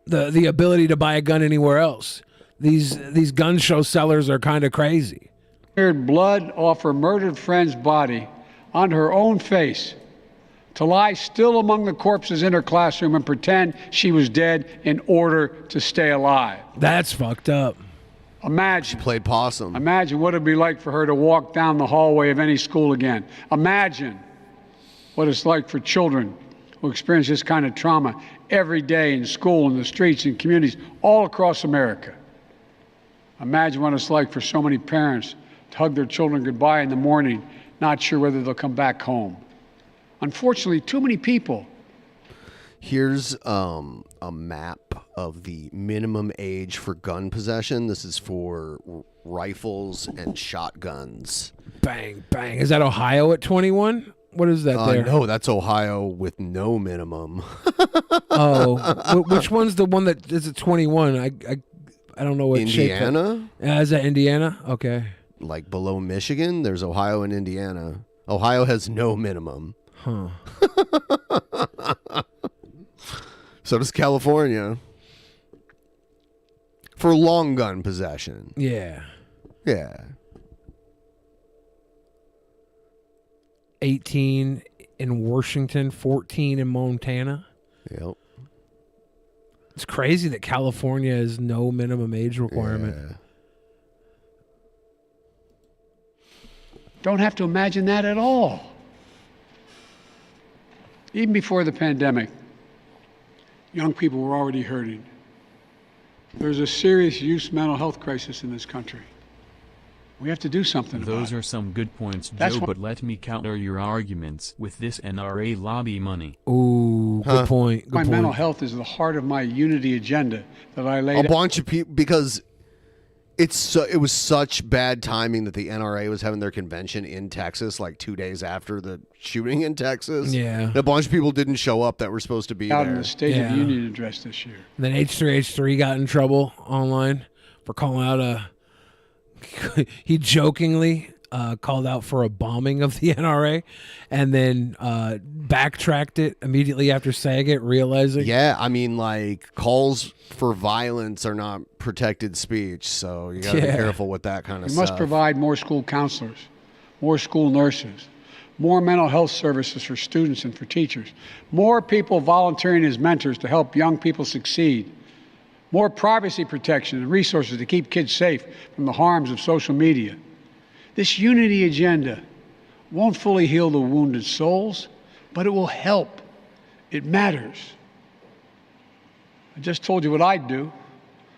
the ability to buy a gun anywhere else. These gun show sellers are kind of crazy. Blood off her murdered friend's body on her own face, to lie still among the corpses in her classroom and pretend she was dead in order to stay alive. That's fucked up. Imagine. She played possum. Imagine what it'd be like for her to walk down the hallway of any school again. Imagine what it's like for children who experience this kind of trauma every day in school, in the streets, in communities all across America. Imagine what it's like for so many parents to hug their children goodbye in the morning, not sure whether they'll come back home. Unfortunately, too many people. Here's a map of the minimum age for gun possession. This is for rifles and shotguns. Bang, bang. Is that Ohio at 21? What is that there? No, that's Ohio with no minimum. Which one's the one that is at 21? I don't know what Indiana? shape that, is that Indiana? Okay. Like below Michigan, there's Ohio and Indiana. Ohio has no minimum. Huh. So does California. For long gun possession. Yeah. Yeah. 18 in Washington, 14 in Montana. Yep. It's crazy that California has no minimum age requirement. Yeah. Don't have to imagine that at all. Even before the pandemic, young people were already hurting. There's a serious youth mental health crisis in this country. We have to do something about it. Those are some good points, That's Joe, what- but let me counter your arguments with this NRA lobby money. Ooh, good point. My mental health is the heart of my unity agenda that I laid A out. bunch of people, because it was such bad timing that the NRA was having their convention in Texas like 2 days after the shooting in Texas. Yeah. And a bunch of people didn't show up that were supposed to be out there. in the State Yeah. of Union address this year. And then H3H3 got in trouble online for calling out he jokingly called out for a bombing of the NRA and then backtracked it immediately after saying it, realizing. Yeah, I mean, like, calls for violence are not protected speech, so you got to be Yeah. careful with that kind of We stuff. must provide more school counselors, more school nurses, more mental health services for students and for teachers, more people volunteering as mentors to help young people succeed, more privacy protection and resources to keep kids safe from the harms of social media. This unity agenda won't fully heal the wounded souls, but it will help. It matters. I just told you what I'd do.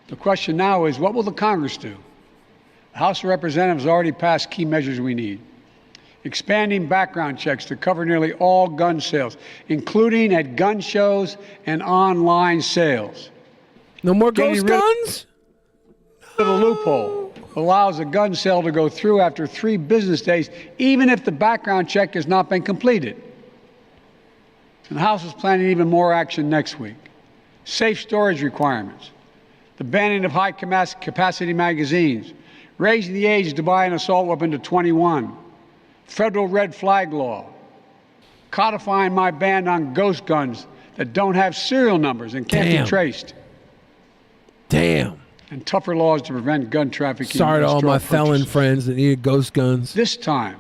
The question now is, what will the Congress do? The House of Representatives already passed key measures we need. Expanding background checks to cover nearly all gun sales, including at gun shows and online sales. No more Getting ghost rid of- guns? The loophole allows a gun sale to go through after 3 business days, even if the background check has not been completed. And the House is planning even more action next week. Safe storage requirements, the banning of high capacity magazines, raising the age to buy an assault weapon to 21, federal red flag law, codifying my ban on ghost guns that don't have serial numbers and can't Damn. be traced. Damn. And tougher laws to prevent gun trafficking. Sorry to and all straw my felon purchases. friends that needed ghost guns. This time,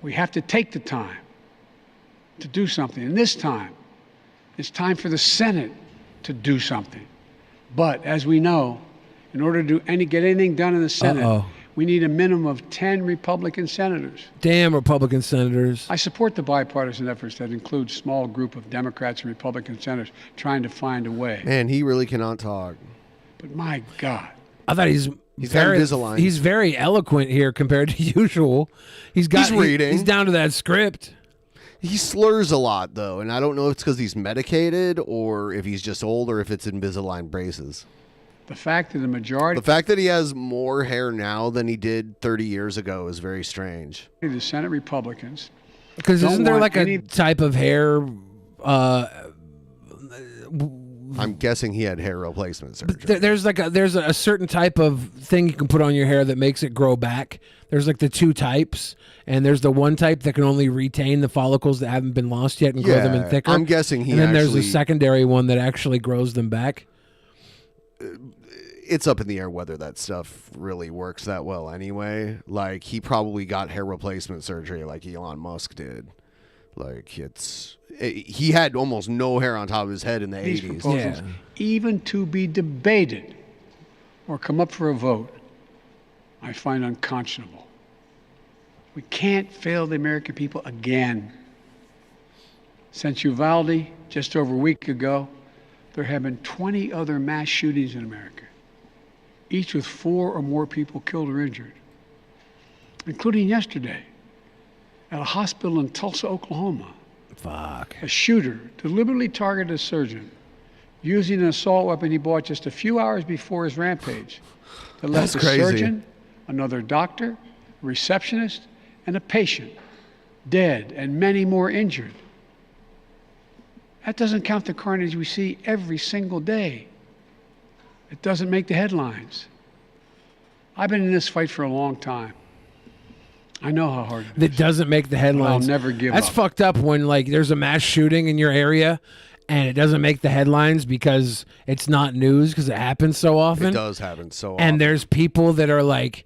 we have to take the time to do something. And this time, it's time for the Senate to do something. But as we know, in order to get anything done in the Senate, Uh-oh. we need a minimum of 10 Republican senators. Damn Republican senators. I support the bipartisan efforts that include a small group of Democrats and Republican senators trying to find a way. Man, he really cannot talk. But my God. I thought he's got very Invisalign. he's very eloquent here compared to usual. He's reading. He's down to that script. He slurs a lot, though, and I don't know if it's because he's medicated or if he's just old or if it's Invisalign braces. The fact that the majority The fact that he has more hair now than he did 30 years ago is very strange. of the Senate Republicans Because don't isn't there want like any- a type of hair? I'm guessing he had hair replacement surgery. There's a certain type of thing you can put on your hair that makes it grow back. There's like the 2 types, and there's the one type that can only retain the follicles that haven't been lost yet and grow them in Yeah, thicker. I'm guessing he And then there's actually- a secondary one that actually grows them back. It's up in the air whether that stuff really works that well anyway. Like, he probably got hair replacement surgery like Elon Musk did. Like, he had almost no hair on top of his head in the these 80s. proposals, even to be debated or come up for a vote, I find unconscionable. We can't fail the American people again. Since Uvalde, just over a week ago, there have been 20 other mass shootings in America, each with 4 or more people killed or injured, including yesterday at a hospital in Tulsa, Oklahoma. Fuck. A shooter deliberately targeted a surgeon using an assault weapon he bought just a few hours before his rampage that left That's a crazy. surgeon, another doctor, a receptionist, and a patient dead and many more injured. That doesn't count the carnage we see every single day. It doesn't make the headlines. I've been in this fight for a long time. I know how hard it is. That doesn't make the headlines. I'll never give That's up. fucked up when like there's a mass shooting in your area and it doesn't make the headlines because it's not news because it happens so often. It does happen so often. And there's people that are like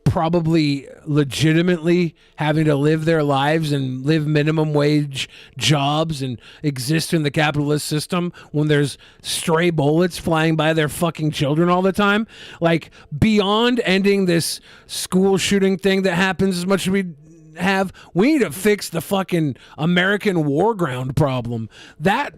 probably legitimately having to live their lives and live minimum wage jobs and exist in the capitalist system when there's stray bullets flying by their fucking children all the time. Like, beyond ending this school shooting thing that happens as much as we need to fix the fucking American war ground problem. That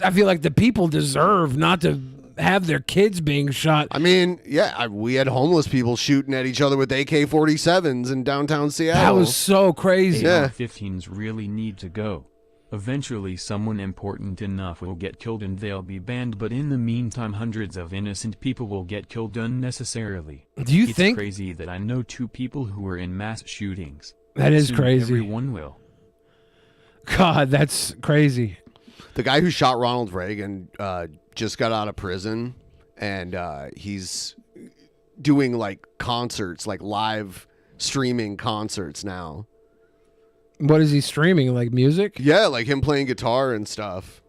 I feel like the people deserve not to have their kids being shot. I mean, yeah, we had homeless people shooting at each other with AK-47s in downtown Seattle. That was so crazy. AR-15s really need to go. Eventually someone important enough will get killed and they'll be banned, but in the meantime hundreds of innocent people will get killed unnecessarily. Do you it's think- crazy that I know 2 people who were in mass shootings. That is Soon crazy. Everyone will. God, that's crazy. The guy who shot Ronald Reagan just got out of prison, and he's doing like concerts, like live streaming concerts now. What is he streaming? Like music? Yeah, like him playing guitar and stuff.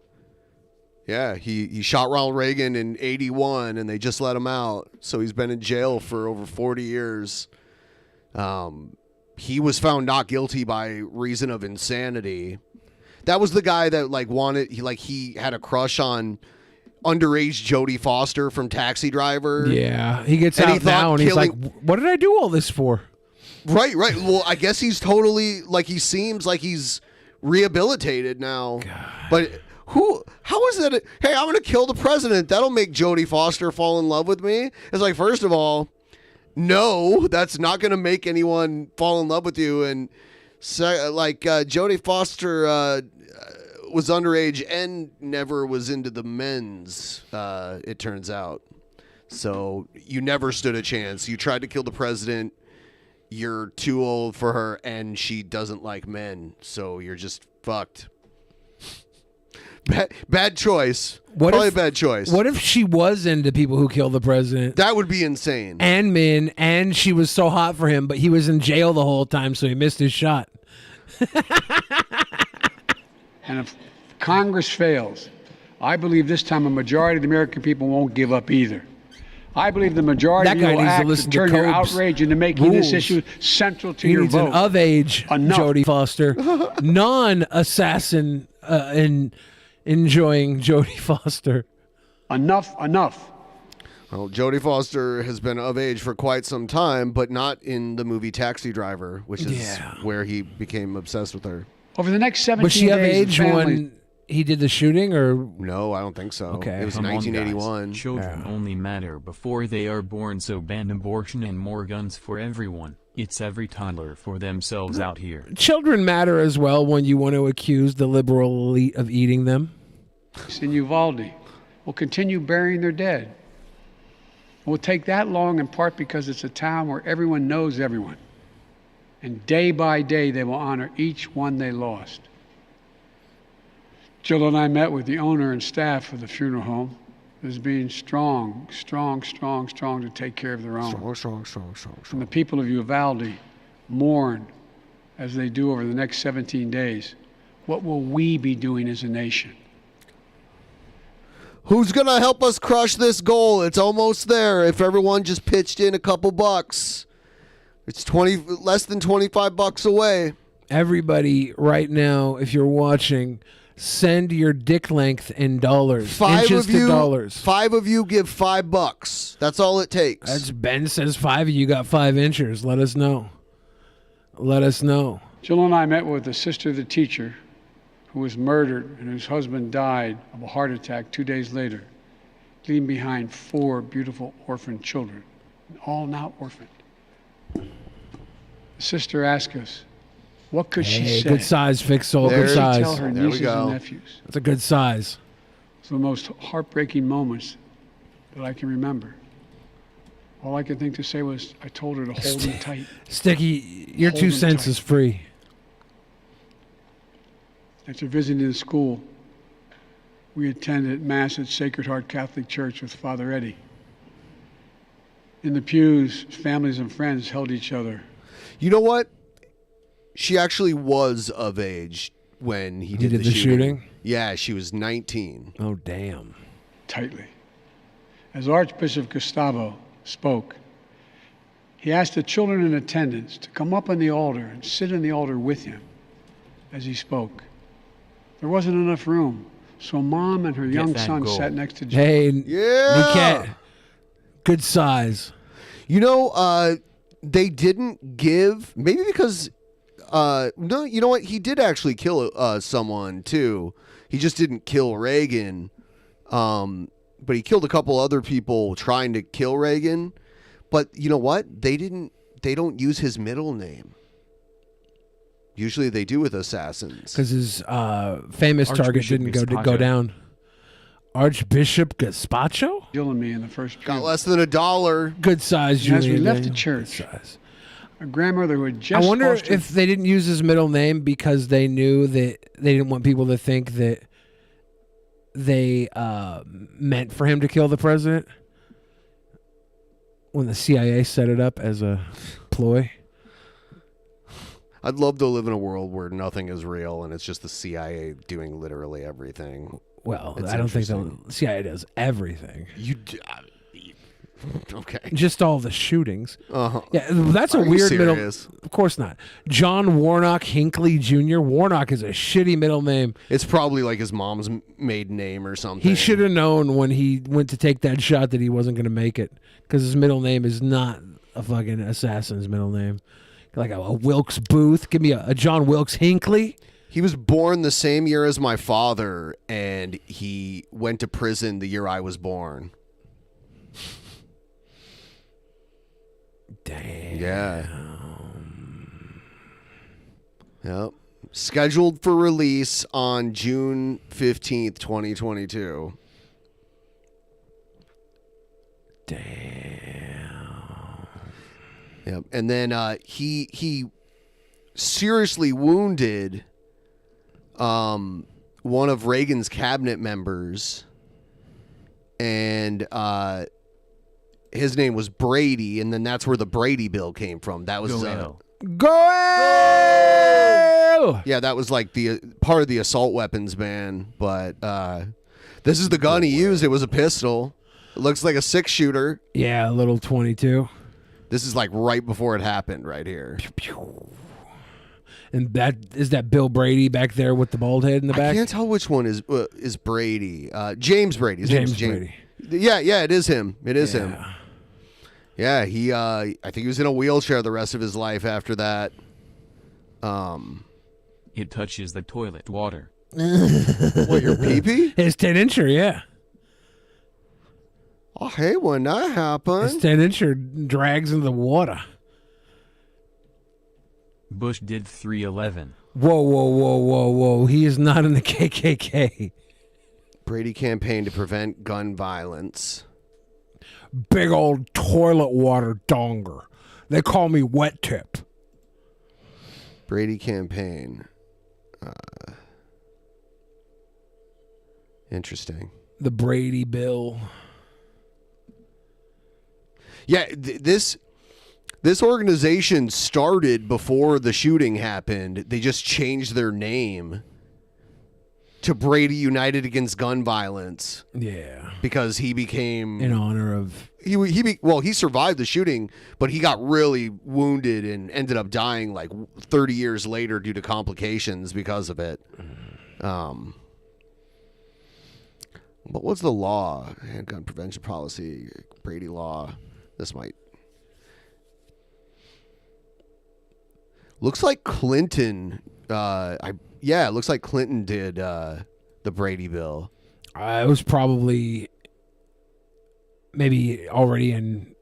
Yeah, he shot Ronald Reagan in 81, and they just let him out. So he's been in jail for over 40 years. He was found not guilty by reason of insanity. That was the guy that he had a crush on underage Jodie Foster from Taxi Driver. Yeah, he gets And he out thought now and he's like, killing- what did I do all this for? Right. Well, I guess he's totally, like, he seems like he's rehabilitated now. But how is that? Hey, I'm going to kill the president. That'll make Jodie Foster fall in love with me. It's like, first of all, no, that's not going to make anyone fall in love with you. And Jodie Foster was underage and never was into the men's, it turns out. So you never stood a chance. You tried to kill the president. You're too old for her, and she doesn't like men. So you're just fucked. Bad choice. Probably a bad choice. What if she was into people who kill the president? That would be insane. And men, and she was so hot for him, but he was in jail the whole time, so he missed his shot. And if Congress fails, I believe this time a majority of the American people won't give up either. I believe the majority That of you guy will needs to act to listen to turn your Cope's outrage into making this rules. issue central to He your needs vote. an of-age Enough. Jodie Foster, non-assassin enjoying Jodie Foster. Enough. Well, Jodie Foster has been of age for quite some time, but not in the movie Taxi Driver, which is where he became obsessed with her. Over the next 17 Was she of days, age the family- when he did the shooting, or no? I don't think so. Okay, It was Come on, 1981. guys. Children only matter before they are born, so ban abortion and more guns for everyone. It's every toddler for themselves out here. Children matter as well when you want to accuse the liberal elite of eating them. in Uvalde will continue burying their dead. It will take that long in part because it's a town where everyone knows everyone. And day by day, they will honor each one they lost. Jill and I met with the owner and staff of the funeral home as being strong to take care of their own. Strong. And the people of Uvalde mourn as they do over the next 17 days. What will we be doing as a nation? Who's going to help us crush this goal? It's almost there. If everyone just pitched in a couple bucks, it's less than $25 away. Everybody right now, if you're watching, send your dick length in dollars. Inches to dollars. 5 of you give $5. That's all it takes. That's Ben says 5 of you got 5 inches. Let us know. Let us know. Jill and I met with the sister of the teacher who was murdered and whose husband died of a heart attack 2 days later, leaving behind 4 beautiful orphan children, all now orphaned. The sister asked us, what could she say? Good size, Fixol. Good She size. tell her nieces and nephews. That's a good size. It's the most heartbreaking moments that I can remember. All I could think to say was, I told her to hold him tight. Sticky, your Hold 2 him cents tight. is free. After visiting the school, we attended Mass at Sacred Heart Catholic Church with Father Eddie. In the pews, families and friends held each other. You know what? She actually was of age when he did the shooting? Yeah, she was 19. Oh, damn. Tightly. As Archbishop Gustavo spoke, He asked the children in attendance to come up on the altar and sit in the altar with him as he spoke. There wasn't enough room, so Mom and her young son sat next to Jim. Hey, Yeah. good size. You know, they didn't give, maybe because, no, you know what? He did actually kill someone, too. He just didn't kill Reagan. But he killed a couple other people trying to kill Reagan. But you know what? They don't use his middle name. Usually they do with assassins. Because his famous target didn't go down. Archbishop Gazpacho? Killing me in the first Got less than $1. Good size, And as we Julian. left the church, a grandmother who had just I wonder fostered- if they didn't use his middle name because they knew that they didn't want people to think that they meant for him to kill the president when the CIA set it up as a ploy. I'd love to live in a world where nothing is real and it's just the CIA doing literally everything. Well, It's I don't think interesting. the CIA does everything. Okay. Just all the shootings. Uh-huh. Yeah, that's a Are you weird middle. serious? Of course not. John Warnock Hinckley Jr. Warnock is a shitty middle name. It's probably like his mom's maiden name or something. He should have known when he went to take that shot that he wasn't going to make it because his middle name is not a fucking assassin's middle name. Like a Wilkes Booth. Give me a John Wilkes Hinckley. He was born the same year as my father, and he went to prison the year I was born. Damn. Yeah. Yep. Scheduled for release on June 15th, 2022. Damn. Yep. And then he seriously wounded one of Reagan's cabinet members, and his name was Brady, and then that's where the Brady Bill came from. That was Goal! Yeah, that was like the part of the assault weapons ban. But this is the gun he used. It was a pistol. It looks like a 6-shooter. Yeah, a little 22. This is like right before it happened, right here. And that is that Bill Brady back there with the bald head in the back. I can't tell which one is Brady. James Brady. His James name's James Brady. Yeah, it is him. It is him. Yeah, he. I think he was in a wheelchair the rest of his life after that. It touches the toilet water. What, your pee-pee? His 10-incher, yeah. Oh, hey, when that happened. His 10-incher drags into the water. Bush did 311. Whoa. He is not in the KKK. Brady campaign to prevent gun violence. Big old toilet water donger. They call me wet tip. Brady campaign. Interesting. The Brady Bill. Yeah, this organization started before the shooting happened. They just changed their name to Brady United Against Gun Violence. Yeah. Because he became... In honor of... He survived the shooting, but he got really wounded and ended up dying like 30 years later due to complications because of it. What was the law? Handgun prevention policy, Brady law. This might... Looks like Clinton... it looks like Clinton did the Brady Bill. It was probably maybe already in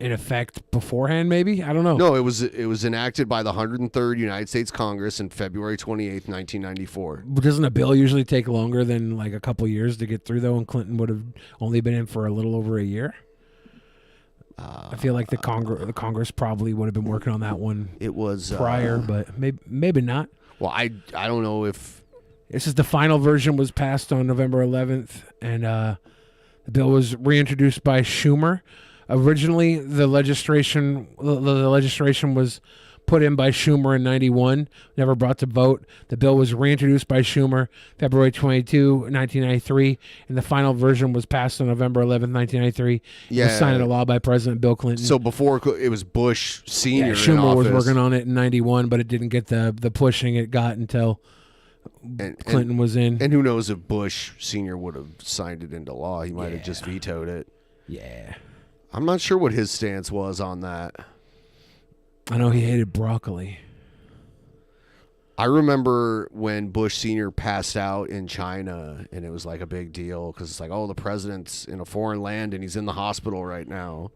effect beforehand, maybe? I don't know. No, it was enacted by the 103rd United States Congress in February 28th, 1994. But doesn't a bill usually take longer than like a couple years to get through, though, and Clinton would have only been in for a little over a year? I feel like the Congress probably would have been working on that one It was prior, but maybe not. Well, I don't know if... This is the final version was passed on November 11th, and the bill was reintroduced by Schumer. Originally, the legislation was put in by Schumer in 91, never brought to vote. The bill was reintroduced by Schumer February 22, 1993, and the final version was passed on November 11, 1993. It was signed into law by President Bill Clinton. So before it was Bush Sr. Yeah, in Schumer was office. working on it in 91, but it didn't get the pushing it got until Clinton was in. And who knows if Bush Sr. would have signed it into law. He might have just vetoed it. Yeah. I'm not sure what his stance was on that. I know he hated broccoli. I remember when Bush Sr. passed out in China, and it was like a big deal because it's like, oh, the president's in a foreign land and he's in the hospital right now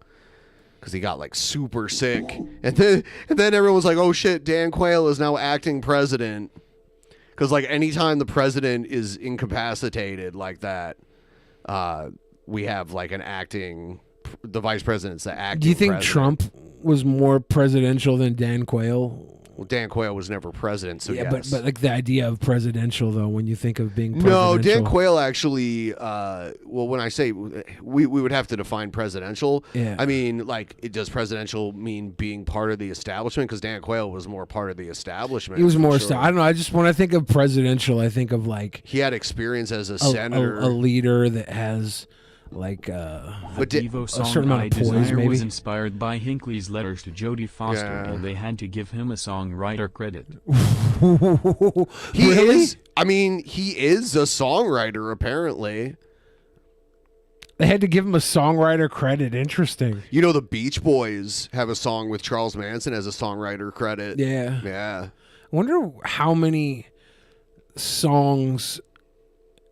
because he got like super sick. And then everyone was like, oh shit, Dan Quayle is now acting president. Because like anytime the president is incapacitated like that, we have like an acting, the vice president's the acting. Do you think president. Trump was more presidential than Dan Quayle? Well, Dan Quayle was never president, so yeah, yes. but like the idea of presidential though, when you think of being No, presidential. Dan Quayle actually. Well, when I say we would have to define presidential. Yeah. I mean, like, does presidential mean being part of the establishment? Because Dan Quayle was more part of the establishment. He was for more. sure. I don't know. I just when I think of presidential, I think of like He had experience as a senator. a leader that has like The a Devo song certain amount I of poise, Desire maybe. was inspired by Hinckley's letters to Jodie Foster, Yeah. and they had to give him a songwriter credit. He Really? is. I mean, he is a songwriter apparently. They had to give him a songwriter credit. Interesting. You know, the Beach Boys have a song with Charles Manson as a songwriter credit. Yeah. Yeah. I wonder how many songs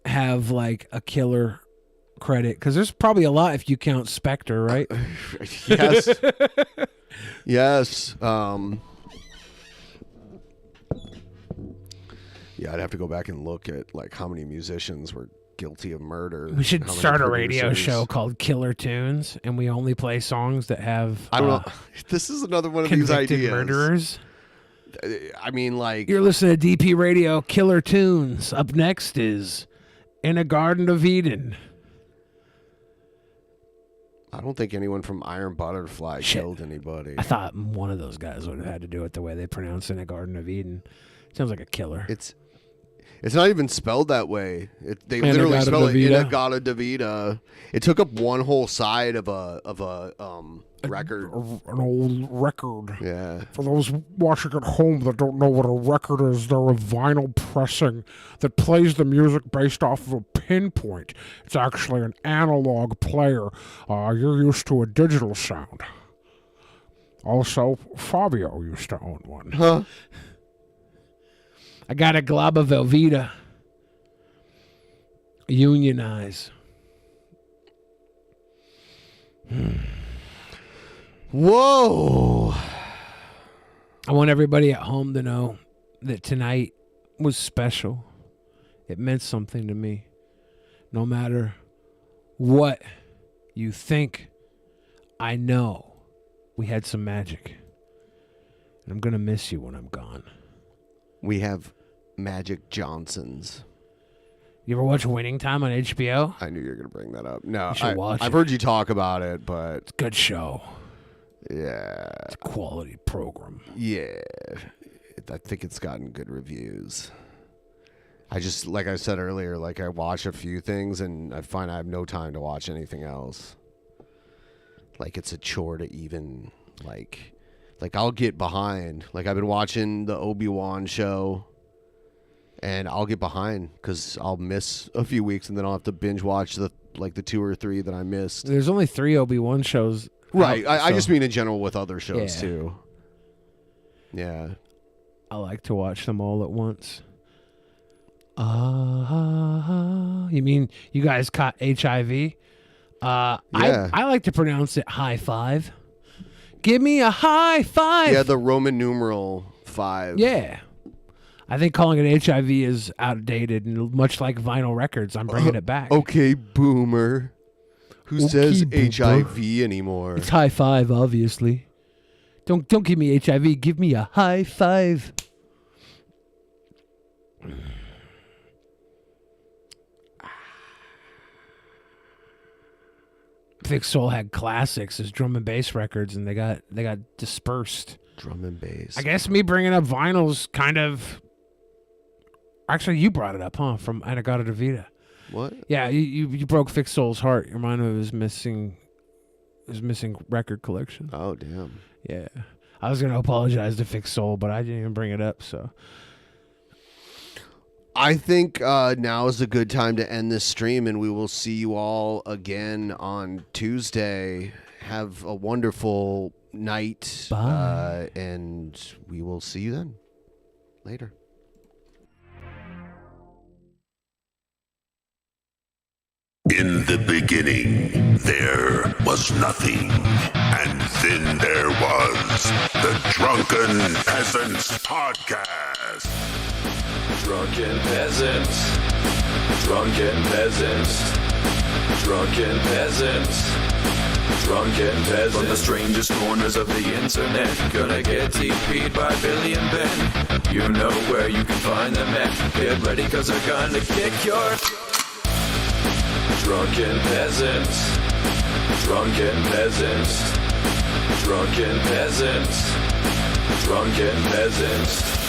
have like a killer credit, because there's probably a lot if you count Spectre, right? Yes. Yes. Yeah, I'd have to go back and look at like how many musicians were guilty of murder. We should how many start a radio producers. show called Killer Tunes, and we only play songs that have I don't know. This is another one of these convicted ideas. murderers. I mean, like, You're listening to DP Radio, Killer Tunes. Up next is In a Garden of Eden. I don't think anyone from Iron Butterfly killed anybody. I thought one of those guys would have had to do it the way they pronounce In a Garden of Eden. Sounds like a killer. It's not even spelled that way. They Inagata literally spell it Davida. Inagata Davida. It took up one whole side of a record. An old record. Yeah. For those watching at home that don't know what a record is, they're a vinyl pressing that plays the music based off of a pinpoint. It's actually an analog player. You're used to a digital sound. Also, Fabio used to own one. Huh? I got a glob of Velveeta. Unionize. Whoa. I want everybody at home to know that tonight was special. It meant something to me. No matter what you think, I know we had some magic. And I'm going to miss you when I'm gone. We have Magic Johnsons. You ever watch Winning Time on HBO? I knew you were going to bring that up. No, You should watch I've it. heard you talk about it, but It's a good show. Yeah. It's a quality program. Yeah. I think it's gotten good reviews. I just, like I said earlier, like I watch a few things and I find I have no time to watch anything else. Like it's a chore to even, like I'll get behind. Like I've been watching the Obi-Wan show and I'll get behind because I'll miss a few weeks and then I'll have to binge watch the 2 or 3 that I missed. There's only 3 Obi-Wan shows. Right. out, I just so- mean in general with other shows Yeah. too. Yeah. I like to watch them all at once. You mean you guys caught HIV? Yeah. I like to pronounce it high five. Give me a high five. Yeah, the Roman numeral 5. Yeah. I think calling it HIV is outdated, and much like vinyl records, I'm bringing it back. Okay, boomer. Who Okay, says boomer. HIV anymore? It's high five, obviously. Don't give me HIV. Give me a high five. Thick Soul had classics as drum and bass records, and they got dispersed. Drum and bass. I guess me bringing up vinyls kind of. Actually, you brought it up, huh? From Anagata de Vida. What? Yeah, you broke Fix Soul's heart. You reminded me of his missing record collection. Oh, damn. Yeah. I was going to apologize to Fix Soul, but I didn't even bring it up, so. I think now is a good time to end this stream, and we will see you all again on Tuesday. Have a wonderful night. Bye. And we will see you then. Later. In the beginning, there was nothing, and then there was the Drunken Peasants Podcast. Drunken Peasants, Drunken Peasants, Drunken Peasants, Drunken Peasants. From the strangest corners of the internet, gonna get TP'd by Billy and Ben. You know where you can find them at. Get ready, cause they're gonna kick your... Drunken Peasants, Drunken Peasants, Drunken Peasants, Drunken Peasants.